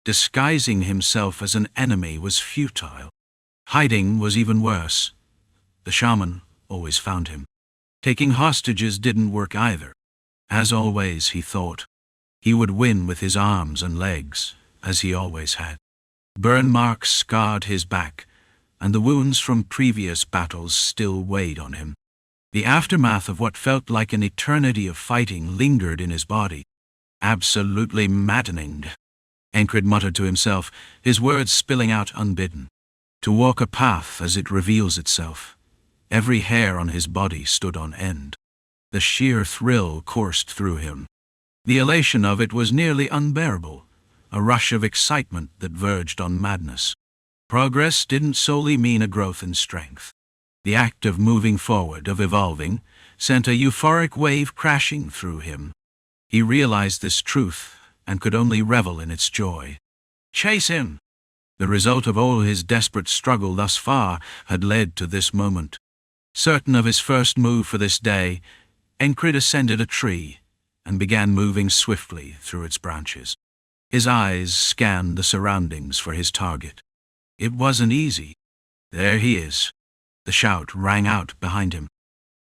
Disguising himself as an enemy was futile. Hiding was even worse. The shaman always found him. Taking hostages didn't work either. As always, he thought, he would win with his arms and legs, as he always had. Burn marks scarred his back, and the wounds from previous battles still weighed on him. The aftermath of what felt like an eternity of fighting lingered in his body. Absolutely maddening. Encrid muttered to himself, his words spilling out unbidden. To walk a path as it reveals itself. Every hair on his body stood on end. The sheer thrill coursed through him. The elation of it was nearly unbearable, a rush of excitement that verged on madness. Progress didn't solely mean a growth in strength. The act of moving forward, of evolving, sent a euphoric wave crashing through him. He realized this truth and could only revel in its joy. Chase him! The result of all his desperate struggle thus far had led to this moment. Certain of his first move for this day, Encrid ascended a tree and began moving swiftly through its branches. His eyes scanned the surroundings for his target. It wasn't easy. There he is. The shout rang out behind him.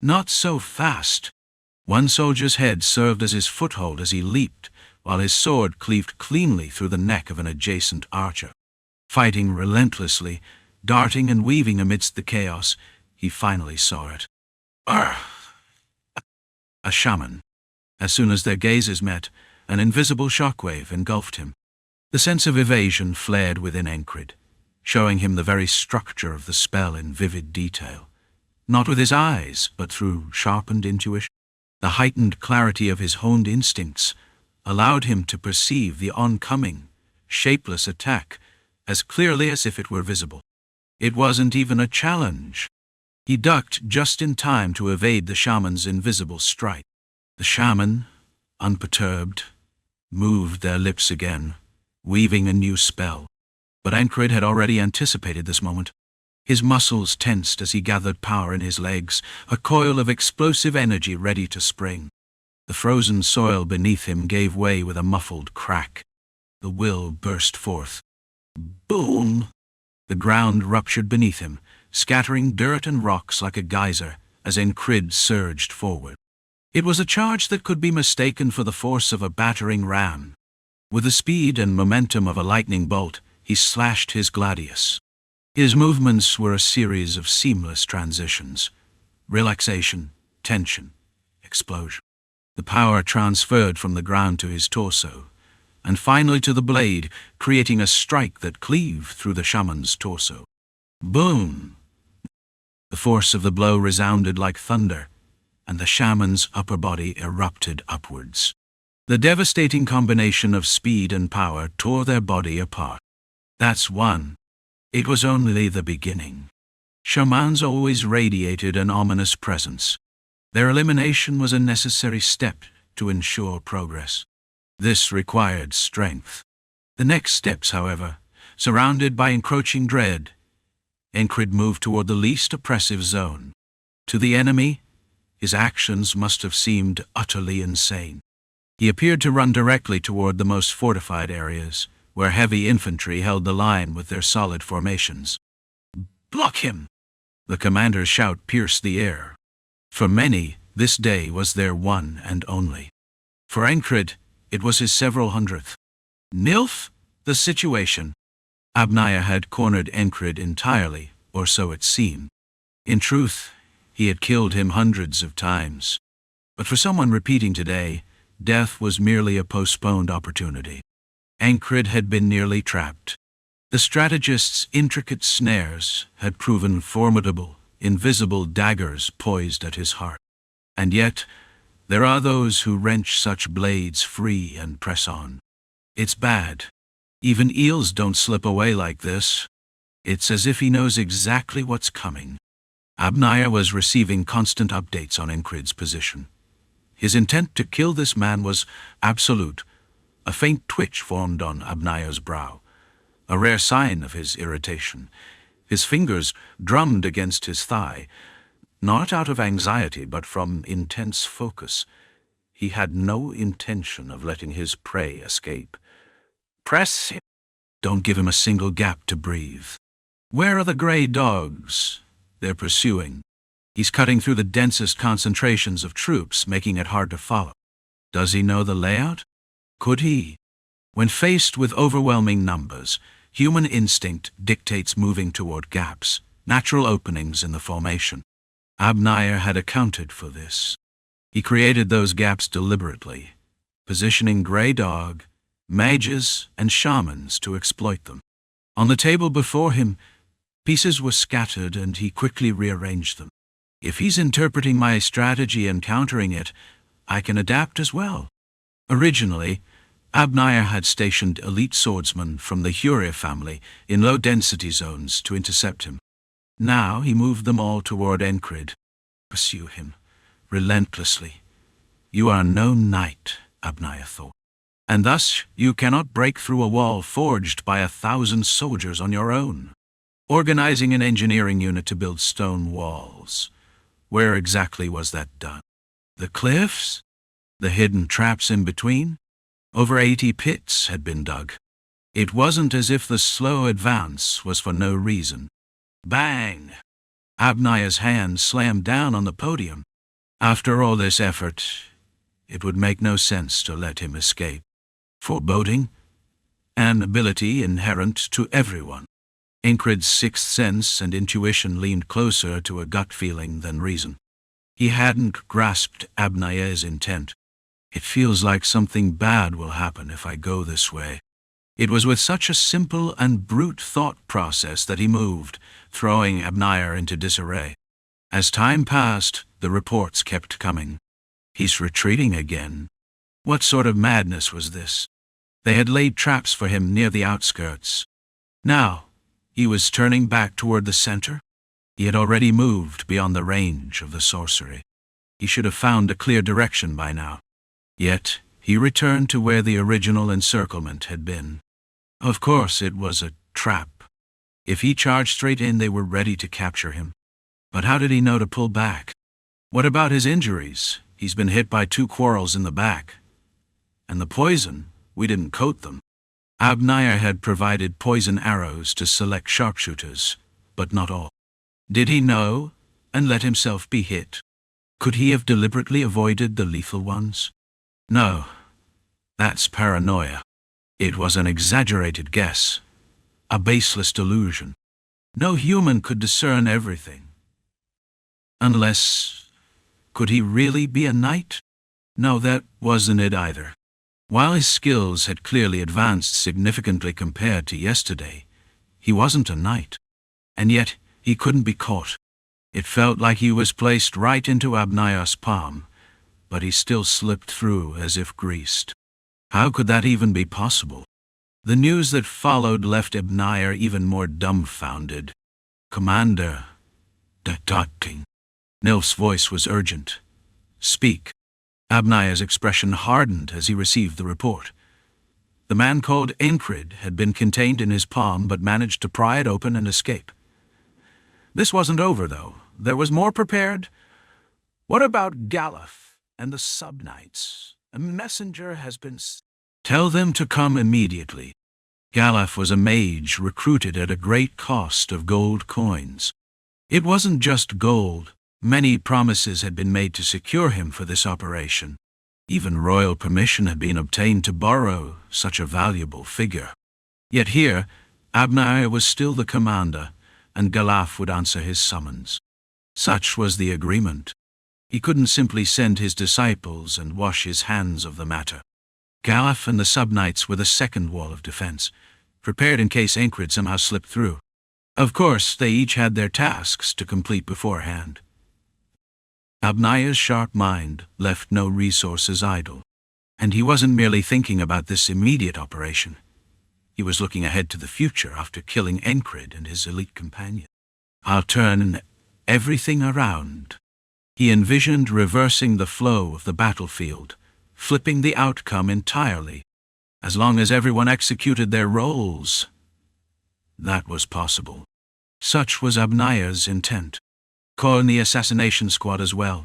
Not so fast. One soldier's head served as his foothold as he leaped, while his sword cleaved cleanly through the neck of an adjacent archer. Fighting relentlessly, darting and weaving amidst the chaos, he finally saw it. Arr! A shaman. As soon as their gazes met, an invisible shockwave engulfed him. The sense of evasion flared within Encrid, showing him the very structure of the spell in vivid detail. Not with his eyes, but through sharpened intuition. The heightened clarity of his honed instincts allowed him to perceive the oncoming, shapeless attack as clearly as if it were visible. It wasn't even a challenge. He ducked just in time to evade the shaman's invisible strike. The shaman, unperturbed, moved their lips again, weaving a new spell. But Encrid had already anticipated this moment. His muscles tensed as he gathered power in his legs, a coil of explosive energy ready to spring. The frozen soil beneath him gave way with a muffled crack. The will burst forth. Boom! The ground ruptured beneath him, scattering dirt and rocks like a geyser as Encrid surged forward. It was a charge that could be mistaken for the force of a battering ram. With the speed and momentum of a lightning bolt, he slashed his gladius. His movements were a series of seamless transitions. Relaxation, tension, explosion. The power transferred from the ground to his torso, and finally to the blade, creating a strike that cleaved through the shaman's torso. Boom! The force of the blow resounded like thunder, and the shaman's upper body erupted upwards. The devastating combination of speed and power tore their body apart. That's one. It was only the beginning. Shamans always radiated an ominous presence. Their elimination was a necessary step to ensure progress. This required strength. The next steps, however, surrounded by encroaching dread, Encrid moved toward the least oppressive zone. To the enemy, his actions must have seemed utterly insane. He appeared to run directly toward the most fortified areas, where heavy infantry held the line with their solid formations. Block him! The commander's shout pierced the air. For many, this day was their one and only. For Encrid, it was his several hundredth. Nilf, the situation. Abners had cornered Encrid entirely, or so it seemed. In truth, he had killed him hundreds of times. But for someone repeating today, death was merely a postponed opportunity. Encrid had been nearly trapped. The strategist's intricate snares had proven formidable, invisible daggers poised at his heart. And yet, there are those who wrench such blades free and press on. It's bad. Even eels don't slip away like this. It's as if he knows exactly what's coming. Abners was receiving constant updates on Encrid's position. His intent to kill this man was absolute. A faint twitch formed on Abners' brow, a rare sign of his irritation. His fingers drummed against his thigh, not out of anxiety but from intense focus. He had no intention of letting his prey escape. Press him. Don't give him a single gap to breathe. Where are the gray dogs? They're pursuing. He's cutting through the densest concentrations of troops, making it hard to follow. Does he know the layout? Could he? When faced with overwhelming numbers, human instinct dictates moving toward gaps, natural openings in the formation. Abners had accounted for this. He created those gaps deliberately, positioning gray dog, mages, and shamans to exploit them. On the table before him, pieces were scattered and he quickly rearranged them. If he's interpreting my strategy and countering it, I can adapt as well. Originally, Abners had stationed elite swordsmen from the Huria family in low-density zones to intercept him. Now he moved them all toward Encrid. Pursue him, relentlessly. You are no knight, Abners thought, and thus you cannot break through a wall forged by 1,000 soldiers on your own. Organizing an engineering unit to build stone walls. Where exactly was that done? The cliffs? The hidden traps in between? Over 80 pits had been dug. It wasn't as if the slow advance was for no reason. Bang! Abners' hand slammed down on the podium. After all this effort, it would make no sense to let him escape. Foreboding, an ability inherent to everyone. Encrid's sixth sense and intuition leaned closer to a gut feeling than reason. He hadn't grasped Abners' intent. It feels like something bad will happen if I go this way. It was with such a simple and brute thought process that he moved, throwing Abners into disarray. As time passed, the reports kept coming. He's retreating again. What sort of madness was this? They had laid traps for him near the outskirts. Now, he was turning back toward the center. He had already moved beyond the range of the sorcery. He should have found a clear direction by now. Yet, he returned to where the original encirclement had been. Of course, it was a trap. If he charged straight in, they were ready to capture him. But how did he know to pull back? What about his injuries? He's been hit by 2 quarrels in the back. And the poison, we didn't coat them. Abners had provided poison arrows to select sharpshooters, but not all. Did he know and let himself be hit? Could he have deliberately avoided the lethal ones? No, that's paranoia. It was an exaggerated guess, a baseless delusion. No human could discern everything. Unless, could he really be a knight? No, that wasn't it either. While his skills had clearly advanced significantly compared to yesterday, he wasn't a knight. And yet, he couldn't be caught. It felt like he was placed right into Abners' palm, but he still slipped through as if greased. How could that even be possible? The news that followed left Abners even more dumbfounded. Commander, King. Nilf's voice was urgent. Speak. Abners' expression hardened as he received the report. The man called Encrid had been contained in his palm but managed to pry it open and escape. This wasn't over, though. There was more prepared. What about Galuf and the sub-knights? A messenger has been... Tell them to come immediately. Galuf was a mage recruited at a great cost of gold coins. It wasn't just gold. Many promises had been made to secure him for this operation. Even royal permission had been obtained to borrow such a valuable figure. Yet here, Abners was still the commander, and Galuf would answer his summons. Such was the agreement. He couldn't simply send his disciples and wash his hands of the matter. Galaf and the sub-knights were the second wall of defense, prepared in case Encrid somehow slipped through. Of course, they each had their tasks to complete beforehand. Abnay's sharp mind left no resources idle, and he wasn't merely thinking about this immediate operation. He was looking ahead to the future after killing Encrid and his elite companion. "I'll turn everything around." He envisioned reversing the flow of the battlefield, flipping the outcome entirely, as long as everyone executed their roles. That was possible. Such was Abnay's intent. Calling the assassination squad as well.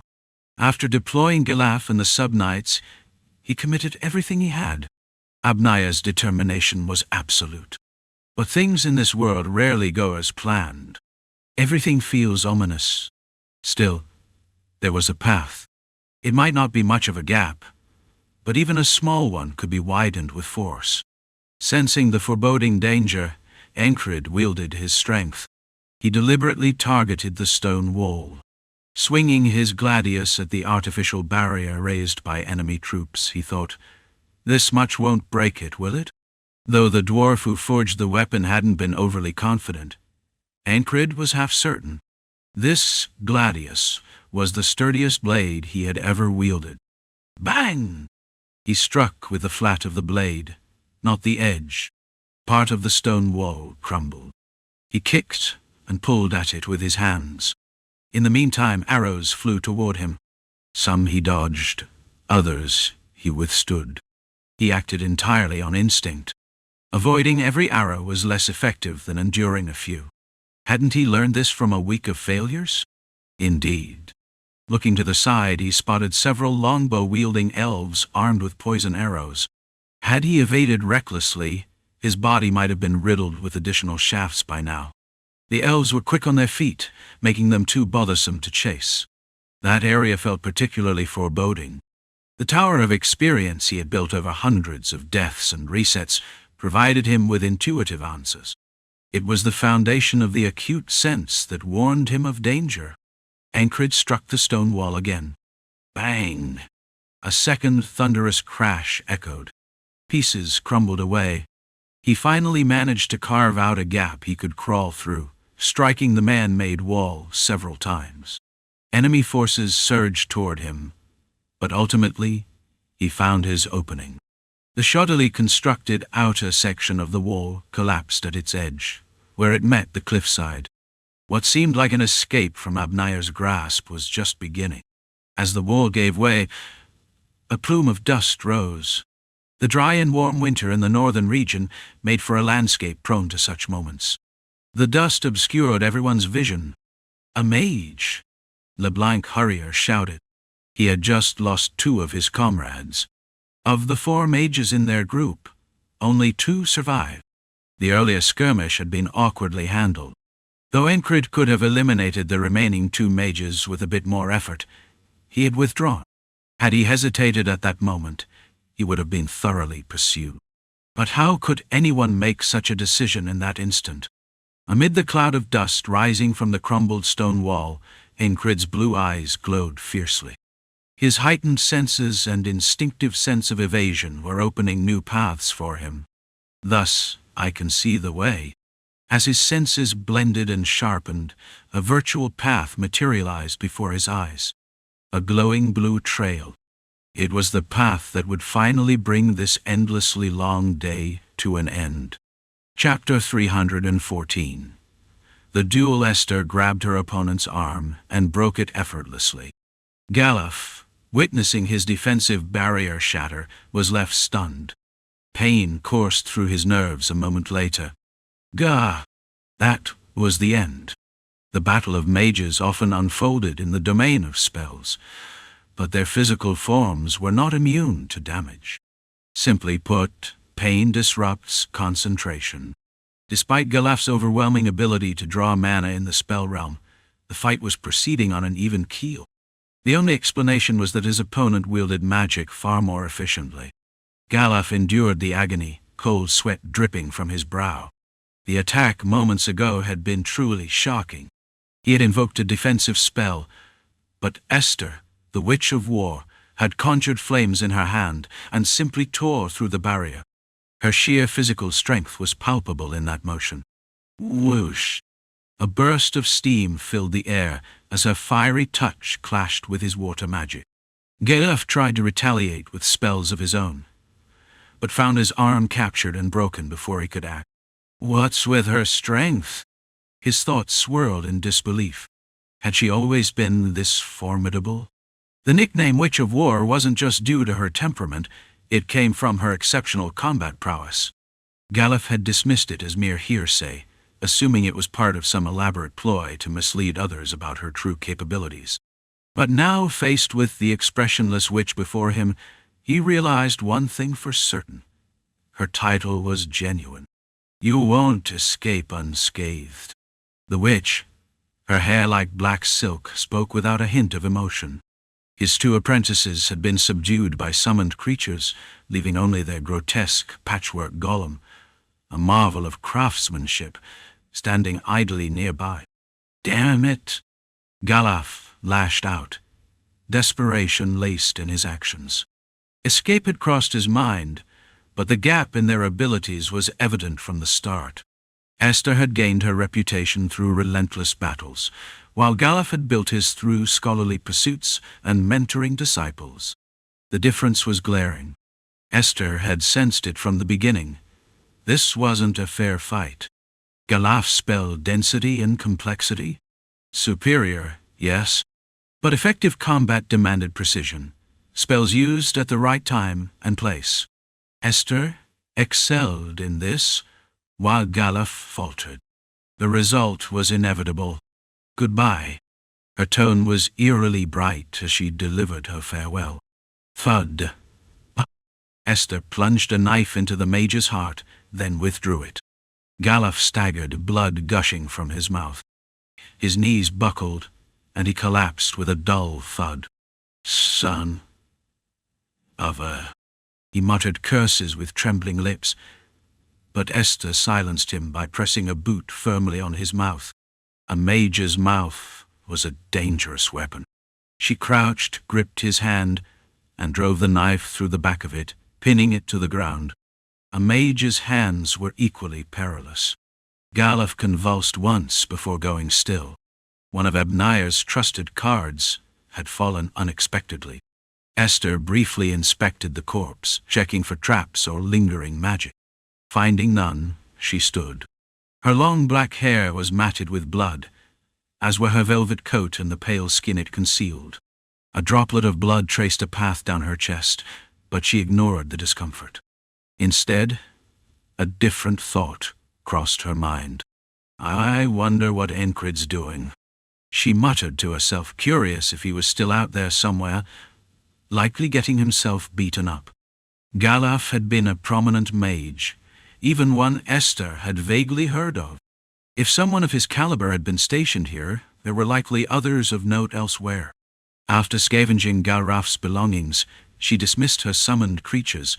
After deploying Galaf and the sub-knights, he committed everything he had. Abnay's determination was absolute. But things in this world rarely go as planned. Everything feels ominous. Still, there was a path. It might not be much of a gap, but even a small one could be widened with force. Sensing the foreboding danger, Encrid wielded his strength. He deliberately targeted the stone wall. Swinging his gladius at the artificial barrier raised by enemy troops, he thought, "This much won't break it, will it?" Though the dwarf who forged the weapon hadn't been overly confident, Encrid was half certain. This gladius was the sturdiest blade he had ever wielded. Bang! He struck with the flat of the blade, not the edge. Part of the stone wall crumbled. He kicked and pulled at it with his hands. In the meantime, arrows flew toward him. Some he dodged, others he withstood. He acted entirely on instinct. Avoiding every arrow was less effective than enduring a few. Hadn't he learned this from a week of failures? Indeed. Looking to the side, he spotted several longbow-wielding elves armed with poison arrows. Had he evaded recklessly, his body might have been riddled with additional shafts by now. The elves were quick on their feet, making them too bothersome to chase. That area felt particularly foreboding. The tower of experience he had built over hundreds of deaths and resets provided him with intuitive answers. It was the foundation of the acute sense that warned him of danger. Encrid struck the stone wall again. Bang! A second thunderous crash echoed. Pieces crumbled away. He finally managed to carve out a gap he could crawl through, striking the man-made wall several times. Enemy forces surged toward him, but ultimately he found his opening. The shoddily constructed outer section of the wall collapsed at its edge, where it met the cliffside. What seemed like an escape from Abnay's grasp was just beginning. As the wall gave way, a plume of dust rose. The dry and warm winter in the northern region made for a landscape prone to such moments. The dust obscured everyone's vision. "A mage!" LeBlanc Hurrier shouted. He had just lost 2 of his comrades. Of the 4 mages in their group, only 2 survived. The earlier skirmish had been awkwardly handled. Though Encrid could have eliminated the remaining 2 mages with a bit more effort, he had withdrawn. Had he hesitated at that moment, he would have been thoroughly pursued. But how could anyone make such a decision in that instant? Amid the cloud of dust rising from the crumbled stone wall, Encrid's blue eyes glowed fiercely. His heightened senses and instinctive sense of evasion were opening new paths for him. Thus, I can see the way. As his senses blended and sharpened, a virtual path materialized before his eyes. A glowing blue trail. It was the path that would finally bring this endlessly long day to an end. Chapter 314. The Duel. Esther grabbed her opponent's arm and broke it effortlessly. Galaf, witnessing his defensive barrier shatter, was left stunned. Pain coursed through his nerves a moment later. Gah! That was the end. The battle of mages often unfolded in the domain of spells, but their physical forms were not immune to damage. Simply put, pain disrupts concentration. Despite Galaf's overwhelming ability to draw mana in the spell realm, the fight was proceeding on an even keel. The only explanation was that his opponent wielded magic far more efficiently. Galaf endured the agony, cold sweat dripping from his brow. The attack moments ago had been truly shocking. He had invoked a defensive spell, but Esther, the Witch of War, had conjured flames in her hand and simply tore through the barrier. Her sheer physical strength was palpable in that motion. Whoosh! A burst of steam filled the air as her fiery touch clashed with his water magic. Galuf tried to retaliate with spells of his own, but found his arm captured and broken before he could act. What's with her strength? His thoughts swirled in disbelief. Had she always been this formidable? The nickname Witch of War wasn't just due to her temperament, it came from her exceptional combat prowess. Galuf had dismissed it as mere hearsay, assuming it was part of some elaborate ploy to mislead others about her true capabilities. But now, faced with the expressionless witch before him, he realized one thing for certain. Her title was genuine. You won't escape unscathed. The witch, her hair like black silk, spoke without a hint of emotion. His 2 apprentices had been subdued by summoned creatures, leaving only their grotesque patchwork golem, a marvel of craftsmanship, standing idly nearby. Damn it! Galuf lashed out, desperation laced in his actions. Escape had crossed his mind, but the gap in their abilities was evident from the start. Esther had gained her reputation through relentless battles, while Galuf had built his through scholarly pursuits and mentoring disciples. The difference was glaring. Esther had sensed it from the beginning. This wasn't a fair fight. Galuf spelled density and complexity. Superior, yes, but effective combat demanded precision, spells used at the right time and place. Esther excelled in this, while Galuf faltered. The result was inevitable. Goodbye. Her tone was eerily bright as she delivered her farewell. Thud. Esther plunged a knife into the mage's heart, then withdrew it. Galuf staggered, blood gushing from his mouth. His knees buckled, and he collapsed with a dull thud. Son of a... He muttered curses with trembling lips, but Esther silenced him by pressing a boot firmly on his mouth. A mage's mouth was a dangerous weapon. She crouched, gripped his hand, and drove the knife through the back of it, pinning it to the ground. A mage's hands were equally perilous. Galuf convulsed once before going still. One of Abner's trusted cards had fallen unexpectedly. Esther briefly inspected the corpse, checking for traps or lingering magic. Finding none, she stood. Her long black hair was matted with blood, as were her velvet coat and the pale skin it concealed. A droplet of blood traced a path down her chest, but she ignored the discomfort. Instead, a different thought crossed her mind. I wonder what Encrid's doing. She muttered to herself, curious if he was still out there somewhere, likely getting himself beaten up. Galuf had been a prominent mage, even one Esther had vaguely heard of. If someone of his caliber had been stationed here, there were likely others of note elsewhere. After scavenging Galuf's belongings, she dismissed her summoned creatures,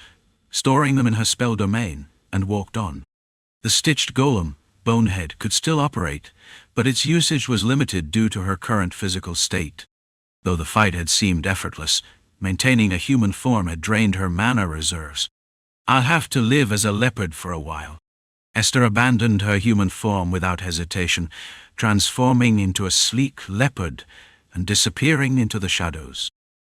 storing them in her spell domain, and walked on. The stitched golem, Bonehead, could still operate, but its usage was limited due to her current physical state. Though the fight had seemed effortless, maintaining a human form had drained her mana reserves. I'll have to live as a leopard for a while. Esther abandoned her human form without hesitation, transforming into a sleek leopard and disappearing into the shadows.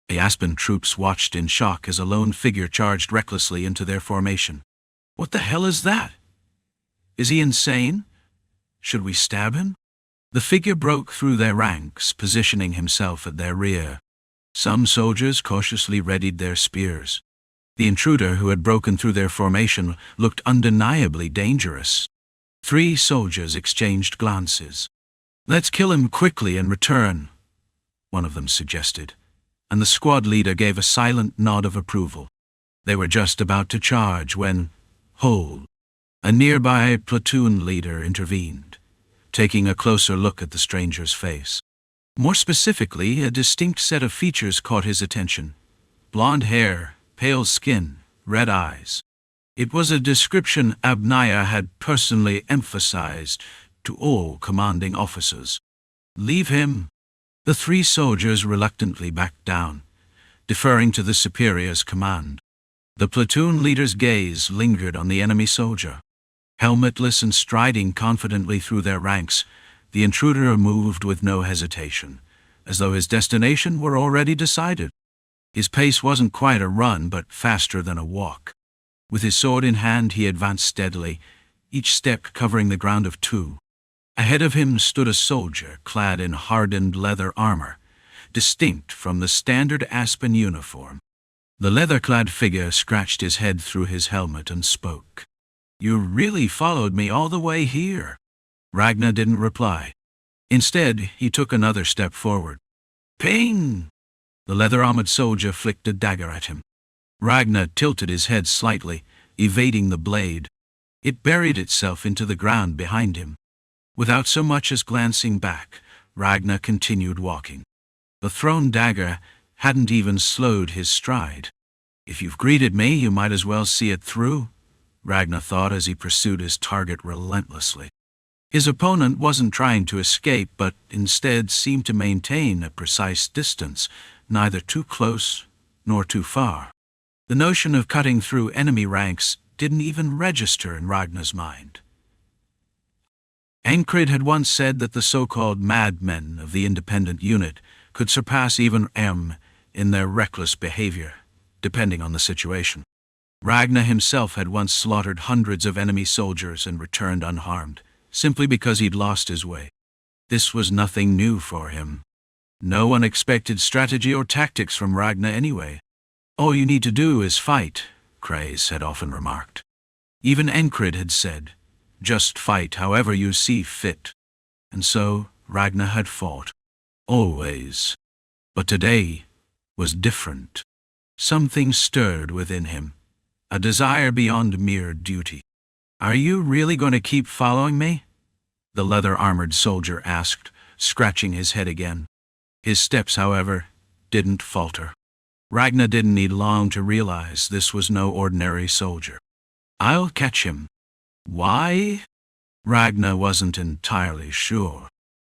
The Aspen troops watched in shock as a lone figure charged recklessly into their formation. What the hell is that? Is he insane? Should we stab him? The figure broke through their ranks, positioning himself at their rear. Some soldiers cautiously readied their spears. The intruder who had broken through their formation looked undeniably dangerous. 3 soldiers exchanged glances. Let's kill him quickly and return, one of them suggested, and the squad leader gave a silent nod of approval. They were just about to charge when, hold, a nearby platoon leader intervened, taking a closer look at the stranger's face. More specifically, a distinct set of features caught his attention. Blonde hair, pale skin, red eyes. It was a description Abner had personally emphasized to all commanding officers. Leave him. The 3 soldiers reluctantly backed down, deferring to the superior's command. The platoon leader's gaze lingered on the enemy soldier. Helmetless and striding confidently through their ranks, the intruder moved with no hesitation, as though his destination were already decided. His pace wasn't quite a run, but faster than a walk. With his sword in hand, he advanced steadily, each step covering the ground of 2. Ahead of him stood a soldier clad in hardened leather armor, distinct from the standard Aspen uniform. The leather-clad figure scratched his head through his helmet and spoke. "You really followed me all the way here." Ragnar didn't reply. Instead, he took another step forward. "Ping!" The leather-armored soldier flicked a dagger at him. Ragnar tilted his head slightly, evading the blade. It buried itself into the ground behind him. Without so much as glancing back, Ragnar continued walking. The thrown dagger hadn't even slowed his stride. "If you've greeted me, you might as well see it through," Ragnar thought as he pursued his target relentlessly. His opponent wasn't trying to escape, but instead seemed to maintain a precise distance, neither too close nor too far. The notion of cutting through enemy ranks didn't even register in Ragnar's mind. Encrid had once said that the so-called madmen of the independent unit could surpass even in their reckless behavior, depending on the situation. Ragnar himself had once slaughtered hundreds of enemy soldiers and returned unharmed, simply because he'd lost his way. This was nothing new for him. No one expected strategy or tactics from Ragnar anyway. "All you need to do is fight," Craze had often remarked. Even Encrid had said, "Just fight however you see fit." And so Ragnar had fought. Always. But today was different. Something stirred within him, a desire beyond mere duty. "Are you really going to keep following me?" the leather-armored soldier asked, scratching his head again. His steps, however, didn't falter. Ragnar didn't need long to realize this was no ordinary soldier. "I'll catch him." Why? Ragnar wasn't entirely sure,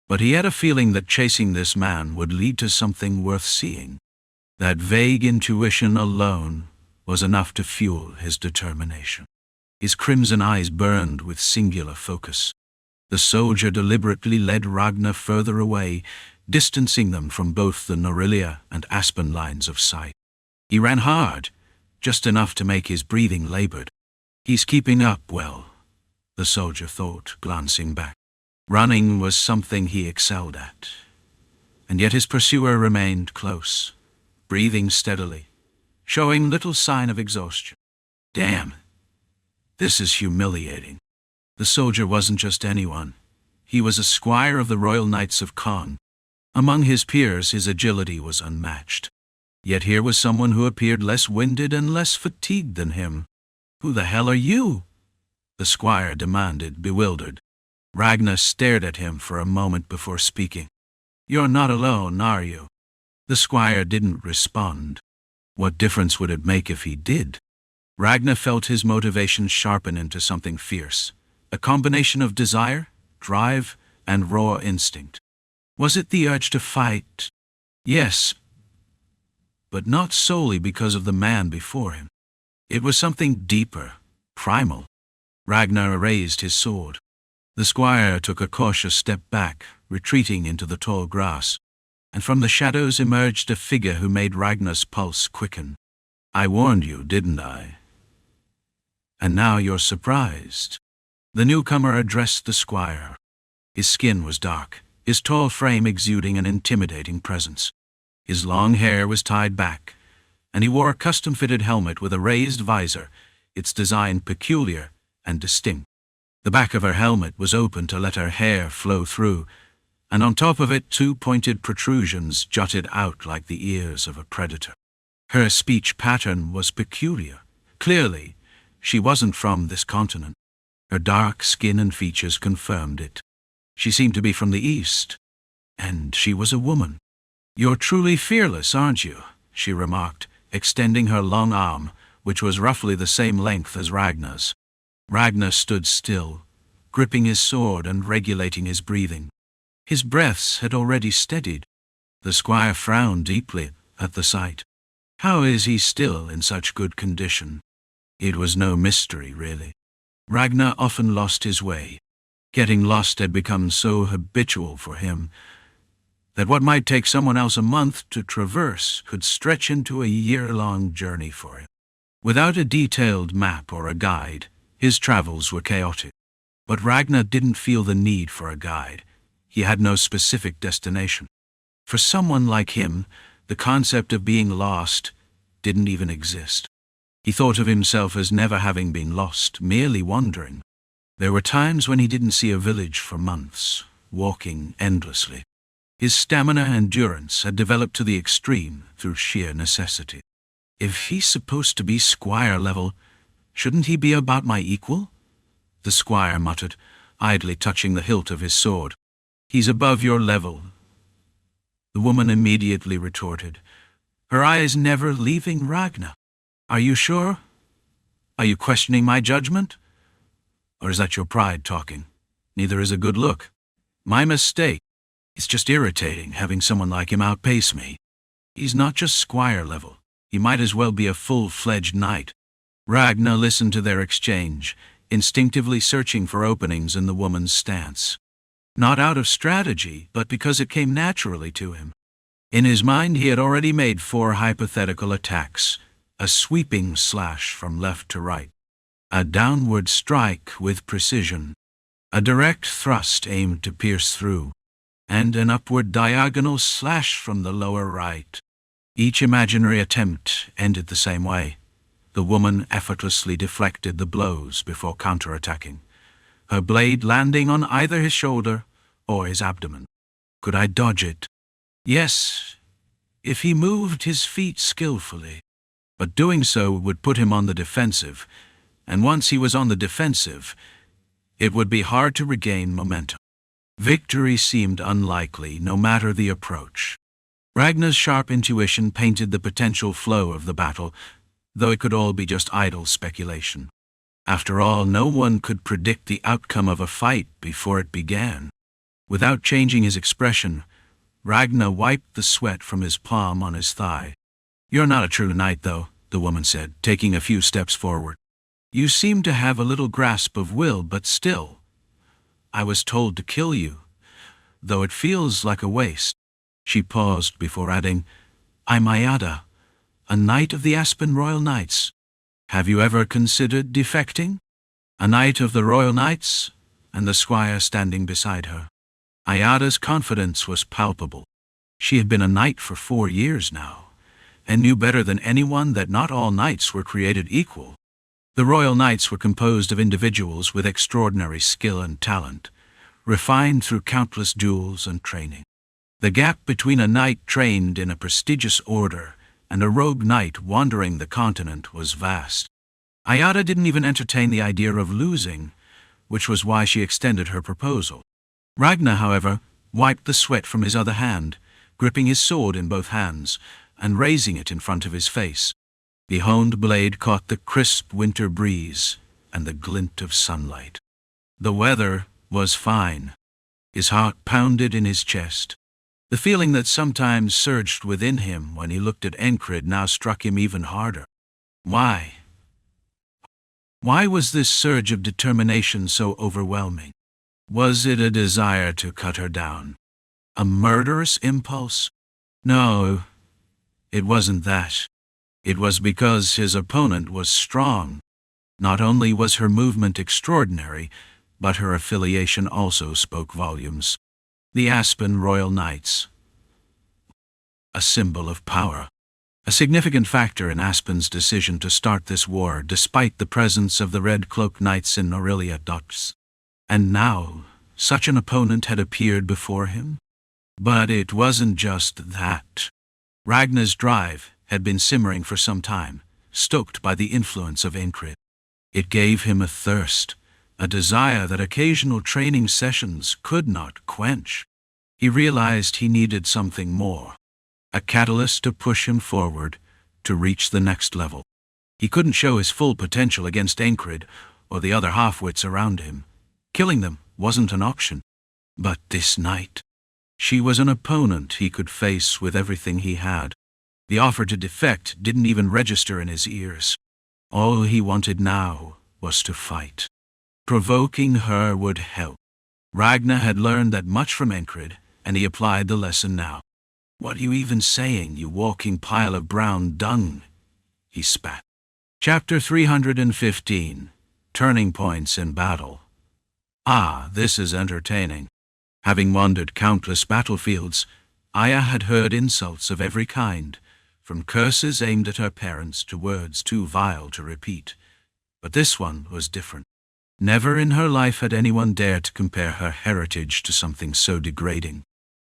but he had a feeling that chasing this man would lead to something worth seeing. That vague intuition alone was enough to fuel his determination. His crimson eyes burned with singular focus. The soldier deliberately led Ragnar further away, distancing them from both the Norillia and Aspen lines of sight. He ran hard, just enough to make his breathing labored. "He's keeping up well," the soldier thought, glancing back. Running was something he excelled at. And yet his pursuer remained close, breathing steadily, showing little sign of exhaustion. Damn, this is humiliating. The soldier wasn't just anyone. He was a squire of the Royal Knights of Kong. Among his peers, his agility was unmatched. Yet here was someone who appeared less winded and less fatigued than him. "Who the hell are you?" the squire demanded, bewildered. Ragnar stared at him for a moment before speaking. "You're not alone, are you?" The squire didn't respond. What difference would it make if he did? Ragnar felt his motivation sharpen into something fierce, a combination of desire, drive, and raw instinct. Was it the urge to fight? Yes, but not solely because of the man before him. It was something deeper, primal. Ragnar raised his sword. The squire took a cautious step back, retreating into the tall grass, and from the shadows emerged a figure who made Ragnar's pulse quicken. "I warned you, didn't I? And now you're surprised." The newcomer addressed the squire. His skin was dark, his tall frame exuding an intimidating presence. His long hair was tied back, and he wore a custom-fitted helmet with a raised visor, its design peculiar and distinct. The back of her helmet was open to let her hair flow through, and on top of it 2 pointed protrusions jutted out like the ears of a predator. Her speech pattern was peculiar. Clearly, she wasn't from this continent. Her dark skin and features confirmed it. She seemed to be from the east, and she was a woman. "You're truly fearless, aren't you?" she remarked, extending her long arm, which was roughly the same length as Ragnar's. Ragnar stood still, gripping his sword and regulating his breathing. His breaths had already steadied. The squire frowned deeply at the sight. How is he still in such good condition? It was no mystery, really. Ragnar often lost his way. Getting lost had become so habitual for him that what might take someone else a month to traverse could stretch into a year-long journey for him. Without a detailed map or a guide, his travels were chaotic. But Ragnar didn't feel the need for a guide. He had no specific destination. For someone like him, the concept of being lost didn't even exist. He thought of himself as never having been lost, merely wandering. There were times when he didn't see a village for months, walking endlessly. His stamina and endurance had developed to the extreme through sheer necessity. If he's supposed to be squire level, shouldn't he be about my equal? The squire muttered, idly touching the hilt of his sword. He's above your level. The woman immediately retorted, her eyes never leaving Ragnar. Are you sure? Are you questioning my judgment? Or is that your pride talking? Neither is a good look. My mistake. It's just irritating having someone like him outpace me. He's not just squire level. He might as well be a full-fledged knight. Ragnar listened to their exchange, instinctively searching for openings in the woman's stance. Not out of strategy, but because it came naturally to him. In his mind, he had already made 4 hypothetical attacks, a sweeping slash from left to right, a downward strike with precision, a direct thrust aimed to pierce through, and an upward diagonal slash from the lower right. Each imaginary attempt ended the same way. The woman effortlessly deflected the blows before counterattacking, her blade landing on either his shoulder or his abdomen. Could I dodge it? Yes, if he moved his feet skillfully. But doing so would put him on the defensive, and once he was on the defensive, it would be hard to regain momentum. Victory seemed unlikely, no matter the approach. Ragnar's sharp intuition painted the potential flow of the battle, though it could all be just idle speculation. After all, no one could predict the outcome of a fight before it began. Without changing his expression, Ragnar wiped the sweat from his palm on his thigh. You're not a true knight, though, the woman said, taking a few steps forward. You seem to have a little grasp of will, but still. I was told to kill you, though it feels like a waste. She paused before adding, I'm Ayada, a knight of the Aspen Royal Knights. Have you ever considered defecting? A knight of the Royal Knights, and the squire standing beside her. Ayada's confidence was palpable. She had been a knight for 4 years now, and knew better than anyone that not all knights were created equal. The Royal Knights were composed of individuals with extraordinary skill and talent, refined through countless duels and training. The gap between a knight trained in a prestigious order and a rogue knight wandering the continent was vast. Ayada didn't even entertain the idea of losing, which was why she extended her proposal. Ragnar, however, wiped the sweat from his other hand, gripping his sword in both hands and raising it in front of his face. The honed blade caught the crisp winter breeze and the glint of sunlight. The weather was fine. His heart pounded in his chest. The feeling that sometimes surged within him when he looked at Encrid now struck him even harder. Why? Why was this surge of determination so overwhelming? Was it a desire to cut her down? A murderous impulse? No, it wasn't that. It was because his opponent was strong. Not only was her movement extraordinary, but her affiliation also spoke volumes. The Aspen Royal Knights. A symbol of power. A significant factor in Aspen's decision to start this war, despite the presence of the Red Cloak Knights in Norelia Docks. And now, such an opponent had appeared before him? But it wasn't just that. Ragnar's drive had been simmering for some time, stoked by the influence of Encrid. It gave him a thirst, a desire that occasional training sessions could not quench. He realized he needed something more, a catalyst to push him forward, to reach the next level. He couldn't show his full potential against Encrid or the other half-wits around him. Killing them wasn't an option. But this night, she was an opponent he could face with everything he had. The offer to defect didn't even register in his ears. All he wanted now was to fight. Provoking her would help. Ragnar had learned that much from Encrid, and he applied the lesson now. "What are you even saying, you walking pile of brown dung?" he spat. Chapter 315. Turning Points in Battle. Ah, this is entertaining. Having wandered countless battlefields, Aya had heard insults of every kind, from curses aimed at her parents to words too vile to repeat. But this one was different. Never in her life had anyone dared to compare her heritage to something so degrading.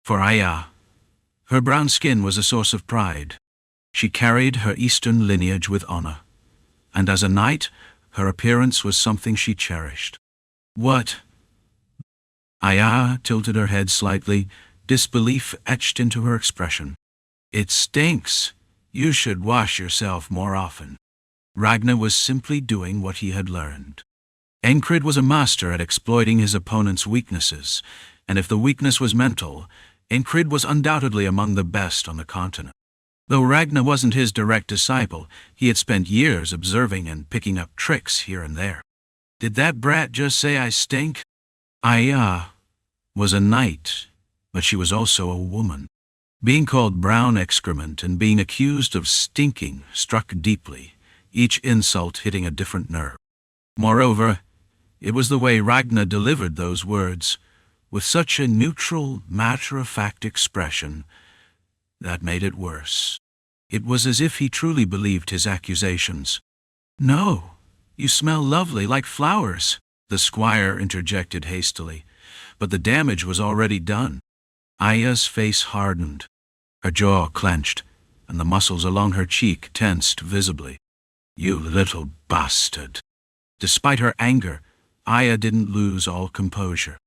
For Aya, her brown skin was a source of pride. She carried her Eastern lineage with honor, and as a knight, her appearance was something she cherished. "What?" Aya tilted her head slightly, disbelief etched into her expression. "It stinks. You should wash yourself more often." Ragnar was simply doing what he had learned. Encrid was a master at exploiting his opponent's weaknesses, and if the weakness was mental, Encrid was undoubtedly among the best on the continent. Though Ragnar wasn't his direct disciple, he had spent years observing and picking up tricks here and there. "Did that brat just say I stink?" Aya was a knight, but she was also a woman. Being called brown excrement and being accused of stinking struck deeply, each insult hitting a different nerve. Moreover, it was the way Ragnar delivered those words, with such a neutral, matter-of-fact expression, that made it worse. It was as if he truly believed his accusations. "No, you smell lovely like flowers," the squire interjected hastily, but the damage was already done. Aya's face hardened. Her jaw clenched, and the muscles along her cheek tensed visibly. "You little bastard." Despite her anger, Aya didn't lose all composure.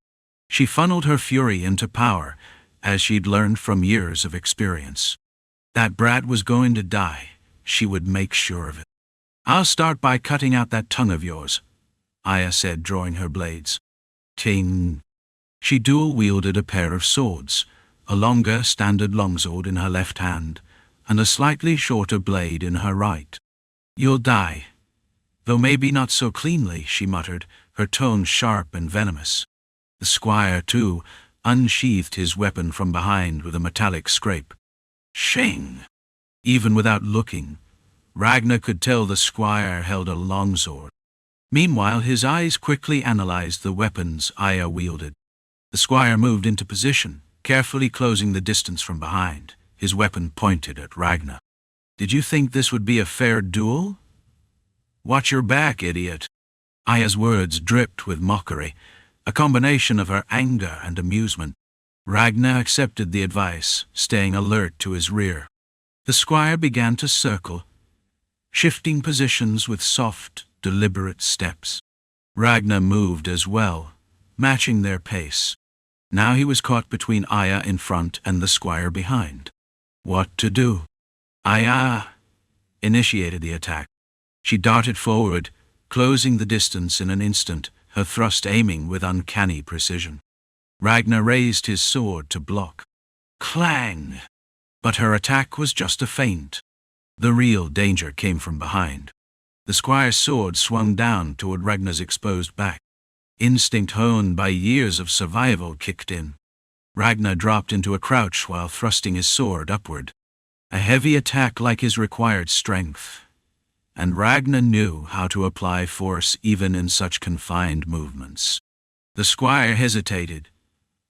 She funneled her fury into power, as she'd learned from years of experience. That brat was going to die. She would make sure of it. "I'll start by cutting out that tongue of yours," Aya said, drawing her blades. Ting. She dual-wielded a pair of swords, a longer standard longsword in her left hand, and a slightly shorter blade in her right. "You'll die. Though maybe not so cleanly," she muttered, her tone sharp and venomous. The squire, too, unsheathed his weapon from behind with a metallic scrape. Shing! Even without looking, Ragnar could tell the squire held a longsword. Meanwhile, his eyes quickly analyzed the weapons Aya wielded. The squire moved into position, carefully closing the distance from behind, his weapon pointed at Ragnar. "Did you think this would be a fair duel? Watch your back, idiot." Aya's words dripped with mockery, a combination of her anger and amusement. Ragnar accepted the advice, staying alert to his rear. The squire began to circle, shifting positions with soft, deliberate steps. Ragnar moved as well, matching their pace. Now he was caught between Aya in front and the squire behind. What to do? Aya initiated the attack. She darted forward, closing the distance in an instant, her thrust aiming with uncanny precision. Ragnar raised his sword to block. Clang! But her attack was just a feint. The real danger came from behind. The squire's sword swung down toward Ragnar's exposed back. Instinct honed by years of survival kicked in. Ragnar dropped into a crouch while thrusting his sword upward. A heavy attack like his required strength. And Ragnar knew how to apply force even in such confined movements. The squire hesitated,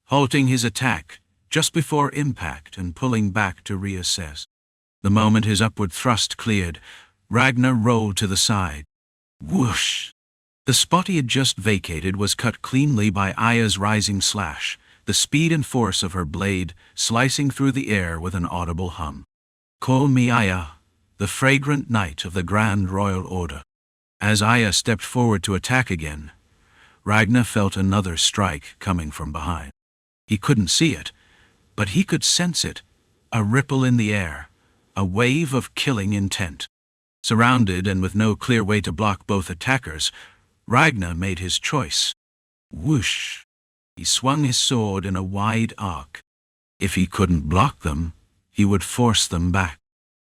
halting his attack just before impact and pulling back to reassess. The moment his upward thrust cleared, Ragnar rolled to the side. Whoosh! The spot he had just vacated was cut cleanly by Aya's rising slash, the speed and force of her blade slicing through the air with an audible hum. Call me Aya, the fragrant knight of the Grand Royal Order. As Aya stepped forward to attack again, Ragnar felt another strike coming from behind. He couldn't see it, but he could sense it, a ripple in the air, a wave of killing intent. Surrounded and with no clear way to block both attackers, Ragnar made his choice. Whoosh! He swung his sword in a wide arc. If he couldn't block them, he would force them back.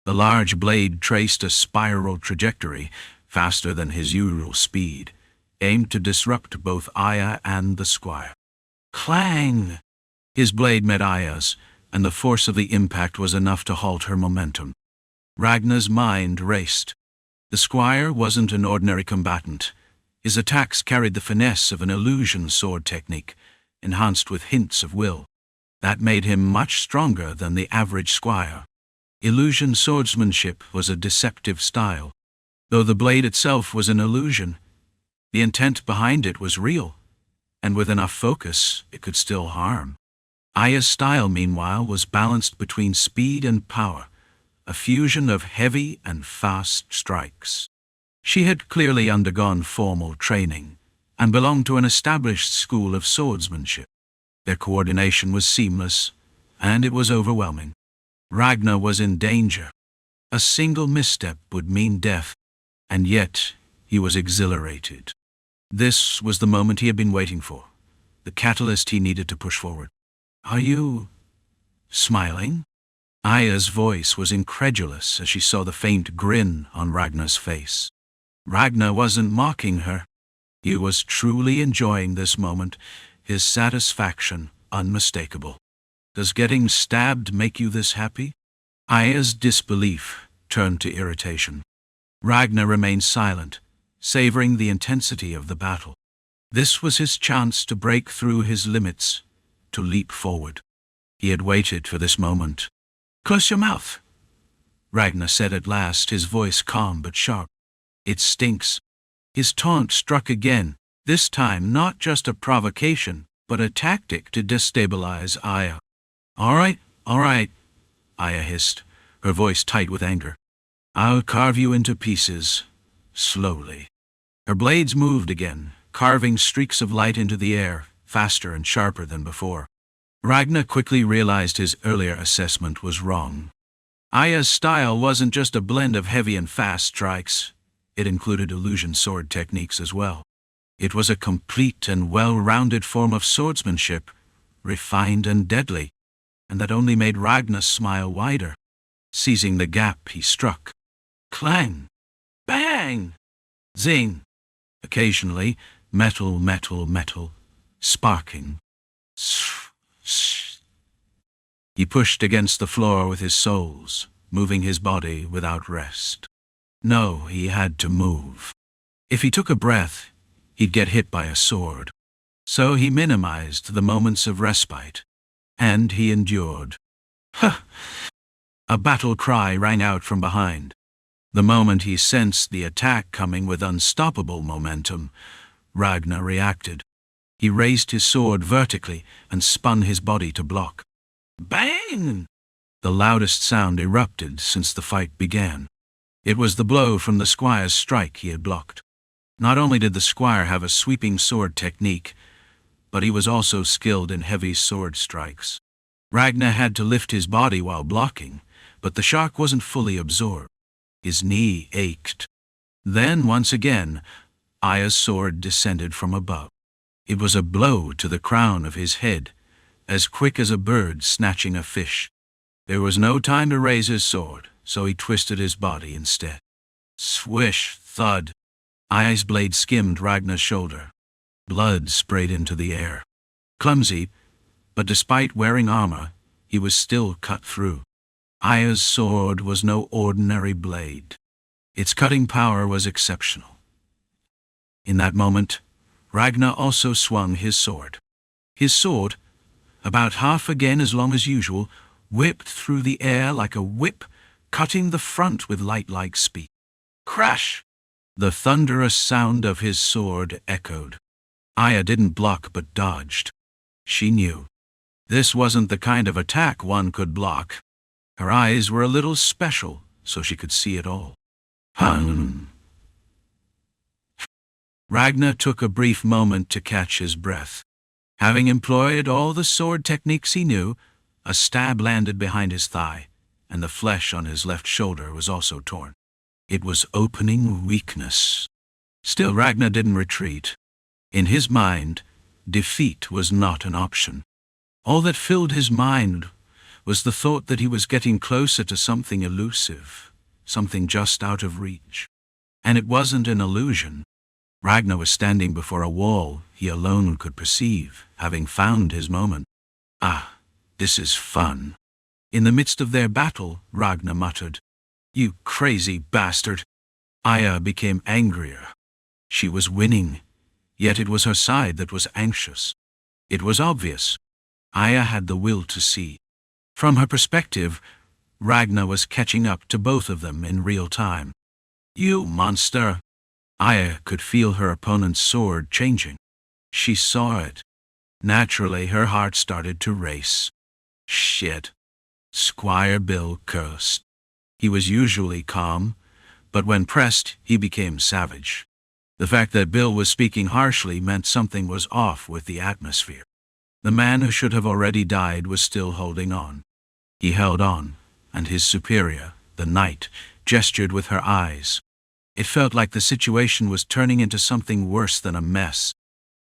The large blade traced a spiral trajectory, faster than his usual speed, aimed to disrupt both Aya and the squire. Clang! His blade met Aya's, and the force of the impact was enough to halt her momentum. Ragnar's mind raced. The squire wasn't an ordinary combatant. His attacks carried the finesse of an illusion sword technique, enhanced with hints of will. That made him much stronger than the average squire. Illusion swordsmanship was a deceptive style. Though the blade itself was an illusion, the intent behind it was real, and with enough focus, it could still harm. Aya's style, meanwhile, was balanced between speed and power, a fusion of heavy and fast strikes. She had clearly undergone formal training, and belonged to an established school of swordsmanship. Their coordination was seamless, and it was overwhelming. Ragnar was in danger. A single misstep would mean death, and yet he was exhilarated. This was the moment he had been waiting for, the catalyst he needed to push forward. "Are you smiling?" Aya's voice was incredulous as she saw the faint grin on Ragnar's face. Ragnar wasn't mocking her. He was truly enjoying this moment, his satisfaction unmistakable. "Does getting stabbed make you this happy?" Aya's disbelief turned to irritation. Ragnar remained silent, savoring the intensity of the battle. This was his chance to break through his limits, to leap forward. He had waited for this moment. "Close your mouth," Ragnar said at last, his voice calm but sharp. "It stinks." His taunt struck again, this time not just a provocation, but a tactic to destabilize Aya. All right, Aya hissed, her voice tight with anger. "I'll carve you into pieces, slowly." Her blades moved again, carving streaks of light into the air, faster and sharper than before. Ragnar quickly realized his earlier assessment was wrong. Aya's style wasn't just a blend of heavy and fast strikes. It included illusion sword techniques as well. It was a complete and well-rounded form of swordsmanship, refined and deadly, and that only made Ragnar smile wider. Seizing the gap, he struck. Clang! Bang! Zing! Occasionally, metal, sparking. He pushed against the floor with his soles, moving his body without rest. No, he had to move. If he took a breath, he'd get hit by a sword. So he minimized the moments of respite. And he endured. "Huh!" A battle cry rang out from behind. The moment he sensed the attack coming with unstoppable momentum, Ragnar reacted. He raised his sword vertically and spun his body to block. Bang! The loudest sound erupted since the fight began. It was the blow from the squire's strike he had blocked. Not only did the squire have a sweeping sword technique, but he was also skilled in heavy sword strikes. Ragnar had to lift his body while blocking, but the shock wasn't fully absorbed. His knee ached. Then, once again, Aya's sword descended from above. It was a blow to the crown of his head, as quick as a bird snatching a fish. There was no time to raise his sword, so he twisted his body instead. Swish, thud. Aya's blade skimmed Ragnar's shoulder. Blood sprayed into the air. Clumsy, but despite wearing armor, he was still cut through. Aya's sword was no ordinary blade. Its cutting power was exceptional. In that moment, Ragnar also swung his sword. His sword, about half again as long as usual, whipped through the air like a whip, cutting the front with light-like speed. Crash! The thunderous sound of his sword echoed. Aya didn't block but dodged. She knew. This wasn't the kind of attack one could block. Her eyes were a little special, so she could see it all. Ragnar took a brief moment to catch his breath. Having employed all the sword techniques he knew, a stab landed behind his thigh, and the flesh on his left shoulder was also torn. It was opening weakness. Still, Ragnar didn't retreat. In his mind, defeat was not an option. All that filled his mind was the thought that he was getting closer to something elusive, something just out of reach. And it wasn't an illusion. Ragnar was standing before a wall he alone could perceive, having found his moment. "Ah, this is fun." In the midst of their battle, Ragnar muttered, "You crazy bastard." Aya became angrier. She was winning, yet it was her side that was anxious. It was obvious. Aya had the will to see. From her perspective, Ragnar was catching up to both of them in real time. "You monster!" Aya could feel her opponent's sword changing. She saw it. Naturally, her heart started to race. Shit. Squire Bill cursed. He was usually calm, but when pressed, he became savage. The fact that Bill was speaking harshly meant something was off with the atmosphere. The man who should have already died was still holding on. He held on, and his superior, the knight, gestured with her eyes. It felt like the situation was turning into something worse than a mess.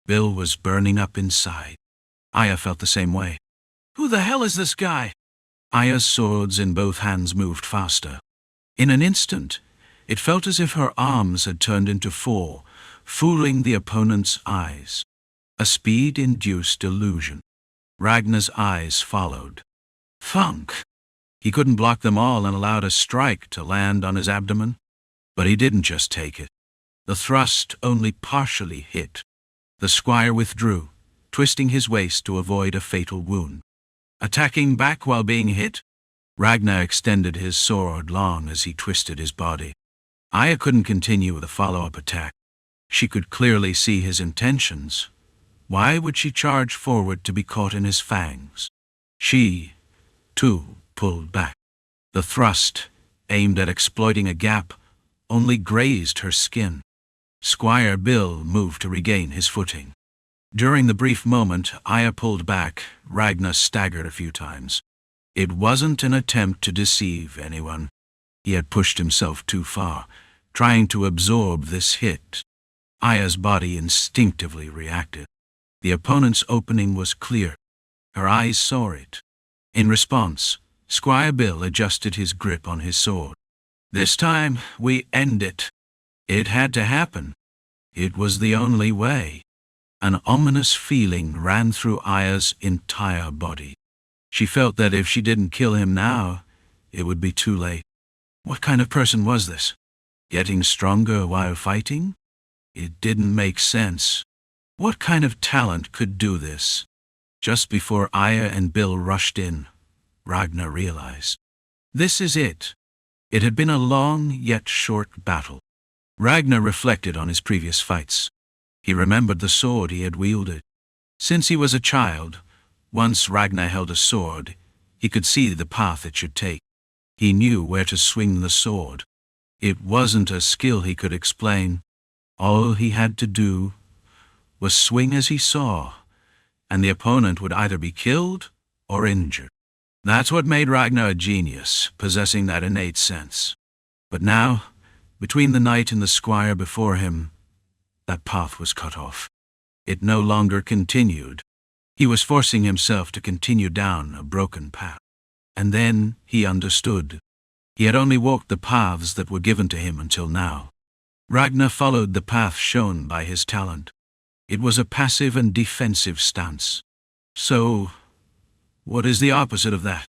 Bill was burning up inside. Aya felt the same way. "Who the hell is this guy?" Aya's swords in both hands moved faster. In an instant, it felt as if her arms had turned into four, fooling the opponent's eyes. A speed-induced illusion. Ragnar's eyes followed. Thunk! He couldn't block them all and allowed a strike to land on his abdomen. But he didn't just take it. The thrust only partially hit. The squire withdrew, twisting his waist to avoid a fatal wound. Attacking back while being hit, Ragnar extended his sword long as he twisted his body. Aya couldn't continue the follow-up attack. She could clearly see his intentions. Why would she charge forward to be caught in his fangs? She, too, pulled back. The thrust, aimed at exploiting a gap, only grazed her skin. Squire Bill moved to regain his footing. During the brief moment Aya pulled back, Ragnar staggered a few times. It wasn't an attempt to deceive anyone. He had pushed himself too far, trying to absorb this hit. Aya's body instinctively reacted. The opponent's opening was clear. Her eyes saw it. In response, Squire Bill adjusted his grip on his sword. "This time, we end it." It had to happen. It was the only way. An ominous feeling ran through Aya's entire body. She felt that if she didn't kill him now, it would be too late. What kind of person was this? Getting stronger while fighting? It didn't make sense. What kind of talent could do this? Just before Aya and Bill rushed in, Ragnar realized. This is it. It had been a long yet short battle. Ragnar reflected on his previous fights. He remembered the sword he had wielded. Since he was a child, once Ragnar held a sword, he could see the path it should take. He knew where to swing the sword. It wasn't a skill he could explain. All he had to do was swing as he saw, and the opponent would either be killed or injured. That's what made Ragnar a genius, possessing that innate sense. But now, between the knight and the squire before him, that path was cut off. It no longer continued. He was forcing himself to continue down a broken path. And then he understood. He had only walked the paths that were given to him until now. Ragnar followed the path shown by his talent. It was a passive and defensive stance. So, what is the opposite of that?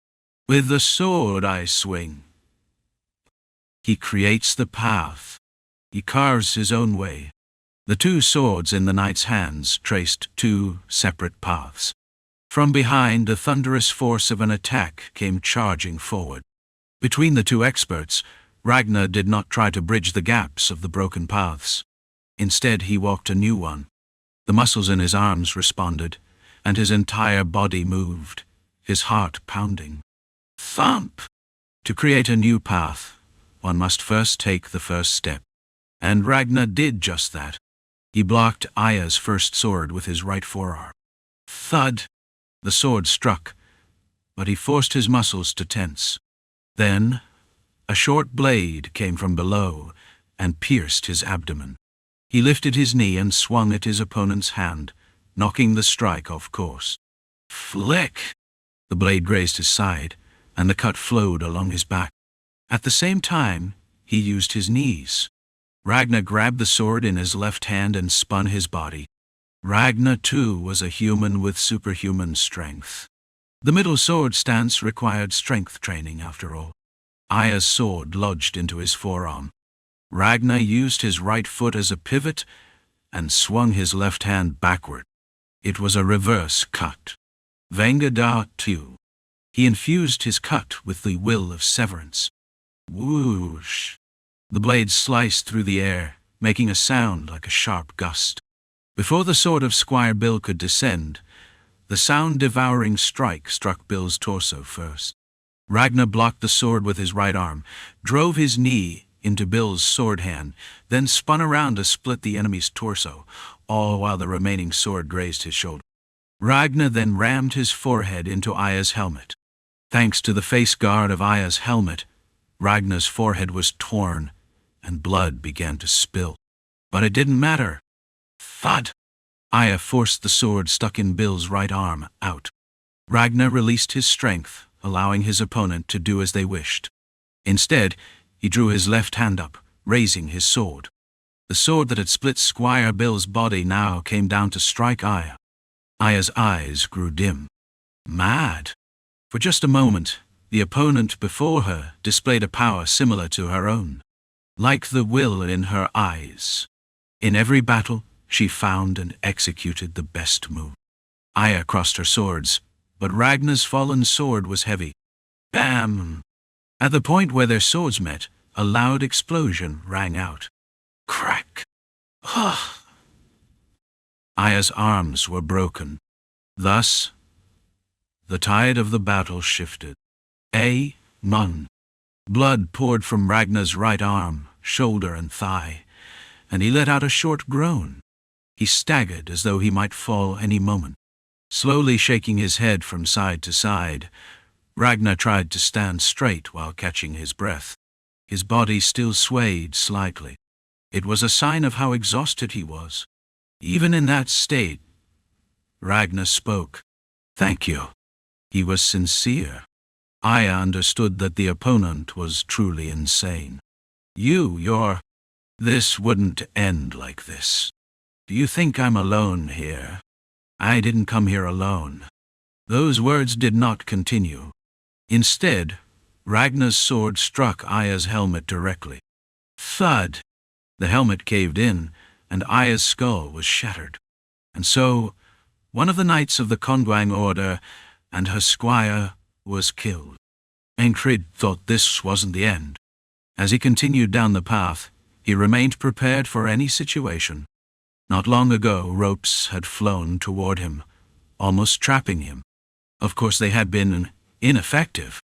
With the sword I swing. He creates the path. He carves his own way. The two swords in the knight's hands traced two separate paths. From behind, the thunderous force of an attack came charging forward. Between the two experts, Ragnar did not try to bridge the gaps of the broken paths. Instead, he walked a new one. The muscles in his arms responded, and his entire body moved, his heart pounding. Thump! To create a new path, one must first take the first step. And Ragnar did just that. He blocked Aya's first sword with his right forearm. Thud! The sword struck, but he forced his muscles to tense. Then, a short blade came from below and pierced his abdomen. He lifted his knee and swung at his opponent's hand, knocking the strike off course. Flick! The blade grazed his side, and the cut flowed along his back. At the same time, he used his knees. Ragnar grabbed the sword in his left hand and spun his body. Ragnar, too, was a human with superhuman strength. The middle sword stance required strength training, after all. Aya's sword lodged into his forearm. Ragnar used his right foot as a pivot and swung his left hand backward. It was a reverse cut. Venga tu. He infused his cut with the will of severance. Whoosh! The blade sliced through the air, making a sound like a sharp gust. Before the sword of Squire Bill could descend, the sound-devouring strike struck Bill's torso first. Ragnar blocked the sword with his right arm, drove his knee into Bill's sword hand, then spun around to split the enemy's torso, all while the remaining sword grazed his shoulder. Ragnar then rammed his forehead into Aya's helmet. Thanks to the face guard of Aya's helmet, Ragnar's forehead was torn, and blood began to spill. But it didn't matter. Thud! Aya forced the sword stuck in Bill's right arm out. Ragnar released his strength, allowing his opponent to do as they wished. Instead, he drew his left hand up, raising his sword. The sword that had split Squire Bill's body now came down to strike Aya. Aya's eyes grew dim. Mad. For just a moment, the opponent before her displayed a power similar to her own. Like the will in her eyes. In every battle, she found and executed the best move. Aya crossed her swords, but Ragnar's fallen sword was heavy. Bam! At the point where their swords met, a loud explosion rang out. Crack! Huh! Aya's arms were broken. Thus, the tide of the battle shifted. None. Blood poured from Ragnar's right arm, shoulder, and thigh, and he let out a short groan. He staggered as though he might fall any moment. Slowly shaking his head from side to side, Ragnar tried to stand straight while catching his breath. His body still swayed slightly. It was a sign of how exhausted he was. Even in that state, Ragnar spoke. Thank you. He was sincere. Aya understood that the opponent was truly insane. This wouldn't end like this. Do you think I'm alone here? I didn't come here alone. Those words did not continue. Instead, Ragnar's sword struck Aya's helmet directly. Thud! The helmet caved in, and Aya's skull was shattered. And so, one of the knights of the Kongwang Order and her squire was killed. Encrid thought this wasn't the end. As he continued down the path, he remained prepared for any situation. Not long ago, ropes had flown toward him, almost trapping him. Of course, they had been ineffective.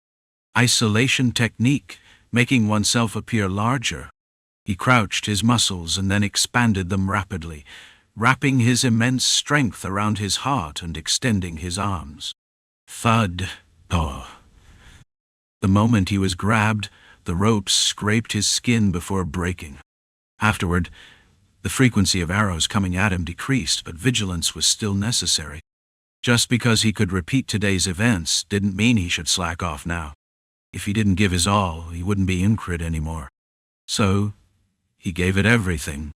Isolation technique, making oneself appear larger. He crouched his muscles and then expanded them rapidly, wrapping his immense strength around his heart and extending his arms. Thud! Oh! The moment he was grabbed, the ropes scraped his skin before breaking. Afterward, the frequency of arrows coming at him decreased, but vigilance was still necessary. Just because he could repeat today's events didn't mean he should slack off now. If he didn't give his all, he wouldn't be Encrid anymore. So, he gave it everything.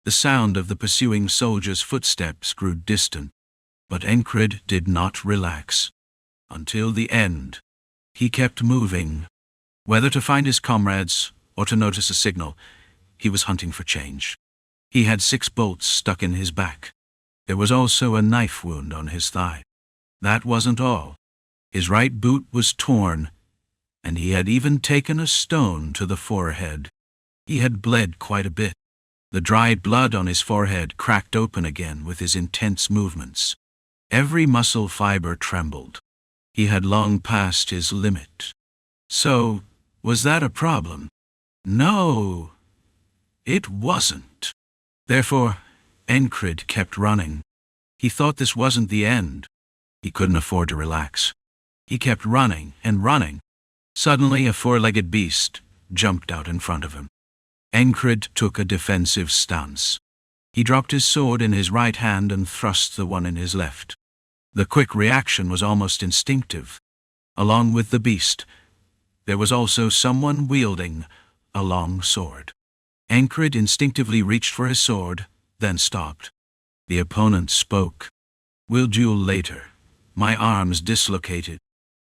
The sound of the pursuing soldier's footsteps grew distant, but Encrid did not relax. Until the end, he kept moving. Whether to find his comrades or to notice a signal, he was hunting for change. He had 6 bolts stuck in his back. There was also a knife wound on his thigh. That wasn't all. His right boot was torn, and he had even taken a stone to the forehead. He had bled quite a bit. The dried blood on his forehead cracked open again with his intense movements. Every muscle fiber trembled. He had long passed his limit. So, was that a problem? No, it wasn't. Therefore, Encrid kept running. He thought this wasn't the end. He couldn't afford to relax. He kept running and running. Suddenly, a 4-legged beast jumped out in front of him. Encrid took a defensive stance. He dropped his sword in his right hand and thrust the one in his left. The quick reaction was almost instinctive. Along with the beast, there was also someone wielding a long sword. Encrid instinctively reached for his sword, then stopped. The opponent spoke. "We'll duel later. My arm's dislocated."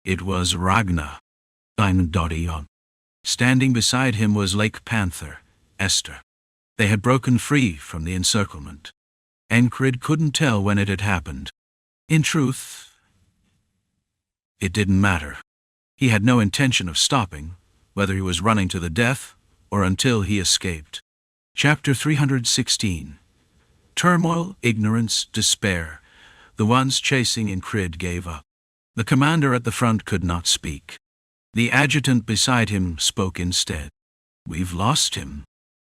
It was Ragnar. Standing beside him was Lake Panther, Esther. They had broken free from the encirclement. Encrid couldn't tell when it had happened. In truth, it didn't matter. He had no intention of stopping, whether he was running to the death or until he escaped. Chapter 316. Turmoil, ignorance, despair. The ones chasing Encrid gave up. The commander at the front could not speak. The adjutant beside him spoke instead. "We've lost him."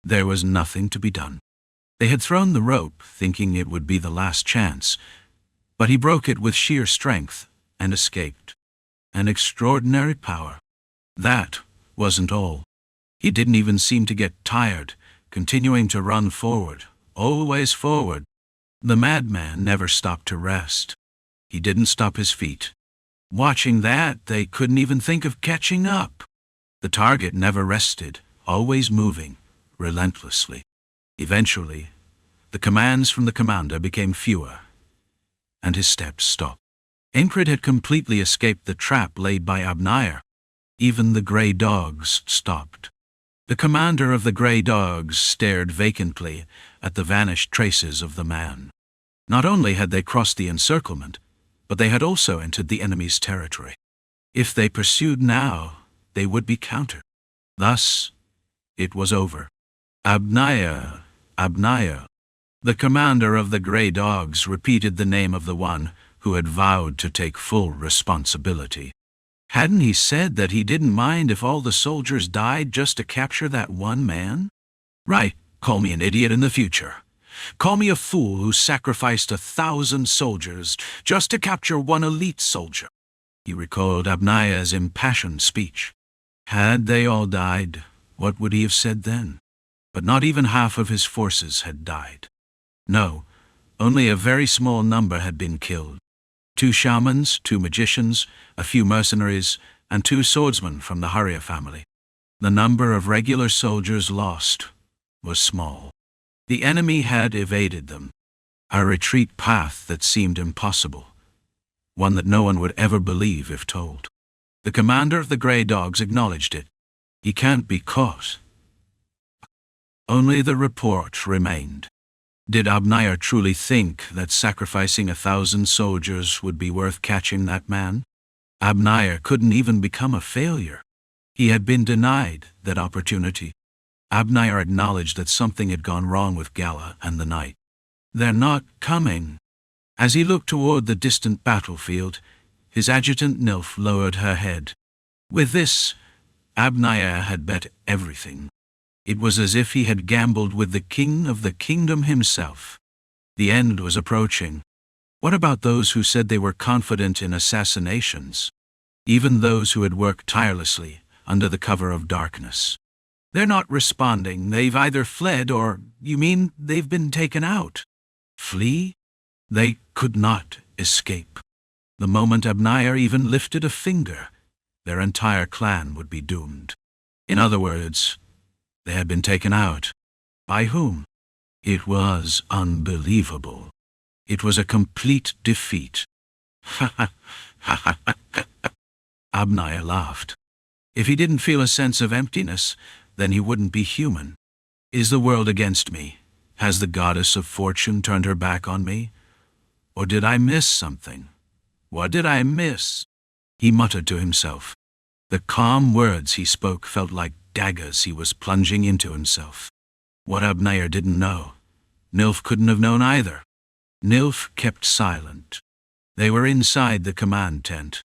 There was nothing to be done. They had thrown the rope, thinking it would be the last chance, but he broke it with sheer strength and escaped. An extraordinary power. That wasn't all. He didn't even seem to get tired, continuing to run forward, always forward. The madman never stopped to rest. He didn't stop his feet. Watching that, they couldn't even think of catching up. The target never rested, always moving, relentlessly. Eventually, the commands from the commander became fewer, and his steps stopped. Encrid had completely escaped the trap laid by Abners. Even the grey dogs stopped. The commander of the grey dogs stared vacantly at the vanished traces of the man. Not only had they crossed the encirclement, but they had also entered the enemy's territory. If they pursued now, they would be countered. Thus, it was over. Abners. The commander of the grey dogs repeated the name of the one who had vowed to take full responsibility. Hadn't he said that he didn't mind if all the soldiers died just to capture that one man? Right, call me an idiot in the future. Call me a fool who sacrificed 1,000 soldiers just to capture one elite soldier. He recalled Abners' impassioned speech. Had they all died, what would he have said then? But not even half of his forces had died. No, only a very small number had been killed. 2 shamans, 2 magicians, a few mercenaries, and 2 swordsmen from the Harrier family. The number of regular soldiers lost was small. The enemy had evaded them, a retreat path that seemed impossible, one that no one would ever believe if told. The commander of the grey dogs acknowledged it. He can't be caught. Only the report remained. Did Abners truly think that sacrificing 1,000 soldiers would be worth catching that man? Abners couldn't even become a failure. He had been denied that opportunity. Abners acknowledged that something had gone wrong with Gala and the knight. "They're not coming." As he looked toward the distant battlefield, his adjutant Nilf lowered her head. With this, Abners had bet everything. It was as if he had gambled with the king of the kingdom himself. The end was approaching. What about those who said they were confident in assassinations? Even those who had worked tirelessly under the cover of darkness. "They're not responding. They've either fled or, you mean, they've been taken out." Flee? They could not escape. The moment Abners even lifted a finger, their entire clan would be doomed. In other words, they had been taken out. By whom? It was unbelievable. It was a complete defeat. Abners laughed. If he didn't feel a sense of emptiness, then he wouldn't be human. Is the world against me? Has the goddess of fortune turned her back on me? Or did I miss something? What did I miss? He muttered to himself. The calm words he spoke felt like daggers he was plunging into himself. What Abners didn't know, Nilf couldn't have known either. Nilf kept silent. They were inside the command tent.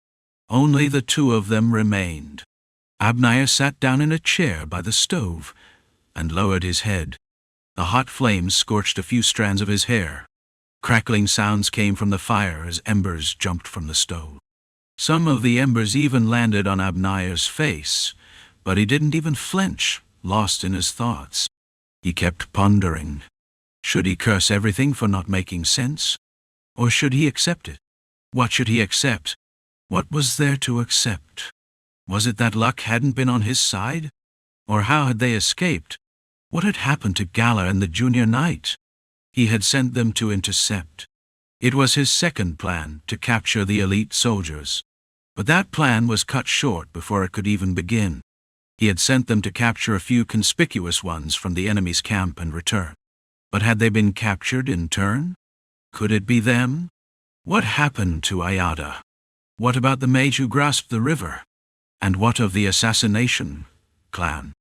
Only the 2 of them remained. Abners sat down in a chair by the stove and lowered his head. The hot flames scorched a few strands of his hair. Crackling sounds came from the fire as embers jumped from the stove. Some of the embers even landed on Abners' face, but he didn't even flinch, lost in his thoughts. He kept pondering. Should he curse everything for not making sense? Or should he accept it? What should he accept? What was there to accept? Was it that luck hadn't been on his side? Or how had they escaped? What had happened to Gala and the junior knight? He had sent them to intercept. It was his second plan, to capture the elite soldiers. But that plan was cut short before it could even begin. He had sent them to capture a few conspicuous ones from the enemy's camp and return. But had they been captured in turn? Could it be them? What happened to Ayada? What about the mage who grasped the river? And what of the assassination clan?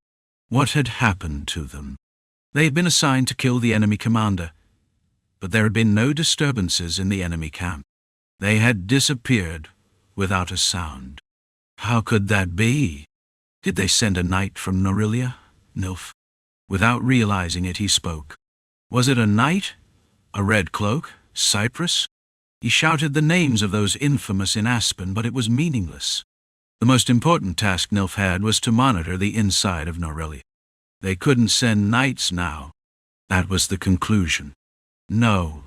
What had happened to them? They had been assigned to kill the enemy commander, but there had been no disturbances in the enemy camp. They had disappeared without a sound. How could that be? Did they send a knight from Norilia? Nilf. Without realizing it, he spoke. Was it a knight? A red cloak? Cypress? He shouted the names of those infamous in Aspen, but it was meaningless. The most important task Nilf had was to monitor the inside of Norilia. They couldn't send knights now. That was the conclusion. No.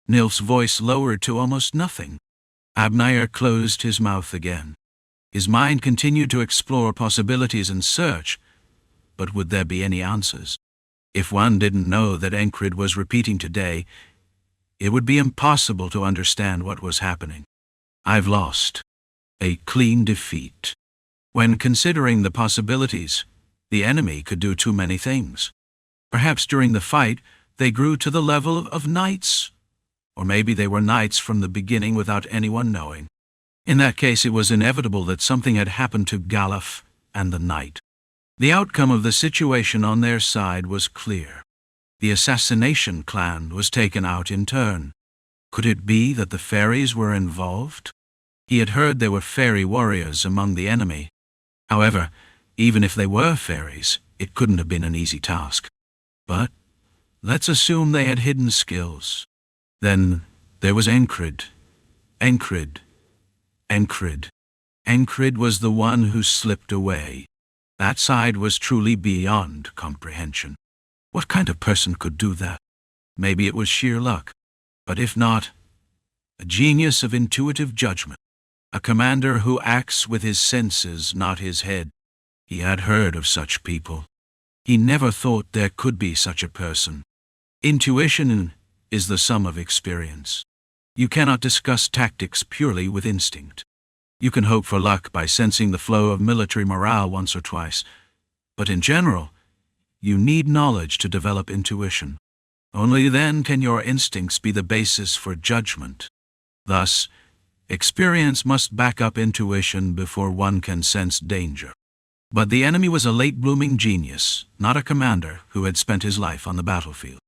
Nilf's voice lowered to almost nothing. Abners closed his mouth again. His mind continued to explore possibilities and search, but would there be any answers? If one didn't know that Encrid was repeating today, it would be impossible to understand what was happening. I've lost. A clean defeat. When considering the possibilities, the enemy could do too many things. Perhaps during the fight, they grew to the level of knights. Or maybe they were knights from the beginning without anyone knowing. In that case, it was inevitable that something had happened to Galuf and the knight. The outcome of the situation on their side was clear. The assassination clan was taken out in turn. Could it be that the fairies were involved? He had heard there were fairy warriors among the enemy. However, even if they were fairies, it couldn't have been an easy task. But let's assume they had hidden skills. Then there was Encrid. Encrid was the one who slipped away. That side was truly beyond comprehension. What kind of person could do that? Maybe it was sheer luck. But if not, a genius of intuitive judgment. A commander who acts with his senses, not his head. He had heard of such people. He never thought there could be such a person. Intuition is the sum of experience. You cannot discuss tactics purely with instinct. You can hope for luck by sensing the flow of military morale once or twice, but in general, you need knowledge to develop intuition. Only then can your instincts be the basis for judgment. Thus, experience must back up intuition before one can sense danger. But the enemy was a late-blooming genius, not a commander who had spent his life on the battlefield.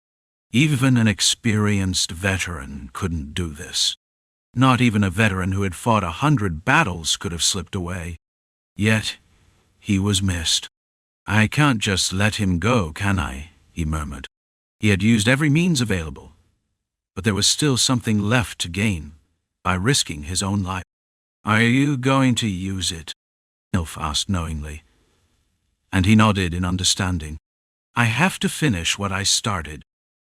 Even an experienced veteran couldn't do this. Not even a veteran who had fought 100 battles could have slipped away. Yet, he was missed. I can't just let him go, can I? He murmured. He had used every means available, but there was still something left to gain by risking his own life. Are you going to use it? Nilf asked knowingly, and he nodded in understanding. I have to finish what I started.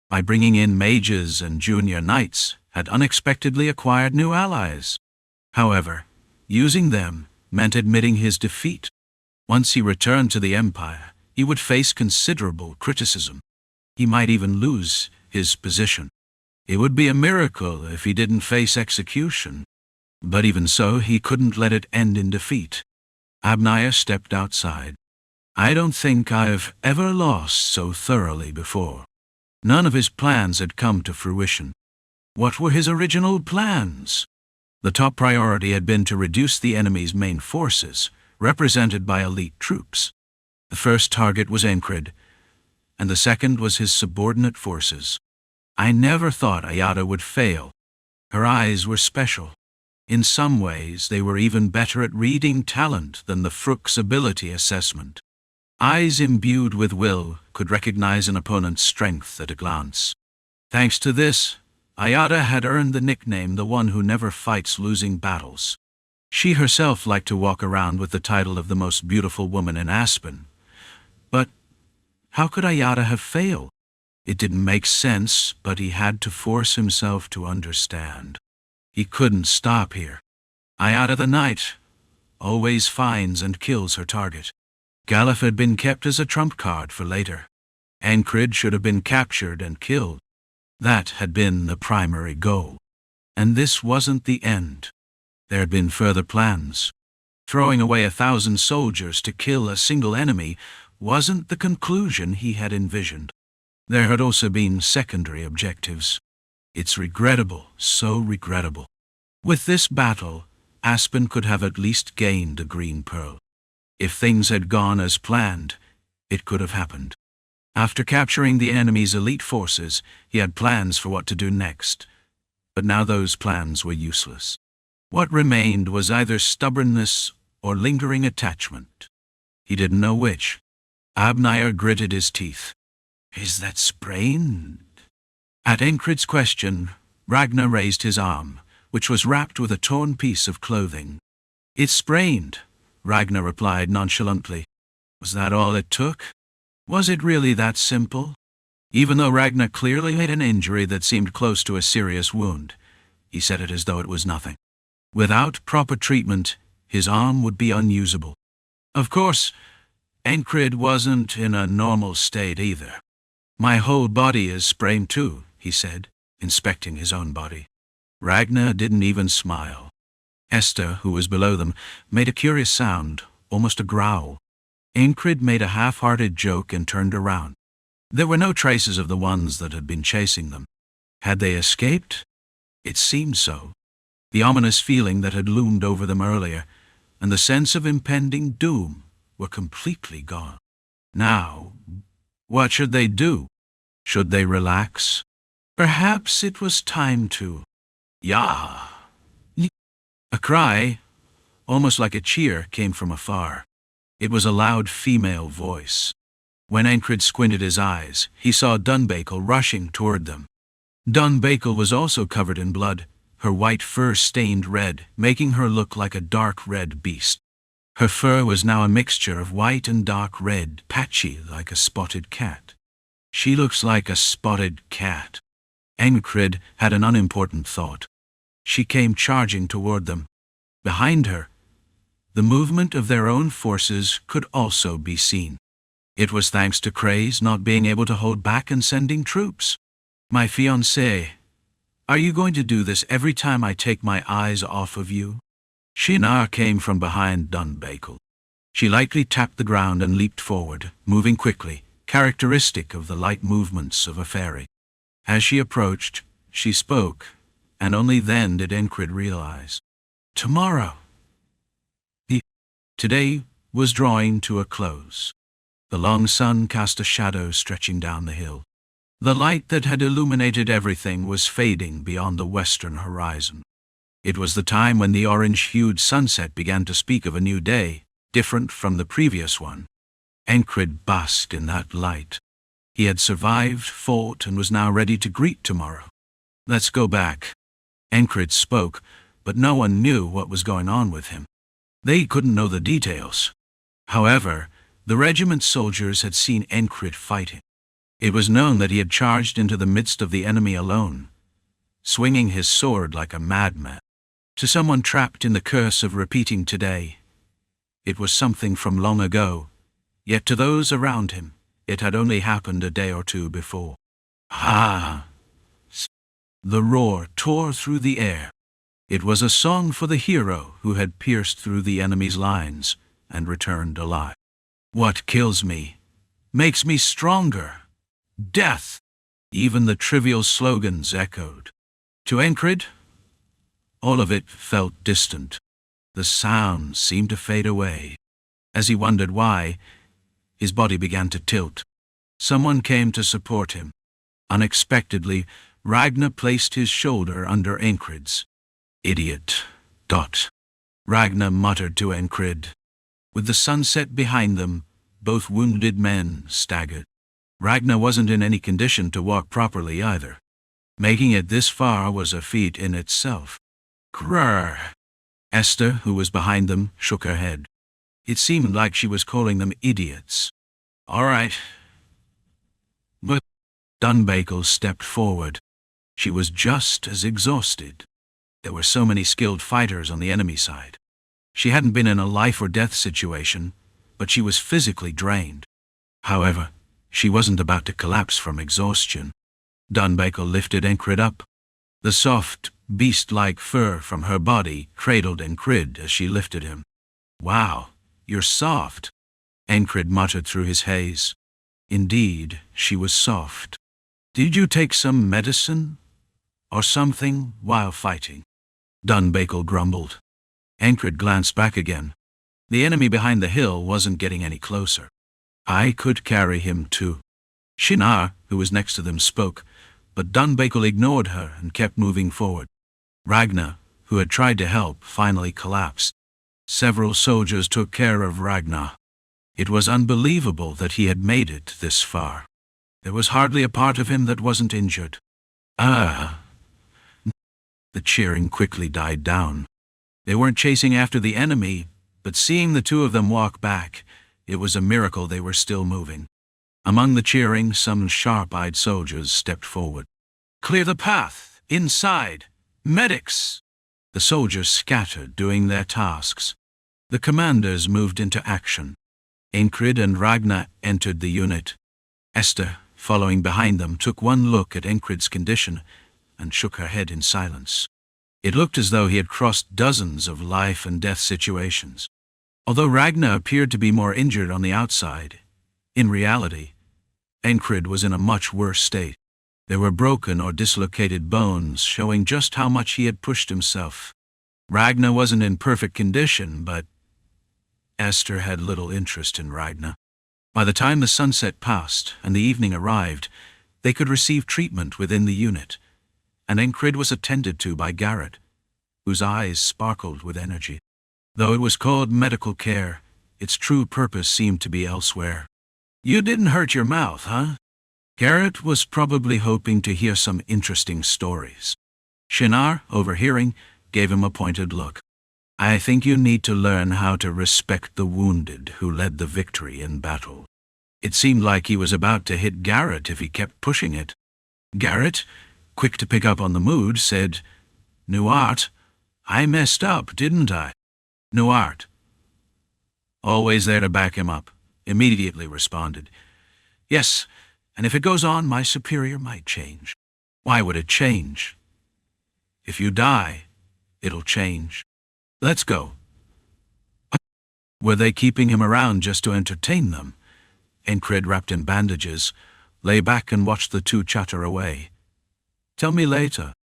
By bringing in mages and junior knights, had unexpectedly acquired new allies. However, using them meant admitting his defeat. Once he returned to the Empire, he would face considerable criticism. He might even lose his position. It would be a miracle if he didn't face execution. But even so, he couldn't let it end in defeat. Abners stepped outside. I don't think I've ever lost so thoroughly before. None of his plans had come to fruition. What were his original plans? The top priority had been to reduce the enemy's main forces, represented by elite troops. The first target was Encrid, and the second was his subordinate forces. I never thought Ayada would fail. Her eyes were special. In some ways, they were even better at reading talent than the Fruk's ability assessment. Eyes imbued with will could recognize an opponent's strength at a glance. Thanks to this, Ayada had earned the nickname the one who never fights losing battles. She herself liked to walk around with the title of the most beautiful woman in Aspen. But how could Ayada have failed? It didn't make sense, but he had to force himself to understand. He couldn't stop here. Eye out of the night always finds and kills her target. Galuf had been kept as a trump card for later. Encrid should have been captured and killed. That had been the primary goal. And this wasn't the end. There had been further plans. Throwing away 1,000 soldiers to kill a single enemy wasn't the conclusion he had envisioned. There had also been secondary objectives. It's regrettable, so regrettable. With this battle, Aspen could have at least gained a green pearl. If things had gone as planned, it could have happened. After capturing the enemy's elite forces, he had plans for what to do next. But now those plans were useless. What remained was either stubbornness or lingering attachment. He didn't know which. Abners gritted his teeth. Is that sprained? At Encrid's question, Ragnar raised his arm, which was wrapped with a torn piece of clothing. It's sprained, Ragnar replied nonchalantly. Was that all it took? Was it really that simple? Even though Ragnar clearly had an injury that seemed close to a serious wound, he said it as though it was nothing. Without proper treatment, his arm would be unusable. Of course, Encrid wasn't in a normal state either. My whole body is sprained too, he said, inspecting his own body. Ragnar didn't even smile. Esther, who was below them, made a curious sound, almost a growl. Encrid made a half-hearted joke and turned around. There were no traces of the ones that had been chasing them. Had they escaped? It seemed so. The ominous feeling that had loomed over them earlier, and the sense of impending doom, were completely gone. Now, what should they do? Should they relax? Perhaps it was time to. Yah! A cry, almost like a cheer, came from afar. It was a loud female voice. When Encrid squinted his eyes, he saw Dunbakel rushing toward them. Dunbakel was also covered in blood, her white fur stained red, making her look like a dark red beast. Her fur was now a mixture of white and dark red, patchy like a spotted cat. She looks like a spotted cat. Encrid had an unimportant thought. She came charging toward them. Behind her, the movement of their own forces could also be seen. It was thanks to Craze not being able to hold back and sending troops. My fiancée, are you going to do this every time I take my eyes off of you? Shinar came from behind Dunbakel. She lightly tapped the ground and leaped forward, moving quickly, characteristic of the light movements of a fairy. As she approached, she spoke, and only then did Encrid realize. Tomorrow. Today was drawing to a close. The long sun cast a shadow stretching down the hill. The light that had illuminated everything was fading beyond the western horizon. It was the time when the orange-hued sunset began to speak of a new day, different from the previous one. Encrid basked in that light. He had survived, fought, and was now ready to greet tomorrow. Let's go back. Encrid spoke, but no one knew what was going on with him. They couldn't know the details. However, the regiment's soldiers had seen Encrid fighting. It was known that he had charged into the midst of the enemy alone, swinging his sword like a madman. To someone trapped in the curse of repeating today, it was something from long ago, yet to those around him, it had only happened a day or two before. Ah! The roar tore through the air. It was a song for the hero who had pierced through the enemy's lines and returned alive. What kills me makes me stronger. Death! Even the trivial slogans echoed. To Encrid, all of it felt distant. The sound seemed to fade away. As he wondered why, his body began to tilt. Someone came to support him. Unexpectedly, Ragnar placed his shoulder under Encrid's. Idiot. Ragnar muttered to Encrid. With the sunset behind them, both wounded men staggered. Ragnar wasn't in any condition to walk properly either. Making it this far was a feat in itself. Grrr! Esther, who was behind them, shook her head. It seemed like she was calling them idiots. All right. But Dunbakel stepped forward. She was just as exhausted. There were so many skilled fighters on the enemy side. She hadn't been in a life-or-death situation, but she was physically drained. However, she wasn't about to collapse from exhaustion. Dunbakel lifted Encrid up. The soft, beast-like fur from her body cradled Encrid as she lifted him. "Wow, you're soft," Encrid muttered through his haze. Indeed, she was soft. "Did you take some medicine or something while fighting?" Dunbakel grumbled. Encrid glanced back again. The enemy behind the hill wasn't getting any closer. "I could carry him too." Shinar, who was next to them, spoke, but Dunbakel ignored her and kept moving forward. Ragnar, who had tried to help, finally collapsed. Several soldiers took care of Ragnar. It was unbelievable that he had made it this far. There was hardly a part of him that wasn't injured. The cheering quickly died down. They weren't chasing after the enemy, but seeing the two of them walk back, it was a miracle they were still moving. Among the cheering, some sharp-eyed soldiers stepped forward. "Clear the path! Inside! Medics!" The soldiers scattered, doing their tasks. The commanders moved into action. Encrid and Ragnar entered the unit. Esther, following behind them, took one look at Encrid's condition and shook her head in silence. It looked as though he had crossed dozens of life-and-death situations. Although Ragnar appeared to be more injured on the outside, in reality, Encrid was in a much worse state. There were broken or dislocated bones, showing just how much he had pushed himself. Ragnar wasn't in perfect condition, but Esther had little interest in Ragnar. By the time the sunset passed and the evening arrived, they could receive treatment within the unit, and Encrid was attended to by Garrett, whose eyes sparkled with energy. Though it was called medical care, its true purpose seemed to be elsewhere. "You didn't hurt your mouth, huh?" Garrett was probably hoping to hear some interesting stories. Shinar, overhearing, gave him a pointed look. "I think you need to learn how to respect the wounded who led the victory in battle." It seemed like he was about to hit Garrett if he kept pushing it. Garrett, quick to pick up on the mood, said, "Nuart, I messed up, didn't I?" Nuart, always there to back him up, immediately responded, "Yes, and if it goes on, my superior might change." "Why would it change?" "If you die, it'll change. Let's go." Were they keeping him around just to entertain them? Encrid, wrapped in bandages, lay back and watched the two chatter away. "Tell me later,"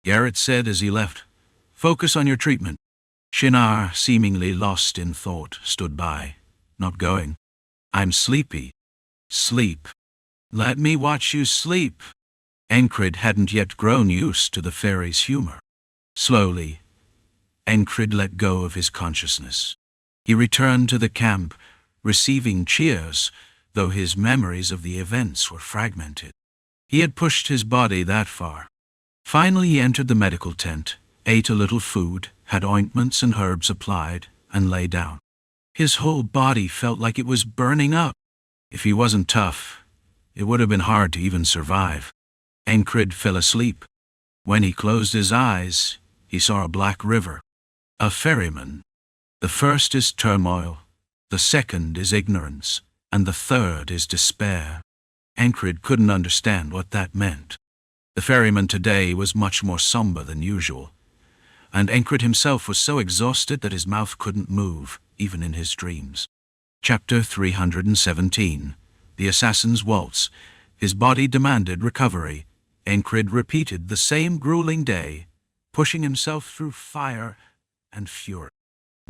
Garrett said as he left. "Focus on your treatment." Shinar, seemingly lost in thought, stood by, not going. "I'm sleepy." "Sleep. Let me watch you sleep." Encrid hadn't yet grown used to the fairy's humor. Slowly, Encrid let go of his consciousness. He returned to the camp, receiving cheers, though his memories of the events were fragmented. He had pushed his body that far. Finally he entered the medical tent, ate a little food, had ointments and herbs applied, and lay down. His whole body felt like it was burning up. If he wasn't tough, it would have been hard to even survive. Encrid fell asleep. When he closed his eyes, he saw a black river. A ferryman. The first is turmoil, the second is ignorance, and the third is despair. Encrid couldn't understand what that meant. The ferryman today was much more somber than usual, and Encrid himself was so exhausted that his mouth couldn't move, even in his dreams. Chapter 317. The Assassin's Waltz. His body demanded recovery. Encrid repeated the same grueling day, pushing himself through fire and fury.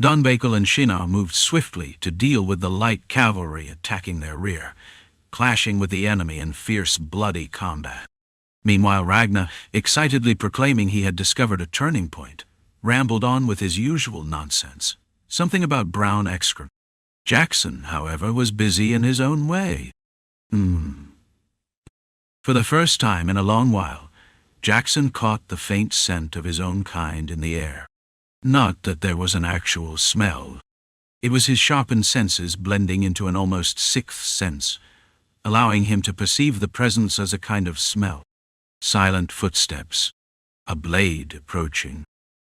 Dunbakel and Shinar moved swiftly to deal with the light cavalry attacking their rear, clashing with the enemy in fierce, bloody combat. Meanwhile, Ragnar, excitedly proclaiming he had discovered a turning point, rambled on with his usual nonsense, something about brown excrement. Jaxon, however, was busy in his own way. For the first time in a long while, Jaxon caught the faint scent of his own kind in the air. Not that there was an actual smell. It was his sharpened senses blending into an almost sixth sense, allowing him to perceive the presence as a kind of smell. Silent footsteps. A blade approaching.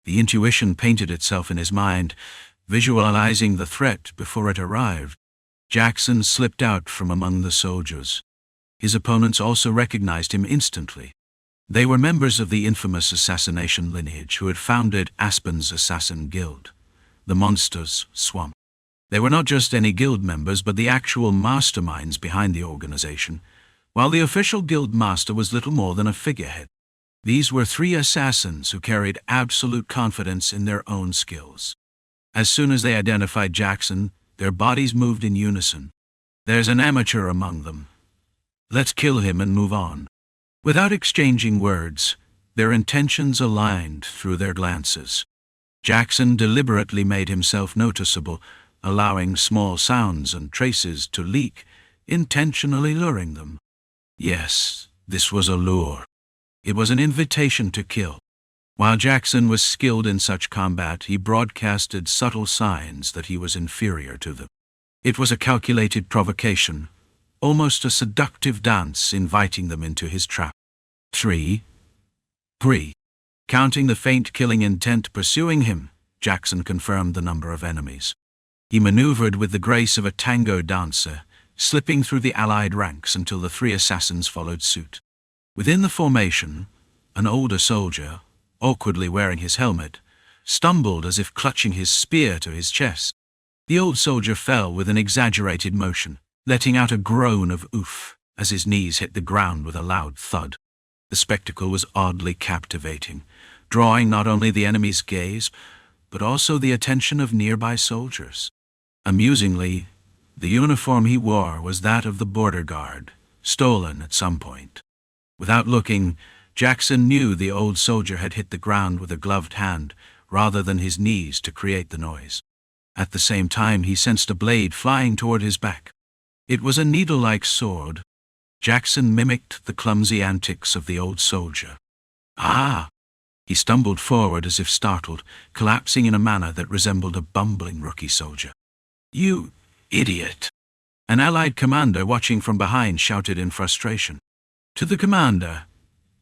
The intuition painted itself in his mind, visualizing the threat before it arrived. Jaxon slipped out from among the soldiers. His opponents also recognized him instantly. They were members of the infamous assassination lineage who had founded Aspen's assassin guild, the Monsters' Swamp. They were not just any guild members, but the actual masterminds behind the organization, while the official guild master was little more than a figurehead. These were 3 assassins who carried absolute confidence in their own skills. As soon as they identified Jaxon, their bodies moved in unison. "There's an amateur among them. Let's kill him and move on." Without exchanging words, their intentions aligned through their glances. Jaxon deliberately made himself noticeable, allowing small sounds and traces to leak, intentionally luring them. Yes, this was a lure. It was an invitation to kill. While Jaxon was skilled in such combat, he broadcasted subtle signs that he was inferior to them. It was a calculated provocation, almost a seductive dance inviting them into his trap. 3. Counting the faint killing intent pursuing him, Jaxon confirmed the number of enemies. He maneuvered with the grace of a tango dancer, slipping through the allied ranks until the 3 assassins followed suit. Within the formation, an older soldier, awkwardly wearing his helmet, stumbled as if clutching his spear to his chest. The old soldier fell with an exaggerated motion, letting out a groan of oof as his knees hit the ground with a loud thud. The spectacle was oddly captivating, drawing not only the enemy's gaze, but also the attention of nearby soldiers. Amusingly, the uniform he wore was that of the border guard, stolen at some point. Without looking, Jaxon knew the old soldier had hit the ground with a gloved hand rather than his knees to create the noise. At the same time, he sensed a blade flying toward his back. It was a needle-like sword. Jaxon mimicked the clumsy antics of the old soldier. "Ah!" He stumbled forward as if startled, collapsing in a manner that resembled a bumbling rookie soldier. "You idiot!" An allied commander watching from behind shouted in frustration. To the commander,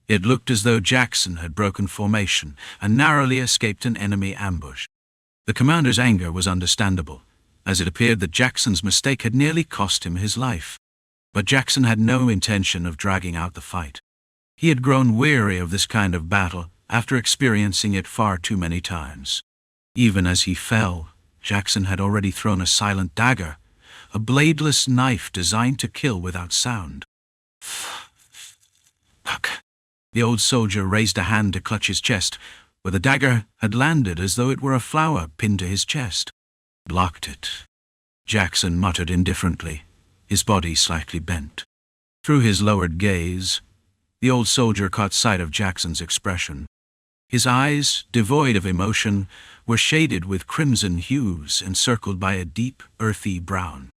it looked as though Jaxon had broken formation and narrowly escaped an enemy ambush. The commander's anger was understandable, as it appeared that Jaxon's mistake had nearly cost him his life. But Jaxon had no intention of dragging out the fight. He had grown weary of this kind of battle after experiencing it far too many times. Even as he fell, Jaxon had already thrown a silent dagger, a bladeless knife designed to kill without sound. Fuck. The old soldier raised a hand to clutch his chest, where the dagger had landed as though it were a flower pinned to his chest. Blocked it. Jaxon muttered indifferently, his body slightly bent. Through his lowered gaze, the old soldier caught sight of Jaxon's expression. His eyes, devoid of emotion, were shaded with crimson hues encircled by a deep, earthy brown.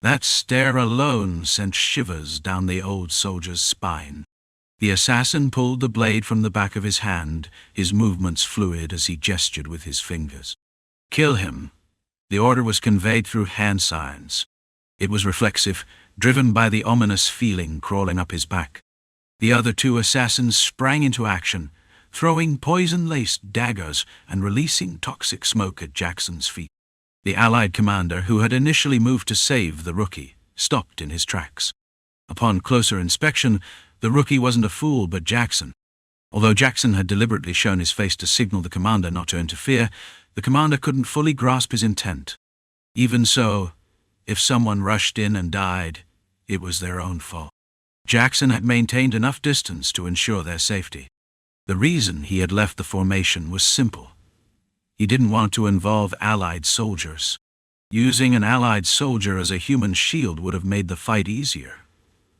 That stare alone sent shivers down the old soldier's spine. The assassin pulled the blade from the back of his hand, his movements fluid as he gestured with his fingers. "Kill him." The order was conveyed through hand signs. It was reflexive, driven by the ominous feeling crawling up his back. The other 2 assassins sprang into action, throwing poison-laced daggers and releasing toxic smoke at Jaxon's feet. The allied commander, who had initially moved to save the rookie, stopped in his tracks. Upon closer inspection, the rookie wasn't a fool but Jaxon. Although Jaxon had deliberately shown his face to signal the commander not to interfere, the commander couldn't fully grasp his intent. Even so, if someone rushed in and died, it was their own fault. Jaxon had maintained enough distance to ensure their safety. The reason he had left the formation was simple. He didn't want to involve allied soldiers. Using an allied soldier as a human shield would have made the fight easier,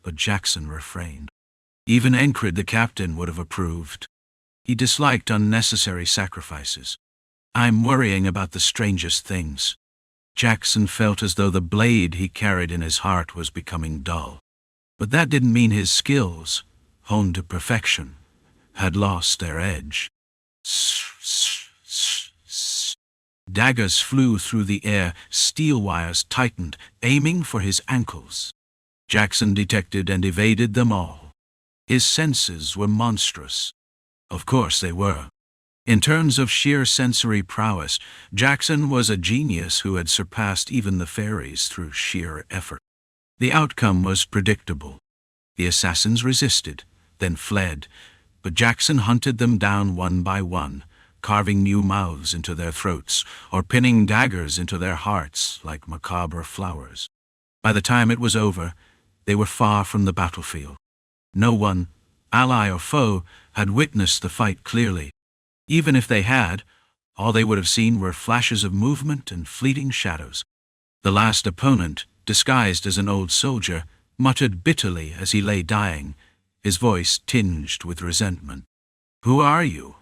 but Jaxon refrained. Even Encrid, the captain, would have approved. He disliked unnecessary sacrifices. "I'm worrying about the strangest things." Jaxon felt as though the blade he carried in his heart was becoming dull. But that didn't mean his skills, honed to perfection, had lost their edge. Daggers flew through the air, steel wires tightened, aiming for his ankles. Jaxon detected and evaded them all. His senses were monstrous. Of course they were. In terms of sheer sensory prowess, Jaxon was a genius who had surpassed even the fairies through sheer effort. The outcome was predictable. The assassins resisted, then fled, but Jaxon hunted them down one by one, carving new mouths into their throats or pinning daggers into their hearts like macabre flowers. By the time it was over, they were far from the battlefield. No one, ally or foe, had witnessed the fight clearly. Even if they had, all they would have seen were flashes of movement and fleeting shadows. The last opponent, disguised as an old soldier, muttered bitterly as he lay dying, his voice tinged with resentment. "Who are you?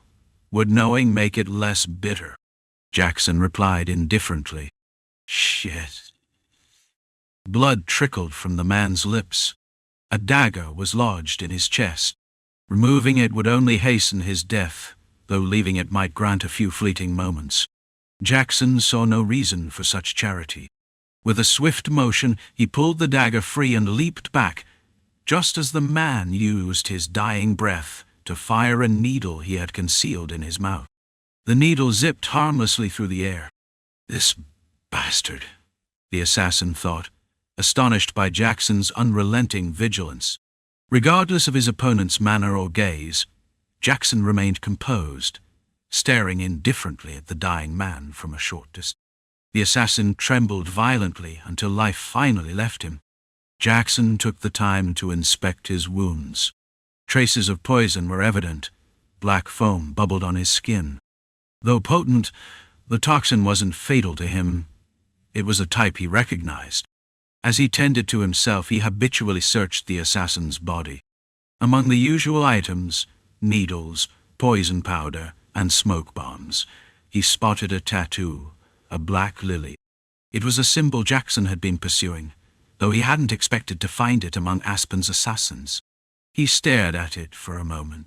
Would knowing make it less bitter?" Jaxon replied indifferently. "Shit." Blood trickled from the man's lips. A dagger was lodged in his chest. Removing it would only hasten his death, though leaving it might grant a few fleeting moments. Jaxon saw no reason for such charity. With a swift motion, he pulled the dagger free and leaped back, just as the man used his dying breath to fire a needle he had concealed in his mouth. The needle zipped harmlessly through the air. "This bastard," the assassin thought, astonished by Jaxon's unrelenting vigilance. Regardless of his opponent's manner or gaze, Jaxon remained composed, staring indifferently at the dying man from a short distance. The assassin trembled violently until life finally left him. Jaxon took the time to inspect his wounds. Traces of poison were evident. Black foam bubbled on his skin. Though potent, the toxin wasn't fatal to him. It was a type he recognized. As he tended to himself, he habitually searched the assassin's body. Among the usual items, needles, poison powder, and smoke bombs, he spotted a tattoo, a black lily. It was a symbol Jaxon had been pursuing, though he hadn't expected to find it among Aspen's assassins. He stared at it for a moment.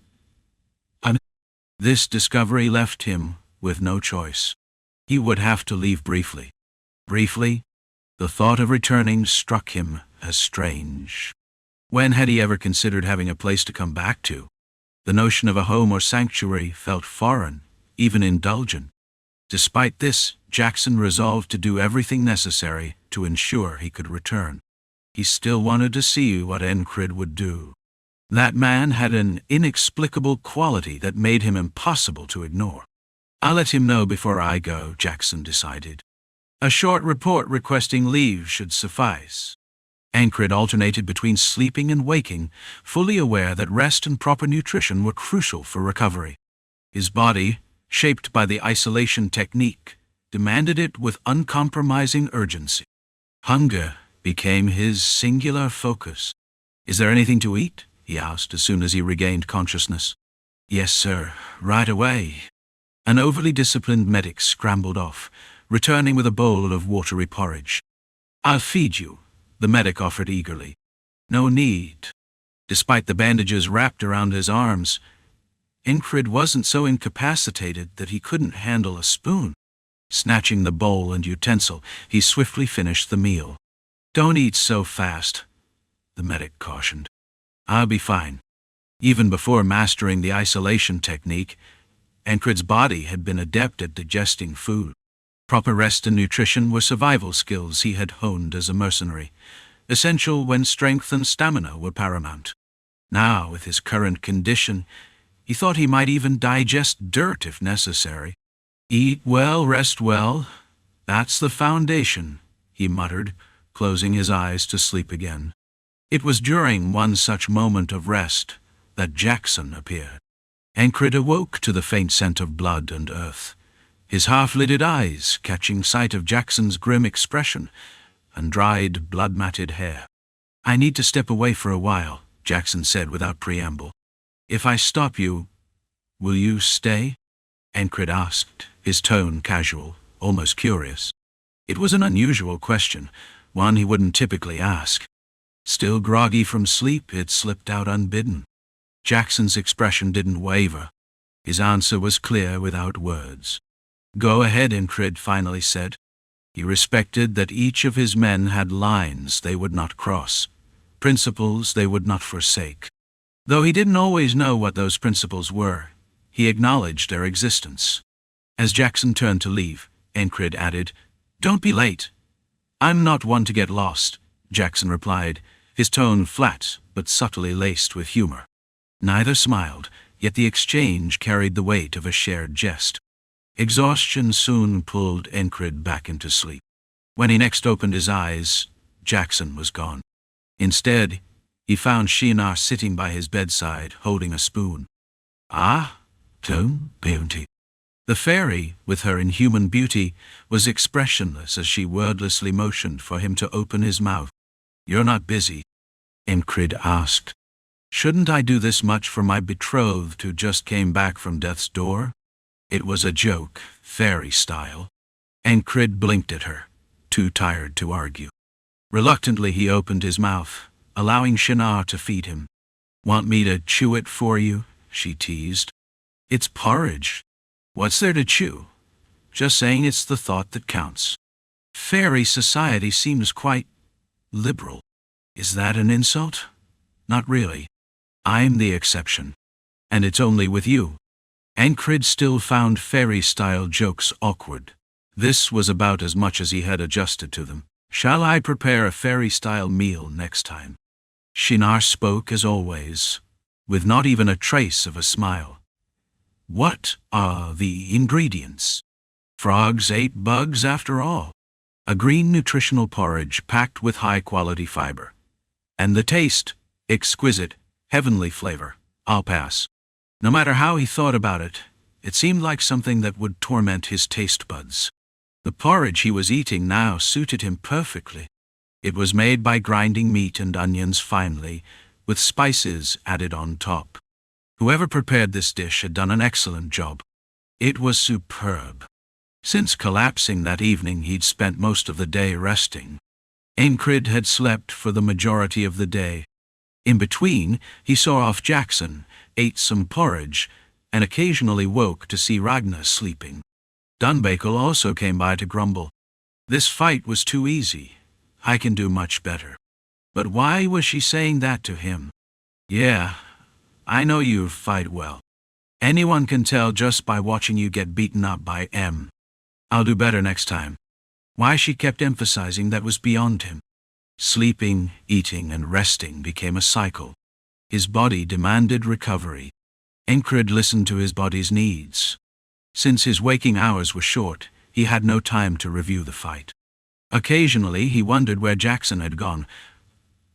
This discovery left him with no choice. He would have to leave briefly. Briefly, the thought of returning struck him as strange. When had he ever considered having a place to come back to? The notion of a home or sanctuary felt foreign, even indulgent. Despite this, Jaxon resolved to do everything necessary to ensure he could return. He still wanted to see what Encrid would do. That man had an inexplicable quality that made him impossible to ignore. "I'll let him know before I go," Jaxon decided. A short report requesting leave should suffice. Encrid alternated between sleeping and waking, fully aware that rest and proper nutrition were crucial for recovery. His body, shaped by the isolation technique, demanded it with uncompromising urgency. Hunger became his singular focus. "Is there anything to eat?" he asked as soon as he regained consciousness. "Yes, sir, right away." An overly disciplined medic scrambled off, returning with a bowl of watery porridge. "I'll feed you," the medic offered eagerly. "No need." Despite the bandages wrapped around his arms, Encrid wasn't so incapacitated that he couldn't handle a spoon. Snatching the bowl and utensil, he swiftly finished the meal. "Don't eat so fast," the medic cautioned. "I'll be fine." Even before mastering the isolation technique, Encrid's body had been adept at digesting food. Proper rest and nutrition were survival skills he had honed as a mercenary, essential when strength and stamina were paramount. Now, with his current condition, he thought he might even digest dirt if necessary. "Eat well, rest well. That's the foundation," he muttered, closing his eyes to sleep again. It was during one such moment of rest that Jaxon appeared. Encrid awoke to the faint scent of blood and earth, his half-lidded eyes catching sight of Jaxon's grim expression and dried, blood-matted hair. "I need to step away for a while," Jaxon said without preamble. "If I stop you, will you stay?" Encrid asked, his tone casual, almost curious. It was an unusual question, one he wouldn't typically ask. Still groggy from sleep, it slipped out unbidden. Jaxon's expression didn't waver. His answer was clear without words. "Go ahead," Encrid finally said. He respected that each of his men had lines they would not cross, principles they would not forsake. Though he didn't always know what those principles were, he acknowledged their existence. As Jaxon turned to leave, Encrid added, "Don't be late." "I'm not one to get lost," Jaxon replied, his tone flat but subtly laced with humor. Neither smiled, yet the exchange carried the weight of a shared jest. Exhaustion soon pulled Encrid back into sleep. When he next opened his eyes, Jaxon was gone. Instead, he found Shinar sitting by his bedside, holding a spoon. "Ah, don't beauty." The fairy, with her inhuman beauty, was expressionless as she wordlessly motioned for him to open his mouth. "You're not busy?" Encrid asked. "Shouldn't I do this much for my betrothed who just came back from death's door?" It was a joke, fairy style. Encrid blinked at her, too tired to argue. Reluctantly he opened his mouth, allowing Shinar to feed him. "Want me to chew it for you?" she teased. "It's porridge. What's there to chew? Just saying it's the thought that counts. Fairy society seems quite liberal. Is that an insult? Not really. I'm the exception. And it's only with you." Encrid still found fairy-style jokes awkward. This was about as much as he had adjusted to them. "Shall I prepare a fairy-style meal next time?" Shinar spoke as always, with not even a trace of a smile. "What are the ingredients? Frogs ate bugs after all. A green nutritional porridge packed with high-quality fiber. And the taste, exquisite, heavenly flavor. I'll pass." No matter how he thought about it, it seemed like something that would torment his taste buds. The porridge he was eating now suited him perfectly. It was made by grinding meat and onions finely, with spices added on top. Whoever prepared this dish had done an excellent job. It was superb. Since collapsing that evening, he'd spent most of the day resting. Encrid had slept for the majority of the day. In between, he saw off Jaxon, ate some porridge, and occasionally woke to see Ragnar sleeping. Dunbakel also came by to grumble. "This fight was too easy. I can do much better." But why was she saying that to him? "Yeah, I know you fight well. Anyone can tell just by watching you get beaten up by M. I'll do better next time." Why she kept emphasizing that was beyond him. Sleeping, eating, and resting became a cycle. His body demanded recovery. Encrid listened to his body's needs. Since his waking hours were short, he had no time to review the fight. Occasionally he wondered where Jaxon had gone,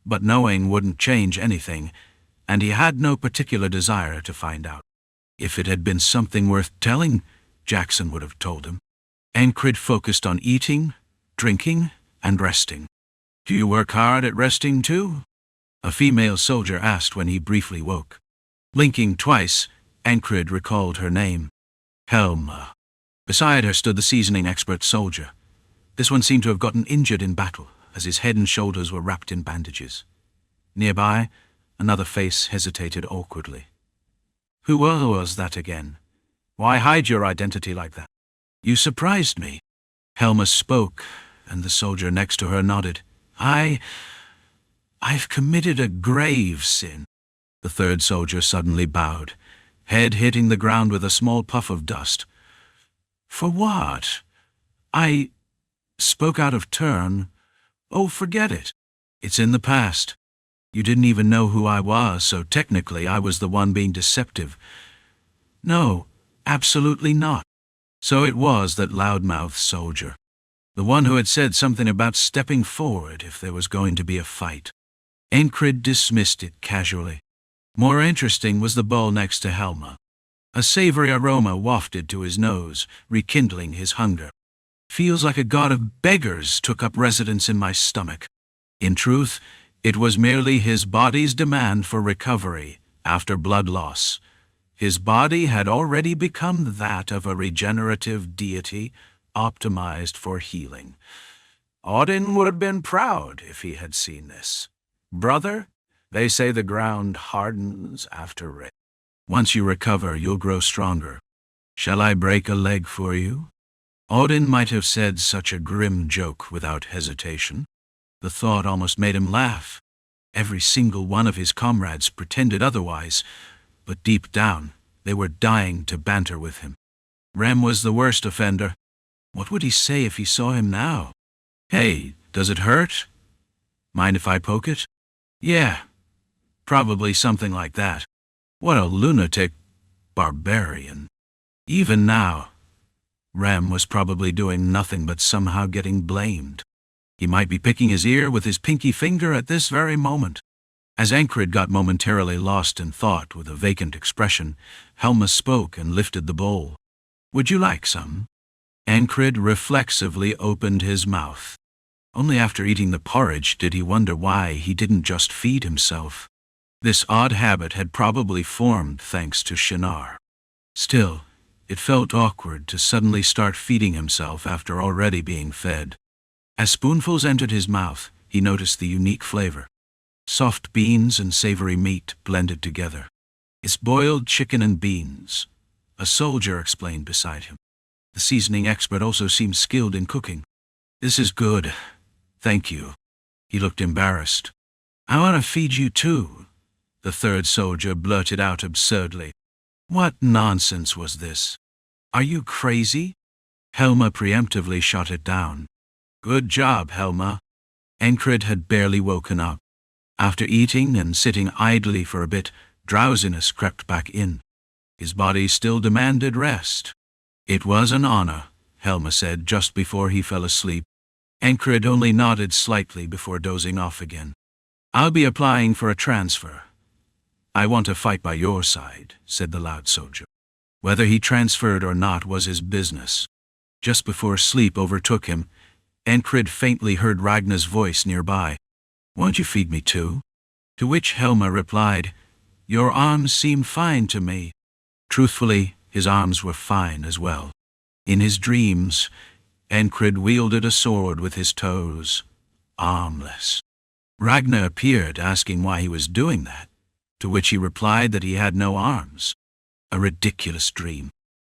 but knowing wouldn't change anything, and he had no particular desire to find out. If it had been something worth telling, Jaxon would have told him. Encrid focused on eating, drinking, and resting. "Do you work hard at resting too?" a female soldier asked when he briefly woke. Blinking twice, Encrid recalled her name. Helma. Beside her stood the seasoning expert soldier. This one seemed to have gotten injured in battle, as his head and shoulders were wrapped in bandages. Nearby, another face hesitated awkwardly. "Who was that again? Why hide your identity like that?" "You surprised me." Helma spoke, and the soldier next to her nodded. I've committed a grave sin." The third soldier suddenly bowed, head hitting the ground with a small puff of dust. "For what?" "I spoke out of turn." "Oh, forget it. It's in the past. You didn't even know who I was, so technically I was the one being deceptive." "No, absolutely not." So it was that loudmouth soldier. The one who had said something about stepping forward if there was going to be a fight. Encrid dismissed it casually. More interesting was the bowl next to Helma. A savory aroma wafted to his nose, rekindling his hunger. "Feels like a god of beggars took up residence in my stomach." In truth, it was merely his body's demand for recovery after blood loss. His body had already become that of a regenerative deity, optimized for healing. Audin would have been proud if he had seen this. "Brother, they say the ground hardens after rain. Once you recover, you'll grow stronger. Shall I break a leg for you?" Audin might have said such a grim joke without hesitation. The thought almost made him laugh. Every single one of his comrades pretended otherwise, but deep down, They were dying to banter with him. Rem was the worst offender. What would he say if he saw him now? Hey, does it hurt? Mind if I poke it? Yeah, probably something like that. What a lunatic barbarian. Even now, Rem was probably doing nothing but somehow getting blamed. He might be picking his ear with his pinky finger at this very moment. As Encrid got momentarily lost in thought with a vacant expression, Helma spoke and lifted the bowl. Would you like some? Encrid reflexively opened his mouth. Only after eating the porridge did he wonder why he didn't just feed himself. This odd habit had probably formed thanks to Shinar. Still, it felt awkward to suddenly start feeding himself after already being fed. As spoonfuls entered his mouth, he noticed the unique flavor. Soft beans and savory meat blended together. It's boiled chicken and beans, a soldier explained beside him. The seasoning expert also seemed skilled in cooking. This is good. Thank you. He looked embarrassed. I want to feed you too, the third soldier blurted out absurdly. What nonsense was this? Are you crazy? Helma preemptively shot it down. Good job, Helma. Encrid had barely woken up. After eating and sitting idly for a bit, drowsiness crept back in. His body still demanded rest. It was an honor, Helma said just before he fell asleep. Encrid only nodded slightly before dozing off again. I'll be applying for a transfer. I want to fight by your side, said the loud soldier. Whether he transferred or not was his business. Just before sleep overtook him, Encrid faintly heard Ragnar's voice nearby. Won't you feed me too? To which Helma replied, Your arms seem fine to me. Truthfully, his arms were fine as well. In his dreams, Encrid wielded a sword with his toes, armless. Ragnar appeared, asking why he was doing that, to which he replied that he had no arms. A ridiculous dream.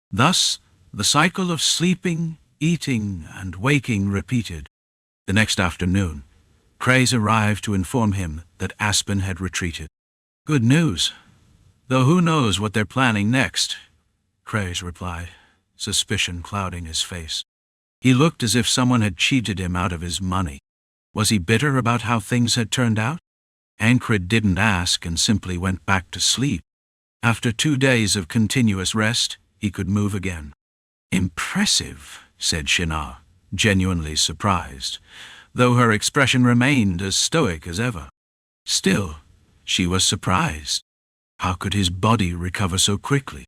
Thus, the cycle of sleeping, eating, and waking repeated. The next afternoon, Craze arrived to inform him that Aspen had retreated. Good news, though who knows what they're planning next, Craze replied, suspicion clouding his face. He looked as if someone had cheated him out of his money. Was he bitter about how things had turned out? Encrid didn't ask and simply went back to sleep. After 2 days of continuous rest, he could move again. Impressive, said Shinar, genuinely surprised, though her expression remained as stoic as ever. Still, she was surprised. How could his body recover so quickly?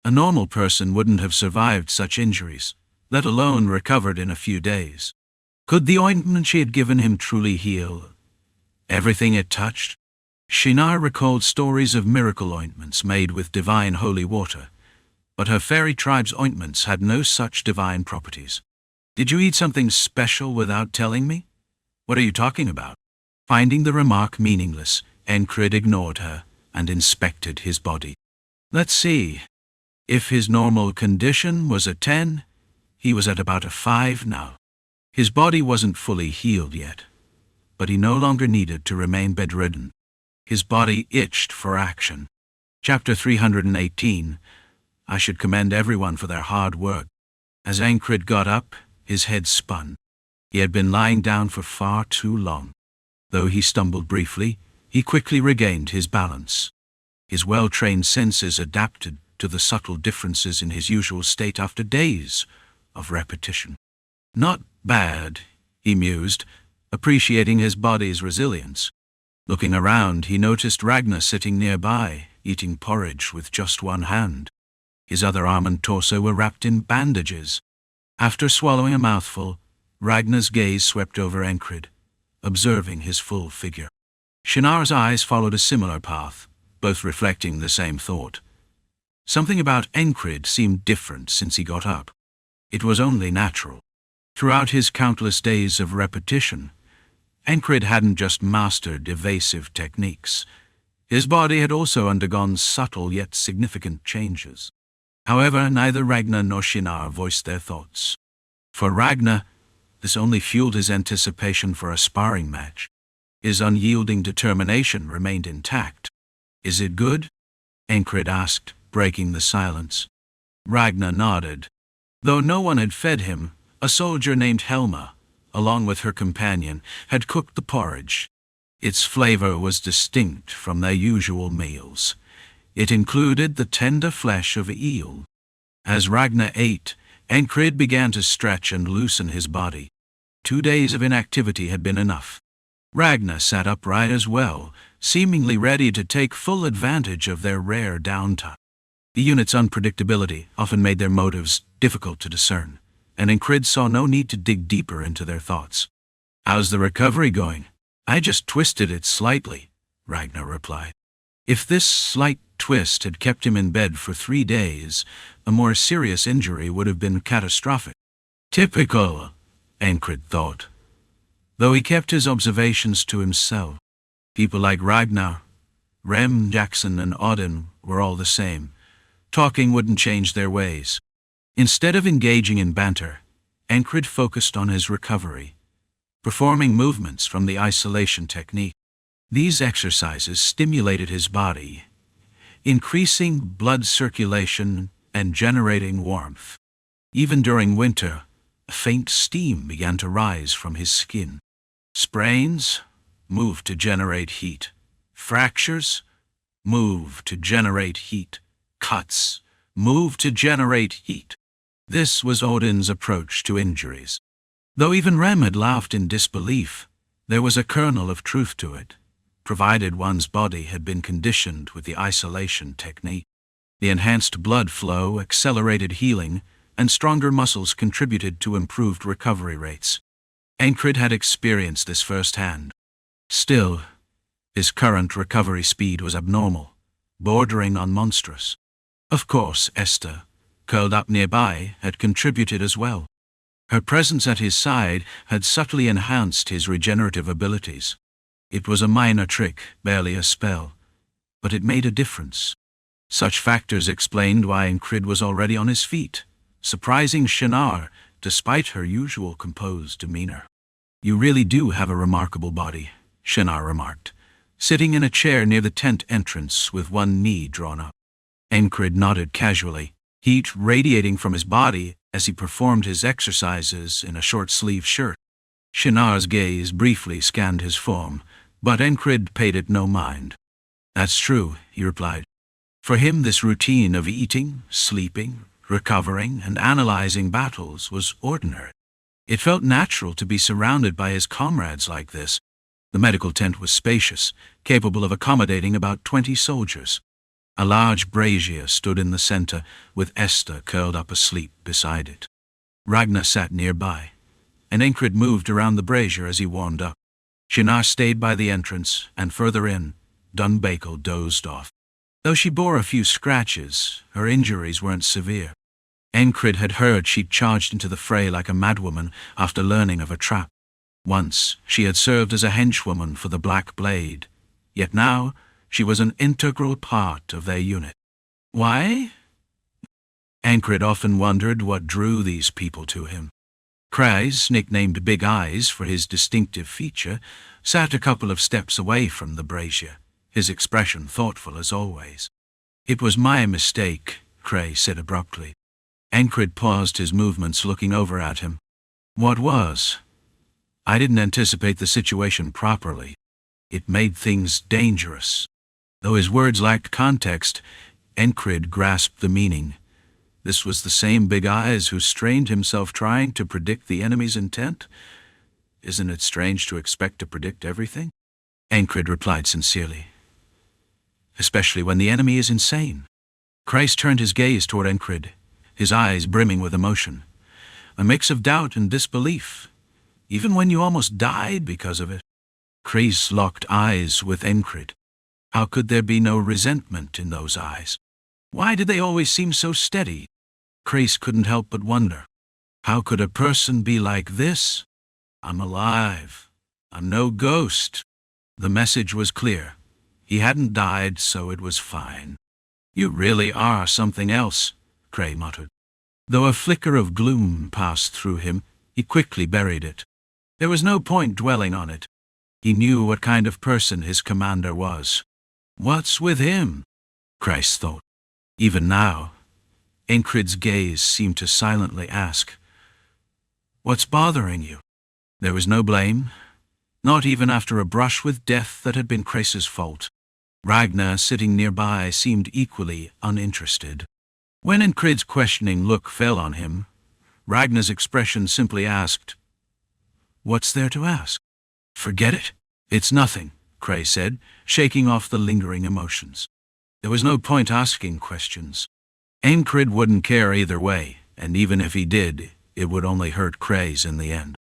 A normal person wouldn't have survived such injuries, let alone recovered in a few days. Could the ointment she had given him truly heal everything it touched? Shinar recalled stories of miracle ointments made with divine holy water, but her fairy tribe's ointments had no such divine properties. Did you eat something special without telling me? What are you talking about? Finding the remark meaningless, Encrid ignored her and inspected his body. Let's see. If his normal condition was a 10, he was at about a 5 now. His body wasn't fully healed yet, but he no longer needed to remain bedridden. His body itched for action. Chapter 318. I should commend everyone for their hard work. As Encrid got up, his head spun. He had been lying down for far too long. Though he stumbled briefly, he quickly regained his balance. His well-trained senses adapted to the subtle differences in his usual state after days of repetition. Not bad, he mused, appreciating his body's resilience. Looking around, he noticed Ragnar sitting nearby, eating porridge with just one hand. His other arm and torso were wrapped in bandages. After swallowing a mouthful, Ragnar's gaze swept over Encrid, observing his full figure. Shinar's eyes followed a similar path, both reflecting the same thought. Something about Encrid seemed different since he got up. It was only natural. Throughout his countless days of repetition, Encrid hadn't just mastered evasive techniques. His body had also undergone subtle yet significant changes. However, neither Ragnar nor Shinar voiced their thoughts. For Ragnar, this only fueled his anticipation for a sparring match. His unyielding determination remained intact. Is it good? Encrid asked, breaking the silence. Ragnar nodded. Though no one had fed him, a soldier named Helma, along with her companion, had cooked the porridge. Its flavor was distinct from their usual meals. It included the tender flesh of eel. As Ragnar ate, Encrid began to stretch and loosen his body. 2 days of inactivity had been enough. Ragnar sat upright as well, seemingly ready to take full advantage of their rare downtime. The unit's unpredictability often made their motives difficult to discern, and Encrid saw no need to dig deeper into their thoughts. "How's the recovery going?" "I just twisted it slightly," Ragnar replied. If this slight twist had kept him in bed for 3 days, a more serious injury would have been catastrophic. Typical, Encrid thought, though he kept his observations to himself. People like Ragnar, Rem, Jaxon, and Audin were all the same. Talking wouldn't change their ways. Instead of engaging in banter, Encrid focused on his recovery, performing movements from the isolation technique. These exercises stimulated his body, increasing blood circulation and generating warmth. Even during winter, a faint steam began to rise from his skin. Sprains moved to generate heat. Fractures moved to generate heat. Cuts moved to generate heat. This was Odin's approach to injuries. Though even Rem had laughed in disbelief, there was a kernel of truth to it, provided one's body had been conditioned with the isolation technique. The enhanced blood flow accelerated healing, and stronger muscles contributed to improved recovery rates. Encrid had experienced this firsthand. Still, his current recovery speed was abnormal, bordering on monstrous. Of course, Esther, curled up nearby, had contributed as well. Her presence at his side had subtly enhanced his regenerative abilities. It was a minor trick, barely a spell, but it made a difference. Such factors explained why Encrid was already on his feet, surprising Shinar despite her usual composed demeanor. "You really do have a remarkable body," Shinar remarked, sitting in a chair near the tent entrance with one knee drawn up. Encrid nodded casually, heat radiating from his body as he performed his exercises in a short-sleeved shirt. Shinar's gaze briefly scanned his form, but Encrid paid it no mind. "That's true," he replied. For him, this routine of eating, sleeping, recovering, and analyzing battles was ordinary. It felt natural to be surrounded by his comrades like this. The medical tent was spacious, capable of accommodating about 20 soldiers. A large brazier stood in the center, with Esther curled up asleep beside it. Ragnar sat nearby, and Encrid moved around the brazier as he warmed up. Shinar stayed by the entrance, and further in, Dunbakel dozed off. Though she bore a few scratches, her injuries weren't severe. Encrid had heard she'd charged into the fray like a madwoman after learning of a trap. Once, she had served as a henchwoman for the Black Blade, yet now she was an integral part of their unit. Why? Encrid often wondered what drew these people to him. Kreis, nicknamed Big Eyes for his distinctive feature, sat a couple of steps away from the brazier, his expression thoughtful as always. "It was my mistake," Kreis said abruptly. Encrid paused his movements, looking over at him. "What was?" "I didn't anticipate the situation properly. It made things dangerous." Though his words lacked context, Encrid grasped the meaning. This was the same Big Eyes who strained himself trying to predict the enemy's intent. "Isn't it strange to expect to predict everything?" Encrid replied sincerely. "Especially when the enemy is insane." Kreis turned his gaze toward Encrid, his eyes brimming with emotion. "A mix of doubt and disbelief, even when you almost died because of it." Kreis locked eyes with Encrid. How could there be no resentment in those eyes? Why did they always seem so steady? Kreis couldn't help but wonder. How could a person be like this? "I'm alive. I'm no ghost." The message was clear. He hadn't died, so it was fine. "You really are something else," Kreis muttered. Though a flicker of gloom passed through him, he quickly buried it. There was no point dwelling on it. He knew what kind of person his commander was. "What's with him?" Kreis thought. Even now, Encrid's gaze seemed to silently ask, "What's bothering you?" There was no blame, not even after a brush with death that had been Crace's fault. Ragnar, sitting nearby, seemed equally uninterested. When Encrid's questioning look fell on him, Ragnar's expression simply asked, "What's there to ask?" "Forget it. It's nothing," Cray said, shaking off the lingering emotions. There was no point asking questions. Encrid wouldn't care either way, and even if he did, it would only hurt Craze in the end.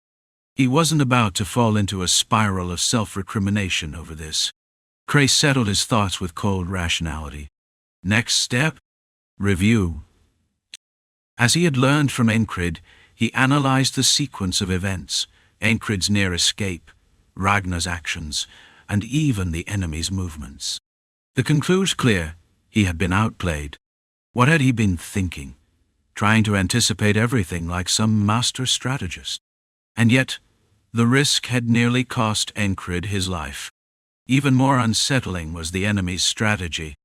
He wasn't about to fall into a spiral of self-recrimination over this. Cray settled his thoughts with cold rationality. Next step? Review. As he had learned from Encrid, he analyzed the sequence of events, Encrid's near escape, Ragnar's actions, and even the enemy's movements. The conclusion clear: he had been outplayed. What had he been thinking? Trying to anticipate everything like some master strategist. And yet, the risk had nearly cost Encrid his life. Even more unsettling was the enemy's strategy.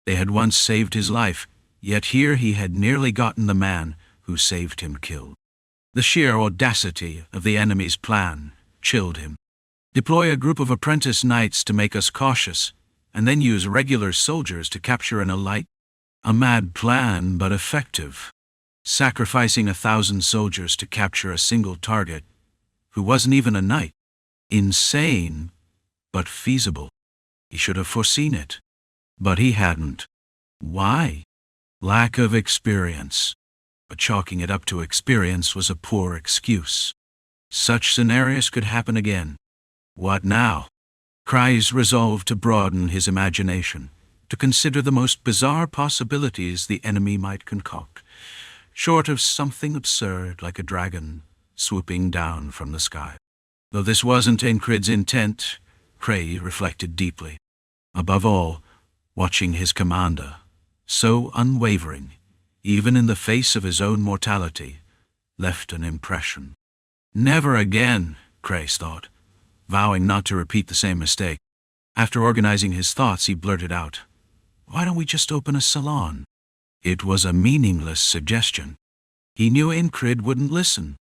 They had once saved his life, yet here he had nearly gotten the man who saved him killed. The sheer audacity of the enemy's plan chilled him. Deploy a group of apprentice knights to make us cautious, and then use regular soldiers to capture an elite? A mad plan, but effective. Sacrificing 1,000 soldiers to capture a single target, who wasn't even a knight. Insane, but feasible. He should have foreseen it. But he hadn't. Why? Lack of experience. But chalking it up to experience was a poor excuse. Such scenarios could happen again. What now? Craze resolved to broaden his imagination, to consider the most bizarre possibilities the enemy might concoct, short of something absurd like a dragon swooping down from the sky. Though this wasn't Encrid's intent, Cray reflected deeply. Above all, watching his commander, so unwavering, even in the face of his own mortality, left an impression. Never again, Crace thought, vowing not to repeat the same mistake. After organizing his thoughts, he blurted out, "Why don't we just open a salon?" It was a meaningless suggestion. He knew Encrid wouldn't listen.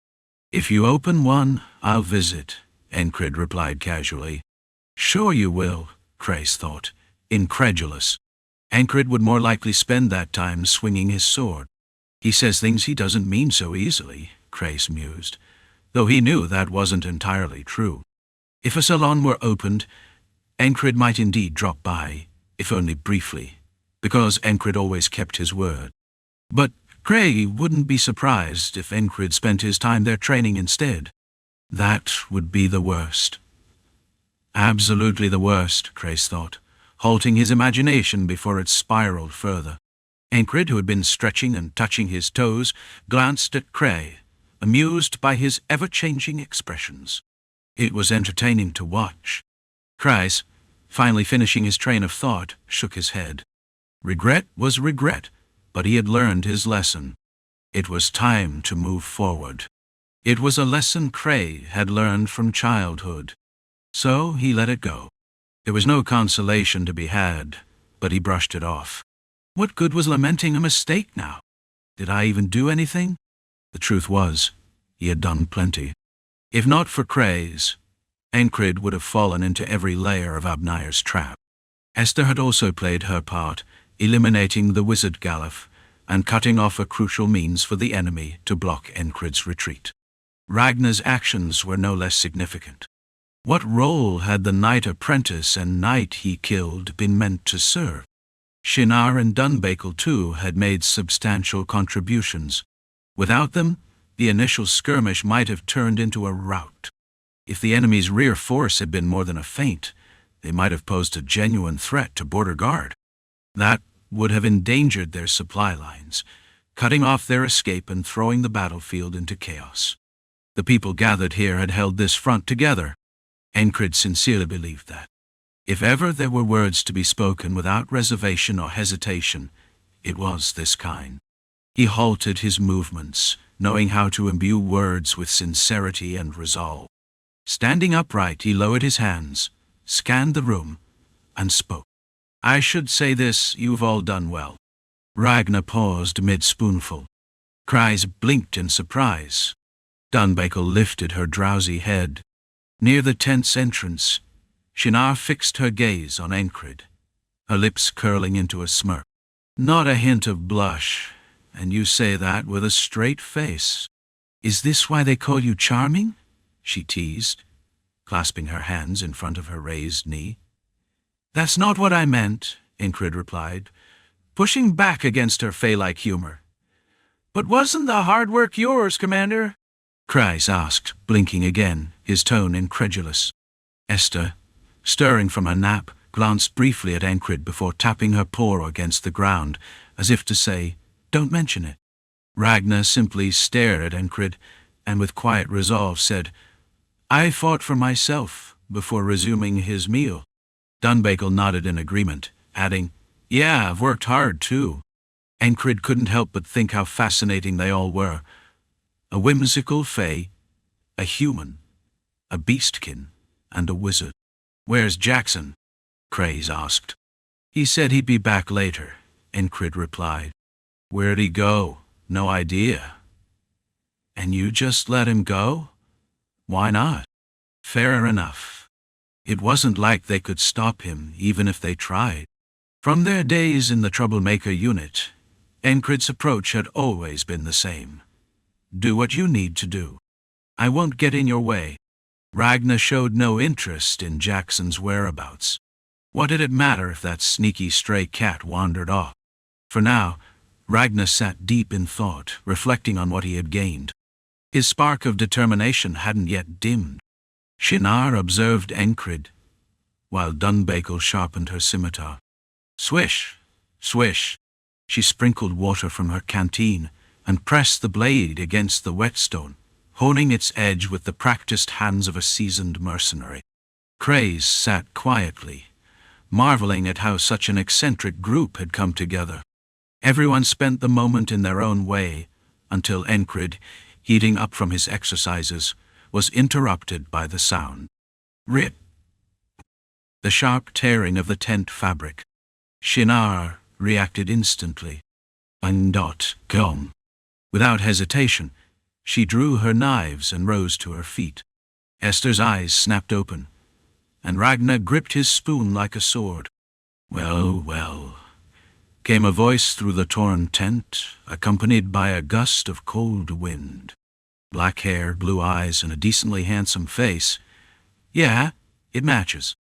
"If you open one, I'll visit," Encrid replied casually. "Sure you will," Crace thought, incredulous. Encrid would more likely spend that time swinging his sword. "He says things he doesn't mean so easily," Crace mused, though he knew that wasn't entirely true. If a salon were opened, Encrid might indeed drop by, if only briefly, because Encrid always kept his word. But Cray wouldn't be surprised if Encrid spent his time there training instead. That would be the worst. Absolutely the worst, Crace thought, halting his imagination before it spiraled further. Encrid, who had been stretching and touching his toes, glanced at Cray, amused by his ever-changing expressions. It was entertaining to watch. Crace, finally finishing his train of thought, shook his head. Regret was regret, but he had learned his lesson. It was time to move forward. It was a lesson Cray had learned from childhood. So he let it go. There was no consolation to be had, but he brushed it off. What good was lamenting a mistake now? Did I even do anything? The truth was, he had done plenty. If not for Craze, Encrid would have fallen into every layer of Abner's trap. Esther had also played her part, eliminating the wizard Galuf and cutting off a crucial means for the enemy to block Encrid's retreat. Ragnar's actions were no less significant. What role had the knight apprentice and knight he killed been meant to serve? Shinar and Dunbakel, too, had made substantial contributions. Without them, the initial skirmish might have turned into a rout. If the enemy's rear force had been more than a feint, they might have posed a genuine threat to border guard. That would have endangered their supply lines, cutting off their escape and throwing the battlefield into chaos. The people gathered here had held this front together. Encrid sincerely believed that. If ever there were words to be spoken without reservation or hesitation, it was this kind. He halted his movements, knowing how to imbue words with sincerity and resolve. Standing upright, he lowered his hands, scanned the room, and spoke. "I should say this: you've all done well. Ragnar paused mid-spoonful. Cries blinked in surprise. Dunbakel lifted her drowsy head. Near the tent's entrance, Shinar fixed her gaze on Encrid, her lips curling into a smirk. Not a hint of blush, and you say that with a straight face. Is this why they call you charming? She teased, clasping her hands in front of her raised knee. That's not what I meant, Encrid replied, pushing back against her fey-like humor. But wasn't the hard work yours, Commander? Kreis asked, blinking again, his tone incredulous. Esther, stirring from her nap, glanced briefly at Encrid before tapping her paw against the ground, as if to say, "Don't mention it." Ragnar simply stared at Encrid, and with quiet resolve said, "I fought for myself," before resuming his meal. Dunbakel nodded in agreement, adding, "Yeah, I've worked hard, too." Encrid couldn't help but think how fascinating they all were. A whimsical fae, a human, a beastkin, and a wizard. "Where's Jaxon?" Kreis asked. "He said he'd be back later," Encrid replied. "Where'd he go? No idea." "And you just let him go? Why not?" "Fair enough. It wasn't like they could stop him, even if they tried." From their days in the Troublemaker unit, Encrid's approach had always been the same. Do what you need to do. I won't get in your way. Ragnar showed no interest in Jaxon's whereabouts. What did it matter if that sneaky stray cat wandered off? For now, Ragnar sat deep in thought, reflecting on what he had gained. His spark of determination hadn't yet dimmed. Shinar observed Encrid, while Dunbakel sharpened her scimitar. Swish, swish. She sprinkled water from her canteen and pressed the blade against the whetstone, honing its edge with the practiced hands of a seasoned mercenary. Kreis sat quietly, marveling at how such an eccentric group had come together. Everyone spent the moment in their own way, until Encrid, heating up from his exercises, was interrupted by the sound. Rip! The sharp tearing of the tent fabric. Shinar reacted instantly. Gone. Without hesitation, she drew her knives and rose to her feet. Esther's eyes snapped open, and Ragnar gripped his spoon like a sword. "Well, well," came a voice through the torn tent, accompanied by a gust of cold wind. Black hair, blue eyes, and a decently handsome face. "Yeah, it matches."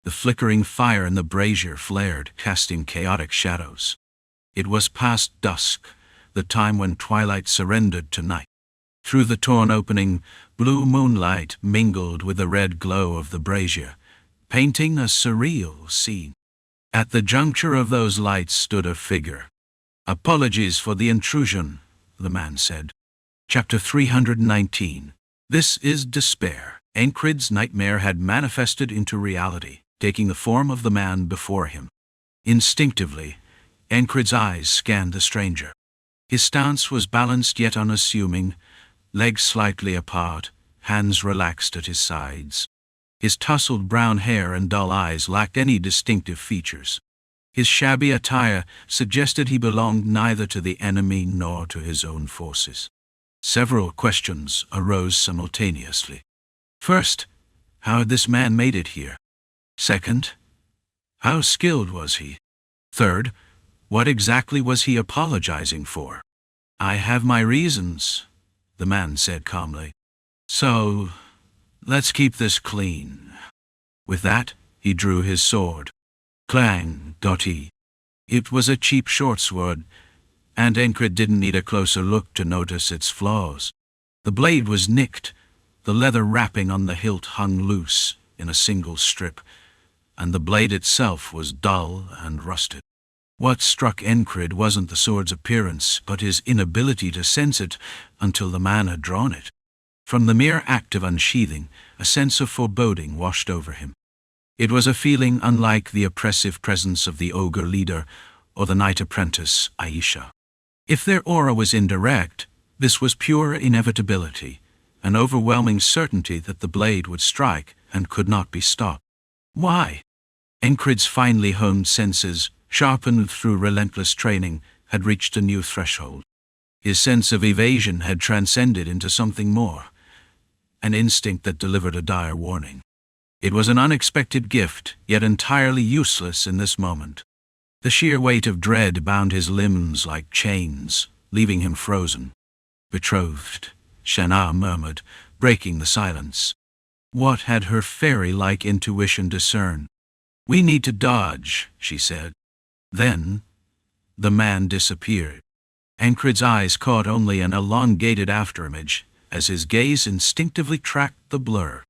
The flickering fire in the brazier flared, casting chaotic shadows. It was past dusk, the time when twilight surrendered to night. Through the torn opening, blue moonlight mingled with the red glow of the brazier, painting a surreal scene. At the juncture of those lights stood a figure. "Apologies for the intrusion," the man said. Chapter 319. This is despair. Encrid's nightmare had manifested into reality, taking the form of the man before him. Instinctively, Encrid's eyes scanned the stranger. His stance was balanced yet unassuming, legs slightly apart, hands relaxed at his sides. His tousled brown hair and dull eyes lacked any distinctive features. His shabby attire suggested he belonged neither to the enemy nor to his own forces. Several questions arose simultaneously. First, how had this man made it here? Second, how skilled was he? Third, what exactly was he apologizing for? "I have my reasons," the man said calmly. "So, let's keep this clean." With that, he drew his sword. Clang, dotty. It was a cheap short sword, and Encrid didn't need a closer look to notice its flaws. The blade was nicked, the leather wrapping on the hilt hung loose in a single strip, and the blade itself was dull and rusted. What struck Encrid wasn't the sword's appearance, but his inability to sense it until the man had drawn it. From the mere act of unsheathing, a sense of foreboding washed over him. It was a feeling unlike the oppressive presence of the ogre leader or the knight apprentice, Aisha. If their aura was indirect, this was pure inevitability, an overwhelming certainty that the blade would strike and could not be stopped. Why? Encrid's finely honed senses, sharpened through relentless training, had reached a new threshold. His sense of evasion had transcended into something more, an instinct that delivered a dire warning. It was an unexpected gift, yet entirely useless in this moment. The sheer weight of dread bound his limbs like chains, leaving him frozen. "Betrothed," Shinar murmured, breaking the silence. What had her fairy-like intuition discerned? "We need to dodge," she said. Then, the man disappeared. Encrid's eyes caught only an elongated afterimage, as his gaze instinctively tracked the blur.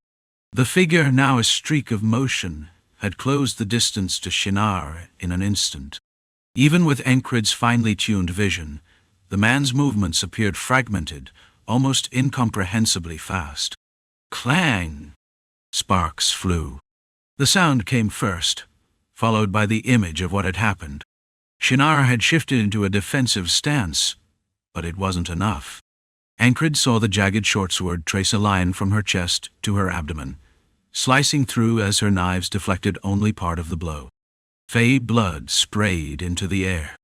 The figure, now a streak of motion, had closed the distance to Shinar in an instant. Even with Encrid's finely tuned vision, the man's movements appeared fragmented, almost incomprehensibly fast. Clang! Sparks flew. The sound came first, followed by the image of what had happened. Shinar had shifted into a defensive stance, but it wasn't enough. Encrid saw the jagged shortsword trace a line from her chest to her abdomen, slicing through as her knives deflected only part of the blow. Fey blood sprayed into the air.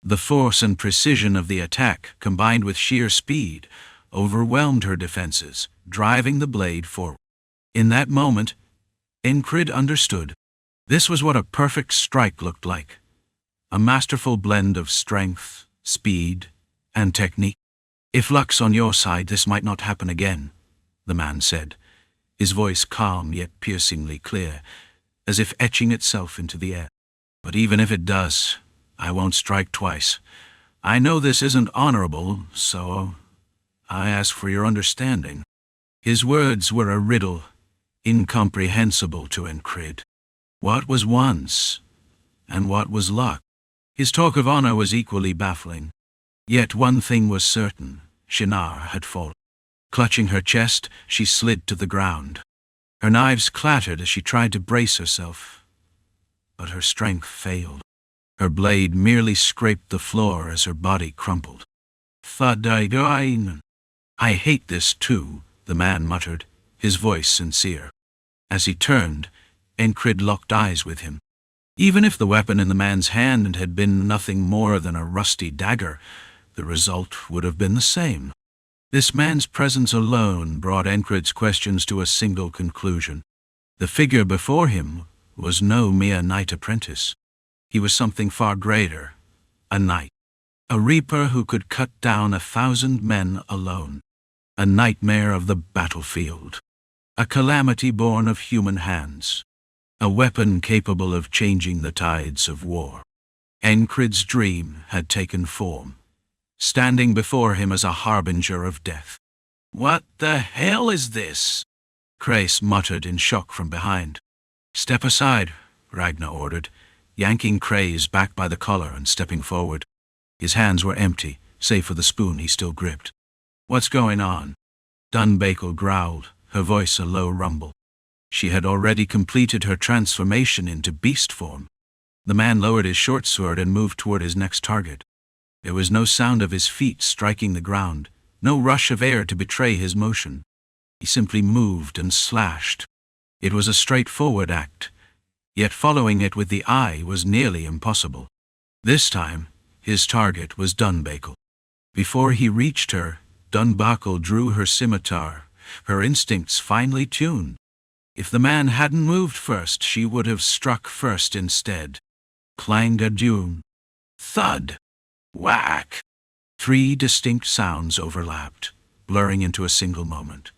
The force and precision of the attack, combined with sheer speed, overwhelmed her defenses, driving the blade forward. In that moment, Encrid understood. This was what a perfect strike looked like. A masterful blend of strength, speed, and technique. "If luck's on your side, this might not happen again," the man said, his voice calm yet piercingly clear, as if etching itself into the air. "But even if it does, I won't strike twice. I know this isn't honorable, so I ask for your understanding." His words were a riddle, incomprehensible to Encrid. What was once, and what was luck? His talk of honor was equally baffling. Yet one thing was certain: Shinar had fallen. Clutching her chest, she slid to the ground. Her knives clattered as she tried to brace herself, but her strength failed. Her blade merely scraped the floor as her body crumpled. "Thud-I-go-I-n." "I hate this too," the man muttered, his voice sincere. As he turned, Encrid locked eyes with him. Even if the weapon in the man's hand had been nothing more than a rusty dagger, the result would have been the same. This man's presence alone brought Encrid's questions to a single conclusion. The figure before him was no mere knight apprentice. He was something far greater, a knight. A reaper who could cut down 1,000 men alone. A nightmare of the battlefield. A calamity born of human hands. A weapon capable of changing the tides of war. Encrid's dream had taken form, standing before him as a harbinger of death. "What the hell is this?" Crais muttered in shock from behind. "Step aside," Ragnar ordered, yanking Crais back by the collar and stepping forward. His hands were empty, save for the spoon he still gripped. "What's going on?" Dunbakel growled, her voice a low rumble. She had already completed her transformation into beast form. The man lowered his short sword and moved toward his next target. There was no sound of his feet striking the ground, no rush of air to betray his motion. He simply moved and slashed. It was a straightforward act, yet following it with the eye was nearly impossible. This time, his target was Dunbakel. Before he reached her, Dunbakel drew her scimitar, her instincts finely tuned. If the man hadn't moved first, she would have struck first instead. Clang-a-dune. Thud. Whack. 3 distinct sounds overlapped, blurring into a single moment.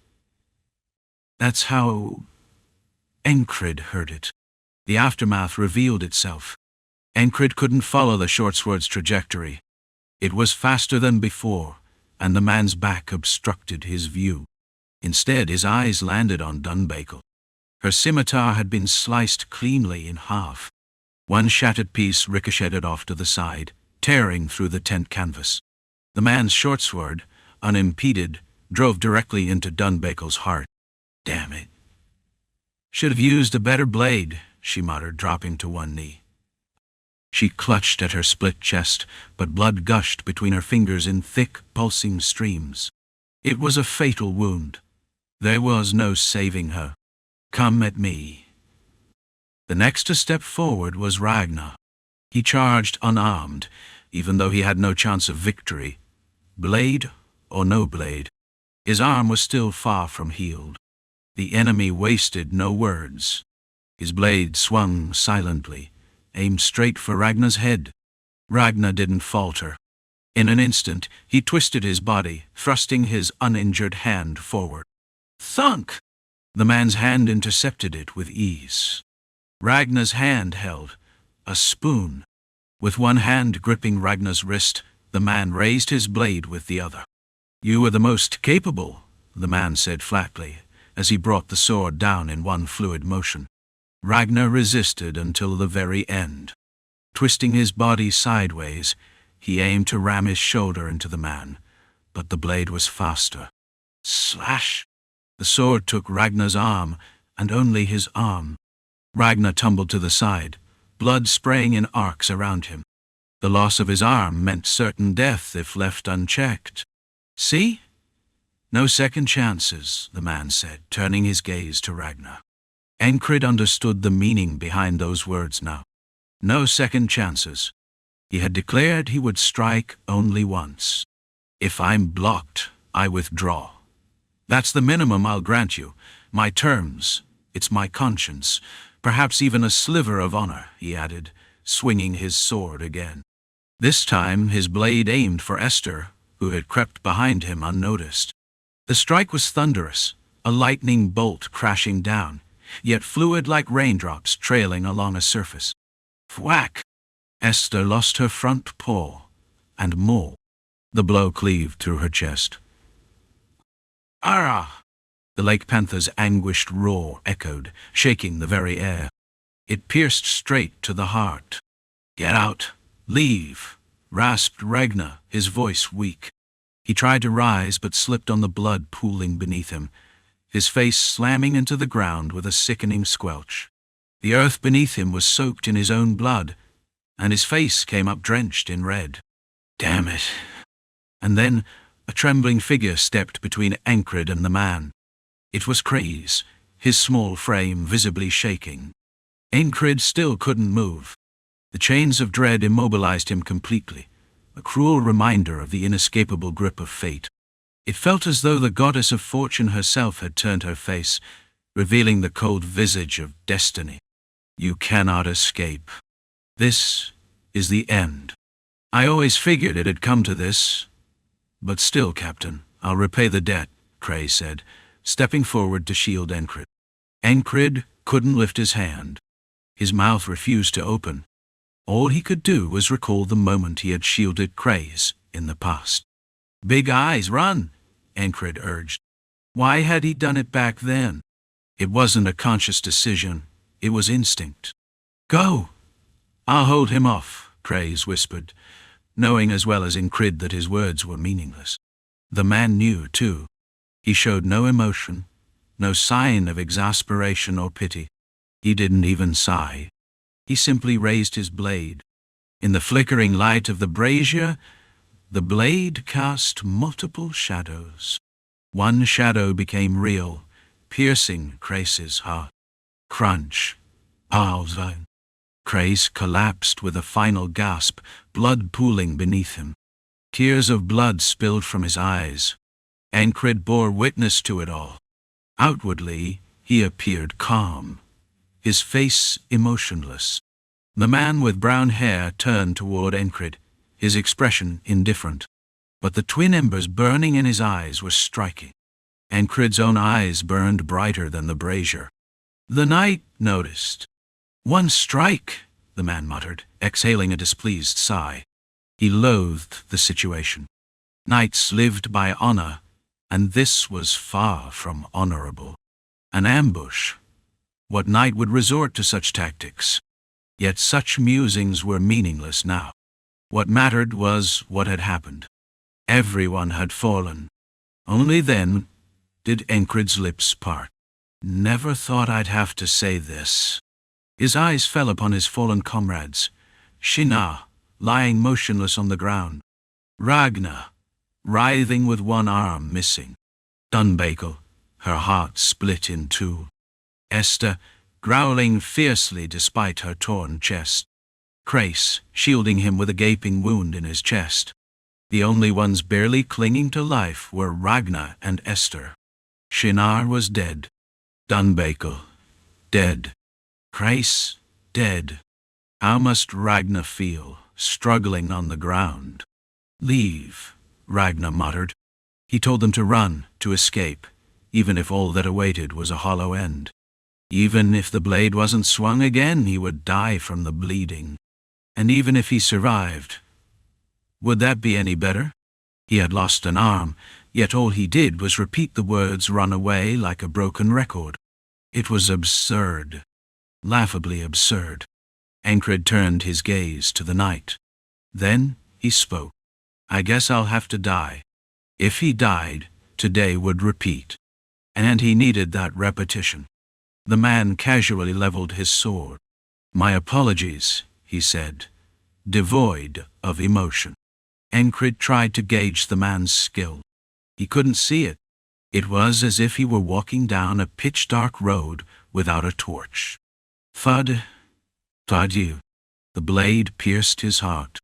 That's how Encrid heard it. The aftermath revealed itself. Encrid couldn't follow the shortsword's trajectory. It was faster than before, and the man's back obstructed his view. Instead, his eyes landed on Dunbakel. Her scimitar had been sliced cleanly in half. One shattered piece ricocheted off to the side, tearing through the tent canvas. The man's shortsword, unimpeded, drove directly into Dunbakel's heart. "Damn it. Should have used a better blade," she muttered, dropping to one knee. She clutched at her split chest, but blood gushed between her fingers in thick, pulsing streams. It was a fatal wound. There was no saving her. "Come at me." The next to step forward was Ragnar. He charged unarmed, even though he had no chance of victory. Blade or no blade, his arm was still far from healed. The enemy wasted no words. His blade swung silently, aimed straight for Ragnar's head. Ragnar didn't falter. In an instant, he twisted his body, thrusting his uninjured hand forward. Thunk! The man's hand intercepted it with ease. Ragnar's hand held a spoon. With one hand gripping Ragnar's wrist, the man raised his blade with the other. You were the most capable, the man said flatly, as he brought the sword down in one fluid motion. Ragnar resisted until the very end. Twisting his body sideways, he aimed to ram his shoulder into the man, but the blade was faster. Slash! The sword took Ragnar's arm, and only his arm. Ragnar tumbled to the side, blood spraying in arcs around him. The loss of his arm meant certain death if left unchecked. See? No second chances, the man said, turning his gaze to Ragnar. Encrid understood the meaning behind those words now. No second chances. He had declared he would strike only once. If I'm blocked, I withdraw. That's the minimum I'll grant you. My terms. It's my conscience. Perhaps even a sliver of honor, he added, swinging his sword again. This time his blade aimed for Esther, who had crept behind him unnoticed. The strike was thunderous, a lightning bolt crashing down, yet fluid like raindrops trailing along a surface. Whack! Esther lost her front paw, and more. The blow cleaved through her chest. Arrah! The lake panther's anguished roar echoed, shaking the very air. It pierced straight to the heart. Get out! Leave! Rasped Ragnar, his voice weak. He tried to rise but slipped on the blood pooling beneath him, his face slamming into the ground with a sickening squelch. The earth beneath him was soaked in his own blood, and his face came up drenched in red. Damn it! And then a trembling figure stepped between Encrid and the man. It was Craze, his small frame visibly shaking. Encrid still couldn't move. The chains of dread immobilized him completely, a cruel reminder of the inescapable grip of fate. It felt as though the goddess of fortune herself had turned her face, revealing the cold visage of destiny. You cannot escape. This is the end. I always figured it had come to this. But still, Captain, I'll repay the debt, Cray said, stepping forward to shield Encrid. Encrid couldn't lift his hand. His mouth refused to open. All he could do was recall the moment he had shielded Cray's in the past. Big eyes, run, Encrid urged. Why had he done it back then? It wasn't a conscious decision. It was instinct. Go! I'll hold him off, Craze whispered, knowing as well as Encrid that his words were meaningless. The man knew, too. He showed no emotion, no sign of exasperation or pity. He didn't even sigh. He simply raised his blade. In the flickering light of the brazier, the blade cast multiple shadows. One shadow became real, piercing Crace's heart. Crunch. Alzine. Crace collapsed with a final gasp, blood pooling beneath him. Tears of blood spilled from his eyes. Encrid bore witness to it all. Outwardly, he appeared calm, his face emotionless. The man with brown hair turned toward Encrid, his expression indifferent. But the twin embers burning in his eyes were striking. Encrid's own eyes burned brighter than the brazier. The knight noticed. One strike, the man muttered, exhaling a displeased sigh. He loathed the situation. Knights lived by honor, and this was far from honorable. An ambush. What knight would resort to such tactics? Yet such musings were meaningless now. What mattered was what had happened. Everyone had fallen. Only then did Encrid's lips part. Never thought I'd have to say this. His eyes fell upon his fallen comrades. Shinar, lying motionless on the ground. Ragnar, writhing with one arm missing. Dunbakel, her heart split in two. Esther, growling fiercely despite her torn chest. Crace shielding him with a gaping wound in his chest. The only ones barely clinging to life were Ragnar and Esther. Shinar was dead. Dunbakel, dead. Crace, dead. How must Ragnar feel, struggling on the ground? Leave, Ragnar muttered. He told them to run, to escape, even if all that awaited was a hollow end. Even if the blade wasn't swung again, he would die from the bleeding. And even if he survived, would that be any better? He had lost an arm, yet all he did was repeat the words "run away" like a broken record. It was absurd. Laughably absurd. Encrid turned his gaze to the night. Then he spoke. I guess I'll have to die. If he died, today would repeat. And he needed that repetition. The man casually leveled his sword. My apologies, he said, devoid of emotion. Encrid tried to gauge the man's skill. He couldn't see it. It was as if he were walking down a pitch-dark road without a torch. Thud, thud. The blade pierced his heart.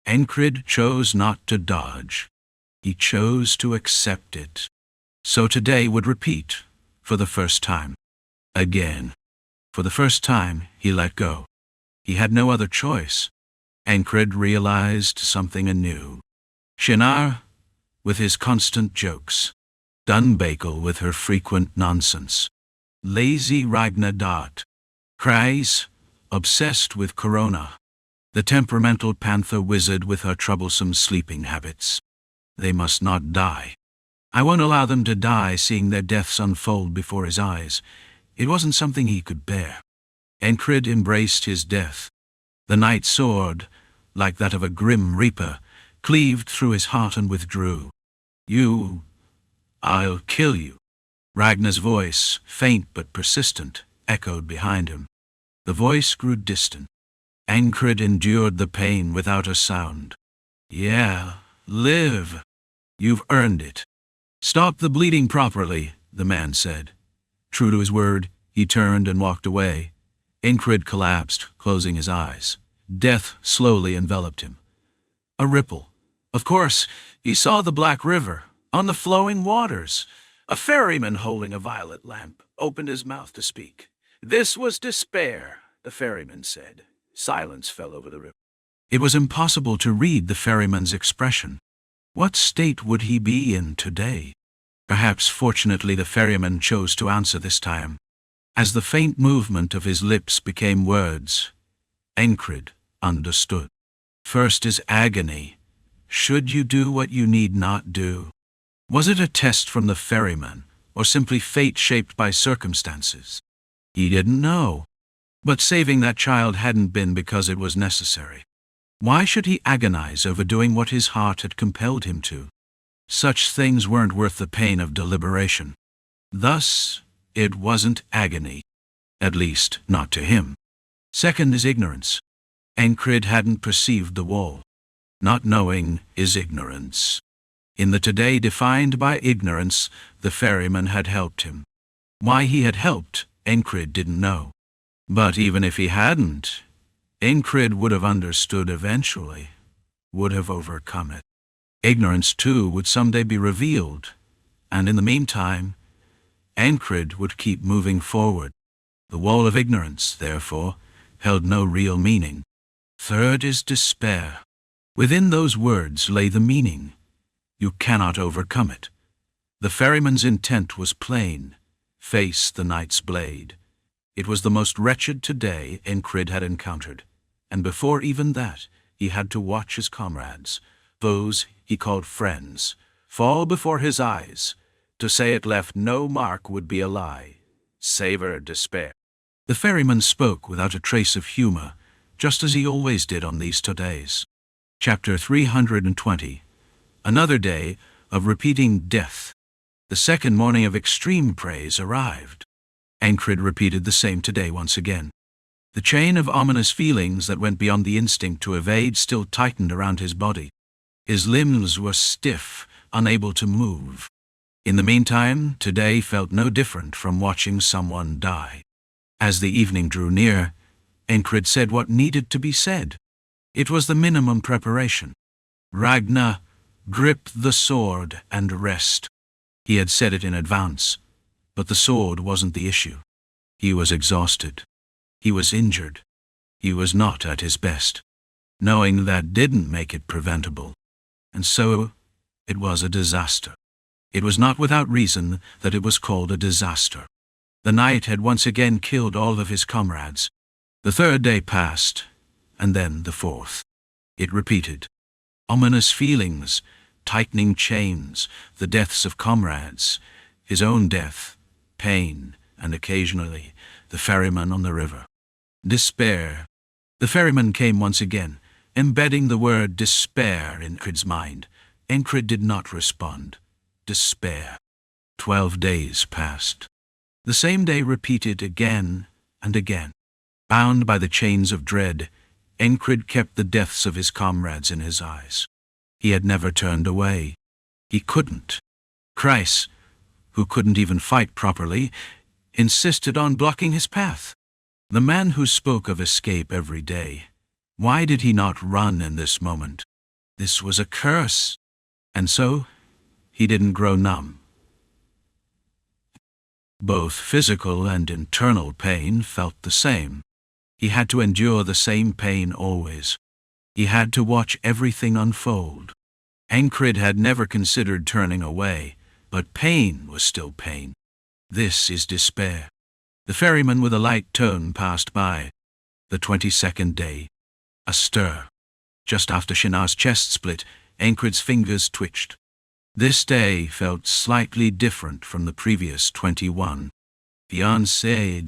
Encrid chose not to dodge. He chose to accept it. So today would repeat, for the first time. Again. For the first time, he let go. He had no other choice. Encrid realized something anew. Shinar, with his constant jokes. Dunbakel with her frequent nonsense. Lazy Ragnar Dart. Craze, obsessed with Corona. The temperamental panther wizard with her troublesome sleeping habits. They must not die. I won't allow them to die seeing their deaths unfold before his eyes. It wasn't something he could bear. Encrid embraced his death. The night sword, like that of a grim reaper, cleaved through his heart and withdrew. I'll kill you. Ragnar's voice, faint but persistent, echoed behind him. The voice grew distant. Encrid endured the pain without a sound. Yeah, live. You've earned it. Stop the bleeding properly, the man said. True to his word, he turned and walked away. Encrid collapsed, closing his eyes. Death slowly enveloped him. A ripple. Of course, he saw the Black River, on the flowing waters. A ferryman holding a violet lamp opened his mouth to speak. This was despair, the ferryman said. Silence fell over the river. It was impossible to read the ferryman's expression. What state would he be in today? Perhaps fortunately the ferryman chose to answer this time. As the faint movement of his lips became words, Encrid understood. First is agony. Should you do what you need not do? Was it a test from the ferryman, or simply fate shaped by circumstances? He didn't know. But saving that child hadn't been because it was necessary. Why should he agonize over doing what his heart had compelled him to? Such things weren't worth the pain of deliberation. Thus, it wasn't agony. At least, not to him. Second is ignorance. Encrid hadn't perceived the wall. Not knowing is ignorance. In the today defined by ignorance, the ferryman had helped him. Why he had helped, Encrid didn't know. But even if he hadn't, Encrid would have understood eventually, would have overcome it. Ignorance, too, would someday be revealed, and in the meantime, Encrid would keep moving forward. The wall of ignorance, therefore, held no real meaning. Third is despair. Within those words lay the meaning. You cannot overcome it. The ferryman's intent was plain. Face the knight's blade. It was the most wretched today Encrid had encountered, and before even that, he had to watch his comrades, those he called friends, fall before his eyes. To say it left no mark would be a lie. Savor despair. The ferryman spoke without a trace of humor, just as he always did on these todays. Chapter 320. Another day of repeating death. The second morning of extreme praise arrived. Encrid repeated the same today once again. The chain of ominous feelings that went beyond the instinct to evade still tightened around his body. His limbs were stiff, unable to move. In the meantime, today felt no different from watching someone die. As the evening drew near, Encrid said what needed to be said. It was the minimum preparation. Ragnar, grip the sword and rest. He had said it in advance, but the sword wasn't the issue. He was exhausted. He was injured. He was not at his best. Knowing that didn't make it preventable. And so, it was a disaster. It was not without reason that it was called a disaster. The knight had once again killed all of his comrades. The third day passed, and then the fourth. It repeated. Ominous feelings, tightening chains, the deaths of comrades, his own death, pain, and occasionally the ferryman on the river. Despair. The ferryman came once again, embedding the word despair in Encrid's mind. Encrid did not respond. Despair. 12 days passed. The same day repeated again and again. Bound by the chains of dread, Encrid kept the deaths of his comrades in his eyes. He had never turned away. He couldn't. Chryse, who couldn't even fight properly, insisted on blocking his path. The man who spoke of escape every day. Why did he not run in this moment? This was a curse. And so, he didn't grow numb. Both physical and internal pain felt the same. He had to endure the same pain always. He had to watch everything unfold. Encrid had never considered turning away, but pain was still pain. This is despair. The ferryman with a light tone passed by. The 22nd day. A stir. Just after Shinar's chest split, Encrid's fingers twitched. This day felt slightly different from the previous 21. Fiancé ...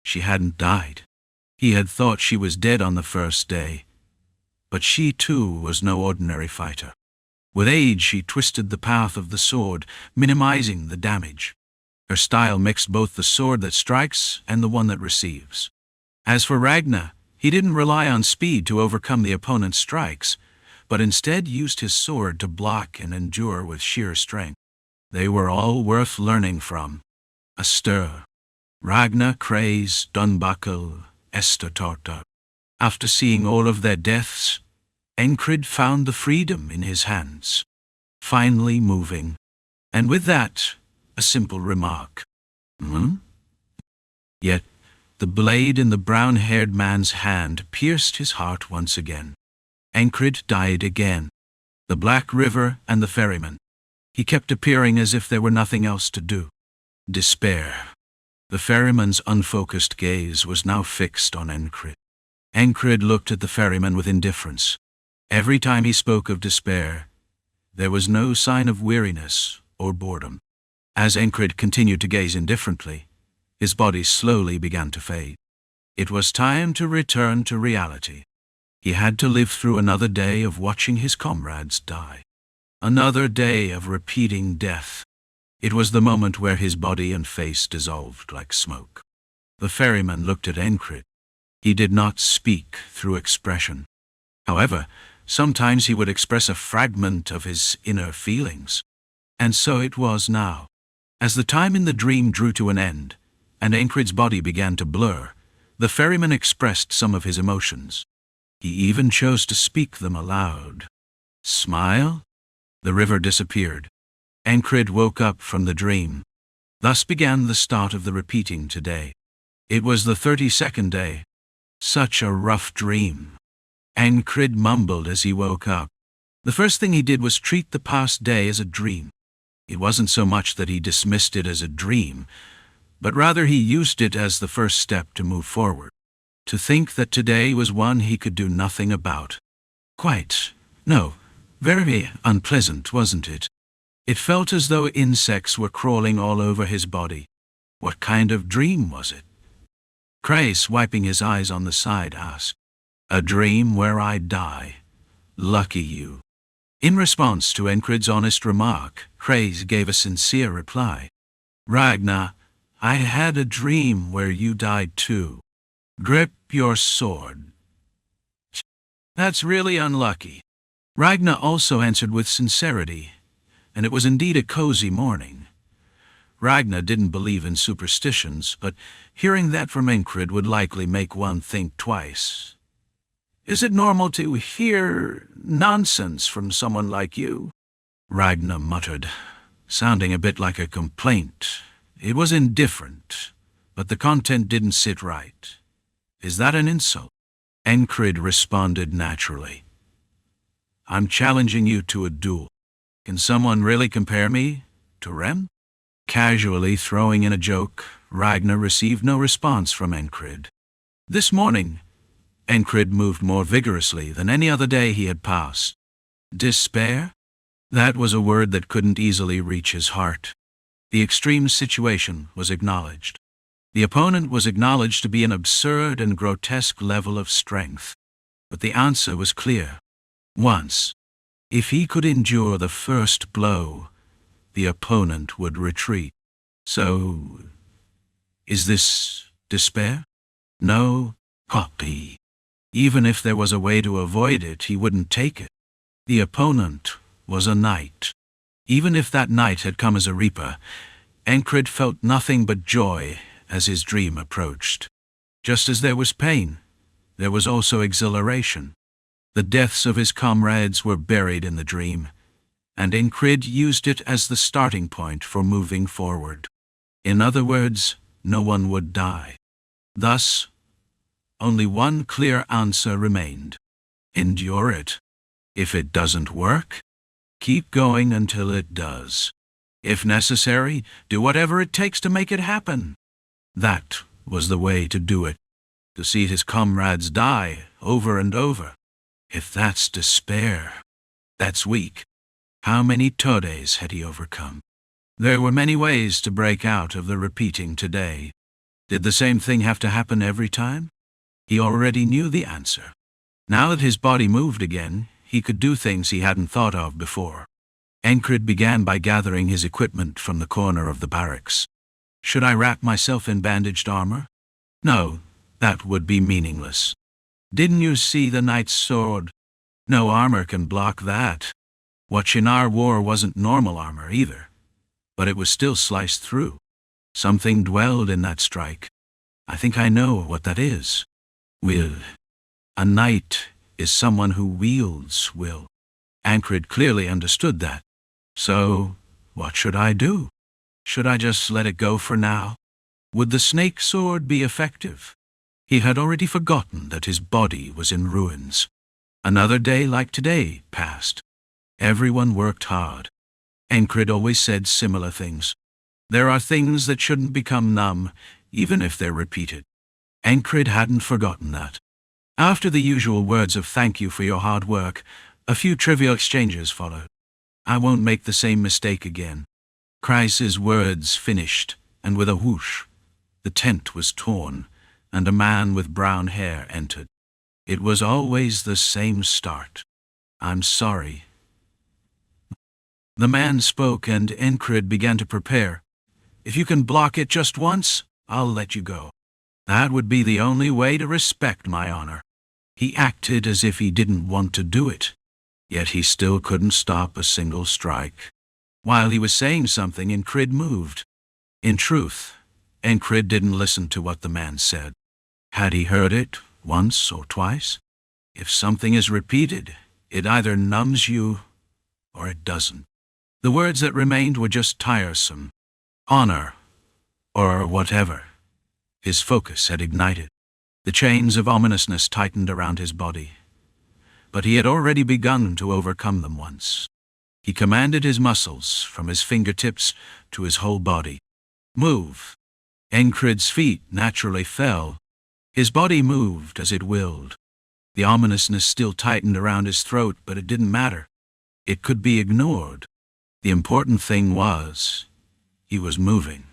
She hadn't died. He had thought she was dead on the first day. But she too was no ordinary fighter. With age she twisted the path of the sword, minimizing the damage. Her style mixed both the sword that strikes and the one that receives. As for Ragnar, he didn't rely on speed to overcome the opponent's strikes, but instead used his sword to block and endure with sheer strength. They were all worth learning from. A stir. Ragnar, Chryse, Dunbakel, Esther Torta. After seeing all of their deaths, Encrid found the freedom in his hands, finally moving. And with that, a simple remark. Yet, the blade in the brown-haired man's hand pierced his heart once again. Encrid died again. The Black River and the ferryman. He kept appearing as if there were nothing else to do. Despair. The ferryman's unfocused gaze was now fixed on Encrid. Encrid looked at the ferryman with indifference. Every time he spoke of despair, there was no sign of weariness or boredom. As Encrid continued to gaze indifferently, his body slowly began to fade. It was time to return to reality. He had to live through another day of watching his comrades die. Another day of repeating death. It was the moment where his body and face dissolved like smoke. The ferryman looked at Encrid. He did not speak through expression. However, sometimes he would express a fragment of his inner feelings. And so it was now. As the time in the dream drew to an end, and Encrid's body began to blur, the ferryman expressed some of his emotions. He even chose to speak them aloud. Smile? The river disappeared. Encrid woke up from the dream. Thus began the start of the repeating today. It was the 32nd day. Such a rough dream. Encrid mumbled as he woke up. The first thing he did was treat the past day as a dream. It wasn't so much that he dismissed it as a dream, but rather he used it as the first step to move forward. To think that today was one he could do nothing about. Very unpleasant, wasn't it? It felt as though insects were crawling all over his body. What kind of dream was it? Chryse, wiping his eyes on the side, asked. A dream where I die. Lucky you. In response to Encrid's honest remark, Chryse gave a sincere reply. Ragnar, I had a dream where you died too. Grip your sword. That's really unlucky. Ragnar also answered with sincerity, and it was indeed a cozy morning. Ragnar didn't believe in superstitions, but hearing that from Encrid would likely make one think twice. Is it normal to hear nonsense from someone like you? Ragnar muttered, sounding a bit like a complaint. It was indifferent, but the content didn't sit right. Is that an insult? Encrid responded naturally. I'm challenging you to a duel. Can someone really compare me to Rem? Casually throwing in a joke, Ragnar received no response from Encrid. This morning, Encrid moved more vigorously than any other day he had passed. Despair? That was a word that couldn't easily reach his heart. The extreme situation was acknowledged. The opponent was acknowledged to be an absurd and grotesque level of strength. But the answer was clear. Once, if he could endure the first blow, the opponent would retreat. So, is this despair? No, copy. Even if there was a way to avoid it, he wouldn't take it. The opponent was a knight. Even if that knight had come as a reaper, Encrid felt nothing but joy as his dream approached. Just as there was pain, there was also exhilaration. The deaths of his comrades were buried in the dream, and Encrid used it as the starting point for moving forward. In other words, no one would die. Thus, only one clear answer remained. Endure it. If it doesn't work, keep going until it does. If necessary, do whatever it takes to make it happen. That was the way to do it. To see his comrades die over and over. If that's despair, that's weak. How many todes had he overcome? There were many ways to break out of the repeating today. Did the same thing have to happen every time? He already knew the answer. Now that his body moved again, he could do things he hadn't thought of before. Encrid began by gathering his equipment from the corner of the barracks. Should I wrap myself in bandaged armor? No, that would be meaningless. Didn't you see the knight's sword? No armor can block that. What Shinar wore wasn't normal armor either, but it was still sliced through. Something dwelled in that strike. I think I know what that is. Will. A knight is someone who wields will. Encrid clearly understood that. So, what should I do? Should I just let it go for now? Would the snake sword be effective? He had already forgotten that his body was in ruins. Another day like today passed. Everyone worked hard. Encrid always said similar things. There are things that shouldn't become numb, even if they're repeated. Encrid hadn't forgotten that. After the usual words of thank you for your hard work, a few trivial exchanges followed. I won't make the same mistake again. Kreis's words finished, and with a whoosh, the tent was torn, and a man with brown hair entered. It was always the same start. I'm sorry. The man spoke, and Encrid began to prepare. If you can block it just once, I'll let you go. That would be the only way to respect my honor. He acted as if he didn't want to do it, yet he still couldn't stop a single strike. While he was saying something, Encrid moved. In truth, Encrid didn't listen to what the man said. Had he heard it once or twice? If something is repeated, it either numbs you or it doesn't. The words that remained were just tiresome. Honor, or whatever. His focus had ignited. The chains of ominousness tightened around his body. But he had already begun to overcome them once. He commanded his muscles, from his fingertips to his whole body. Move. Encrid's feet naturally fell. His body moved as it willed. The ominousness still tightened around his throat, but it didn't matter. It could be ignored. The important thing was, he was moving.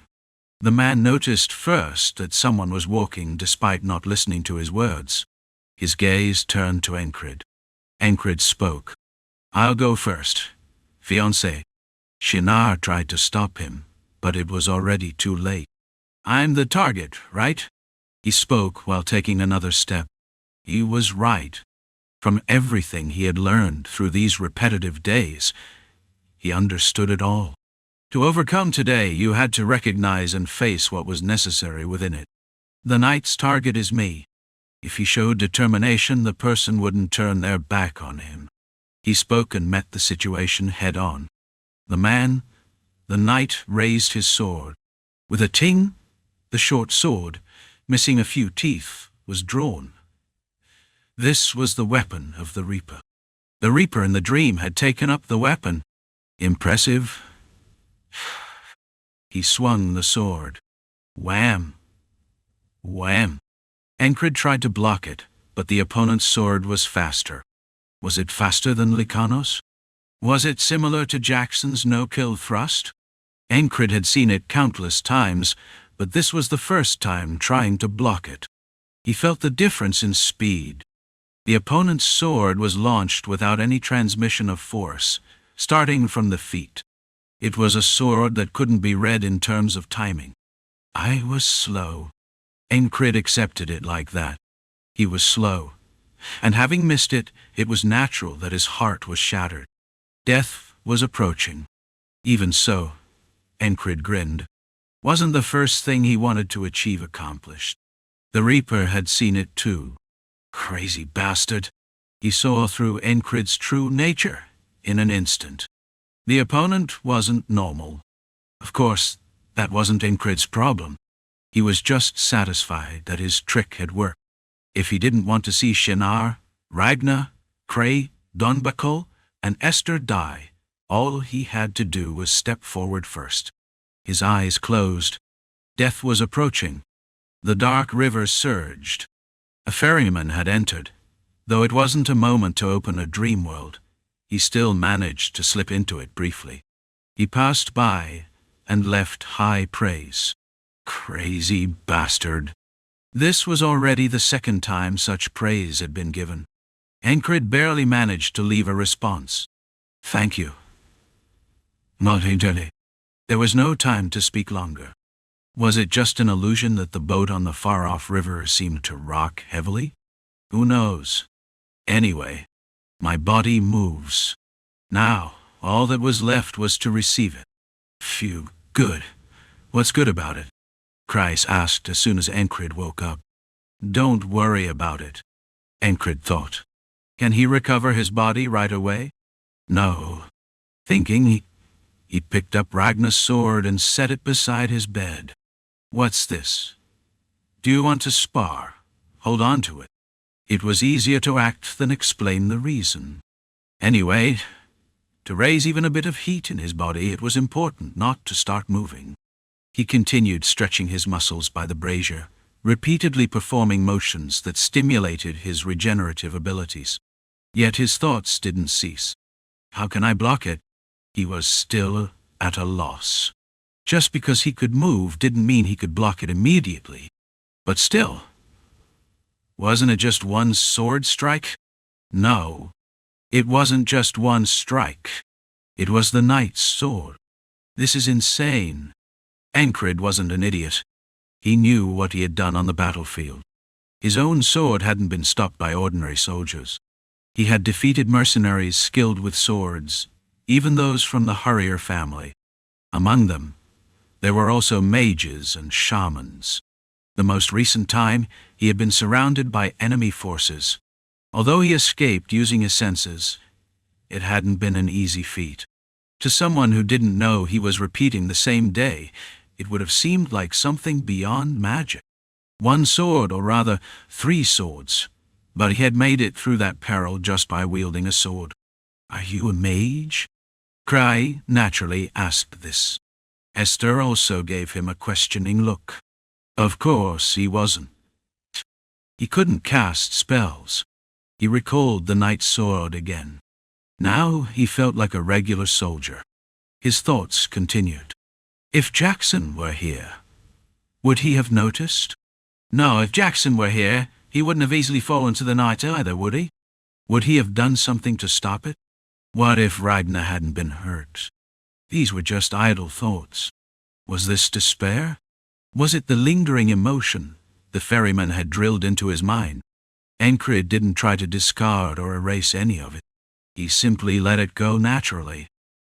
The man noticed first that someone was walking despite not listening to his words. His gaze turned to Encrid. Encrid spoke. I'll go first. Fiancé. Shinar tried to stop him, but it was already too late. I'm the target, right? He spoke while taking another step. He was right. From everything he had learned through these repetitive days, he understood it all. To overcome today, you had to recognize and face what was necessary within it. The knight's target is me. If he showed determination, the person wouldn't turn their back on him. He spoke and met the situation head on. The knight raised his sword. With a ting, the short sword, missing a few teeth, was drawn. This was the weapon of the Reaper. The Reaper in the dream had taken up the weapon. Impressive. He swung the sword. Wham! Wham! Encrid tried to block it, but the opponent's sword was faster. Was it faster than Lycanos? Was it similar to Jaxon's no-kill thrust? Encrid had seen it countless times, but this was the first time trying to block it. He felt the difference in speed. The opponent's sword was launched without any transmission of force, starting from the feet. It was a sword that couldn't be read in terms of timing. I was slow. Encrid accepted it like that. He was slow. And having missed it, it was natural that his heart was shattered. Death was approaching. Even so, Encrid grinned. Wasn't the first thing he wanted to achieve accomplished. The Reaper had seen it too. Crazy bastard. He saw through Encrid's true nature in an instant. The opponent wasn't normal. Of course, that wasn't Encrid's problem. He was just satisfied that his trick had worked. If he didn't want to see Shinar, Ragnar, Cray, Dunbakel, and Esther die, all he had to do was step forward first. His eyes closed. Death was approaching. The dark river surged. A ferryman had entered. Though it wasn't a moment to open a dream world, he still managed to slip into it briefly. He passed by and left high praise. Crazy bastard. This was already the second time such praise had been given. Encrid barely managed to leave a response. Thank you. Not entirely. There was no time to speak longer. Was it just an illusion that the boat on the far-off river seemed to rock heavily? Who knows? Anyway, my body moves. Now, all that was left was to receive it. Phew, good. What's good about it? Chryse asked as soon as Encrid woke up. Don't worry about it, Encrid thought. Can he recover his body right away? No. Thinking, he picked up Ragnar's sword and set it beside his bed. What's this? Do you want to spar? Hold on to it. It was easier to act than explain the reason. Anyway, to raise even a bit of heat in his body, it was important not to start moving. He continued stretching his muscles by the brazier, repeatedly performing motions that stimulated his regenerative abilities. Yet his thoughts didn't cease. How can I block it? He was still at a loss. Just because he could move didn't mean he could block it immediately. But still, wasn't it just one sword strike? No, it wasn't just one strike. It was the knight's sword. This is insane. Encrid wasn't an idiot. He knew what he had done on the battlefield. His own sword hadn't been stopped by ordinary soldiers. He had defeated mercenaries skilled with swords, even those from the Hurrier family. Among them, there were also mages and shamans. The most recent time, he had been surrounded by enemy forces. Although he escaped using his senses, it hadn't been an easy feat. To someone who didn't know he was repeating the same day, it would have seemed like something beyond magic. One sword, or rather 3 swords, but he had made it through that peril just by wielding a sword. Are you a mage? Cry naturally asked this. Esther also gave him a questioning look. Of course he wasn't. He couldn't cast spells. He recalled the knight's sword again. Now he felt like a regular soldier. His thoughts continued. If Jaxon were here, would he have noticed? No, if Jaxon were here, he wouldn't have easily fallen to the knight either, would he? Would he have done something to stop it? What if Ragnar hadn't been hurt? These were just idle thoughts. Was this despair? Was it the lingering emotion the ferryman had drilled into his mind? Encrid didn't try to discard or erase any of it. He simply let it go naturally.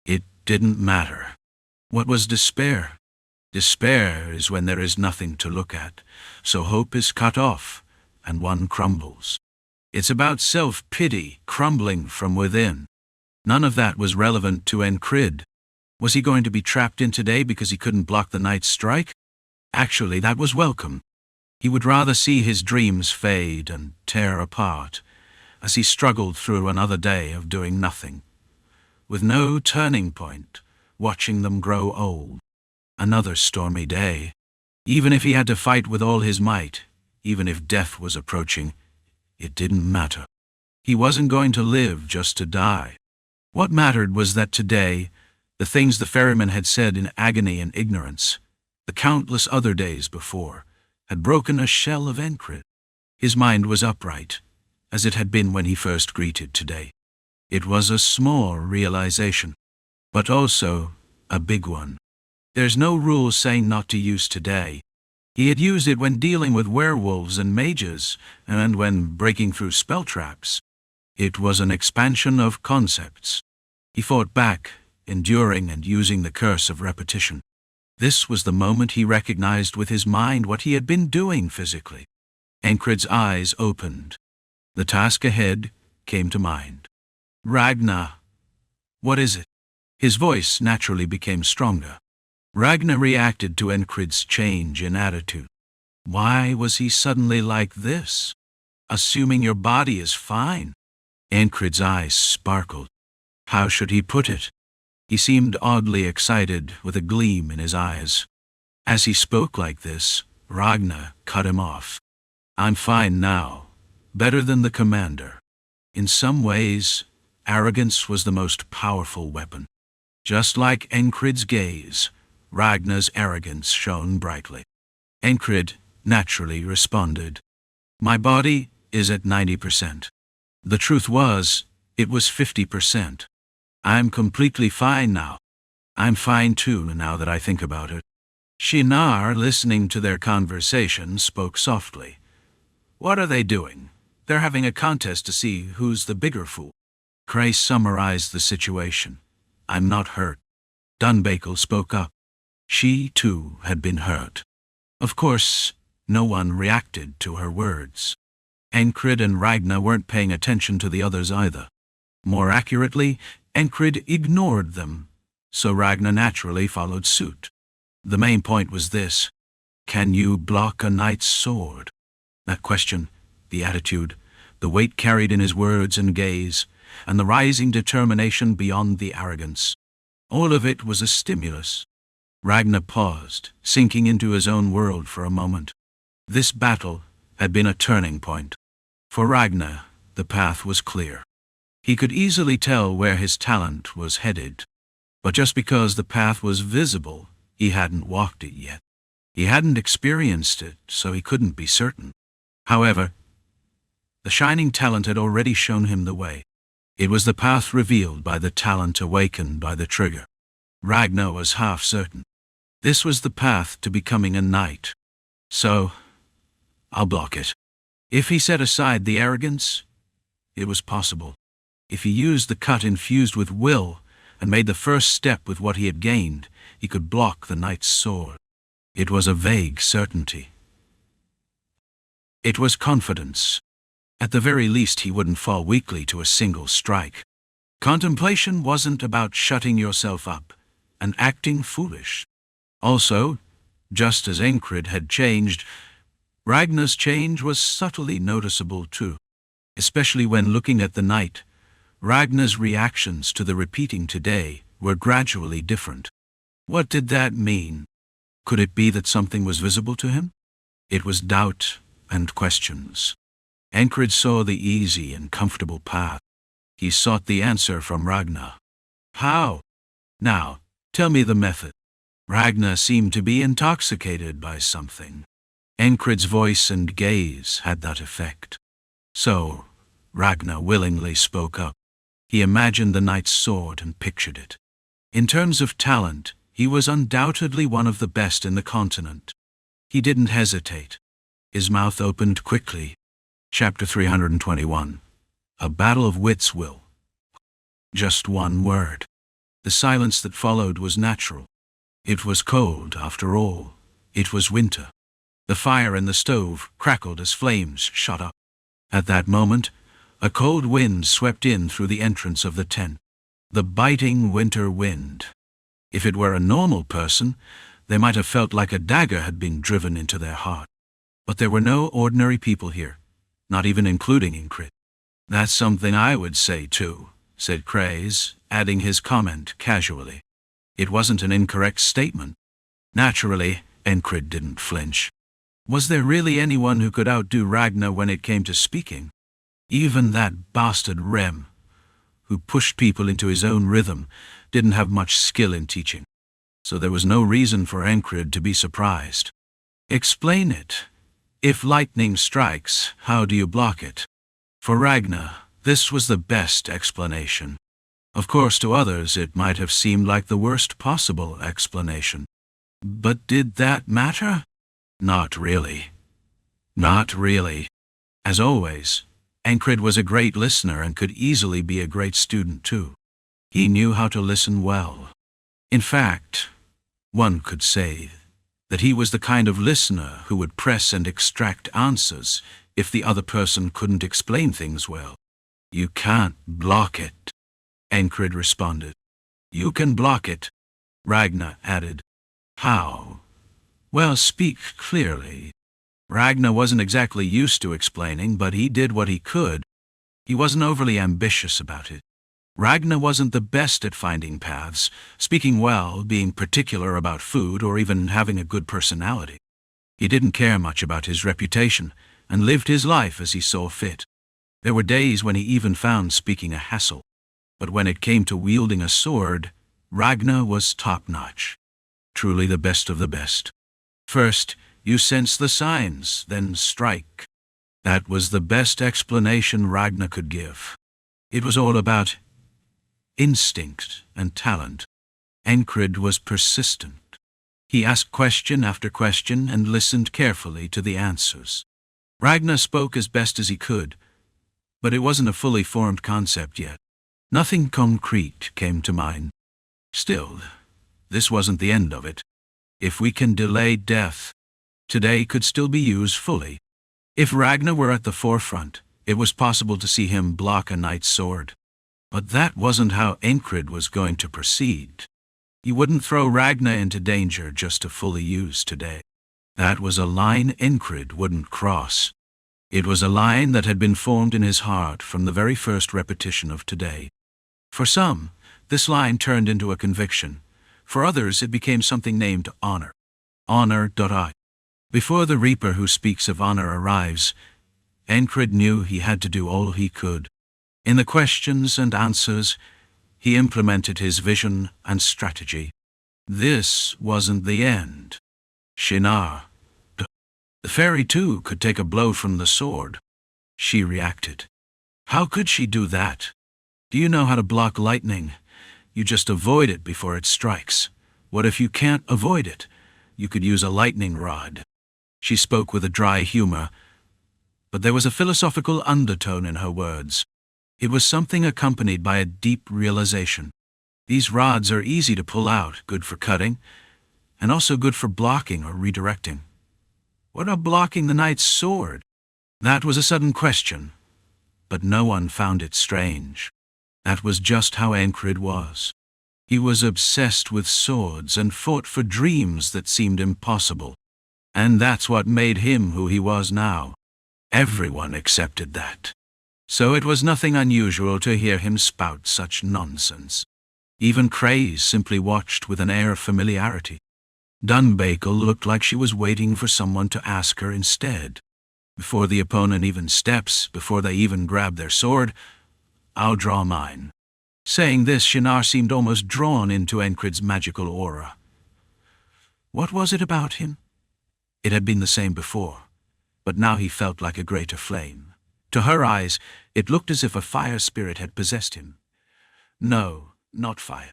It didn't matter. What was despair? Despair is when there is nothing to look at, so hope is cut off, and one crumbles. It's about self-pity crumbling from within. None of that was relevant to Encrid. Was he going to be trapped in today because he couldn't block the night's strike? Actually, that was welcome. He would rather see his dreams fade and tear apart as he struggled through another day of doing nothing, with no turning point, watching them grow old. Another stormy day. Even if he had to fight with all his might, even if death was approaching, it didn't matter. He wasn't going to live just to die. What mattered was that today, the things the ferryman had said in agony and ignorance, the countless other days before, had broken a shell of Encrid. His mind was upright, as it had been when he first greeted today. It was a small realization, but also a big one. There's no rule saying not to use today. He had used it when dealing with werewolves and mages, and when breaking through spell traps. It was an expansion of concepts. He fought back, enduring and using the curse of repetition. This was the moment he recognized with his mind what he had been doing physically. Encrid's eyes opened. The task ahead came to mind. Ragnar. What is it? His voice naturally became stronger. Ragnar reacted to Encrid's change in attitude. Why was he suddenly like this? Assuming your body is fine. Encrid's eyes sparkled. How should he put it? He seemed oddly excited, with a gleam in his eyes. As he spoke like this, Ragnar cut him off. I'm fine now. Better than the commander. In some ways, arrogance was the most powerful weapon. Just like Encrid's gaze, Ragnar's arrogance shone brightly. Encrid naturally responded. My body is at 90%. The truth was, it was 50%. I'm completely fine now. I'm fine too, now that I think about it. Shinar, listening to their conversation, spoke softly. What are they doing? They're having a contest to see who's the bigger fool. Cray summarized the situation. I'm not hurt. Dunbakel spoke up. She, too, had been hurt. Of course, no one reacted to her words. Encrid and Ragnar weren't paying attention to the others either. More accurately, Encrid ignored them, so Ragnar naturally followed suit. The main point was this. Can you block a knight's sword? That question, the attitude, the weight carried in his words and gaze, and the rising determination beyond the arrogance. All of it was a stimulus. Ragnar paused, sinking into his own world for a moment. This battle had been a turning point. For Ragnar, the path was clear. He could easily tell where his talent was headed, but just because the path was visible, he hadn't walked it yet. He hadn't experienced it, so he couldn't be certain. However, the shining talent had already shown him the way. It was the path revealed by the talent awakened by the trigger. Ragnar was half certain. This was the path to becoming a knight. So, I'll block it. If he set aside the arrogance, it was possible. If he used the cut infused with will and made the first step with what he had gained, he could block the knight's sword. It was a vague certainty. It was confidence. At the very least, he wouldn't fall weakly to a single strike. Contemplation wasn't about shutting yourself up and acting foolish. Also, just as Encrid had changed, Ragnar's change was subtly noticeable too, especially when looking at the knight. Ragnar's reactions to the repeating today were gradually different. What did that mean? Could it be that something was visible to him? It was doubt and questions. Encrid saw the easy and comfortable path. He sought the answer from Ragnar. How? Now, tell me the method. Ragnar seemed to be intoxicated by something. Encrid's voice and gaze had that effect. So, Ragnar willingly spoke up. He imagined the knight's sword and pictured it. In terms of talent, he was undoubtedly one of the best in the continent. He didn't hesitate. His mouth opened quickly. Chapter 321. A battle of wits will. Just one word. The silence that followed was natural. It was cold, after all. It was winter. The fire in the stove crackled as flames shot up. At that moment, a cold wind swept in through the entrance of the tent. The biting winter wind. If it were a normal person, they might have felt like a dagger had been driven into their heart. But there were no ordinary people here, not even including Encrid. "That's something I would say too," said Craze, adding his comment casually. It wasn't an incorrect statement. Naturally, Encrid didn't flinch. Was there really anyone who could outdo Ragnar when it came to speaking? Even that bastard Rem, who pushed people into his own rhythm, didn't have much skill in teaching. So there was no reason for Encrid to be surprised. "Explain it. If lightning strikes, how do you block it?" For Ragnar, this was the best explanation. Of course, to others it might have seemed like the worst possible explanation. But did that matter? Not really. Not really. As always, Encrid was a great listener and could easily be a great student too. He knew how to listen well. In fact, one could say that he was the kind of listener who would press and extract answers if the other person couldn't explain things well. "You can't block it," Encrid responded. "You can block it," Ragnar added. "How?" "Well, speak clearly." Ragnar wasn't exactly used to explaining, but he did what he could. He wasn't overly ambitious about it. Ragnar wasn't the best at finding paths, speaking well, being particular about food, or even having a good personality. He didn't care much about his reputation, and lived his life as he saw fit. There were days when he even found speaking a hassle. But when it came to wielding a sword, Ragnar was top-notch. Truly the best of the best. First, you sense the signs, then strike. That was the best explanation Ragnar could give. It was all about instinct and talent. Encrid was persistent. He asked question after question and listened carefully to the answers. Ragnar spoke as best as he could, but it wasn't a fully formed concept yet. Nothing concrete came to mind. Still, this wasn't the end of it. If we can delay death, today could still be used fully. If Ragnar were at the forefront, it was possible to see him block a knight's sword. But that wasn't how Encrid was going to proceed. He wouldn't throw Ragnar into danger just to fully use today. That was a line Encrid wouldn't cross. It was a line that had been formed in his heart from the very first repetition of today. For some, this line turned into a conviction. For others, it became something named honor. Honor. Before the Reaper who speaks of honor arrives, Encrid knew he had to do all he could. In the questions and answers, he implemented his vision and strategy. This wasn't the end. Shinar. The fairy too could take a blow from the sword. She reacted. How could she do that? Do you know how to block lightning? You just avoid it before it strikes. What if you can't avoid it? You could use a lightning rod. She spoke with a dry humor, but there was a philosophical undertone in her words. It was something accompanied by a deep realization. These rods are easy to pull out, good for cutting, and also good for blocking or redirecting. What about blocking the knight's sword? That was a sudden question, but no one found it strange. That was just how Encrid was. He was obsessed with swords and fought for dreams that seemed impossible. And that's what made him who he was now. Everyone accepted that. So it was nothing unusual to hear him spout such nonsense. Even Craze simply watched with an air of familiarity. Dunbakel looked like she was waiting for someone to ask her instead. Before the opponent even steps, before they even grab their sword, "I'll draw mine." Saying this, Shinar seemed almost drawn into Encrid's magical aura. What was it about him? It had been the same before, but now he felt like a greater flame. To her eyes, it looked as if a fire spirit had possessed him. No, not fire.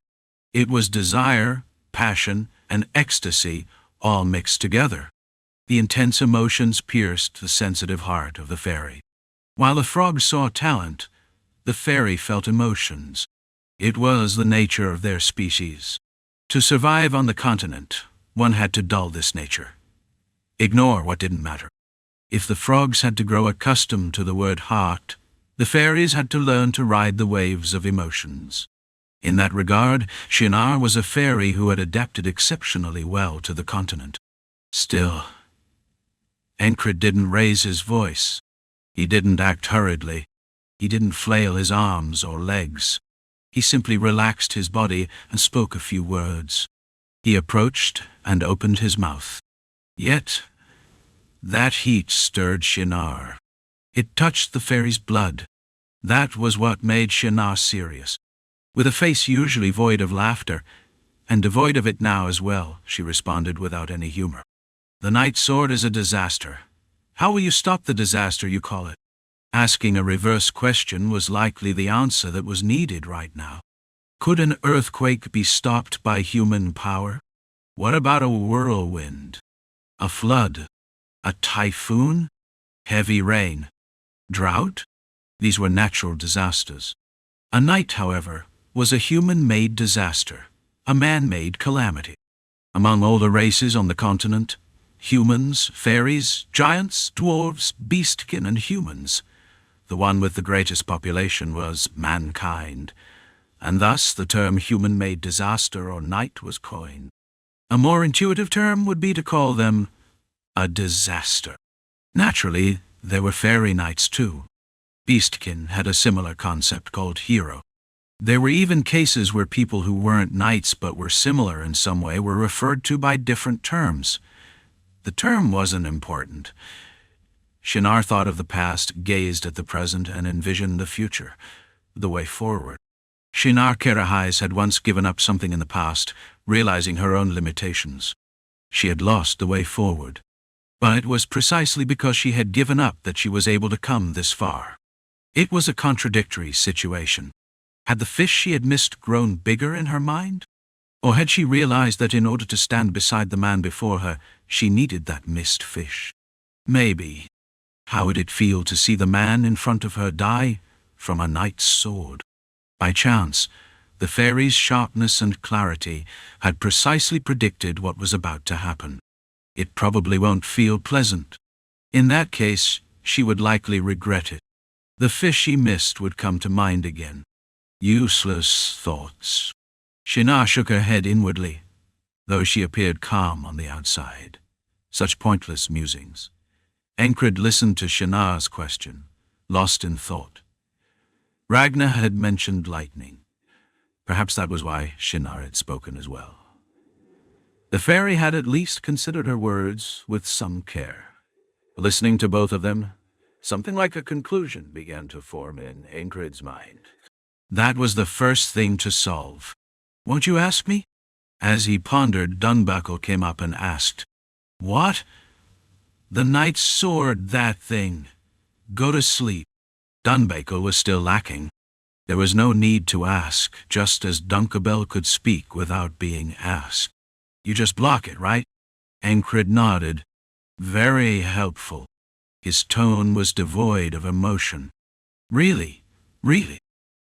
It was desire, passion, and ecstasy all mixed together. The intense emotions pierced the sensitive heart of the fairy. While the frog saw talent, the fairy felt emotions. It was the nature of their species. To survive on the continent, one had to dull this nature. Ignore what didn't matter. If the frogs had to grow accustomed to the word heart, the fairies had to learn to ride the waves of emotions. In that regard, Shinar was a fairy who had adapted exceptionally well to the continent. Still, Encrid didn't raise his voice. He didn't act hurriedly. He didn't flail his arms or legs. He simply relaxed his body and spoke a few words. He approached and opened his mouth. Yet, that heat stirred Shinar. It touched the fairy's blood. That was what made Shinar serious. With a face usually void of laughter, and devoid of it now as well, she responded without any humor. The knight's sword is a disaster. How will you stop the disaster you call it? Asking a reverse question was likely the answer that was needed right now. Could an earthquake be stopped by human power? What about a whirlwind? A flood? A typhoon? Heavy rain? Drought? These were natural disasters. A night, however, was a human-made disaster, a man-made calamity. Among all the races on the continent, humans, fairies, giants, dwarves, beastkin, and humans, the one with the greatest population was mankind, and thus the term human-made disaster or night was coined. A more intuitive term would be to call them a disaster. Naturally, there were fairy nights too. Beastkin had a similar concept called hero. There were even cases where people who weren't knights but were similar in some way were referred to by different terms. The term wasn't important. Shinar thought of the past, gazed at the present, and envisioned the future, the way forward. Shinar Kerahais had once given up something in the past, realizing her own limitations. She had lost the way forward. But it was precisely because she had given up that she was able to come this far. It was a contradictory situation. Had the fish she had missed grown bigger in her mind? Or had she realized that in order to stand beside the man before her, she needed that missed fish? Maybe. How would it feel to see the man in front of her die from a knight's sword? By chance, the fairy's sharpness and clarity had precisely predicted what was about to happen. It probably won't feel pleasant. In that case, she would likely regret it. The fish she missed would come to mind again. Useless thoughts. Shinar shook her head inwardly, though she appeared calm on the outside. Such pointless musings. Encrid listened to Shinar's question, lost in thought. Ragnar had mentioned lightning. Perhaps that was why Shinar had spoken as well. The fairy had at least considered her words with some care. Listening to both of them, something like a conclusion began to form in Encrid's mind. That was the first thing to solve. Won't you ask me? As he pondered, Dunbakel came up and asked, What? The knight's sword, that thing. Go to sleep. Dunbakel was still lacking. There was no need to ask, just as Dunbakel could speak without being asked. You just block it, right? Encrid nodded. Very helpful. His tone was devoid of emotion. Really? Really?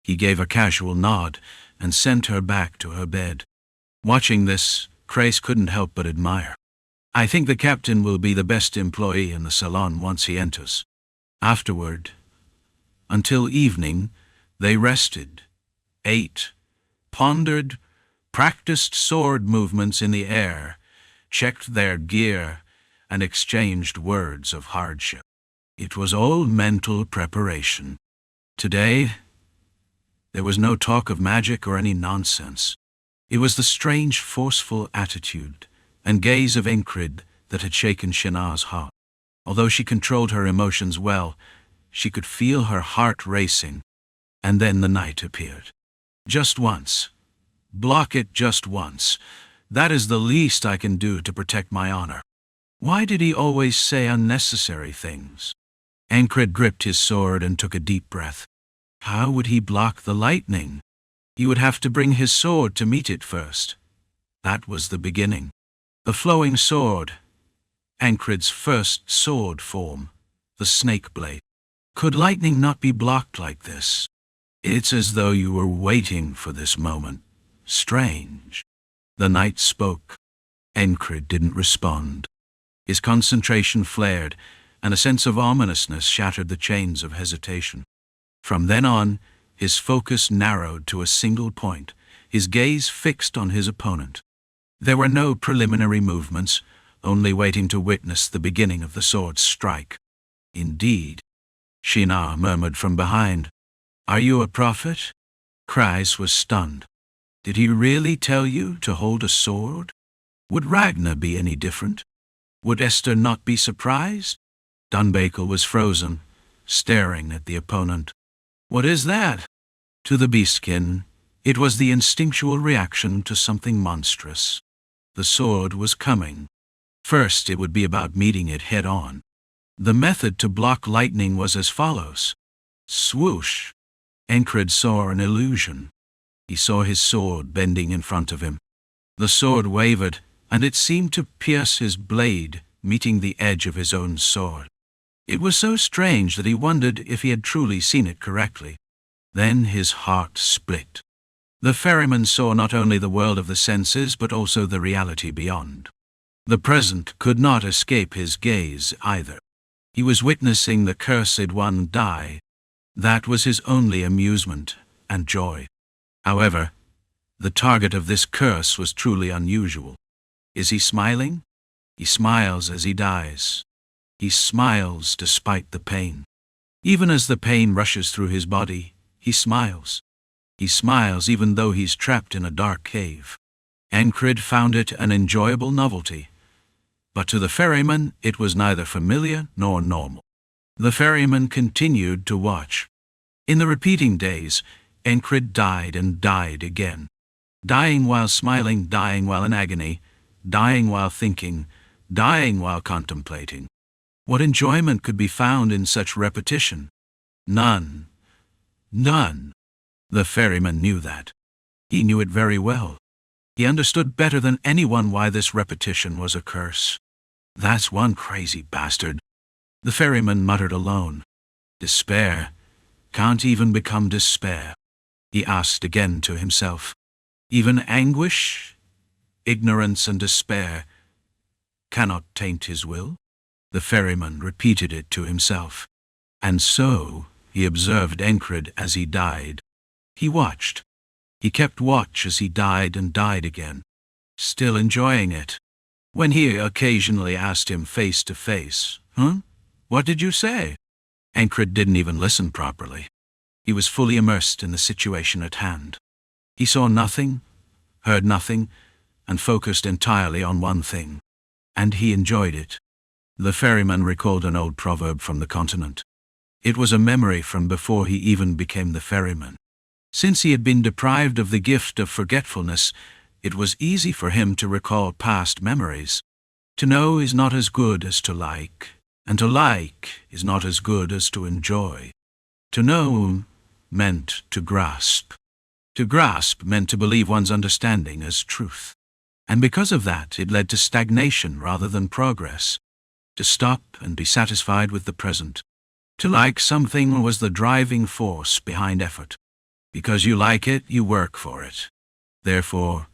He gave a casual nod and sent her back to her bed. Watching this, Crace couldn't help but admire. I think the captain will be the best employee in the salon once he enters. Afterward, until evening, they rested, ate, pondered, practiced sword movements in the air, checked their gear, and exchanged words of hardship. It was all mental preparation. Today, there was no talk of magic or any nonsense. It was the strange, forceful attitude and gaze of Encrid that had shaken Shinar's heart. Although she controlled her emotions well, she could feel her heart racing. And then the night appeared. Just once. Block it just once. That is the least I can do to protect my honor. Why did he always say unnecessary things? Encrid gripped his sword and took a deep breath. How would he block the lightning? He would have to bring his sword to meet it first. That was the beginning. The flowing sword. Encrid's first sword form. The snake blade. Could lightning not be blocked like this? It's as though you were waiting for this moment. Strange. The knight spoke. Encrid didn't respond. His concentration flared, and a sense of ominousness shattered the chains of hesitation. From then on, his focus narrowed to a single point, his gaze fixed on his opponent. There were no preliminary movements, only waiting to witness the beginning of the sword's strike. Indeed, Shinar murmured from behind. "Are you a prophet?" Kreis was stunned. "Did he really tell you to hold a sword? Would Ragnar be any different? Would Esther not be surprised?" Dunbakel was frozen, staring at the opponent. "What is that?" To the beastkin, it was the instinctual reaction to something monstrous. The sword was coming. First, it would be about meeting it head-on. The method to block lightning was as follows. Swoosh! Encrid saw an illusion. He saw his sword bending in front of him. The sword wavered, and it seemed to pierce his blade, meeting the edge of his own sword. It was so strange that he wondered if he had truly seen it correctly. Then his heart split. The ferryman saw not only the world of the senses, but also the reality beyond. The present could not escape his gaze either. He was witnessing the cursed one die. That was his only amusement and joy. However, the target of this curse was truly unusual. Is he smiling? He smiles as he dies. He smiles despite the pain. Even as the pain rushes through his body, he smiles. He smiles even though he's trapped in a dark cave. Encrid found it an enjoyable novelty, but to the ferryman it was neither familiar nor normal. The ferryman continued to watch. In the repeating days, Encrid died and died again. Dying while smiling, dying while in agony, dying while thinking, dying while contemplating. What enjoyment could be found in such repetition? None. None. The ferryman knew that. He knew it very well. He understood better than anyone why this repetition was a curse. "That's one crazy bastard," the ferryman muttered alone. "Despair can't even become despair," he asked again to himself. "Even anguish, ignorance and despair cannot taint his will?" The ferryman repeated it to himself. And so he observed Encrid as he died. He watched. He kept watch as he died and died again, still enjoying it. When he occasionally asked him face to face, What did you say?" Encrid didn't even listen properly. He was fully immersed in the situation at hand. He saw nothing, heard nothing, and focused entirely on one thing. And he enjoyed it. The ferryman recalled an old proverb from the continent. It was a memory from before he even became the ferryman. Since he had been deprived of the gift of forgetfulness, it was easy for him to recall past memories. To know is not as good as to like, and to like is not as good as to enjoy. To know meant to grasp. To grasp meant to believe one's understanding as truth. And because of that, it led to stagnation rather than progress. To stop and be satisfied with the present. To like something was the driving force behind effort. Because you like it, you work for it. Therefore,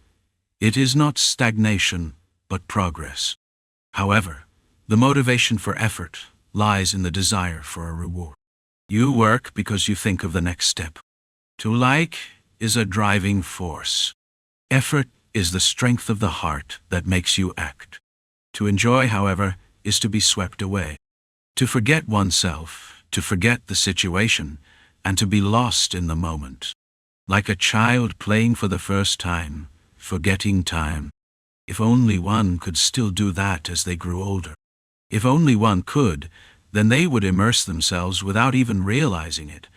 it is not stagnation, but progress. However, the motivation for effort lies in the desire for a reward. You work because you think of the next step. To like is a driving force. Effort is the strength of the heart that makes you act. To enjoy, however, is to be swept away. To forget oneself, to forget the situation, and to be lost in the moment. Like a child playing for the first time, forgetting time. If only one could still do that as they grew older. If only one could, then they would immerse themselves without even realizing it,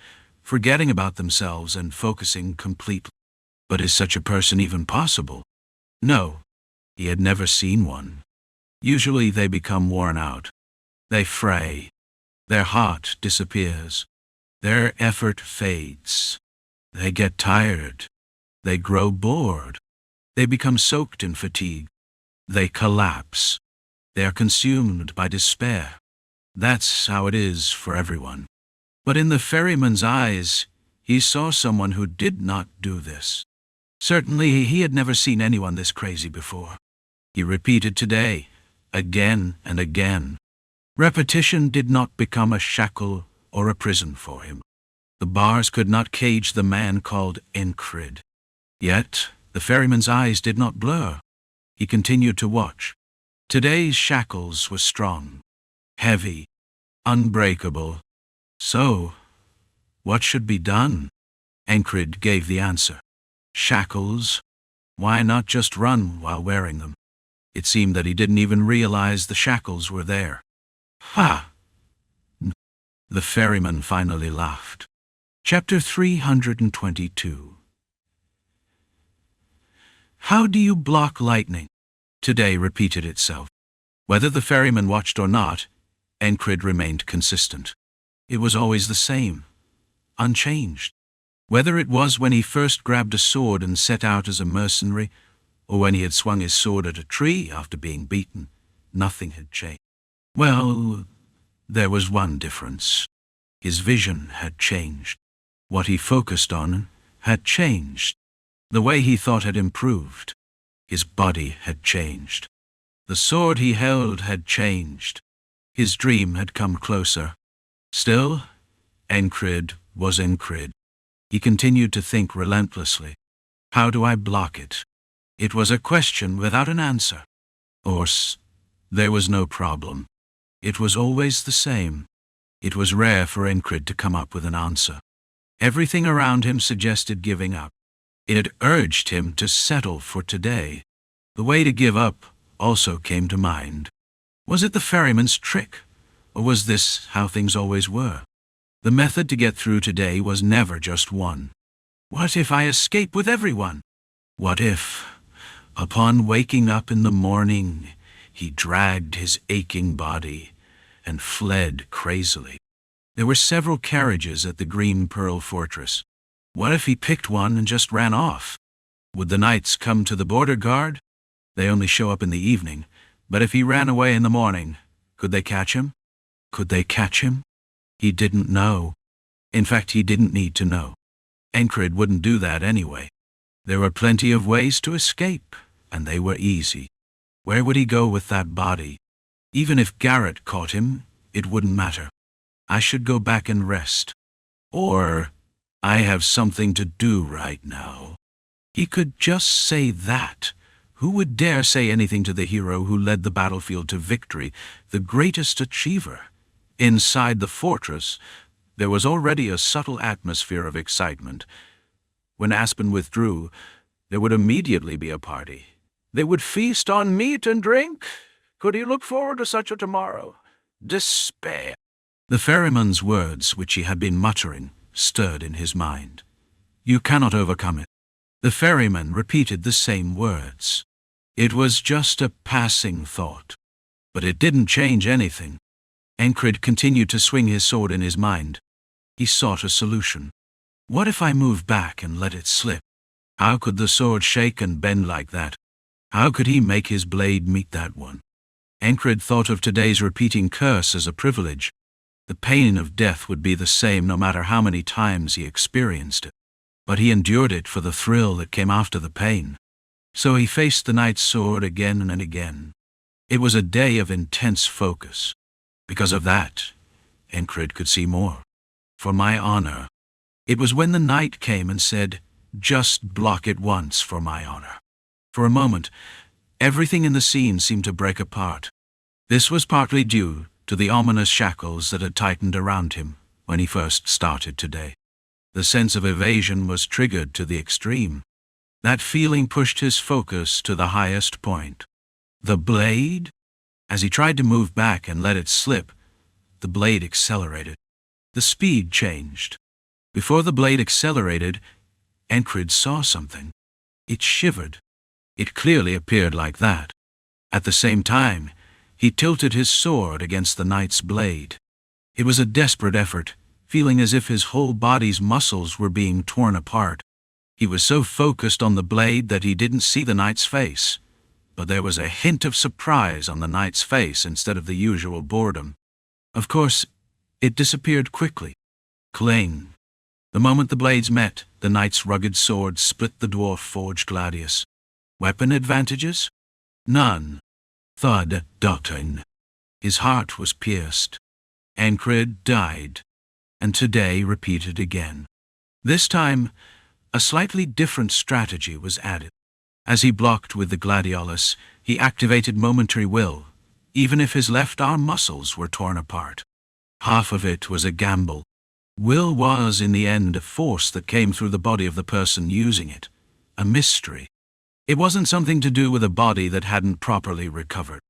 forgetting about themselves and focusing completely. But is such a person even possible? No, he had never seen one. Usually they become worn out. They fray. Their heart disappears. Their effort fades. They get tired. They grow bored. They become soaked in fatigue. They collapse. They are consumed by despair. That's how it is for everyone. But in the ferryman's eyes, he saw someone who did not do this. Certainly he had never seen anyone this crazy before. He repeated today, again and again. Repetition did not become a shackle or a prison for him. The bars could not cage the man called Encrid. Yet the ferryman's eyes did not blur. He continued to watch. Today's shackles were strong, heavy, unbreakable. So, what should be done? Encrid gave the answer. Shackles? Why not just run while wearing them? It seemed that he didn't even realize the shackles were there. Ha! The ferryman finally laughed. Chapter 322. How do you block lightning? Today repeated itself. Whether the ferryman watched or not, Encrid remained consistent. It was always the same, unchanged. Whether it was when he first grabbed a sword and set out as a mercenary, or when he had swung his sword at a tree after being beaten, nothing had changed. Well, there was one difference. His vision had changed. What he focused on had changed. The way he thought had improved. His body had changed. The sword he held had changed. His dream had come closer. Still, Encrid was Encrid. He continued to think relentlessly. How do I block it? It was a question without an answer. There was no problem. It was always the same. It was rare for Encrid to come up with an answer. Everything around him suggested giving up. It urged him to settle for today. The way to give up also came to mind. Was it the ferryman's trick, or was this how things always were? The method to get through today was never just one. What if I escape with everyone? What if, upon waking up in the morning, he dragged his aching body and fled crazily? There were several carriages at the Green Pearl Fortress. What if he picked one and just ran off? Would the knights come to the border guard? They only show up in the evening, but if he ran away in the morning, could they catch him? Could they catch him? He didn't know. In fact, he didn't need to know. Encrid wouldn't do that anyway. There were plenty of ways to escape, and they were easy. Where would he go with that body? Even if Garrett caught him, it wouldn't matter. I should go back and rest. Or, I have something to do right now. He could just say that. Who would dare say anything to the hero who led the battlefield to victory, the greatest achiever? Inside the fortress, there was already a subtle atmosphere of excitement. When Aspen withdrew, there would immediately be a party. They would feast on meat and drink. Could he look forward to such a tomorrow? Despair. The ferryman's words, which he had been muttering, stirred in his mind. You cannot overcome it. The ferryman repeated the same words. It was just a passing thought. But it didn't change anything. Encrid continued to swing his sword in his mind. He sought a solution. What if I moved back and let it slip? How could the sword shake and bend like that? How could he make his blade meet that one? Encrid thought of today's repeating curse as a privilege. The pain of death would be the same no matter how many times he experienced it. But he endured it for the thrill that came after the pain. So he faced the knight's sword again and again. It was a day of intense focus. Because of that, Encrid could see more. For my honor. It was when the knight came and said, just block it once for my honor. For a moment, everything in the scene seemed to break apart. This was partly due to the ominous shackles that had tightened around him when he first started today. The sense of evasion was triggered to the extreme. That feeling pushed his focus to the highest point. The blade? As he tried to move back and let it slip, the blade accelerated. The speed changed. Before the blade accelerated, Encrid saw something. It shivered. It clearly appeared like that. At the same time, he tilted his sword against the knight's blade. It was a desperate effort, feeling as if his whole body's muscles were being torn apart. He was so focused on the blade that he didn't see the knight's face. But there was a hint of surprise on the knight's face instead of the usual boredom. Of course, it disappeared quickly. Cling. The moment the blades met, the knight's rugged sword split the dwarf-forged gladius. Weapon advantages? None. Thud, Dotin. His heart was pierced. Encrid died, and today repeated again. This time, a slightly different strategy was added. As he blocked with the gladiolus, he activated momentary will, even if his left arm muscles were torn apart. Half of it was a gamble. Will was, in the end, a force that came through the body of the person using it, a mystery. It wasn't something to do with a body that hadn't properly recovered.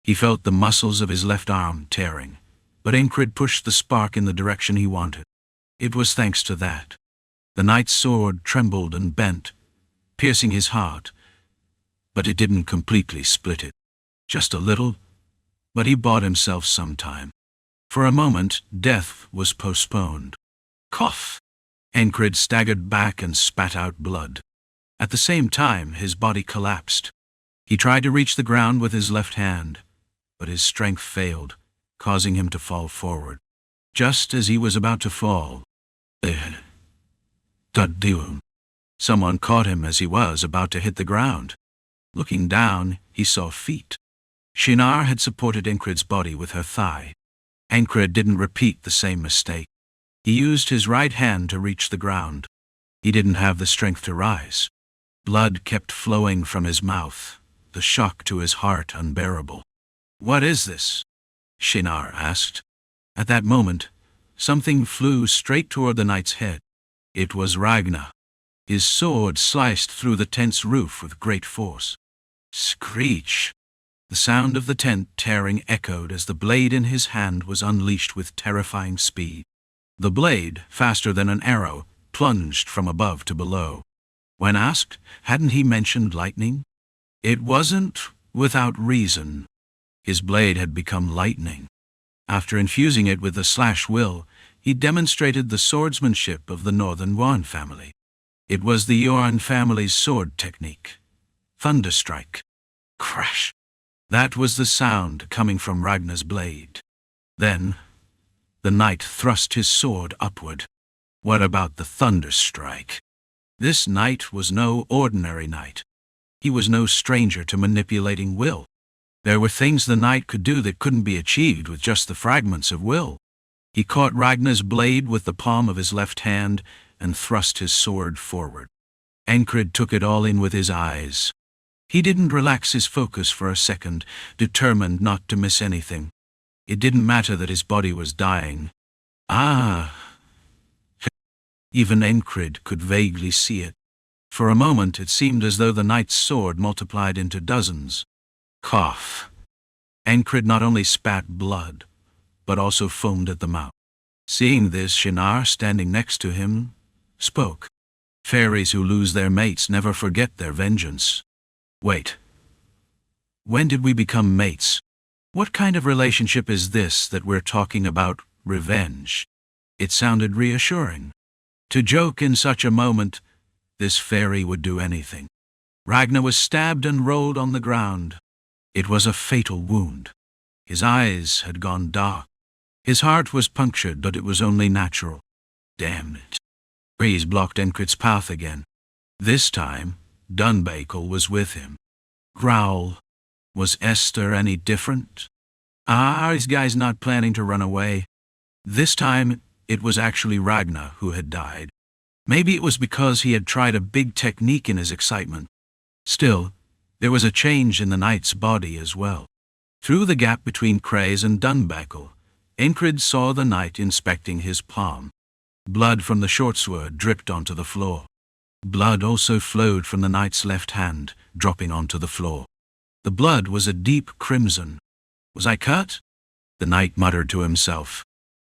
He felt the muscles of his left arm tearing, but Encrid pushed the spark in the direction he wanted. It was thanks to that. The knight's sword trembled and bent, piercing his heart, but it didn't completely split it. Just a little, but he bought himself some time. For a moment, death was postponed. Cough! Encrid staggered back and spat out blood. At the same time, his body collapsed. He tried to reach the ground with his left hand, but his strength failed, causing him to fall forward. Just as he was about to fall, Duel. Someone caught him as he was about to hit the ground. Looking down, he saw feet. Shinar had supported Encrid's body with her thigh. Encrid didn't repeat the same mistake. He used his right hand to reach the ground. He didn't have the strength to rise. Blood kept flowing from his mouth, the shock to his heart unbearable. "What is this?" Shinar asked. At that moment, something flew straight toward the knight's head. It was Ragnar. His sword sliced through the tent's roof with great force. Screech! The sound of the tent tearing echoed as the blade in his hand was unleashed with terrifying speed. The blade, faster than an arrow, plunged from above to below. When asked, hadn't he mentioned lightning? It wasn't without reason. His blade had become lightning. After infusing it with the slash will, he demonstrated the swordsmanship of the Northern Yuan family. It was the Yuan family's sword technique. Thunderstrike. Crash! That was the sound coming from Ragnar's blade. Then, the knight thrust his sword upward. What about the thunderstrike? This knight was no ordinary knight. He was no stranger to manipulating will. There were things the knight could do that couldn't be achieved with just the fragments of will. He caught Ragnar's blade with the palm of his left hand and thrust his sword forward. Encrid took it all in with his eyes. He didn't relax his focus for a second, determined not to miss anything. It didn't matter that his body was dying. Even Encrid could vaguely see it. For a moment it seemed as though the knight's sword multiplied into dozens. Cough. Encrid not only spat blood, but also foamed at the mouth. Seeing this, Shinar, standing next to him, spoke. Fairies who lose their mates never forget their vengeance. Wait. When did we become mates? What kind of relationship is this that we're talking about, revenge? It sounded reassuring. To joke in such a moment, this fairy would do anything. Ragnar was stabbed and rolled on the ground. It was a fatal wound. His eyes had gone dark. His heart was punctured, but it was only natural. Damn it. Breeze blocked Encrid's path again. This time, Dunbakel was with him. Growl. Was Esther any different? Are these guys not planning to run away? This time, it was actually Ragnar who had died. Maybe it was because he had tried a big technique in his excitement. Still, there was a change in the knight's body as well. Through the gap between Craze and Dunbakel, Encrid saw the knight inspecting his palm. Blood from the short sword dripped onto the floor. Blood also flowed from the knight's left hand, dropping onto the floor. The blood was a deep crimson. Was I cut? The knight muttered to himself.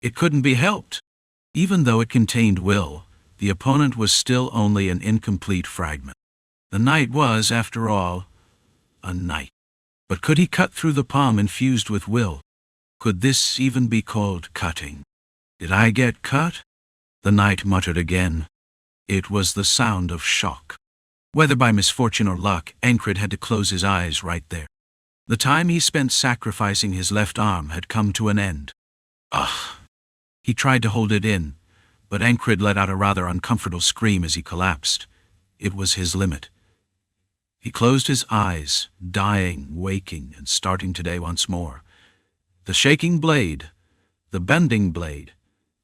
It couldn't be helped. Even though it contained will, the opponent was still only an incomplete fragment. The knight was, after all, a knight. But could he cut through the palm infused with will? Could this even be called cutting? Did I get cut? The knight muttered again. It was the sound of shock. Whether by misfortune or luck, Encrid had to close his eyes right there. The time he spent sacrificing his left arm had come to an end. Ugh! He tried to hold it in, but Encrid let out a rather uncomfortable scream as he collapsed. It was his limit. He closed his eyes, dying, waking, and starting today once more. The shaking blade, the bending blade,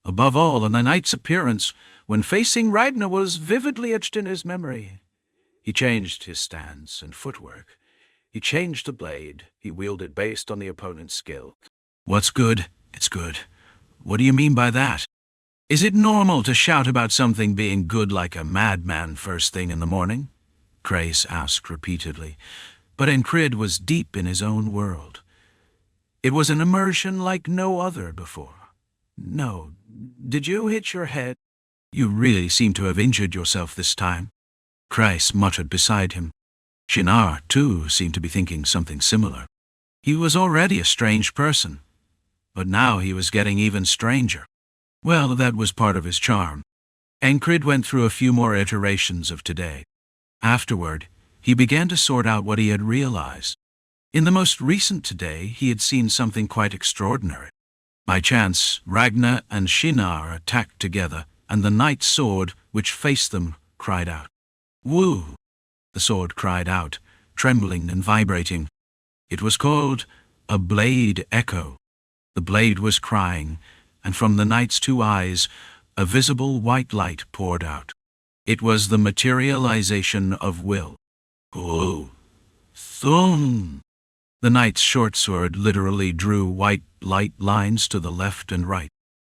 above all, and the knight's appearance when facing Ragnar was vividly etched in his memory. He changed his stance and footwork. He changed the blade. He wielded based on the opponent's skill. What's good? It's good. What do you mean by that? Is it normal to shout about something being good like a madman first thing in the morning? Grace asked repeatedly, but Encrid was deep in his own world. It was an immersion like no other before. No. Did you hit your head? You really seem to have injured yourself this time. Grace muttered beside him. Shinar, too, seemed to be thinking something similar. He was already a strange person, but now he was getting even stranger. Well, that was part of his charm. Encrid went through a few more iterations of today. Afterward, he began to sort out what he had realized. In the most recent today, he had seen something quite extraordinary. By chance, Ragnar and Shinar attacked together, and the knight's sword, which faced them, cried out. Woo! The sword cried out, trembling and vibrating. It was called a blade echo. The blade was crying, and from the knight's two eyes, a visible white light poured out. It was the materialization of will. Oh! Thum! The knight's short sword literally drew white light lines to the left and right.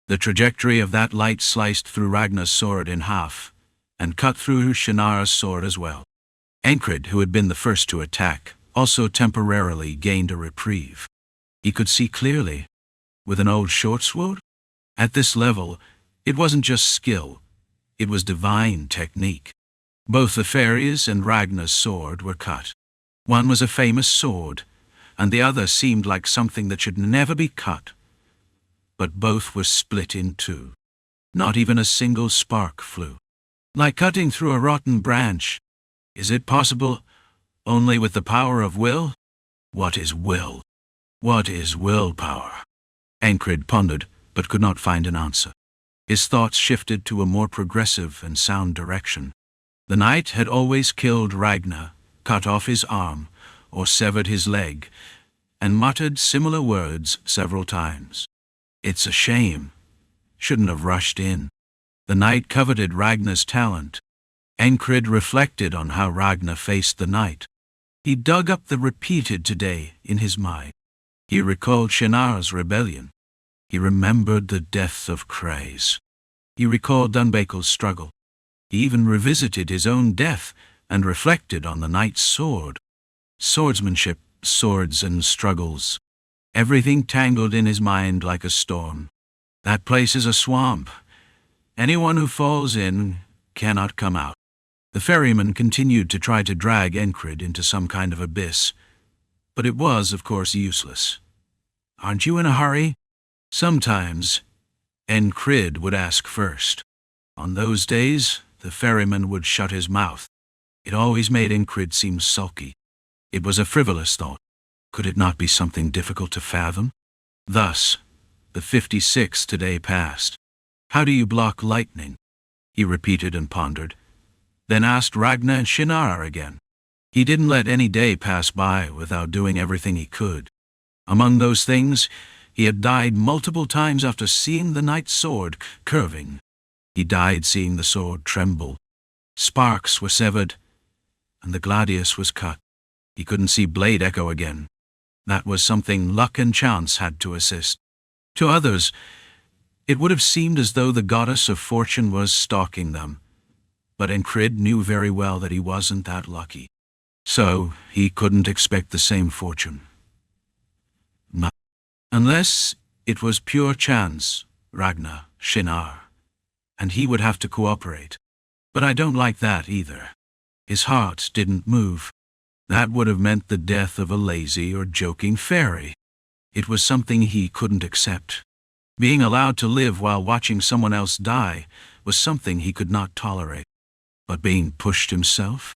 The trajectory of that light sliced through Ragnar's sword in half, and cut through Shinar's sword as well. Encrid, who had been the first to attack, also temporarily gained a reprieve. He could see clearly. With an old short sword? At this level, it wasn't just skill, it was divine technique. Both the fairies and Ragnar's sword were cut. One was a famous sword, and the other seemed like something that should never be cut. But both were split in two. Not even a single spark flew. Like cutting through a rotten branch. Is it possible only with the power of will? What is will? What is willpower? Encrid pondered, but could not find an answer. His thoughts shifted to a more progressive and sound direction. The knight had always killed Ragnar, cut off his arm, or severed his leg, and muttered similar words several times. It's a shame. Shouldn't have rushed in. The knight coveted Ragnar's talent. Encrid reflected on how Ragnar faced the knight. He dug up the repeated today in his mind. He recalled Shinar's rebellion. He remembered the death of Craze. He recalled Dunbakel's struggle. He even revisited his own death and reflected on the knight's sword. Swordsmanship, swords and struggles. Everything tangled in his mind like a storm. That place is a swamp. Anyone who falls in cannot come out. The ferryman continued to try to drag Encrid into some kind of abyss, but it was, of course, useless. Aren't you in a hurry? Sometimes, Encrid would ask first. On those days, the ferryman would shut his mouth. It always made Encrid seem sulky. It was a frivolous thought. Could it not be something difficult to fathom? Thus, the 56th today passed. How do you block lightning? He repeated and pondered, then asked Ragnar and Shinar again. He didn't let any day pass by without doing everything he could. Among those things, he had died multiple times after seeing the knight's sword curving. He died seeing the sword tremble. Sparks were severed, and the gladius was cut. He couldn't see blade echo again. That was something luck and chance had to assist. To others, it would have seemed as though the goddess of fortune was stalking them. But Encrid knew very well that he wasn't that lucky. So he couldn't expect the same fortune. Unless it was pure chance, Ragnar, Shinar, and he would have to cooperate. But I don't like that either. His heart didn't move. That would have meant the death of a lazy or joking fairy. It was something he couldn't accept. Being allowed to live while watching someone else die was something he could not tolerate. But being pushed himself?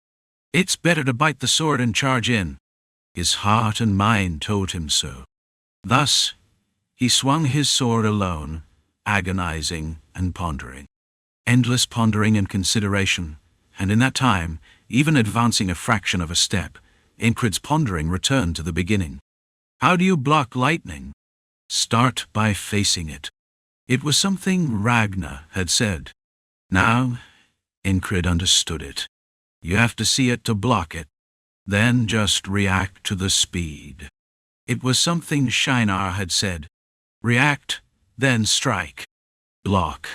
It's better to bite the sword and charge in. His heart and mind told him so. Thus, he swung his sword alone, agonizing and pondering. Endless pondering and consideration, and in that time, even advancing a fraction of a step, Encrid's pondering returned to the beginning. How do you block lightning? Start by facing it. It was something Ragnar had said. Now, Encrid understood it. You have to see it to block it. Then just react to the speed. It was something Shinar had said. React, then strike. Block,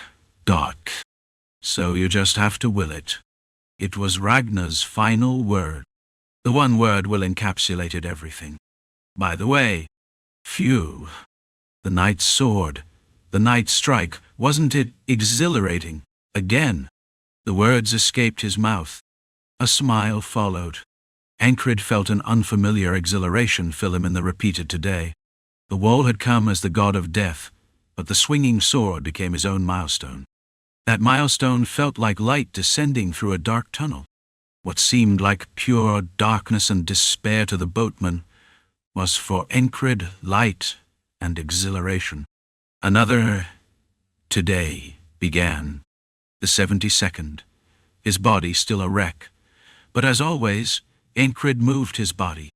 dodge. So you just have to will it. It was Ragnar's final word. The one word will encapsulated everything. By the way, phew. The knight's sword, the knight's strike, wasn't it exhilarating? Again. The words escaped his mouth. A smile followed. Encrid felt an unfamiliar exhilaration fill him in the repeated today. The wall had come as the god of death, but the swinging sword became his own milestone. That milestone felt like light descending through a dark tunnel. What seemed like pure darkness and despair to the boatman was for Encrid light and exhilaration. Another today began. The 72nd, his body still a wreck. But as always, Encrid moved his body.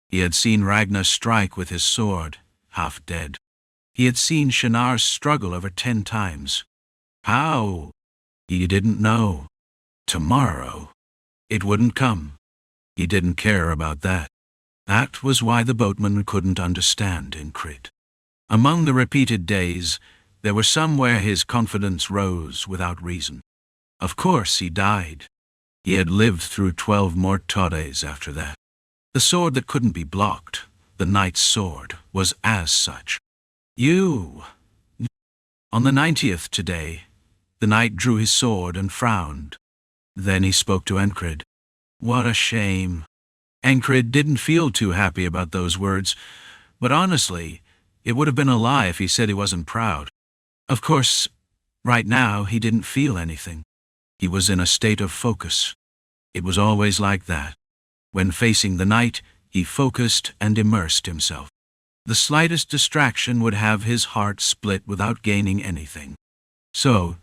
He had seen Ragnar strike with his sword, half dead. He had seen Shinar struggle over 10 times. How? He didn't know. Tomorrow. It wouldn't come. He didn't care about that. That was why the boatman couldn't understand Encrid. Among the repeated days, there were some where his confidence rose without reason. Of course he died. He had lived through 12 more Torres after that. The sword that couldn't be blocked, the knight's sword, was as such. You. On the 90th today, the knight drew his sword and frowned. Then he spoke to Encrid. What a shame. Encrid didn't feel too happy about those words, but honestly, it would have been a lie if he said he wasn't proud. Of course, right now he didn't feel anything. He was in a state of focus. It was always like that. When facing the knight, he focused and immersed himself. The slightest distraction would have his heart split without gaining anything. So,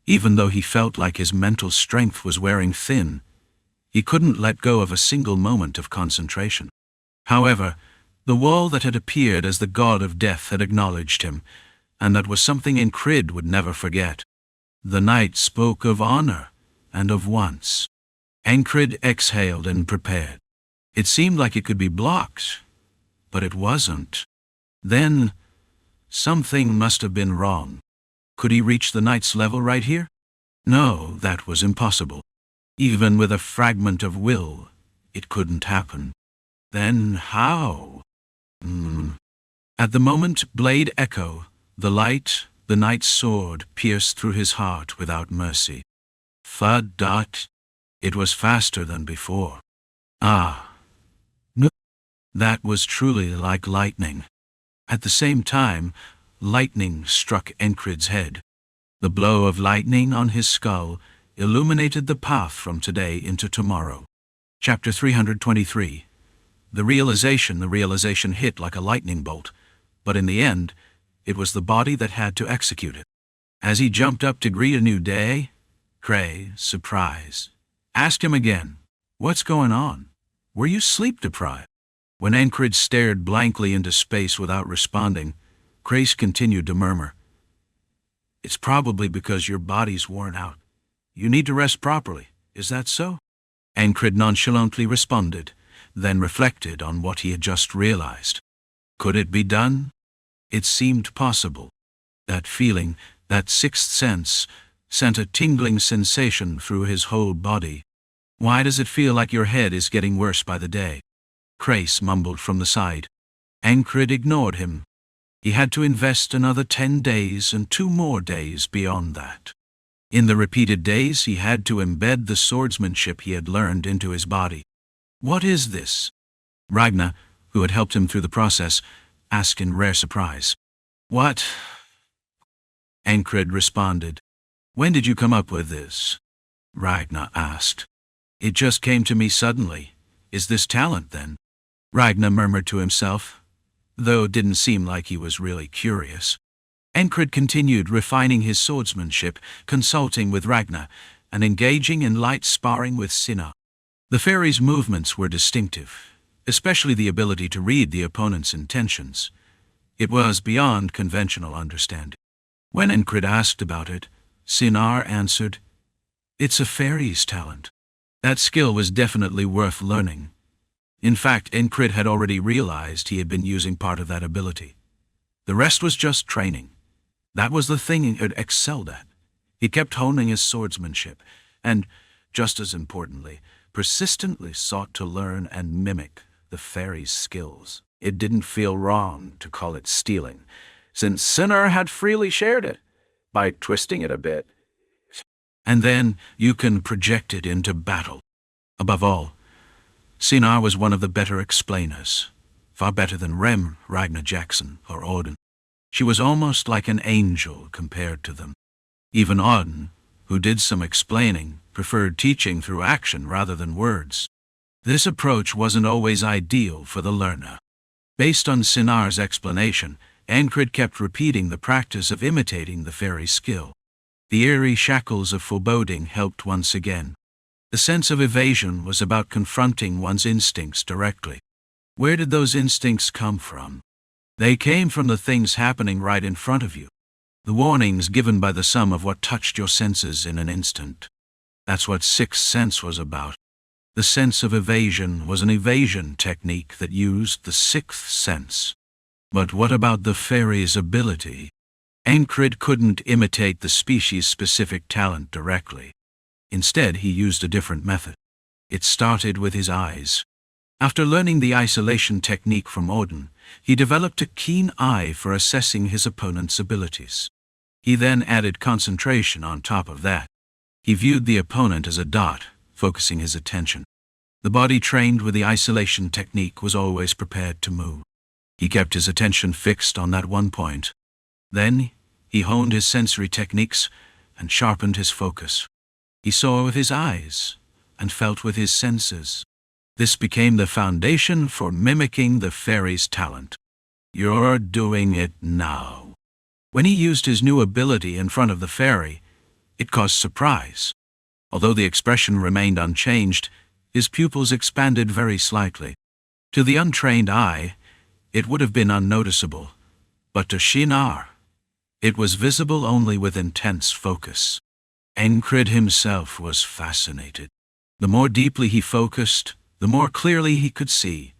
even though he felt like his mental strength was wearing thin, he couldn't let go of a single moment of concentration. However, the wall that had appeared as the god of death had acknowledged him, and that was something Encrid would never forget. The knight spoke of honor and of once. Encrid exhaled and prepared. It seemed like it could be blocked, but it wasn't. Then, something must have been wrong. Could he reach the knight's level right here? No, that was impossible. Even with a fragment of will, it couldn't happen. Then how? At the moment blade echo, the light, the knight's sword, pierced through his heart without mercy. Thud dot. It was faster than before. Ah. No. That was truly like lightning. At the same time, lightning struck Encrid's head. The blow of lightning on his skull illuminated the path from today into tomorrow. Chapter 323. The realization hit like a lightning bolt, but in the end, it was the body that had to execute it. As he jumped up to greet a new day, Cray, surprised, asked him again, "What's going on? Were you sleep-deprived?" When Encrid stared blankly into space without responding, Crace continued to murmur, "It's probably because your body's worn out. You need to rest properly. Is that so?" Encrid nonchalantly responded, then reflected on what he had just realized. Could it be done? It seemed possible. That feeling, that sixth sense, sent a tingling sensation through his whole body. "Why does it feel like your head is getting worse by the day?" Crace mumbled from the side. Encrid ignored him. He had to invest another 10 days and 2 more days beyond that. In the repeated days, he had to embed the swordsmanship he had learned into his body. "What is this?" Ragnar, who had helped him through the process, asked in rare surprise. "What?" Encrid responded. "When did you come up with this?" Ragnar asked. "It just came to me suddenly. Is this talent, then?" Ragnar murmured to himself, though it didn't seem like he was really curious. Encrid continued refining his swordsmanship, consulting with Ragnar, and engaging in light sparring with Shinar. The fairy's movements were distinctive, especially the ability to read the opponent's intentions. It was beyond conventional understanding. When Encrid asked about it, Shinar answered, "It's a fairy's talent." That skill was definitely worth learning. In fact, Encrid had already realized he had been using part of that ability. The rest was just training. That was the thing he had excelled at. He kept honing his swordsmanship, and, just as importantly, persistently sought to learn and mimic the fairy's skills. It didn't feel wrong to call it stealing, since Shinar had freely shared it, by twisting it a bit. And then you can project it into battle. Above all, Shinar was one of the better explainers, far better than Ragnar Jaxon, or Audin. She was almost like an angel compared to them. Even Audin, who did some explaining, preferred teaching through action rather than words. This approach wasn't always ideal for the learner. Based on Shinar's explanation, Encrid kept repeating the practice of imitating the fairy's skill. The eerie shackles of foreboding helped once again. The sense of evasion was about confronting one's instincts directly. Where did those instincts come from? They came from the things happening right in front of you. The warnings given by the sum of what touched your senses in an instant. That's what Sixth Sense was about. The sense of evasion was an evasion technique that used the sixth sense. But what about the fairy's ability? Encrid couldn't imitate the species-specific talent directly. Instead, he used a different method. It started with his eyes. After learning the isolation technique from Audin, he developed a keen eye for assessing his opponent's abilities. He then added concentration on top of that. He viewed the opponent as a dot, focusing his attention. The body trained with the isolation technique was always prepared to move. He kept his attention fixed on that one point. Then, he honed his sensory techniques and sharpened his focus. He saw with his eyes and felt with his senses. This became the foundation for mimicking the fairy's talent. You're doing it now. When he used his new ability in front of the fairy, it caused surprise. Although the expression remained unchanged, his pupils expanded very slightly. To the untrained eye, it would have been unnoticeable, but to Shinar, it was visible only with intense focus. Encrid himself was fascinated. The more deeply he focused, the more clearly he could see.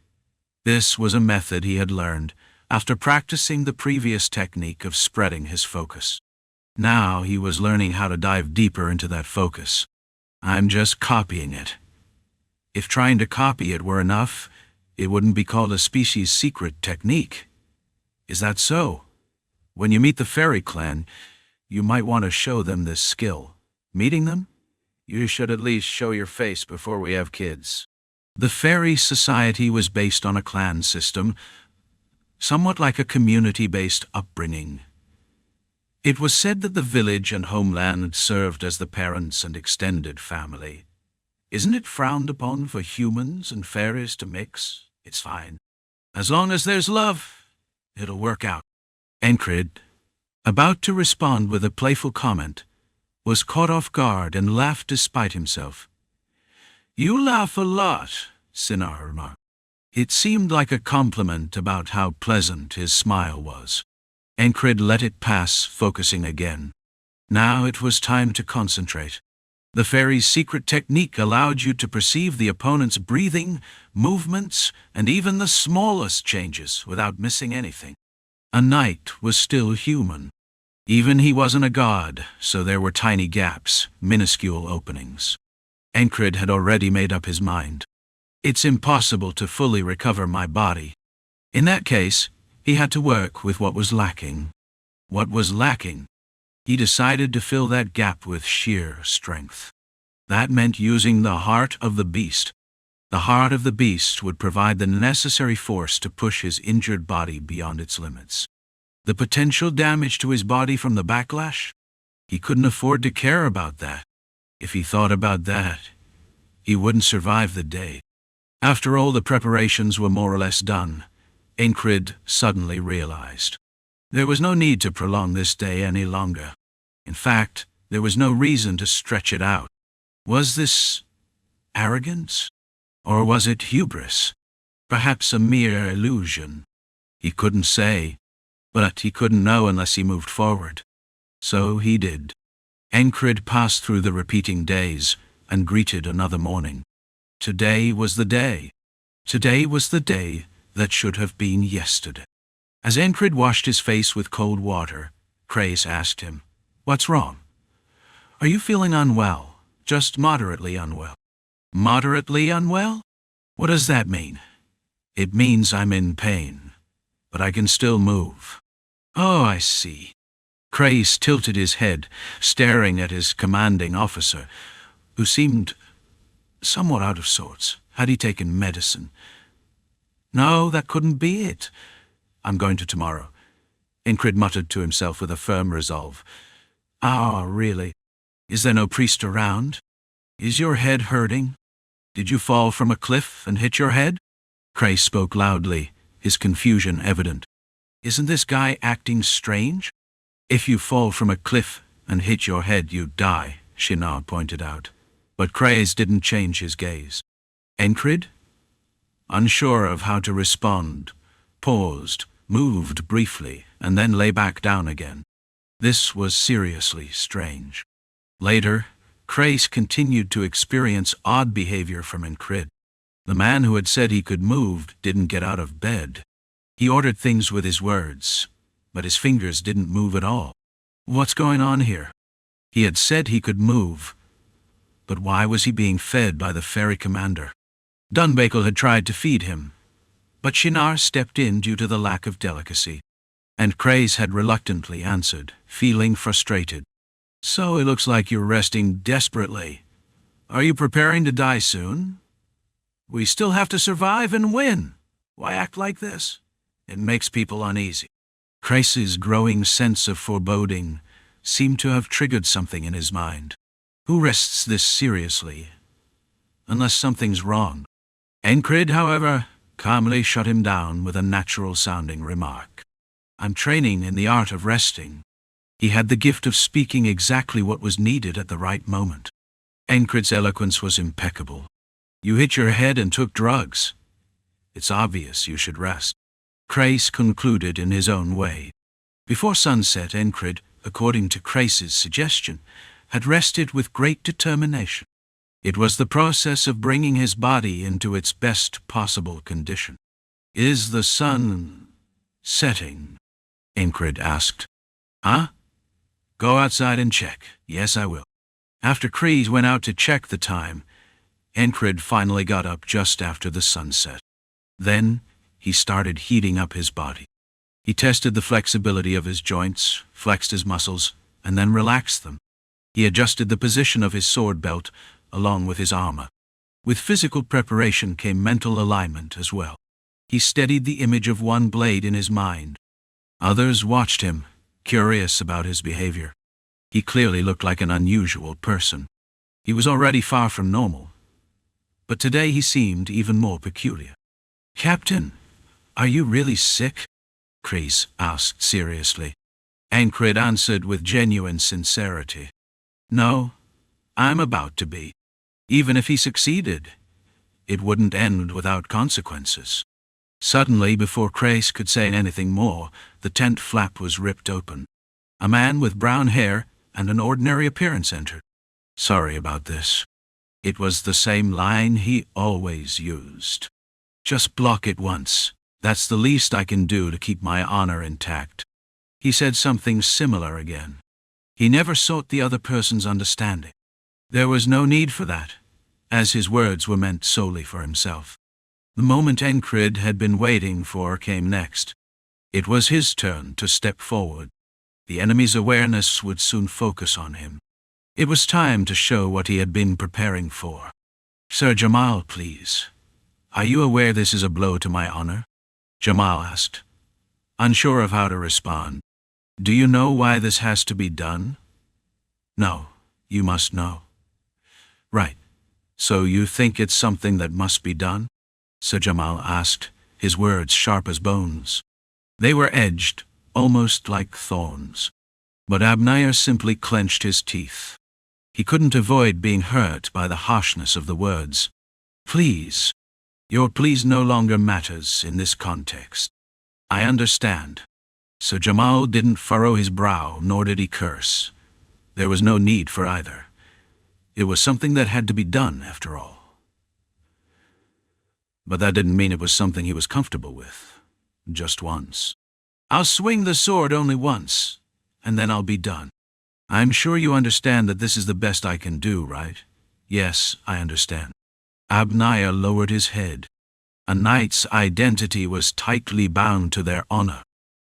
This was a method he had learned after practicing the previous technique of spreading his focus. Now he was learning how to dive deeper into that focus. I'm just copying it. If trying to copy it were enough, it wouldn't be called a species secret technique. Is that so? When you meet the fairy clan, you might want to show them this skill. Meeting them? You should at least show your face before we have kids. The fairy society was based on a clan system, somewhat like a community-based upbringing. It was said that the village and homeland served as the parents and extended family. Isn't it frowned upon for humans and fairies to mix? It's fine. As long as there's love, it'll work out. Encrid, about to respond with a playful comment, was caught off guard and laughed despite himself. "You laugh a lot," Shinar remarked. It seemed like a compliment about how pleasant his smile was. Encrid let it pass, focusing again. Now it was time to concentrate. The fairy's secret technique allowed you to perceive the opponent's breathing, movements, and even the smallest changes without missing anything. A knight was still human. Even he wasn't a god, so there were tiny gaps, minuscule openings. Encrid had already made up his mind. It's impossible to fully recover my body. In that case, he had to work with what was lacking. What was lacking? He decided to fill that gap with sheer strength. That meant using the heart of the beast. The heart of the beast would provide the necessary force to push his injured body beyond its limits. The potential damage to his body from the backlash? He couldn't afford to care about that. If he thought about that, he wouldn't survive the day. After all the preparations were more or less done, Encrid suddenly realized. There was no need to prolong this day any longer. In fact, there was no reason to stretch it out. Was this arrogance? Or was it hubris? Perhaps a mere illusion. He couldn't say, but he couldn't know unless he moved forward. So he did. Encrid passed through the repeating days and greeted another morning. Today was the day. Today was the day that should have been yesterday. As Encrid washed his face with cold water, Crais asked him, "What's wrong? Are you feeling unwell? Just moderately unwell?" "Moderately unwell? What does that mean?" "It means I'm in pain, but I can still move." "Oh, I see." Crais tilted his head, staring at his commanding officer, who seemed somewhat out of sorts. Had he taken medicine? "No, that couldn't be it. I'm going to tomorrow," Encrid muttered to himself with a firm resolve. "Ah, really? Is there no priest around? Is your head hurting? Did you fall from a cliff and hit your head?" Crais spoke loudly, his confusion evident. "Isn't this guy acting strange?" "If you fall from a cliff and hit your head, you die," Shinar pointed out. But Crais didn't change his gaze. Encrid, unsure of how to respond, paused, moved briefly, and then lay back down again. This was seriously strange. Later, Crais continued to experience odd behavior from Encrid. The man who had said he could move didn't get out of bed. He ordered things with his words, but his fingers didn't move at all. What's going on here? He had said he could move, but why was he being fed by the ferry commander? Dunbakel had tried to feed him, but Shinar stepped in due to the lack of delicacy, and Crais had reluctantly answered, feeling frustrated. "So it looks like you're resting desperately. Are you preparing to die soon? We still have to survive and win. Why act like this? It makes people uneasy." Crais's growing sense of foreboding seemed to have triggered something in his mind. Who rests this seriously? Unless something's wrong. Encrid, however, calmly shut him down with a natural-sounding remark. "I'm training in the art of resting." He had the gift of speaking exactly what was needed at the right moment. Encrid's eloquence was impeccable. "You hit your head and took drugs. It's obvious you should rest." Crais concluded in his own way. Before sunset, Encrid, according to Crais's suggestion, had rested with great determination. It was the process of bringing his body into its best possible condition. "Is the sun setting?" Encrid asked. "Huh? Go outside and check." "Yes, I will." After Crais went out to check the time, Encrid finally got up just after the sunset. Then he started heating up his body. He tested the flexibility of his joints, flexed his muscles, and then relaxed them. He adjusted the position of his sword belt along with his armor. With physical preparation came mental alignment as well. He steadied the image of one blade in his mind. Others watched him, curious about his behavior. He clearly looked like an unusual person. He was already far from normal, but today he seemed even more peculiar. "Captain, are you really sick?" Crais asked seriously. Encrid answered with genuine sincerity. "No, I'm about to be. Even if he succeeded, it wouldn't end without consequences." Suddenly, before Crais could say anything more, the tent flap was ripped open. A man with brown hair and an ordinary appearance entered. "Sorry about this." It was the same line he always used. "Just block it once. That's the least I can do to keep my honor intact." He said something similar again. He never sought the other person's understanding. There was no need for that, as his words were meant solely for himself. The moment Encrid had been waiting for came next. It was his turn to step forward. The enemy's awareness would soon focus on him. It was time to show what he had been preparing for. "Sir Jamal, please. Are you aware this is a blow to my honor?" Jamal asked, unsure of how to respond. "Do you know why this has to be done?" "No, you must know." "Right. So you think it's something that must be done?" Sir Jamal asked, his words sharp as bones. They were edged, almost like thorns. But Abners simply clenched his teeth. He couldn't avoid being hurt by the harshness of the words. "Please." Your please no longer matters in this context. I understand. Sir Jamal didn't furrow his brow, nor did he curse. There was no need for either. It was something that had to be done, after all. But that didn't mean it was something he was comfortable with. Just once. I'll swing the sword only once, and then I'll be done. I'm sure you understand that this is the best I can do, right? Yes, I understand. Abners lowered his head. A knight's identity was tightly bound to their honor.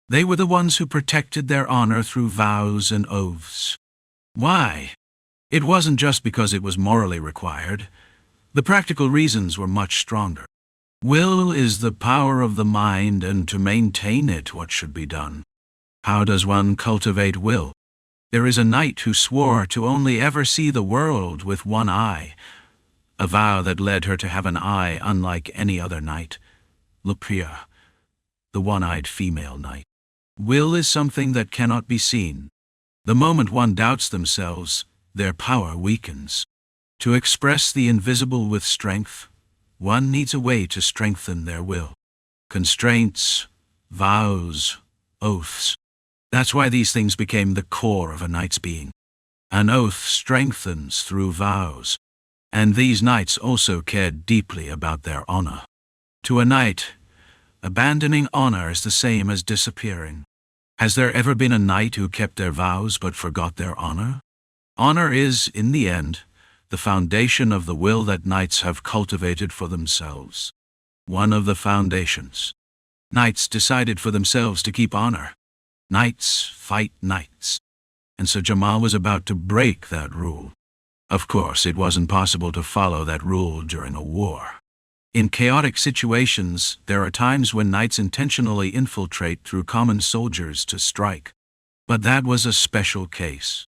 They were the ones who protected their honor through vows and oaths. Why? It wasn't just because it was morally required. The practical reasons were much stronger. Will is the power of the mind, and to maintain it, what should be done? How does one cultivate will? There is a knight who swore to only ever see the world with one eye, a vow that led her to have an eye unlike any other knight, Lapria, the one-eyed female knight. Will is something that cannot be seen. The moment one doubts themselves, their power weakens. To express the invisible with strength, one needs a way to strengthen their will. Constraints, vows, oaths. That's why these things became the core of a knight's being. An oath strengthens through vows, and these knights also cared deeply about their honor. To a knight, abandoning honor is the same as disappearing. Has there ever been a knight who kept their vows but forgot their honor? Honor is, in the end, the foundation of the will that knights have cultivated for themselves. One of the foundations. Knights decided for themselves to keep honor. Knights fight knights. And Sir Jamal was about to break that rule. Of course, it wasn't possible to follow that rule during a war. In chaotic situations, there are times when knights intentionally infiltrate through common soldiers to strike. But that was a special case.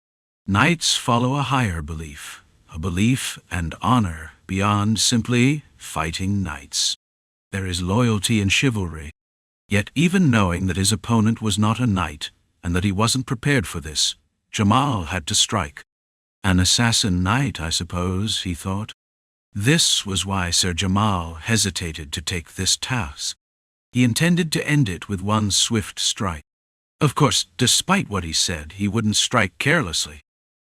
Knights follow a higher belief, a belief and honor beyond simply fighting knights. There is loyalty and chivalry. Yet even knowing that his opponent was not a knight, and that he wasn't prepared for this, Jamal had to strike. An assassin knight, I suppose, he thought. This was why Sir Jamal hesitated to take this task. He intended to end it with one swift strike. Of course, despite what he said, he wouldn't strike carelessly.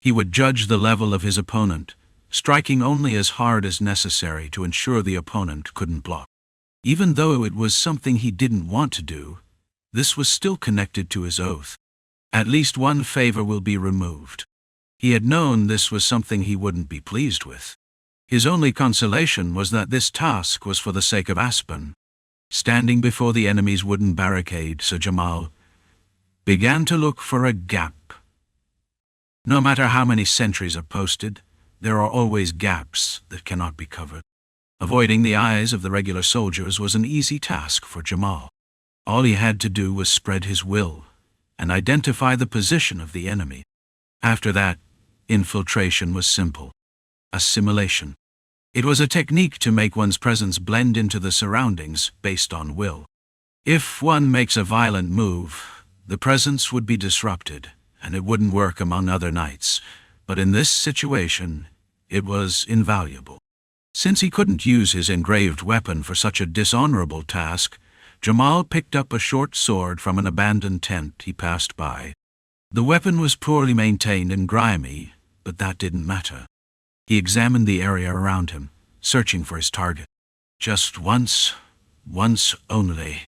He would judge the level of his opponent, striking only as hard as necessary to ensure the opponent couldn't block. Even though it was something he didn't want to do, this was still connected to his oath. At least one favor will be removed. He had known this was something he wouldn't be pleased with. His only consolation was that this task was for the sake of Aspen. Standing before the enemy's wooden barricade, Sir Jamal began to look for a gap. No matter how many sentries are posted, there are always gaps that cannot be covered. Avoiding the eyes of the regular soldiers was an easy task for Jamal. All he had to do was spread his will and identify the position of the enemy. After that, infiltration was simple. Assimilation. It was a technique to make one's presence blend into the surroundings based on will. If one makes a violent move, the presence would be disrupted, and it wouldn't work among other knights. But in this situation, it was invaluable. Since he couldn't use his engraved weapon for such a dishonorable task, Jamal picked up a short sword from an abandoned tent he passed by. The weapon was poorly maintained and grimy, but that didn't matter. He examined the area around him, searching for his target. Just once only,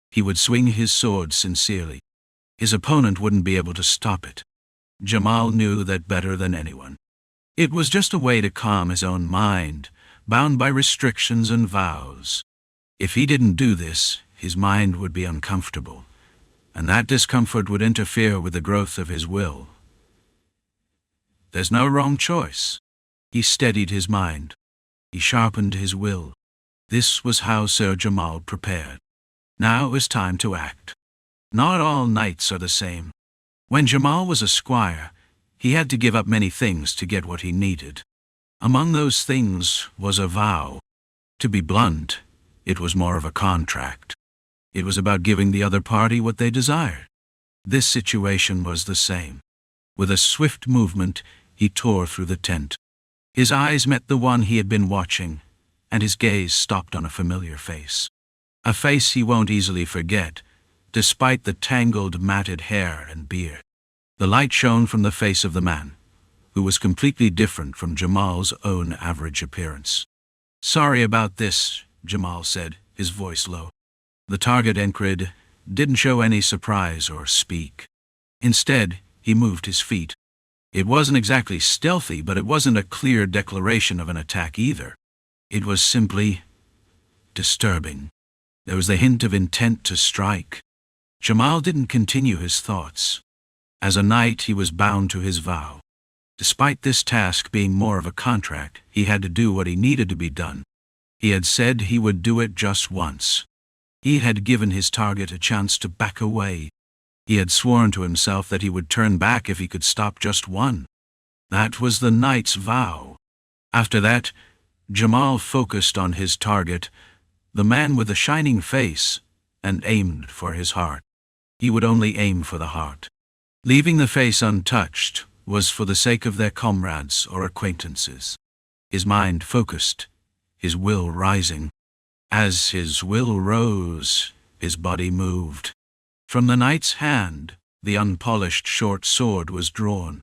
he would swing his sword sincerely. His opponent wouldn't be able to stop it. Jamal knew that better than anyone. It was just a way to calm his own mind, bound by restrictions and vows. If he didn't do this, his mind would be uncomfortable, and that discomfort would interfere with the growth of his will. There's no wrong choice. He steadied his mind. He sharpened his will. This was how Sir Jamal prepared. Now it was time to act. Not all knights are the same. When Jamal was a squire, he had to give up many things to get what he needed. Among those things was a vow. To be blunt, it was more of a contract. It was about giving the other party what they desired. This situation was the same. With a swift movement, he tore through the tent. His eyes met the one he had been watching, and his gaze stopped on a familiar face. A face he won't easily forget, despite the tangled, matted hair and beard. The light shone from the face of the man, who was completely different from Jamal's own average appearance. "Sorry about this," Jamal said, his voice low. The target, Encrid, didn't show any surprise or speak. Instead, he moved his feet. It wasn't exactly stealthy, but it wasn't a clear declaration of an attack either. It was simply disturbing. There was the hint of intent to strike. Jamal didn't continue his thoughts. As a knight, he was bound to his vow. Despite this task being more of a contract, he had to do what he needed to be done. He had said he would do it just once. He had given his target a chance to back away. He had sworn to himself that he would turn back if he could stop just one. That was the knight's vow. After that, Jamal focused on his target, the man with the shining face, and aimed for his heart. He would only aim for the heart. Leaving the face untouched was for the sake of their comrades or acquaintances. His mind focused, his will rising. As his will rose, his body moved. From the knight's hand, the unpolished short sword was drawn.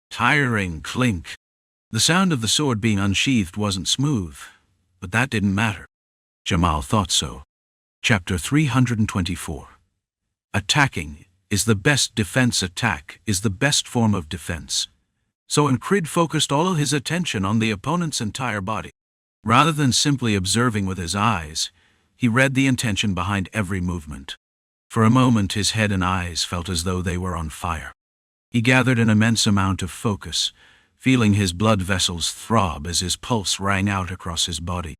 Tiring clink. The sound of the sword being unsheathed wasn't smooth, but that didn't matter. Jamal thought so. Chapter 324. Attacking is the best defense. Attack is the best form of defense. So Encrid focused all of his attention on the opponent's entire body. Rather than simply observing with his eyes, he read the intention behind every movement. For a moment his head and eyes felt as though they were on fire. He gathered an immense amount of focus, feeling his blood vessels throb as his pulse rang out across his body.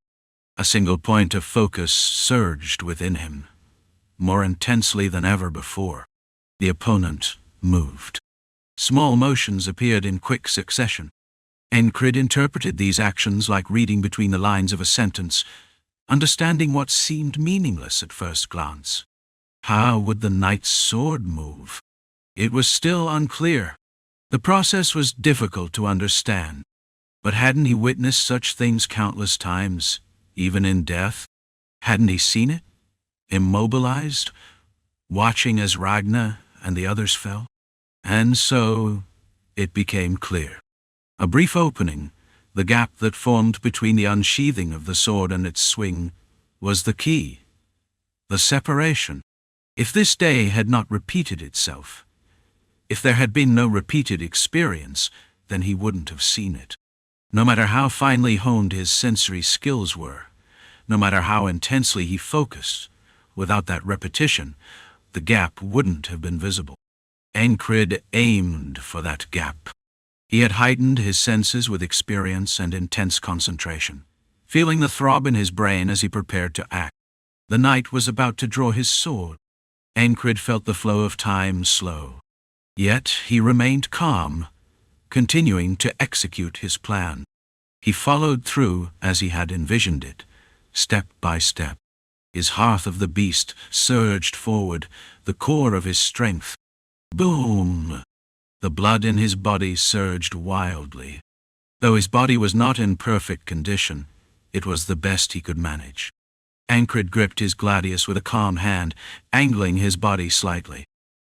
A single point of focus surged within him, more intensely than ever before. The opponent moved. Small motions appeared in quick succession. Encrid interpreted these actions like reading between the lines of a sentence, understanding what seemed meaningless at first glance. How would the knight's sword move? It was still unclear. The process was difficult to understand. But hadn't he witnessed such things countless times, even in death? Hadn't he seen it? Immobilized, watching as Ragnar and the others fell? And so it became clear. A brief opening, the gap that formed between the unsheathing of the sword and its swing, was the key. The separation. If this day had not repeated itself, if there had been no repeated experience, then he wouldn't have seen it. No matter how finely honed his sensory skills were, no matter how intensely he focused, without that repetition, the gap wouldn't have been visible. Encrid aimed for that gap. He had heightened his senses with experience and intense concentration, feeling the throb in his brain as he prepared to act. The knight was about to draw his sword. Encrid felt the flow of time slow. Yet he remained calm, continuing to execute his plan. He followed through as he had envisioned it, step by step. His heart of the beast surged forward, the core of his strength. Boom! The blood in his body surged wildly. Though his body was not in perfect condition, it was the best he could manage. Encrid gripped his gladius with a calm hand, angling his body slightly.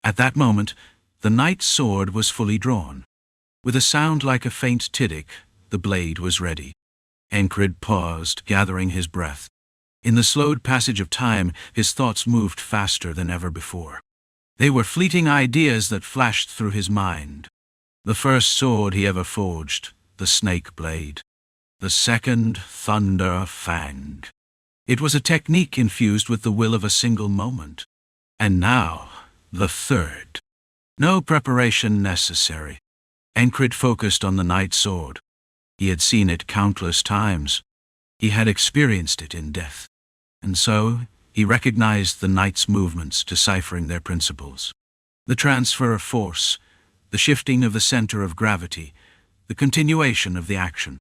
At that moment, the knight's sword was fully drawn. With a sound like a faint tiddick, the blade was ready. Encrid paused, gathering his breath. In the slowed passage of time, his thoughts moved faster than ever before. They were fleeting ideas that flashed through his mind. The first sword he ever forged, the snake blade. The second, thunder fang. It was a technique infused with the will of a single moment. And now, the third. No preparation necessary. Encrid focused on the knight's sword. He had seen it countless times. He had experienced it in death. And so, he recognized the knight's movements, deciphering their principles. The transfer of force, the shifting of the center of gravity, the continuation of the action.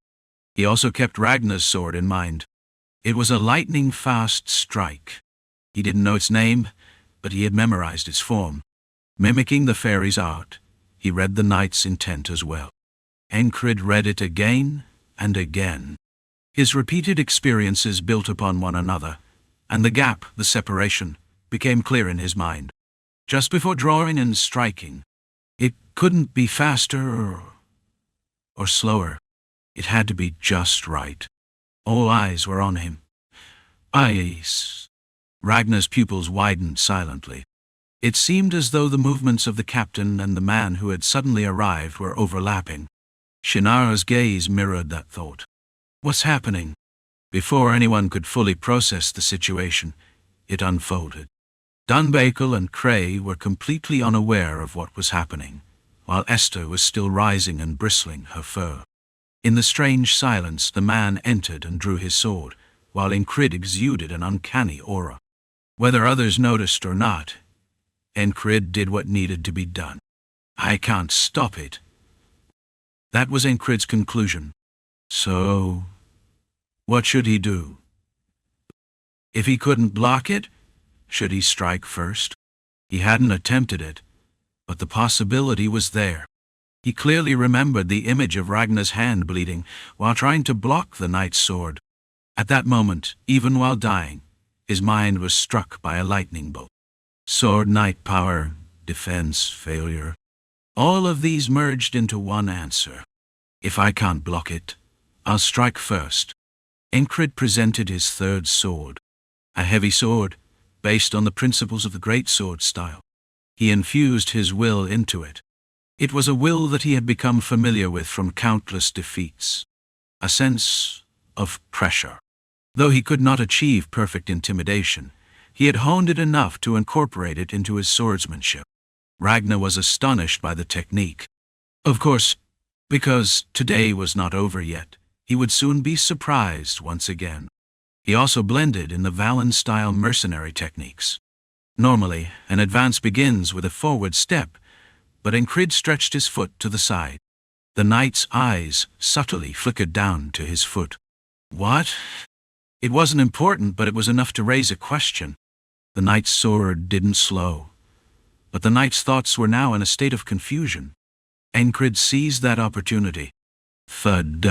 He also kept Ragnar's sword in mind. It was a lightning-fast strike. He didn't know its name, but he had memorized its form. Mimicking the fairy's art, he read the knight's intent as well. Encrid read it again and again. His repeated experiences built upon one another, and the gap, the separation, became clear in his mind. Just before drawing and striking, it couldn't be faster or slower. It had to be just right. All eyes were on him. Eyes. Ragnar's pupils widened silently. It seemed as though the movements of the captain and the man who had suddenly arrived were overlapping. Shinar's gaze mirrored that thought. What's happening? Before anyone could fully process the situation, it unfolded. Dunbakel and Cray were completely unaware of what was happening, while Esther was still rising and bristling her fur. In the strange silence, the man entered and drew his sword, while Encrid exuded an uncanny aura. Whether others noticed or not, Encrid did what needed to be done. I can't stop it. That was Encrid's conclusion. So, what should he do? If he couldn't block it, should he strike first? He hadn't attempted it, but the possibility was there. He clearly remembered the image of Ragnar's hand bleeding while trying to block the knight's sword. At that moment, even while dying, his mind was struck by a lightning bolt. Sword, knight power, defense, failure. All of these merged into one answer. If I can't block it, I'll strike first. Encrid presented his third sword. A heavy sword, based on the principles of the great sword style. He infused his will into it. It was a will that he had become familiar with from countless defeats. A sense of pressure. Though he could not achieve perfect intimidation, he had honed it enough to incorporate it into his swordsmanship. Ragnar was astonished by the technique. Of course, because today was not over yet, he would soon be surprised once again. He also blended in the Valen-style mercenary techniques. Normally, an advance begins with a forward step, but Encrid stretched his foot to the side. The knight's eyes subtly flickered down to his foot. What? It wasn't important, but it was enough to raise a question. The knight's sword didn't slow, but the knight's thoughts were now in a state of confusion. Encrid seized that opportunity. Thud.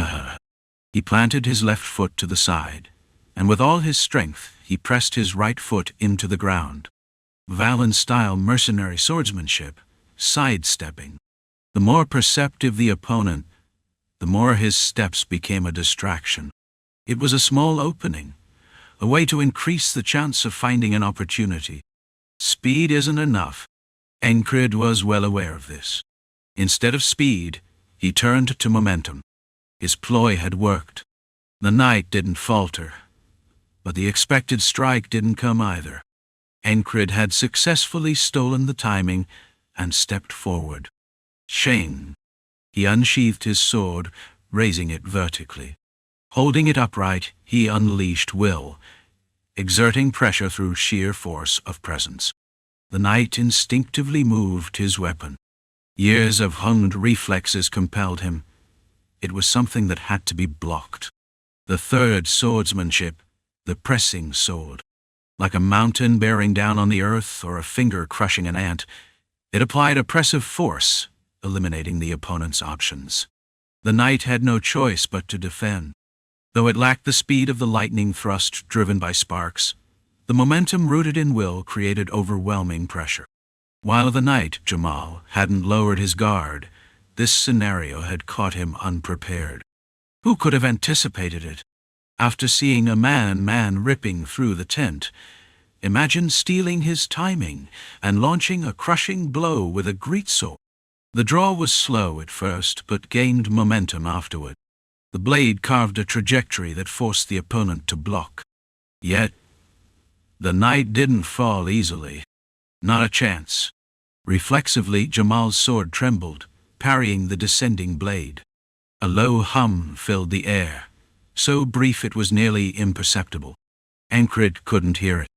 He planted his left foot to the side, and with all his strength he pressed his right foot into the ground. Valen-style mercenary swordsmanship, sidestepping. The more perceptive the opponent, the more his steps became a distraction. It was a small opening, a way to increase the chance of finding an opportunity. Speed isn't enough. Encrid was well aware of this. Instead of speed, he turned to momentum. His ploy had worked. The knight didn't falter, but the expected strike didn't come either. Encrid had successfully stolen the timing and stepped forward. Shane. He unsheathed his sword, raising it vertically. Holding it upright, he unleashed will, exerting pressure through sheer force of presence. The knight instinctively moved his weapon. Years of honed reflexes compelled him. It was something that had to be blocked. The third swordsmanship, the pressing sword. Like a mountain bearing down on the earth or a finger crushing an ant, it applied oppressive force, eliminating the opponent's options. The knight had no choice but to defend. Though it lacked the speed of the lightning thrust driven by sparks, the momentum rooted in will created overwhelming pressure. While the knight, Jamal, hadn't lowered his guard, this scenario had caught him unprepared. Who could have anticipated it? After seeing a man ripping through the tent, imagine stealing his timing and launching a crushing blow with a greatsword. The draw was slow at first, but gained momentum afterward. The blade carved a trajectory that forced the opponent to block. Yet, the knight didn't fall easily. Not a chance. Reflexively, Jamal's sword trembled, parrying the descending blade. A low hum filled the air, so brief it was nearly imperceptible. Encrid couldn't hear it.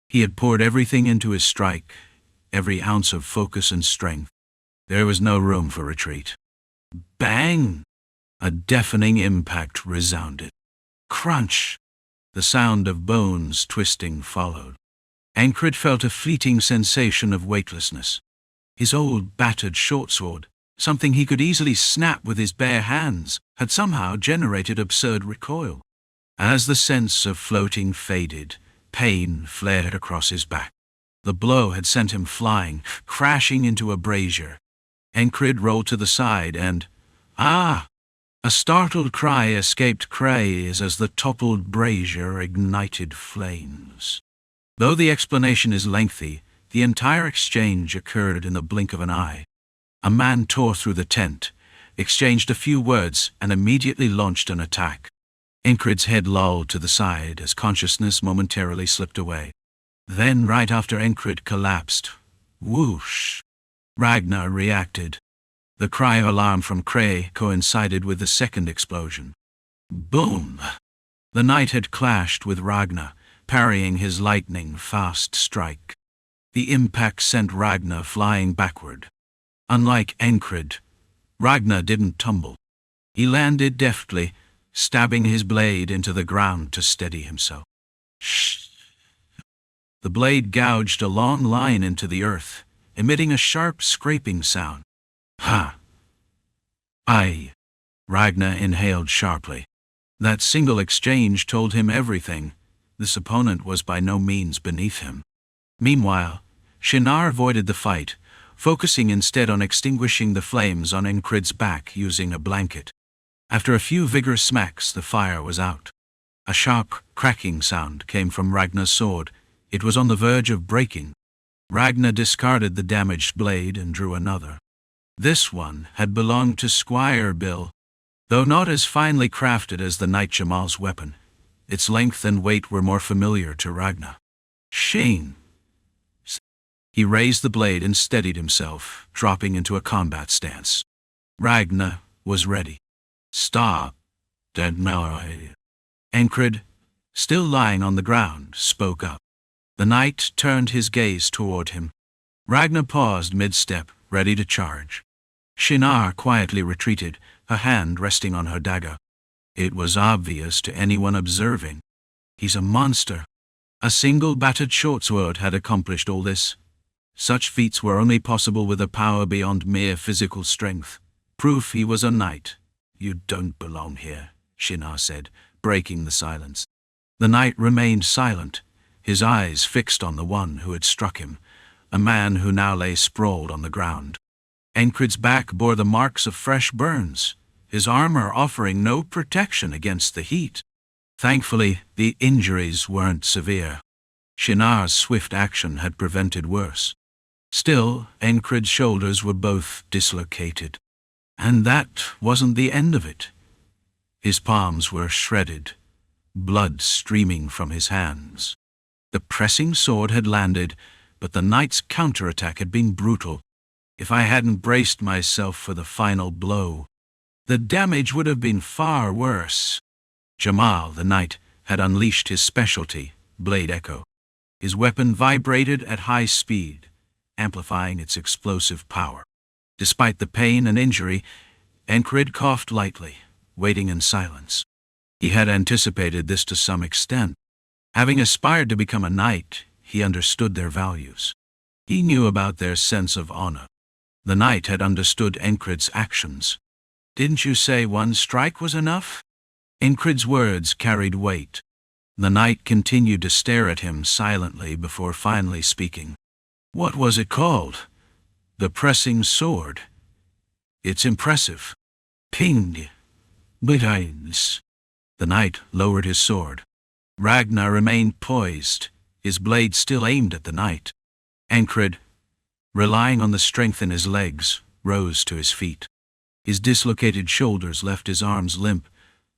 He had poured everything into his strike, every ounce of focus and strength. There was no room for retreat. Bang! A deafening impact resounded. Crunch! The sound of bones twisting followed. Encrid felt a fleeting sensation of weightlessness. His old, battered shortsword, something he could easily snap with his bare hands, had somehow generated absurd recoil. As the sense of floating faded, pain flared across his back. The blow had sent him flying, crashing into a brazier. Encrid rolled to the side and, "Ah!" A startled cry escaped Craze as the toppled brazier ignited flames. Though the explanation is lengthy, the entire exchange occurred in the blink of an eye. A man tore through the tent, exchanged a few words, and immediately launched an attack. Encrid's head lolled to the side as consciousness momentarily slipped away. Then, right after Encrid collapsed, whoosh, Ragnar reacted. The cry of alarm from Cray coincided with the second explosion. Boom! The knight had clashed with Ragnar, parrying his lightning-fast strike. The impact sent Ragnar flying backward. Unlike Encrid, Ragnar didn't tumble. He landed deftly, stabbing his blade into the ground to steady himself. Shh! The blade gouged a long line into the earth, emitting a sharp scraping sound. Ha! Aye! Ragnar inhaled sharply. That single exchange told him everything. This opponent was by no means beneath him. Meanwhile, Shinar avoided the fight, focusing instead on extinguishing the flames on Encrid's back using a blanket. After a few vigorous smacks, the fire was out. A sharp, cracking sound came from Ragnar's sword. It was on the verge of breaking. Ragnar discarded the damaged blade and drew another. This one had belonged to Squire Bill. Though not as finely crafted as the Knight Jamal's weapon, its length and weight were more familiar to Ragnar. Shane! He raised the blade and steadied himself, dropping into a combat stance. Ragnar was ready. Stop! Dead now. Encrid, still lying on the ground, spoke up. The knight turned his gaze toward him. Ragnar paused mid-step, ready to charge. Shinar quietly retreated, her hand resting on her dagger. It was obvious to anyone observing. He's a monster. A single battered shortsword had accomplished all this. Such feats were only possible with a power beyond mere physical strength. Proof he was a knight. You don't belong here, Shinar said, breaking the silence. The knight remained silent, his eyes fixed on the one who had struck him, a man who now lay sprawled on the ground. Encrid's back bore the marks of fresh burns, his armor offering no protection against the heat. Thankfully, the injuries weren't severe. Shinar's swift action had prevented worse. Still, Encrid's shoulders were both dislocated. And that wasn't the end of it. His palms were shredded, blood streaming from his hands. The pressing sword had landed, but the knight's counterattack had been brutal. If I hadn't braced myself for the final blow, the damage would have been far worse. Jamal, the knight, had unleashed his specialty, Blade Echo. His weapon vibrated at high speed, amplifying its explosive power. Despite the pain and injury, Encrid coughed lightly, waiting in silence. He had anticipated this to some extent. Having aspired to become a knight, he understood their values. He knew about their sense of honor. The knight had understood Encrid's actions. Didn't you say one strike was enough? Encrid's words carried weight. The knight continued to stare at him silently before finally speaking. What was it called? The pressing sword. It's impressive. Ping. Besides. The knight lowered his sword. Ragnar remained poised, his blade still aimed at the knight. Encrid, relying on the strength in his legs, rose to his feet. His dislocated shoulders left his arms limp,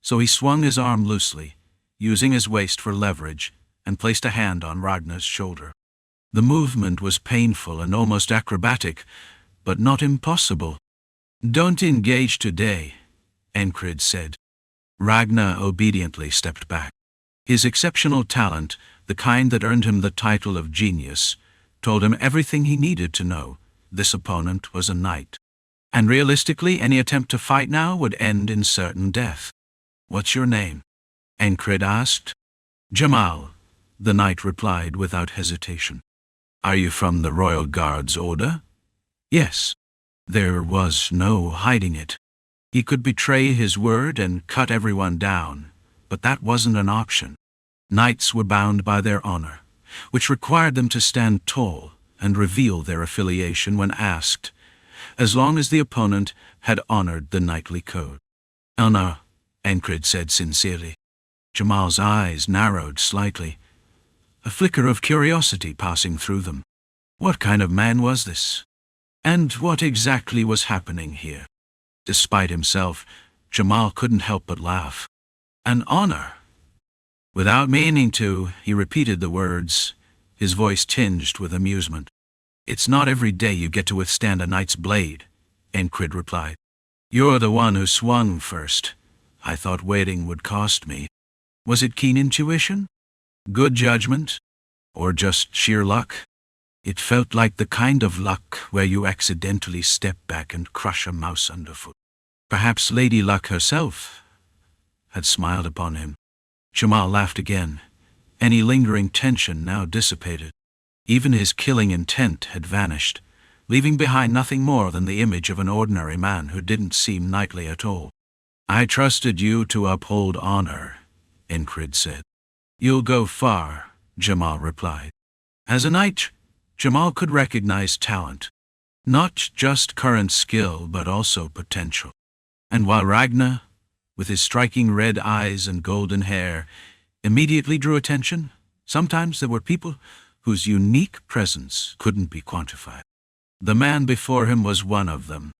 so he swung his arm loosely, using his waist for leverage, and placed a hand on Ragnar's shoulder. The movement was painful and almost acrobatic, but not impossible. Don't engage today, Encrid said. Ragnar obediently stepped back. His exceptional talent, the kind that earned him the title of genius, told him everything he needed to know. This opponent was a knight. And realistically, any attempt to fight now would end in certain death. What's your name? Encrid asked. Jamal, the knight replied without hesitation. Are you from the Royal Guard's order? Yes. There was no hiding it. He could betray his word and cut everyone down, but that wasn't an option. Knights were bound by their honor, which required them to stand tall and reveal their affiliation when asked, as long as the opponent had honored the knightly code. "Honor," Encrid said sincerely. Jamal's eyes narrowed slightly, a flicker of curiosity passing through them. What kind of man was this? And what exactly was happening here? Despite himself, Jamal couldn't help but laugh. An honor. Without meaning to, he repeated the words, his voice tinged with amusement. "It's not every day you get to withstand a knight's blade," Encrid replied. "You're the one who swung first. I thought waiting would cost me. Was it keen intuition? Good judgment? Or just sheer luck?" It felt like the kind of luck where you accidentally step back and crush a mouse underfoot. Perhaps Lady Luck herself had smiled upon him. Jamal laughed again. Any lingering tension now dissipated. Even his killing intent had vanished, leaving behind nothing more than the image of an ordinary man who didn't seem knightly at all. "I trusted you to uphold honor," Encrid said. "You'll go far," Jamal replied. As a knight, Jamal could recognize talent, not just current skill but also potential. And while Ragnar, with his striking red eyes and golden hair, immediately drew attention, sometimes there were people whose unique presence couldn't be quantified. The man before him was one of them.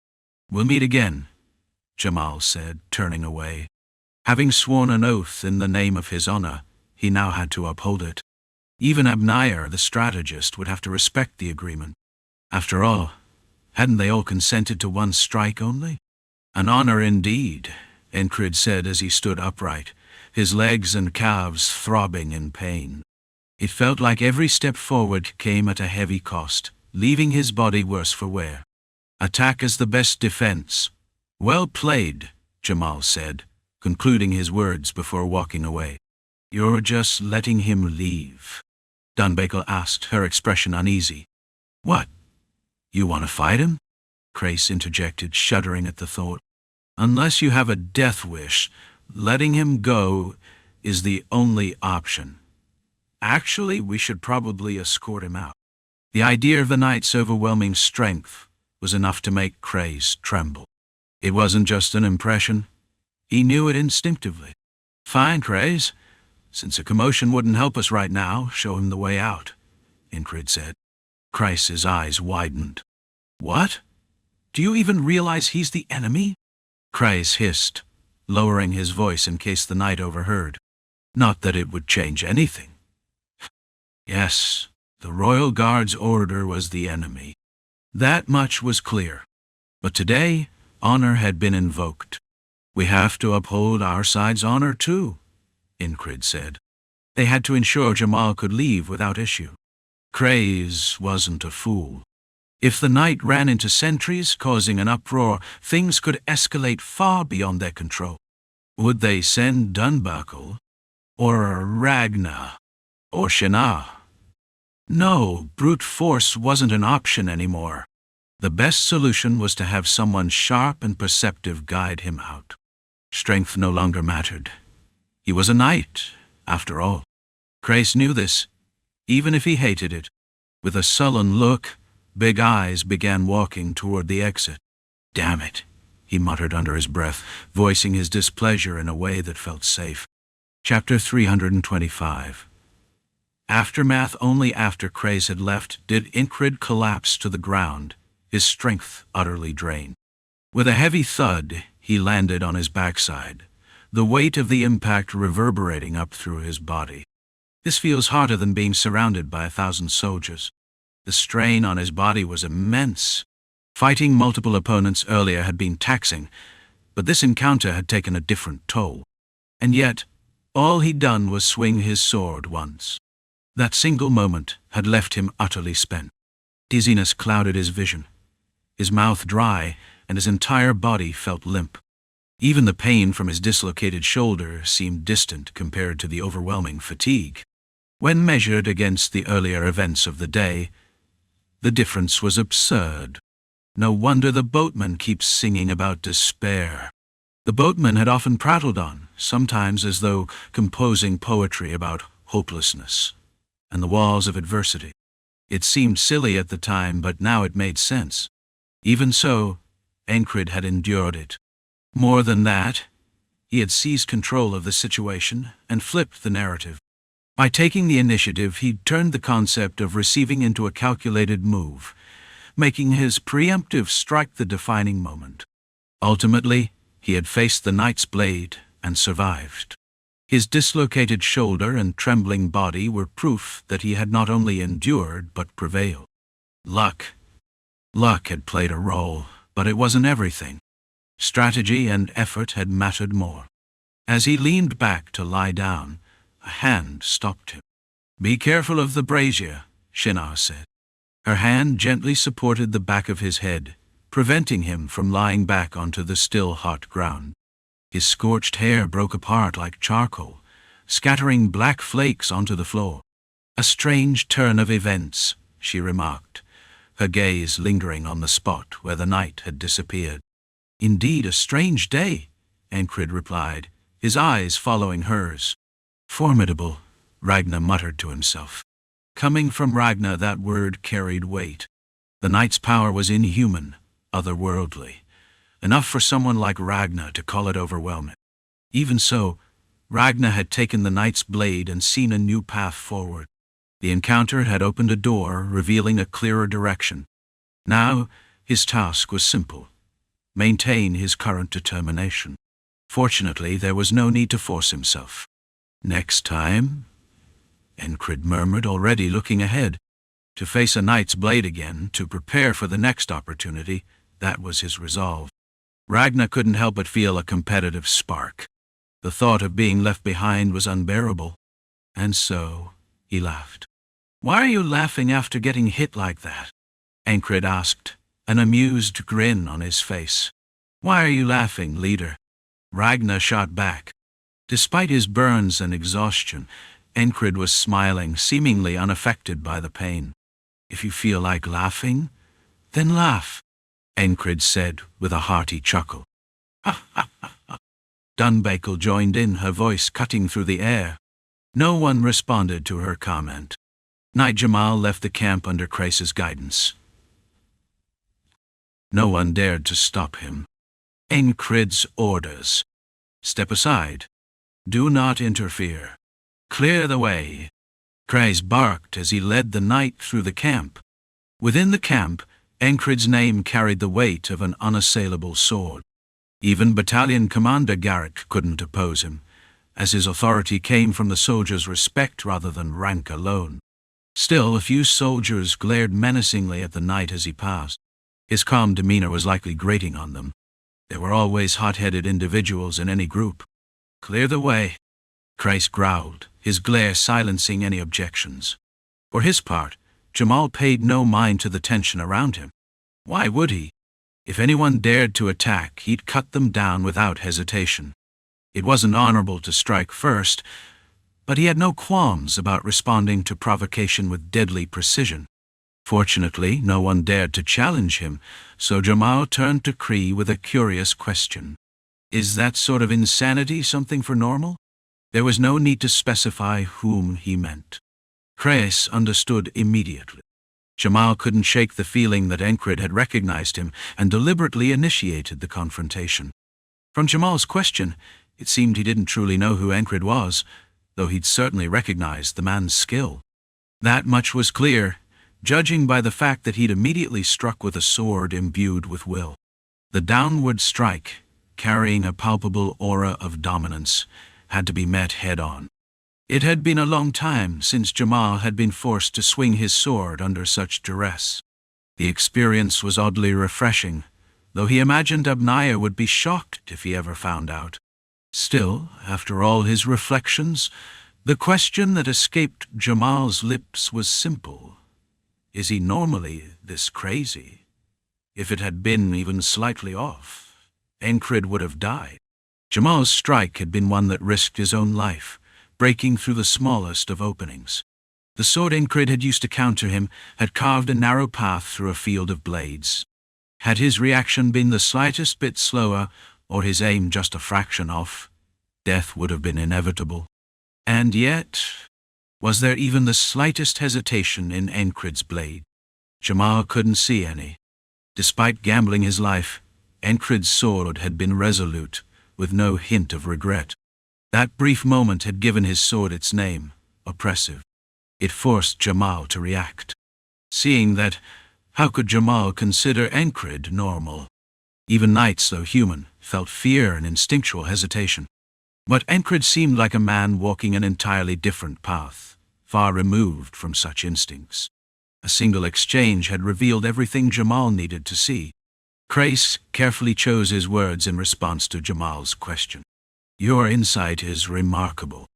"We'll meet again," Jamal said, turning away. Having sworn an oath in the name of his honor, he now had to uphold it. Even Abners, the strategist, would have to respect the agreement. After all, hadn't they all consented to one strike only? "An honor indeed," Encrid said as he stood upright, his legs and calves throbbing in pain. It felt like every step forward came at a heavy cost, leaving his body worse for wear. "Attack is the best defense." "Well played," Jamal said, concluding his words before walking away. "You're just letting him leave?" Dunbakel asked, her expression uneasy. "What? You want to fight him?" Crace interjected, shuddering at the thought. "Unless you have a death wish, letting him go is the only option. Actually, we should probably escort him out." The idea of the knight's overwhelming strength was enough to make Crace tremble. It wasn't just an impression. He knew it instinctively. "Fine, Crace. Since a commotion wouldn't help us right now, show him the way out," Encrid said. Crace's eyes widened. "What? Do you even realize he's the enemy?" Crace hissed, lowering his voice in case the knight overheard. "Not that it would change anything." Yes, the Royal Guard's order was the enemy. That much was clear. But today, honor had been invoked. "We have to uphold our side's honor too," Encrid said. They had to ensure Jamal could leave without issue. Craze wasn't a fool. If the knight ran into sentries, causing an uproar, things could escalate far beyond their control. Would they send Dunbakel? Or Ragnar? Or Shinar? No, brute force wasn't an option anymore. The best solution was to have someone sharp and perceptive guide him out. Strength no longer mattered. He was a knight, after all. Crace knew this, even if he hated it. With a sullen look, Big Eyes began walking toward the exit. "Damn it," he muttered under his breath, voicing his displeasure in a way that felt safe. Chapter 325. Aftermath. Only after Crace had left did Encrid collapse to the ground, his strength utterly drained. With a heavy thud, he landed on his backside, the weight of the impact reverberating up through his body. This feels harder than being surrounded by 1,000 soldiers. The strain on his body was immense. Fighting multiple opponents earlier had been taxing, but this encounter had taken a different toll. And yet, all he'd done was swing his sword once. That single moment had left him utterly spent. Dizziness clouded his vision. His mouth dry, and his entire body felt limp. Even the pain from his dislocated shoulder seemed distant compared to the overwhelming fatigue. When measured against the earlier events of the day, the difference was absurd. No wonder the boatman keeps singing about despair. The boatman had often prattled on, sometimes as though composing poetry about hopelessness and the walls of adversity. It seemed silly at the time, but now it made sense. Even so, Encrid had endured it. More than that, he had seized control of the situation and flipped the narrative. By taking the initiative, he turned the concept of receiving into a calculated move, making his preemptive strike the defining moment. Ultimately, he had faced the knight's blade and survived. His dislocated shoulder and trembling body were proof that he had not only endured but prevailed. Luck had played a role, but it wasn't everything. Strategy and effort had mattered more. As he leaned back to lie down, a hand stopped him. "Be careful of the brazier," Shinar said. Her hand gently supported the back of his head, preventing him from lying back onto the still hot ground. His scorched hair broke apart like charcoal, scattering black flakes onto the floor. "A strange turn of events," she remarked, her gaze lingering on the spot where the knight had disappeared. "Indeed, a strange day," Encrid replied, his eyes following hers. "Formidable," Ragnar muttered to himself. Coming from Ragnar, that word carried weight. The knight's power was inhuman, otherworldly, enough for someone like Ragnar to call it overwhelming. Even so, Ragnar had taken the knight's blade and seen a new path forward. The encounter had opened a door, revealing a clearer direction. Now, his task was simple: maintain his current determination. Fortunately, there was no need to force himself. "Next time," Encrid murmured, already looking ahead. To face a knight's blade again, to prepare for the next opportunity, that was his resolve. Ragnar couldn't help but feel a competitive spark. The thought of being left behind was unbearable. And so, he laughed. "Why are you laughing after getting hit like that?" Encrid asked, an amused grin on his face. "Why are you laughing, leader?" Ragnar shot back. Despite his burns and exhaustion, Encrid was smiling, seemingly unaffected by the pain. "If you feel like laughing, then laugh," Encrid said with a hearty chuckle. "Ha ha ha ha." Dunbakel joined in, her voice cutting through the air. No one responded to her comment. Knight Jamal left the camp under Crace's guidance. No one dared to stop him. Encrid's orders: "Step aside. Do not interfere. Clear the way." Crace barked as he led the knight through the camp. Within the camp, Encrid's name carried the weight of an unassailable sword. Even Battalion Commander Garrett couldn't oppose him, as his authority came from the soldiers' respect rather than rank alone. Still, a few soldiers glared menacingly at the knight as he passed. His calm demeanor was likely grating on them. There were always hot-headed individuals in any group. "Clear the way," Crace growled, his glare silencing any objections. For his part, Jamal paid no mind to the tension around him. Why would he? If anyone dared to attack, he'd cut them down without hesitation. It wasn't honorable to strike first, but he had no qualms about responding to provocation with deadly precision. Fortunately, no one dared to challenge him, so Jamal turned to Cree with a curious question. "Is that sort of insanity something for normal?" There was no need to specify whom he meant. Crace understood immediately. Jamal couldn't shake the feeling that Encrid had recognized him and deliberately initiated the confrontation. From Jamal's question, it seemed he didn't truly know who Encrid was, though he'd certainly recognized the man's skill. That much was clear, judging by the fact that he'd immediately struck with a sword imbued with will. The downward strike, carrying a palpable aura of dominance, had to be met head-on. It had been a long time since Jamal had been forced to swing his sword under such duress. The experience was oddly refreshing, though he imagined Abnaya would be shocked if he ever found out. Still, after all his reflections, the question that escaped Jamal's lips was simple. Is he normally this crazy? If it had been even slightly off, Encrid would have died. Jamal's strike had been one that risked his own life, breaking through the smallest of openings. The sword Encrid had used to counter him had carved a narrow path through a field of blades. Had his reaction been the slightest bit slower, or his aim just a fraction off, death would have been inevitable. And yet, was there even the slightest hesitation in Encrid's blade? Jamal couldn't see any. Despite gambling his life, Encrid's sword had been resolute, with no hint of regret. That brief moment had given his sword its name, oppressive. It forced Jamal to react. Seeing that, how could Jamal consider Encrid normal? Even knights, though human, felt fear and instinctual hesitation. But Encrid seemed like a man walking an entirely different path, far removed from such instincts. A single exchange had revealed everything Jamal needed to see. Crais carefully chose his words in response to Jamal's question. Your insight is remarkable.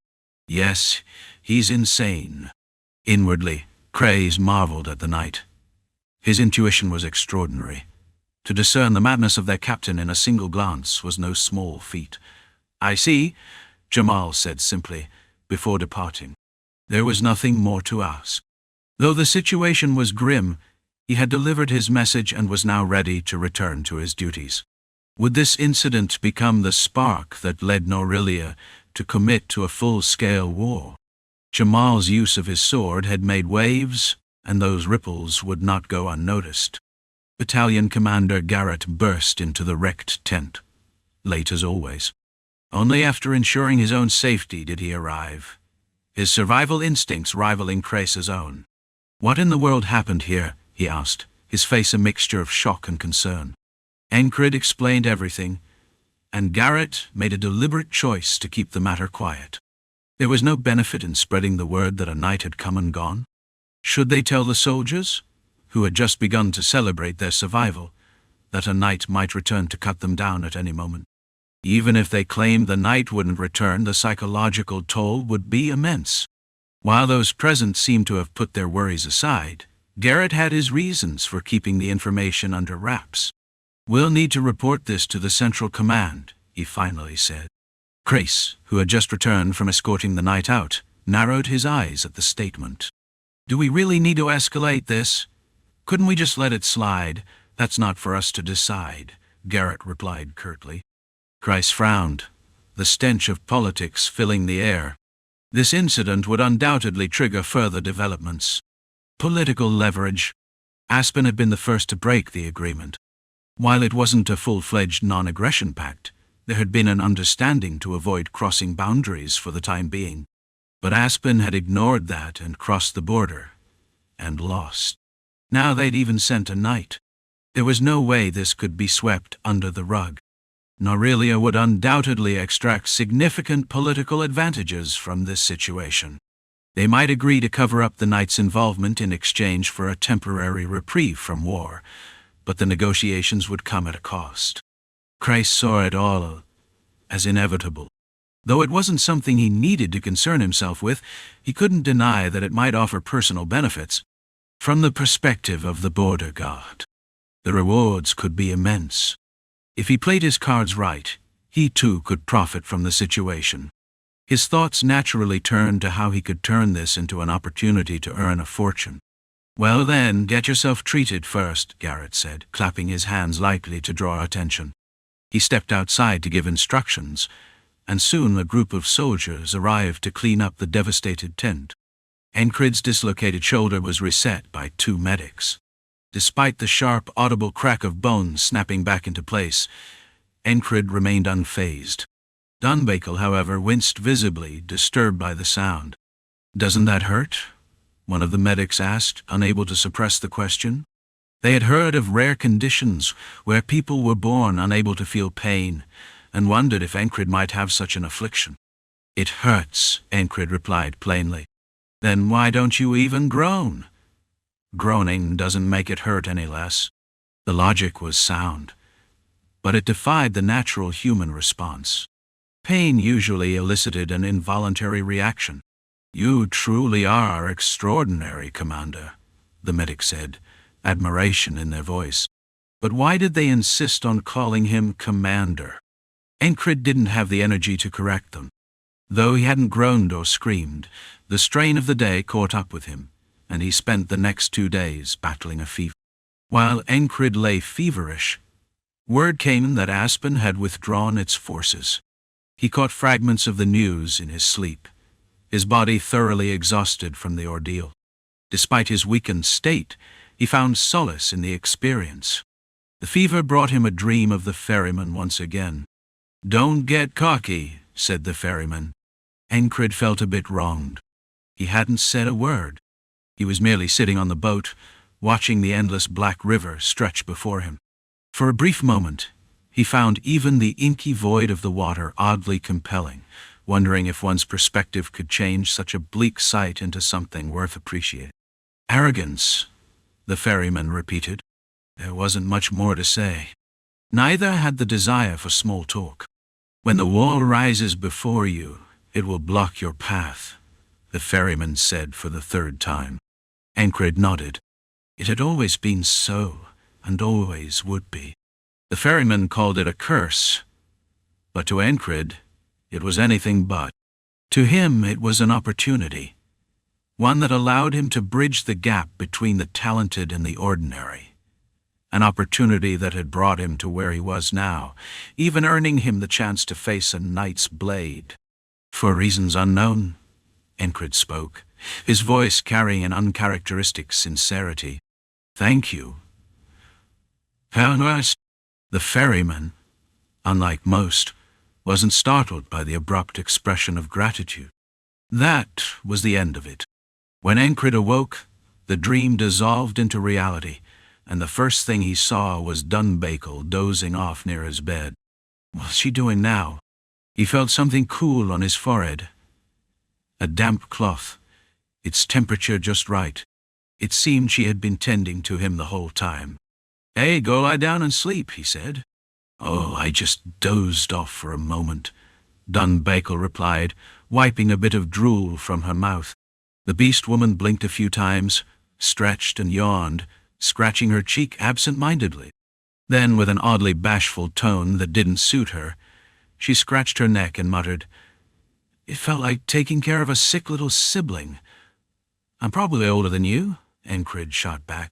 Yes, he's insane. Inwardly, Crais marveled at the knight. His intuition was extraordinary. To discern the madness of their captain in a single glance was no small feat. I see, Jamal said simply, before departing. There was nothing more to ask. Though the situation was grim, he had delivered his message and was now ready to return to his duties. Would this incident become the spark that led Norelia to commit to a full-scale war? Jamal's use of his sword had made waves, and those ripples would not go unnoticed. Battalion Commander Garrett burst into the wrecked tent, late as always. Only after ensuring his own safety did he arrive, his survival instincts rivaling Crais's own. What in the world happened here? He asked, his face a mixture of shock and concern. Encrid explained everything, and Garrett made a deliberate choice to keep the matter quiet. There was no benefit in spreading the word that a knight had come and gone. Should they tell the soldiers, who had just begun to celebrate their survival, that a knight might return to cut them down at any moment? Even if they claimed the knight wouldn't return, the psychological toll would be immense. While those present seemed to have put their worries aside, Garrett had his reasons for keeping the information under wraps. We'll need to report this to the Central Command, he finally said. Crais, who had just returned from escorting the knight out, narrowed his eyes at the statement. Do we really need to escalate this? Couldn't we just let it slide? That's not for us to decide, Garrett replied curtly. Crais frowned, the stench of politics filling the air. This incident would undoubtedly trigger further developments. Political leverage. Aspen had been the first to break the agreement. While it wasn't a full-fledged non-aggression pact, there had been an understanding to avoid crossing boundaries for the time being. But Aspen had ignored that and crossed the border, and lost. Now they'd even sent a knight. There was no way this could be swept under the rug. Norelia would undoubtedly extract significant political advantages from this situation. They might agree to cover up the knight's involvement in exchange for a temporary reprieve from war, but the negotiations would come at a cost. Crais saw it all as inevitable. Though it wasn't something he needed to concern himself with, he couldn't deny that it might offer personal benefits. From the perspective of the border guard, the rewards could be immense. If he played his cards right, he too could profit from the situation. His thoughts naturally turned to how he could turn this into an opportunity to earn a fortune. Well then, get yourself treated first, Garrett said, clapping his hands lightly to draw attention. He stepped outside to give instructions, and soon a group of soldiers arrived to clean up the devastated tent. Encrid's dislocated shoulder was reset by 2 medics. Despite the sharp, audible crack of bones snapping back into place, Encrid remained unfazed. Dunbakel, however, winced visibly, disturbed by the sound. Doesn't that hurt? One of the medics asked, unable to suppress the question. They had heard of rare conditions where people were born unable to feel pain, and wondered if Encrid might have such an affliction. It hurts, Encrid replied plainly. Then why don't you even groan? Groaning doesn't make it hurt any less. The logic was sound, but it defied the natural human response. Pain usually elicited an involuntary reaction. You truly are extraordinary, Commander, the medic said, admiration in their voice. But why did they insist on calling him Commander? Encrid didn't have the energy to correct them. Though he hadn't groaned or screamed, the strain of the day caught up with him, and he spent the next 2 days battling a fever. While Encrid lay feverish, Word came that Aspen had withdrawn its forces. He caught fragments of the news in his sleep, his body thoroughly exhausted from the ordeal. Despite his weakened state, he found solace in the experience. The fever brought him a dream of the ferryman once again. "Don't get cocky," said the ferryman. Encrid felt a bit wronged. He hadn't said a word. He was merely sitting on the boat, watching the endless black river stretch before him. For a brief moment, he found even the inky void of the water oddly compelling, wondering if one's perspective could change such a bleak sight into something worth appreciating. "Arrogance," the ferryman repeated. There wasn't much more to say. Neither had the desire for small talk. "When the wall rises before you, it will block your path," the ferryman said for the third time. Encrid nodded. It had always been so, and always would be. The ferryman called it a curse, but to Encrid, it was anything but. To him, it was an opportunity, one that allowed him to bridge the gap between the talented and the ordinary. An opportunity that had brought him to where he was now, even earning him the chance to face a knight's blade. "For reasons unknown," Encrid spoke, his voice carrying an uncharacteristic sincerity. "Thank you." "Abners." The ferryman, unlike most, wasn't startled by the abrupt expression of gratitude. That was the end of it. When Encrid awoke, the dream dissolved into reality, and the first thing he saw was Dunbakel dozing off near his bed. What's she doing now? He felt something cool on his forehead. A damp cloth, its temperature just right. It seemed she had been tending to him the whole time. "Hey, go lie down and sleep," he said. "Oh, I just dozed off for a moment," Dunbakel replied, wiping a bit of drool from her mouth. The beast woman blinked a few times, stretched and yawned, scratching her cheek absent-mindedly. Then, with an oddly bashful tone that didn't suit her, she scratched her neck and muttered, "It felt like taking care of a sick little sibling." "I'm probably older than you," Encrid shot back.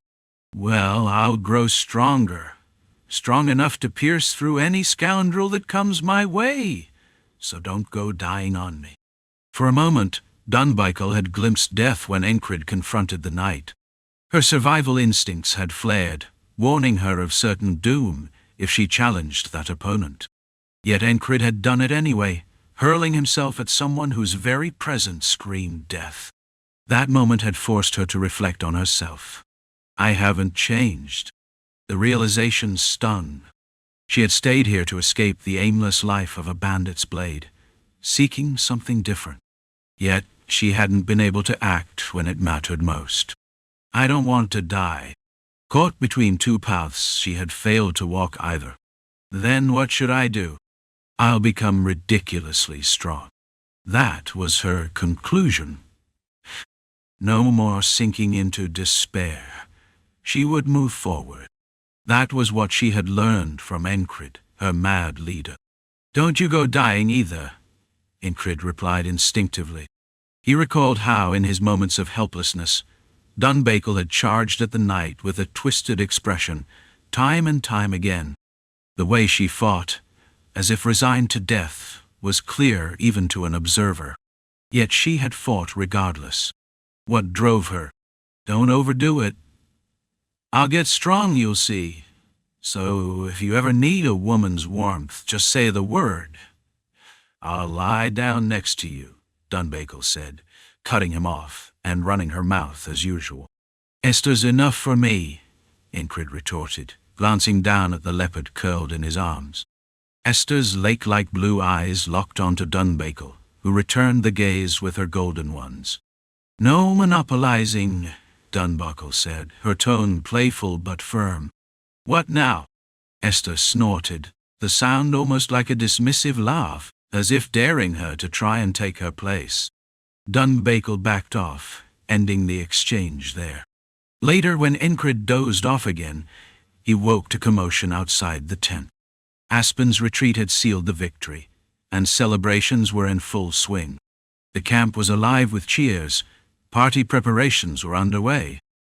"Well, I'll grow stronger. Strong enough to pierce through any scoundrel that comes my way. So don't go dying on me." For a moment, Dunbakel had glimpsed death when Encrid confronted the knight. Her survival instincts had flared, warning her of certain doom if she challenged that opponent. Yet Encrid had done it anyway, hurling himself at someone whose very presence screamed death. That moment had forced her to reflect on herself. I haven't changed. The realization stung. She had stayed here to escape the aimless life of a bandit's blade, seeking something different. Yet she hadn't been able to act when it mattered most. I don't want to die. Caught between two paths, she had failed to walk either. Then what should I do? I'll become ridiculously strong. That was her conclusion. No more sinking into despair. She would move forward. That was what she had learned from Encrid, her mad leader. "Don't you go dying either," Encrid replied instinctively. He recalled how, in his moments of helplessness, Dunbakel had charged at the knight with a twisted expression, time and time again. The way she fought, as if resigned to death, was clear even to an observer. Yet she had fought regardless. What drove her? "Don't overdo it. I'll get strong, you'll see. So if you ever need a woman's warmth, just say the word. I'll lie down next to you," Dunbakel said, cutting him off and running her mouth as usual. "Esther's enough for me," Encrid retorted, glancing down at the leopard curled in his arms. Esther's lake-like blue eyes locked onto Dunbakel, who returned the gaze with her golden ones. "No monopolizing," Dunbakel said, her tone playful but firm. "What now?" Esther snorted, the sound almost like a dismissive laugh, as if daring her to try and take her place. Dunbakel backed off, ending the exchange there. Later, when Encrid dozed off again, he woke to commotion outside the tent. Aspen's retreat had sealed the victory, and celebrations were in full swing. The camp was alive with cheers. Party preparations were underway.